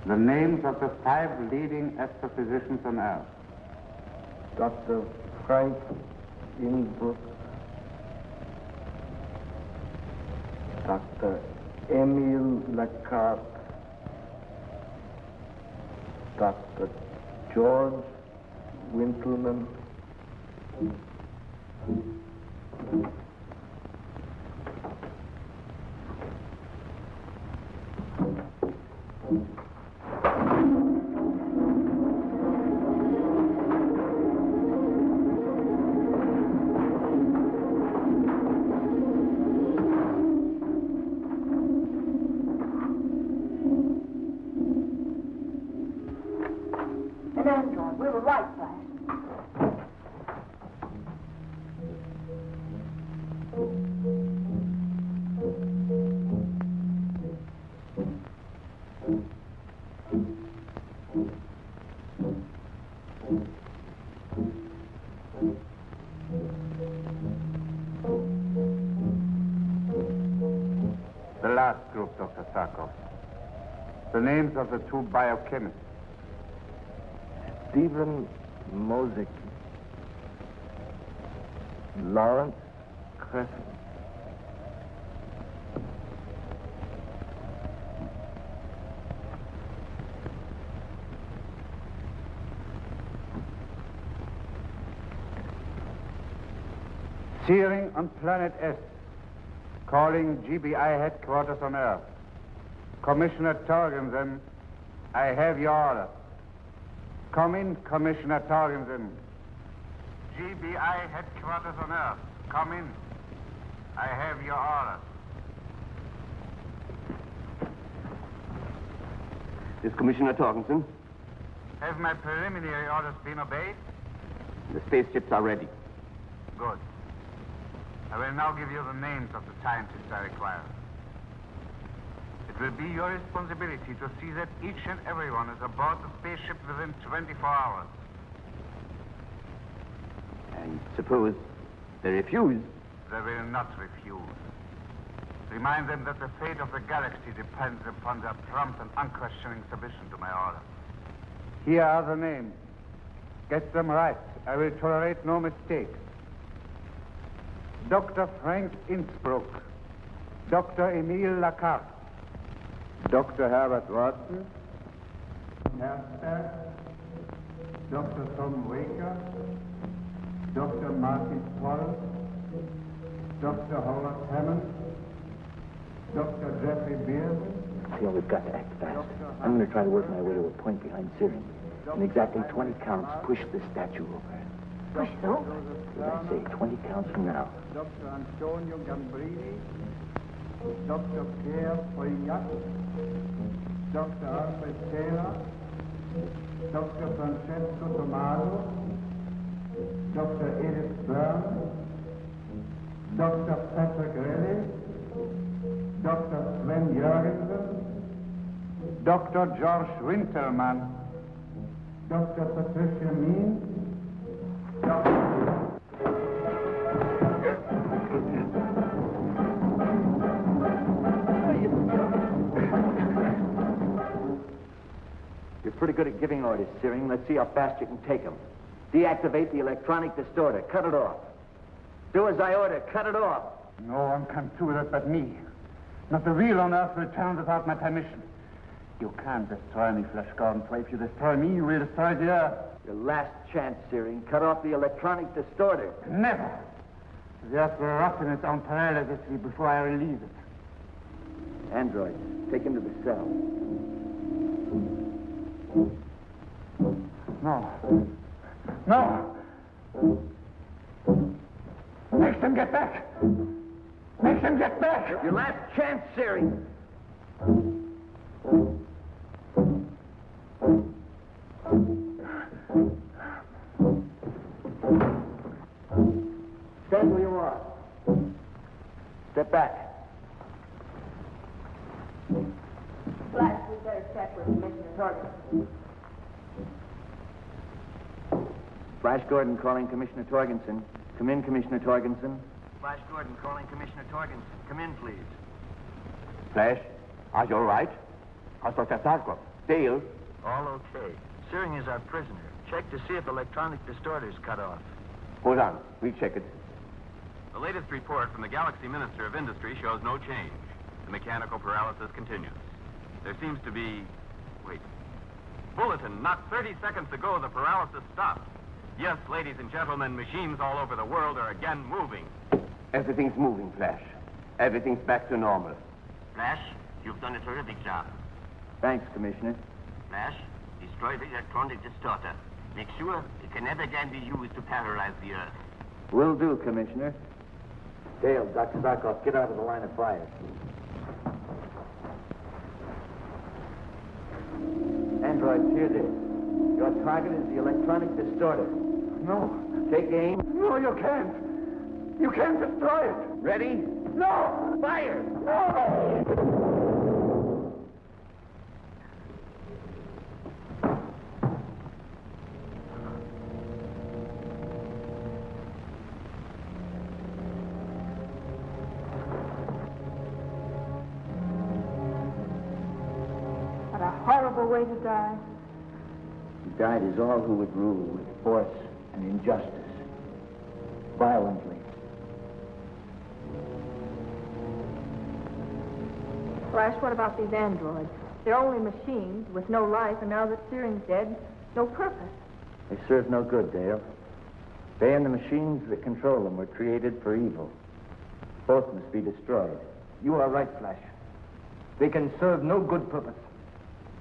The names of the 5 leading astrophysicians on Earth. Dr. Frank Inbrook. Dr. Emile Lacarte. Dr. George Winkelman. An android. We were right, Flash. Dr. Sarkov? The names of the two biochemists. Stephen Mosek. Lawrence Crescent. Searing on planet S. Calling GBI headquarters on Earth. Commissioner Torgensen, I have your order. Come in, Commissioner Torgensen. GBI headquarters on Earth. Come in. I have your order. This is Commissioner Torgensen. Have my preliminary orders been obeyed? The spaceships are ready. Good. I will now give you the names of the scientists I require. It will be your responsibility to see that each and everyone is aboard the spaceship within 24 hours. And suppose they refuse? They will not refuse. Remind them that the fate of the galaxy depends upon their prompt and unquestioning submission to my order. Here are the names. Get them right. I will tolerate no mistakes. Dr. Frank Innsbruck, Dr. Emile Lacarte, Dr. Herbert Watson, Herzberg, Dr. Tom Waker, Dr. Martin Paul, Dr. Howard Hammond, Dr. Jeffrey Beard. Phil, we've got to act fast. I'm going to try to work my way to a point behind Serie. In exactly 20 counts, push the statue over. Push it over? Did I say 20 counts from now? Dr. Antonio Gambrini, Dr. Pierre Poignac, Dr. Alfred Taylor, Dr. Francesco Tomaso, Dr. Edith Byrne, Dr. Patrick Relly, Dr. Sven Jørgensen, Dr. George Winterman, Dr. Patricia Mean, You're pretty good at giving orders, Serie. Let's see how fast you can take them. Deactivate the electronic distorter. Cut it off. Do as I order. Cut it off. No one can do that but me. Not the wheel on Earth will turn without my permission. You can't destroy me, Flash Gordon, for if you destroy me, you will destroy the Earth. Your last chance, Serie. Cut off the electronic distorter. Never. The Earth will rot in its own parallelity before I release it. Android, take him to the cell. No. No! Make them get back! Make them get back! Your last chance, Serie. Stand where you are. Step back. Flash, we better check with Commissioner Torgensen. Flash Gordon calling Commissioner Torgensen. Come in, Commissioner Torgensen. Flash Gordon calling Commissioner Torgensen. Come in, please. Flash, are you all right? How's Dr. Sarkov? Dale? All okay. Serie is our prisoner. Check to see if electronic distorter's cut off. Hold on. We'll check it. The latest report from the Galaxy Minister of Industry shows no change. The mechanical paralysis continues. There seems to be... Wait. Bulletin, not 30 seconds ago, the paralysis stopped. Yes, ladies and gentlemen, machines all over the world are again moving. Everything's moving, Flash. Everything's back to normal. Flash, you've done a terrific job. Thanks, Commissioner. Flash, destroy the electronic distorter. Make sure it can never again be used to paralyze the Earth. Will do, Commissioner. Dale, Dr. Sarkov, get out of the line of fire. Androids, hear this. Your target is the electronic distorter. No. Take aim. No, you can't. You can't destroy it. Ready? No! Fire! No! horrible way to die. He died as all who would rule with force and injustice, violently. Flash, what about these androids? They're only machines with no life, and now that Searing's dead, no purpose. They serve no good, Dale. They and the machines that control them were created for evil. Both must be destroyed. You are right, Flash. They can serve no good purpose.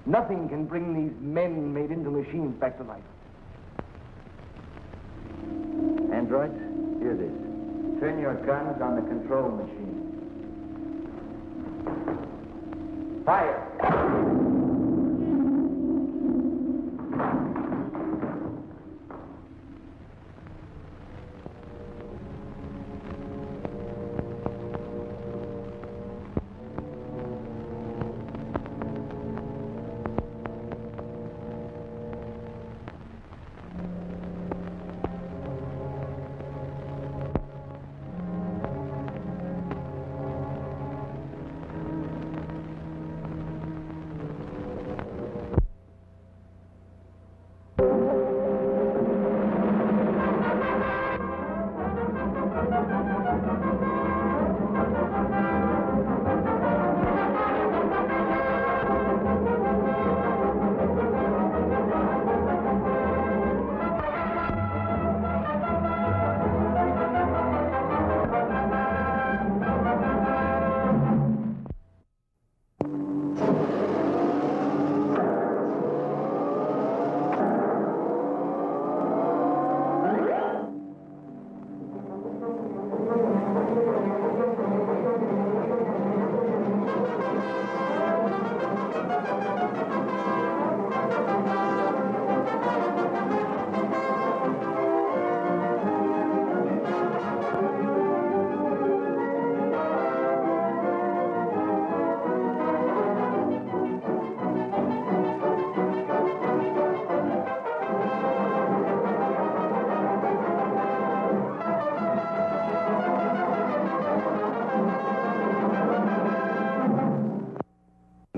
Nothing can bring these men made into machines back to life. Androids, hear this. Turn your guns on the control machine. Fire!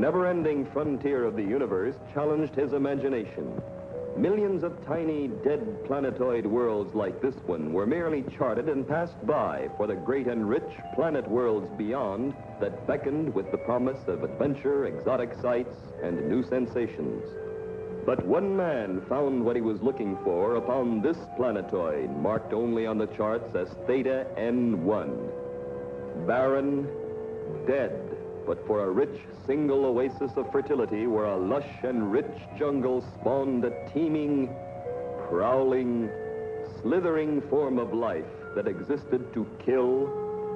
Never-ending frontier of the universe challenged his imagination. Millions of tiny, dead planetoid worlds like this one were merely charted and passed by for the great and rich planet worlds beyond that beckoned with the promise of adventure, exotic sights, and new sensations. But one man found what he was looking for upon this planetoid, marked only on the charts as Theta N1. Barren, dead, but for a rich single oasis of fertility where a lush and rich jungle spawned a teeming, prowling, slithering form of life that existed to kill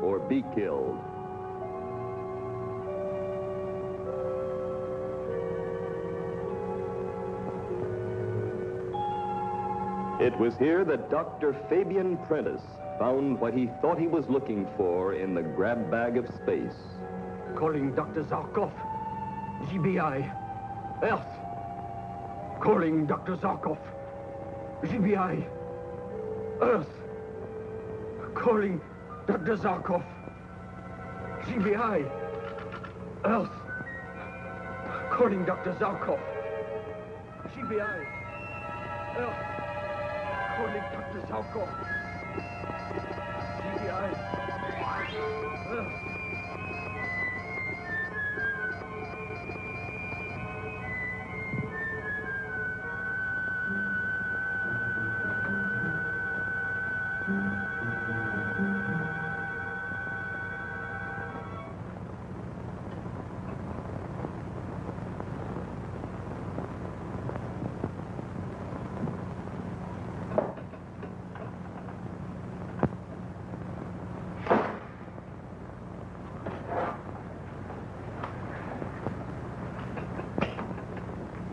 or be killed. It was here that Dr. Fabian Prentice found what he thought he was looking for in the grab bag of space. Calling Dr. Zarkov. GBI. Earth. Calling Dr. Zarkov. GBI. Earth. Calling Dr. Zarkov. GBI. Earth. Calling Dr. Zarkov. GBI. Earth. Calling Dr. Zarkov. GBI. Earth.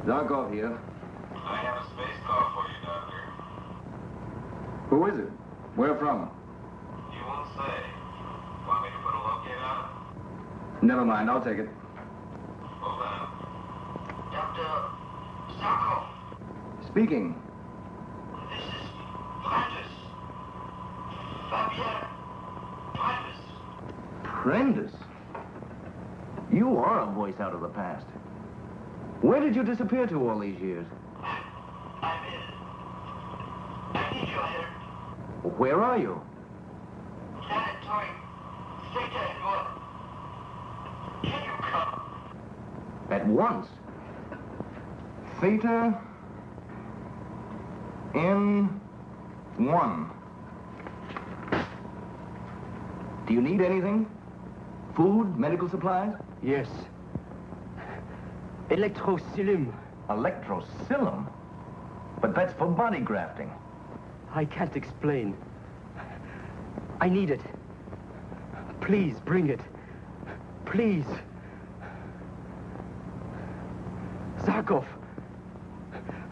Zarkov here. I have a space call for you, Doctor. Who is it? Where from? You won't say. Want me to put a locate on it? Never mind, I'll take it. Hold on. Dr. Zarkov, Speaking. this is Prentice. Fabian Prentice. Prentice? You are a voice out of the past. Where did you disappear to all these years? Where are you? Planetary. Theta and one. Can you come? At once. Theta N1. Do you need anything? Food, medical supplies? Yes. Electrocilium. Electrocilium? But that's for body grafting. I can't explain. I need it. Please, bring it. Please. Zarkov!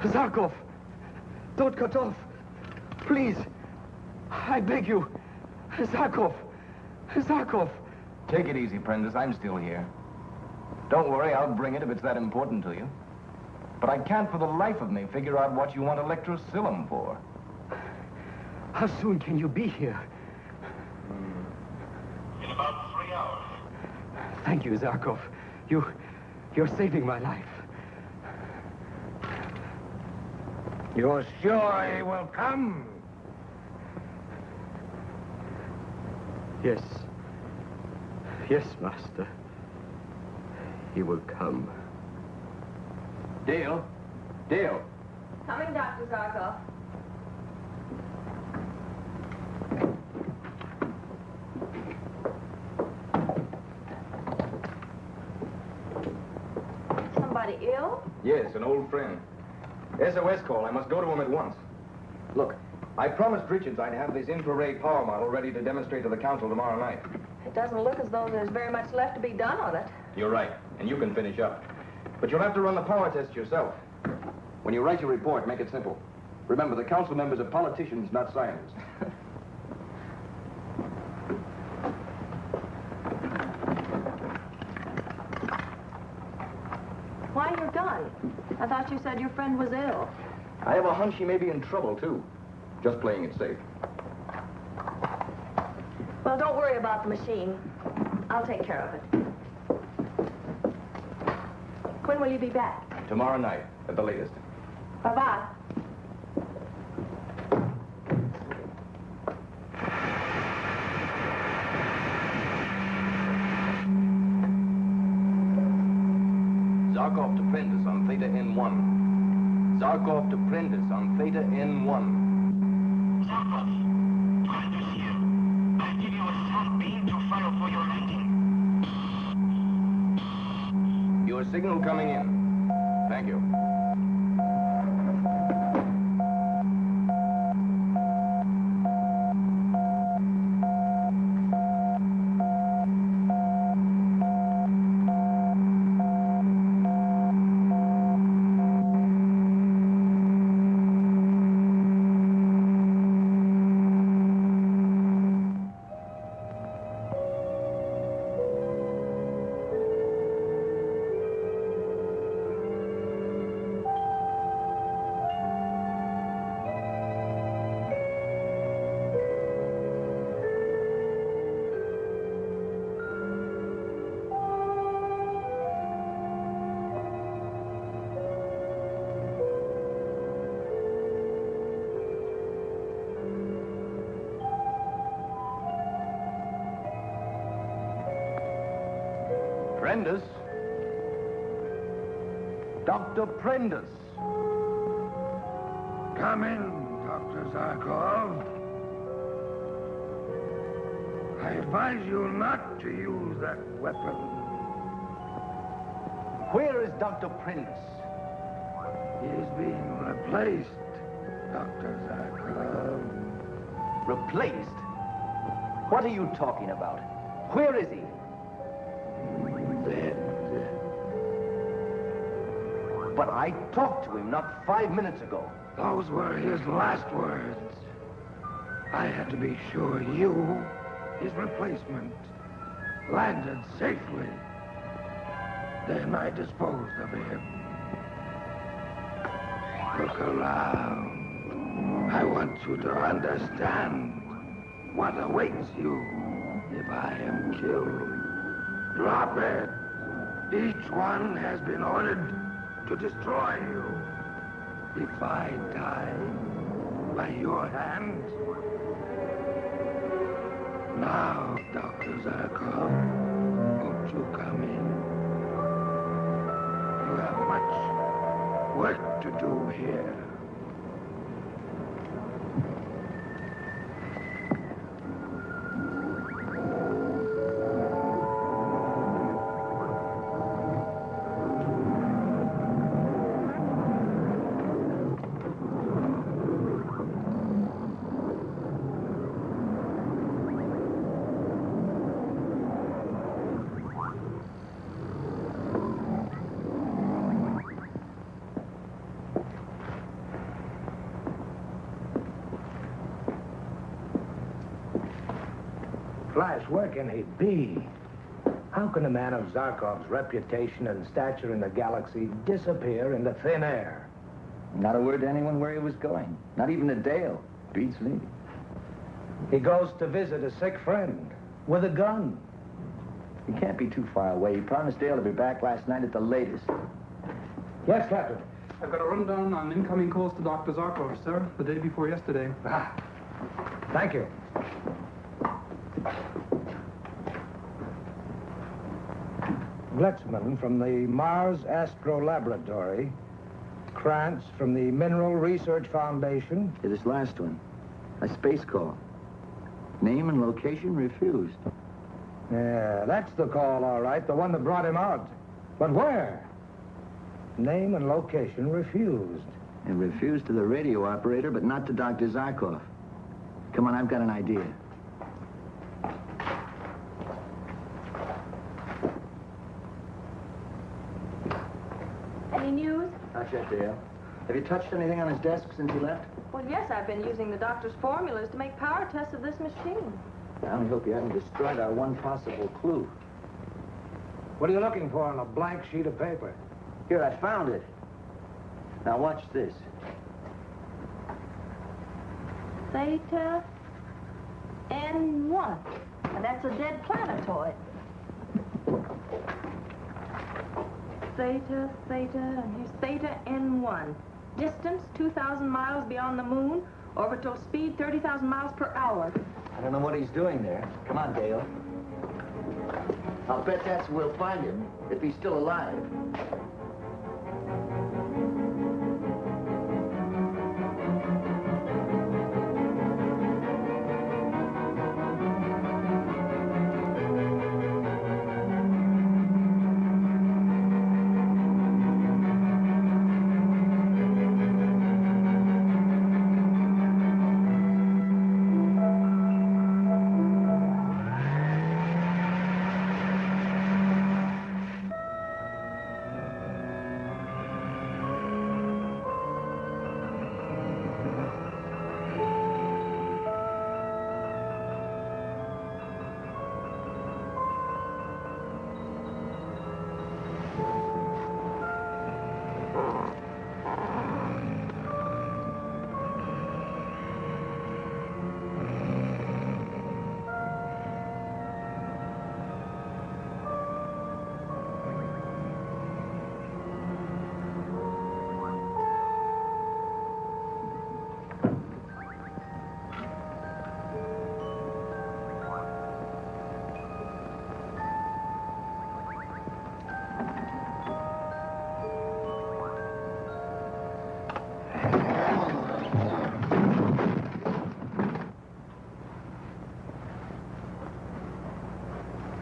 Zarkov! Don't cut off! Please! I beg you! Zarkov! Zarkov! Take it easy, Prentice. I'm still here. Don't worry, I'll bring it if it's that important to you. But I can't for the life of me figure out what you want electrocilium for. How soon can you be here? In about 3 hours. Thank you, Zarkov. You're saving my life. You're sure he will come? Yes. Yes, Master. He will come. Dale? Dale? Coming, Dr. Zarkov. Somebody ill? Yes, an old friend. SOS call. I must go to him at once. Look, I promised Richards I'd have this infrared power model ready to demonstrate to the council tomorrow night. It doesn't look as though there's very much left to be done on it. You're right, and you can finish up. But you'll have to run the power test yourself. When you write your report, make it simple. Remember, the council members are politicians, not scientists. Why, you're gone. I thought you said your friend was ill. I have a hunch he may be in trouble, too. Just playing it safe. Well, don't worry about the machine. I'll take care of it. When will you be back? Tomorrow night, at the latest. Bye-bye. Zarkov to Prentice on Theta N1. Zarkov to Prentice on Theta N1. Zarkov, Prentice here. I'll give you a soft beam to follow for your landing. Your signal coming in. Thank you. Prentice? Dr. Prentice. Come in, Dr. Zarkov. I advise you not to use that weapon. Where is Dr. Prentice? He is being replaced, Dr. Zarkov. Replaced? What are you talking about? Where is he? Dead. But I talked to him not 5 minutes ago. Those were his last words. I had to be sure you, his replacement, landed safely. Then I disposed of him. Look around. I want you to understand what awaits you if I am killed. Drop it. Each one has been ordered to destroy you. If I die by your hand. Now, Dr. Zarkov, won't you come in? You have much work to do here. Flash, where can he be? How can a man of Zarkov's reputation and stature in the galaxy disappear into thin air? Not a word to anyone where he was going. Not even to Dale. Beats me. He goes to visit a sick friend with a gun. He can't be too far away. He promised Dale to be back last night at the latest. Yes, Captain. I've got a rundown on incoming calls to Dr. Zarkov, sir, the day before yesterday. Thank you. Glitzman from the Mars Astro Laboratory. Krantz from the Mineral Research Foundation. Yeah, this last one. A space call. Name and location refused. Yeah, that's the call, all right. The one that brought him out. But where? Name and location refused. And refused to the radio operator, but not to Dr. Zarkov. Come on, I've got an idea. Any news? Not yet, Dale. Have you touched anything on his desk since he left? Well, yes, I've been using the doctor's formulas to make power tests of this machine. I only hope you haven't destroyed our one possible clue. What are you looking for on a blank sheet of paper? Here, I found it. Now watch this. Theta N1. And that's a dead planetoid. Theta, and here's Theta N1. Distance, 2,000 miles beyond the moon. Orbital speed, 30,000 miles per hour. I don't know what he's doing there. Come on, Dale. I'll bet that's where we'll find him, if he's still alive.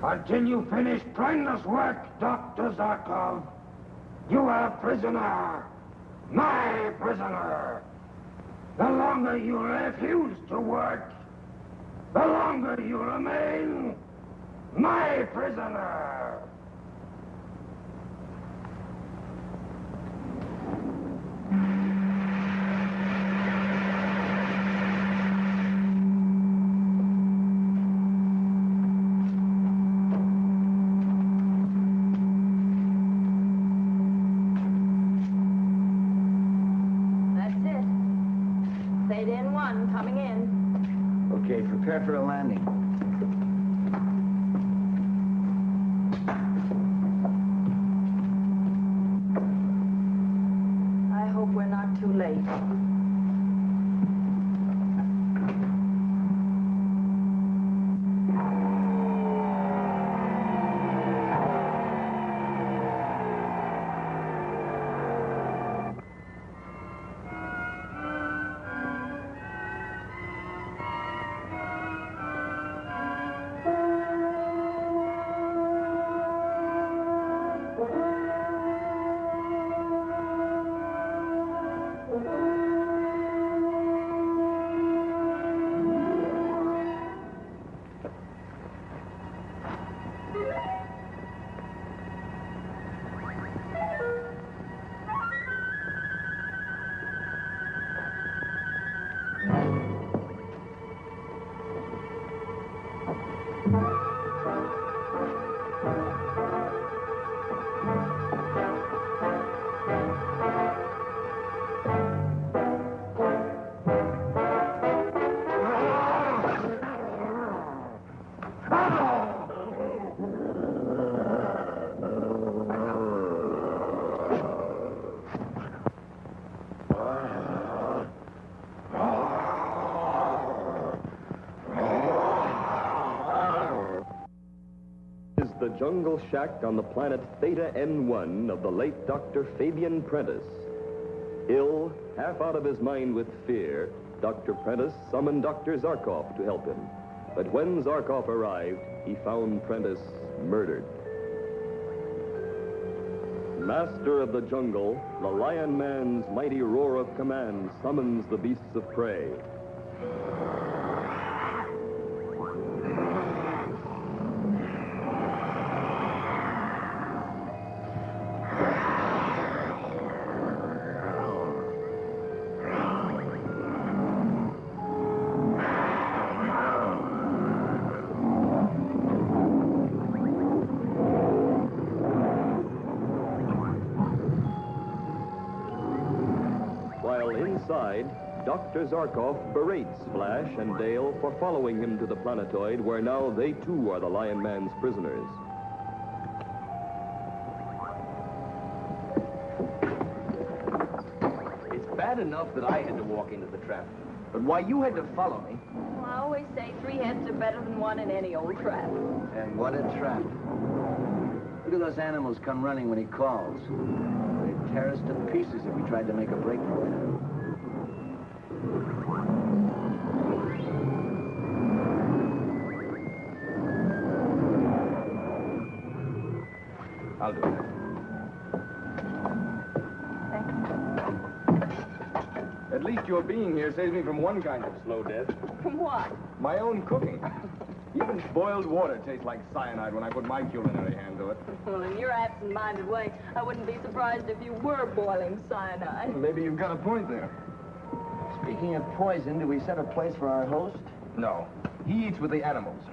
Until you finish brainless work, Dr. Zarkov, you are a prisoner. My prisoner. The longer you refuse to work, the longer you remain my prisoner. Coming in. Okay, prepare for a landing. The jungle shack on the planet Theta N1 of the late Dr. Fabian Prentice. Ill, half out of his mind with fear, Dr. Prentice summoned Dr. Zarkov to help him. But when Zarkov arrived, he found Prentice murdered. Master of the jungle, the Lion Man's mighty roar of command summons the beasts of prey. Inside, Dr. Zarkov berates Flash and Dale for following him to the planetoid, where now they too are the Lion Man's prisoners. It's bad enough that I had to walk into the trap, but why you had to follow me? Well, I always say 3 heads are better than 1 in any old trap. And what a trap. Look at those animals come running when he calls. They'd tear us to pieces if we tried to make a break for it. I'll do it. At least your being here saves me from one kind of slow death. From what? My own cooking. Even boiled water tastes like cyanide when I put my culinary hand to it. Well, in your absent-minded way, I wouldn't be surprised if you were boiling cyanide. Maybe you've got a point there. Speaking of poison, do we set a place for our host? No. He eats with the animals.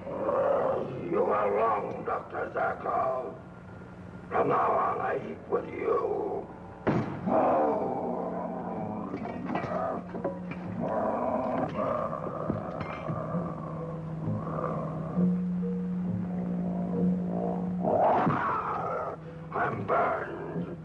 You are wrong, Dr. Zarkov. From now on, I eat with you. I'm burned.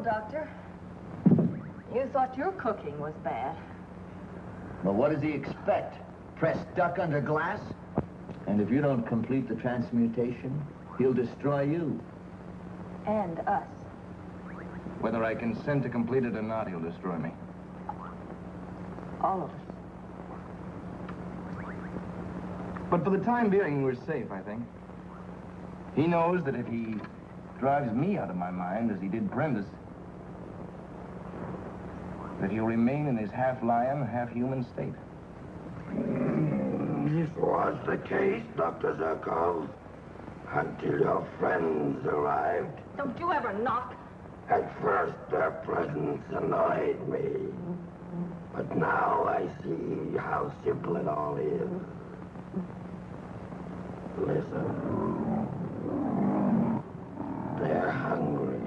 Doctor. You thought your cooking was bad. Well, what does he expect? Press duck under glass? And if you don't complete the transmutation, he'll destroy you. And us. Whether I consent to complete it or not, he'll destroy me. All of us. But for the time being, we're safe, I think. He knows that if he drives me out of my mind, as he did Prentice, that he'll remain in his half-lion, half-human state. This was the case, Dr. Zarkov, until your friends arrived. Don't you ever knock. At first, their presence annoyed me. But now I see how simple it all is. Listen. They're hungry.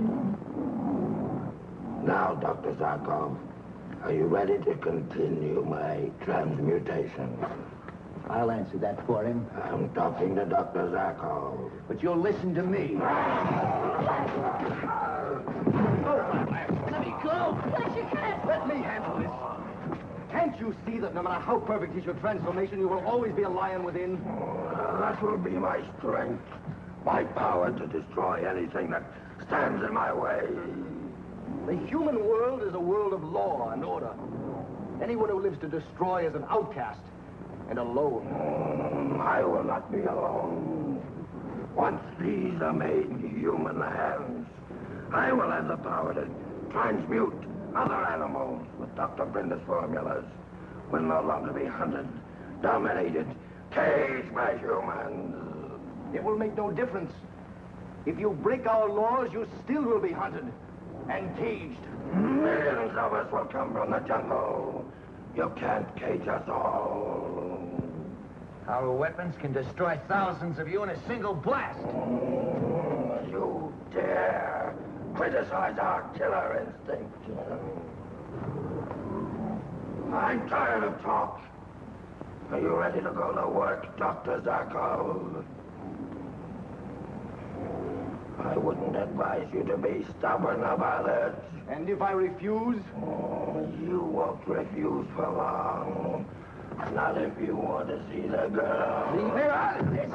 Now, Dr. Zarkov, are you ready to continue my transmutation? I'll answer that for him. I'm talking to Dr. Zarkov. But you'll listen to me. Let me go! Flash, you can't! Let me handle this. Can't you see that no matter how perfect is your transformation, you will always be a lion within? That will be my strength. My power to destroy anything that stands in my way. The human world is a world of law and order. Anyone who lives to destroy is an outcast and alone. I will not be alone. Once these are made in human hands, I will have the power to transmute other animals with Dr. Brinder's formulas. Will no longer be hunted, dominated, caged by humans. It will make no difference. If you break our laws, you still will be hunted and caged. Millions of us will come from the jungle. You can't cage us all. Our weapons can destroy thousands of you in a single blast. You dare criticize our killer instinct. I'm tired of talk. Are you ready to go to work, Dr. Zarkov? I wouldn't advise you to be stubborn about it. And if I refuse? You won't refuse for long. Not if you want to see the girl. Leave her out of this.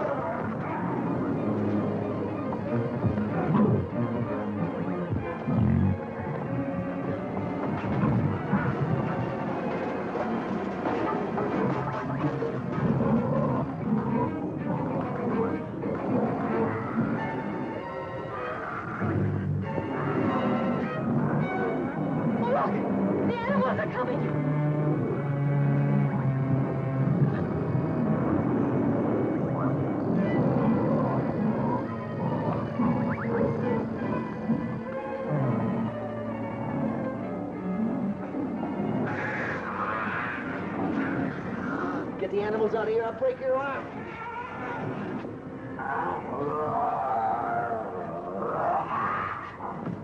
Get the animals out of here, I'll break your arm.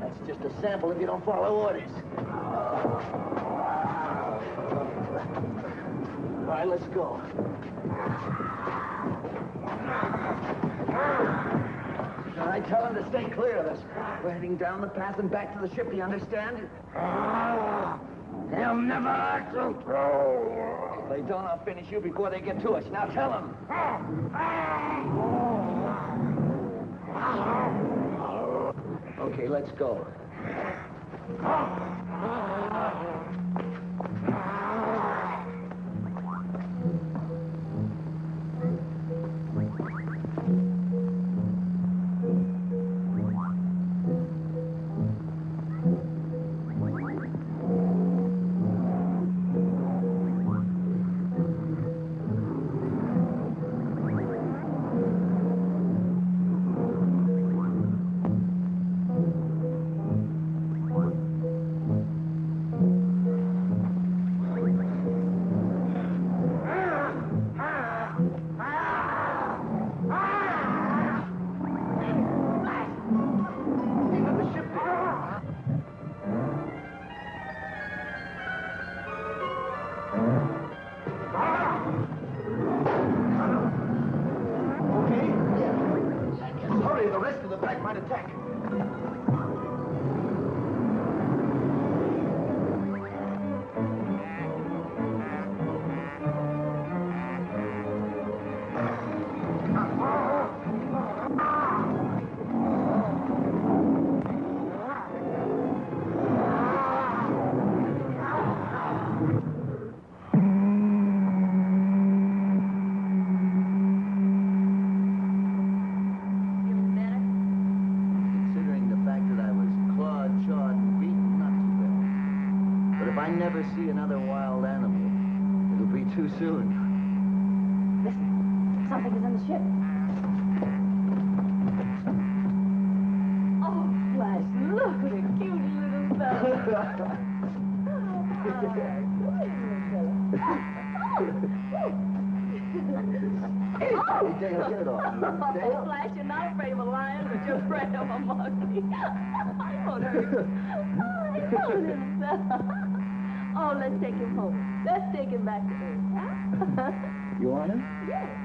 That's just a sample if you don't follow orders. All right, let's go. All right, tell them to stay clear of us. We're heading down the path and back to the ship, do you understand? They'll never let you through. If they don't, I'll finish you before they get to us. Now tell them. Okay, let's go. The rest of the pack might attack. Never see another wild animal. It'll be too soon. Listen, something is in the ship. Oh, Flash, look at the cute little fella. Hey, Dale, get it off. Dale? Flash, you're not afraid of a lion, but you're afraid of a monkey. I won't hurt you. Oh, little fella. Oh, let's take him home. Let's take him back to Earth, huh? You want it? Yes.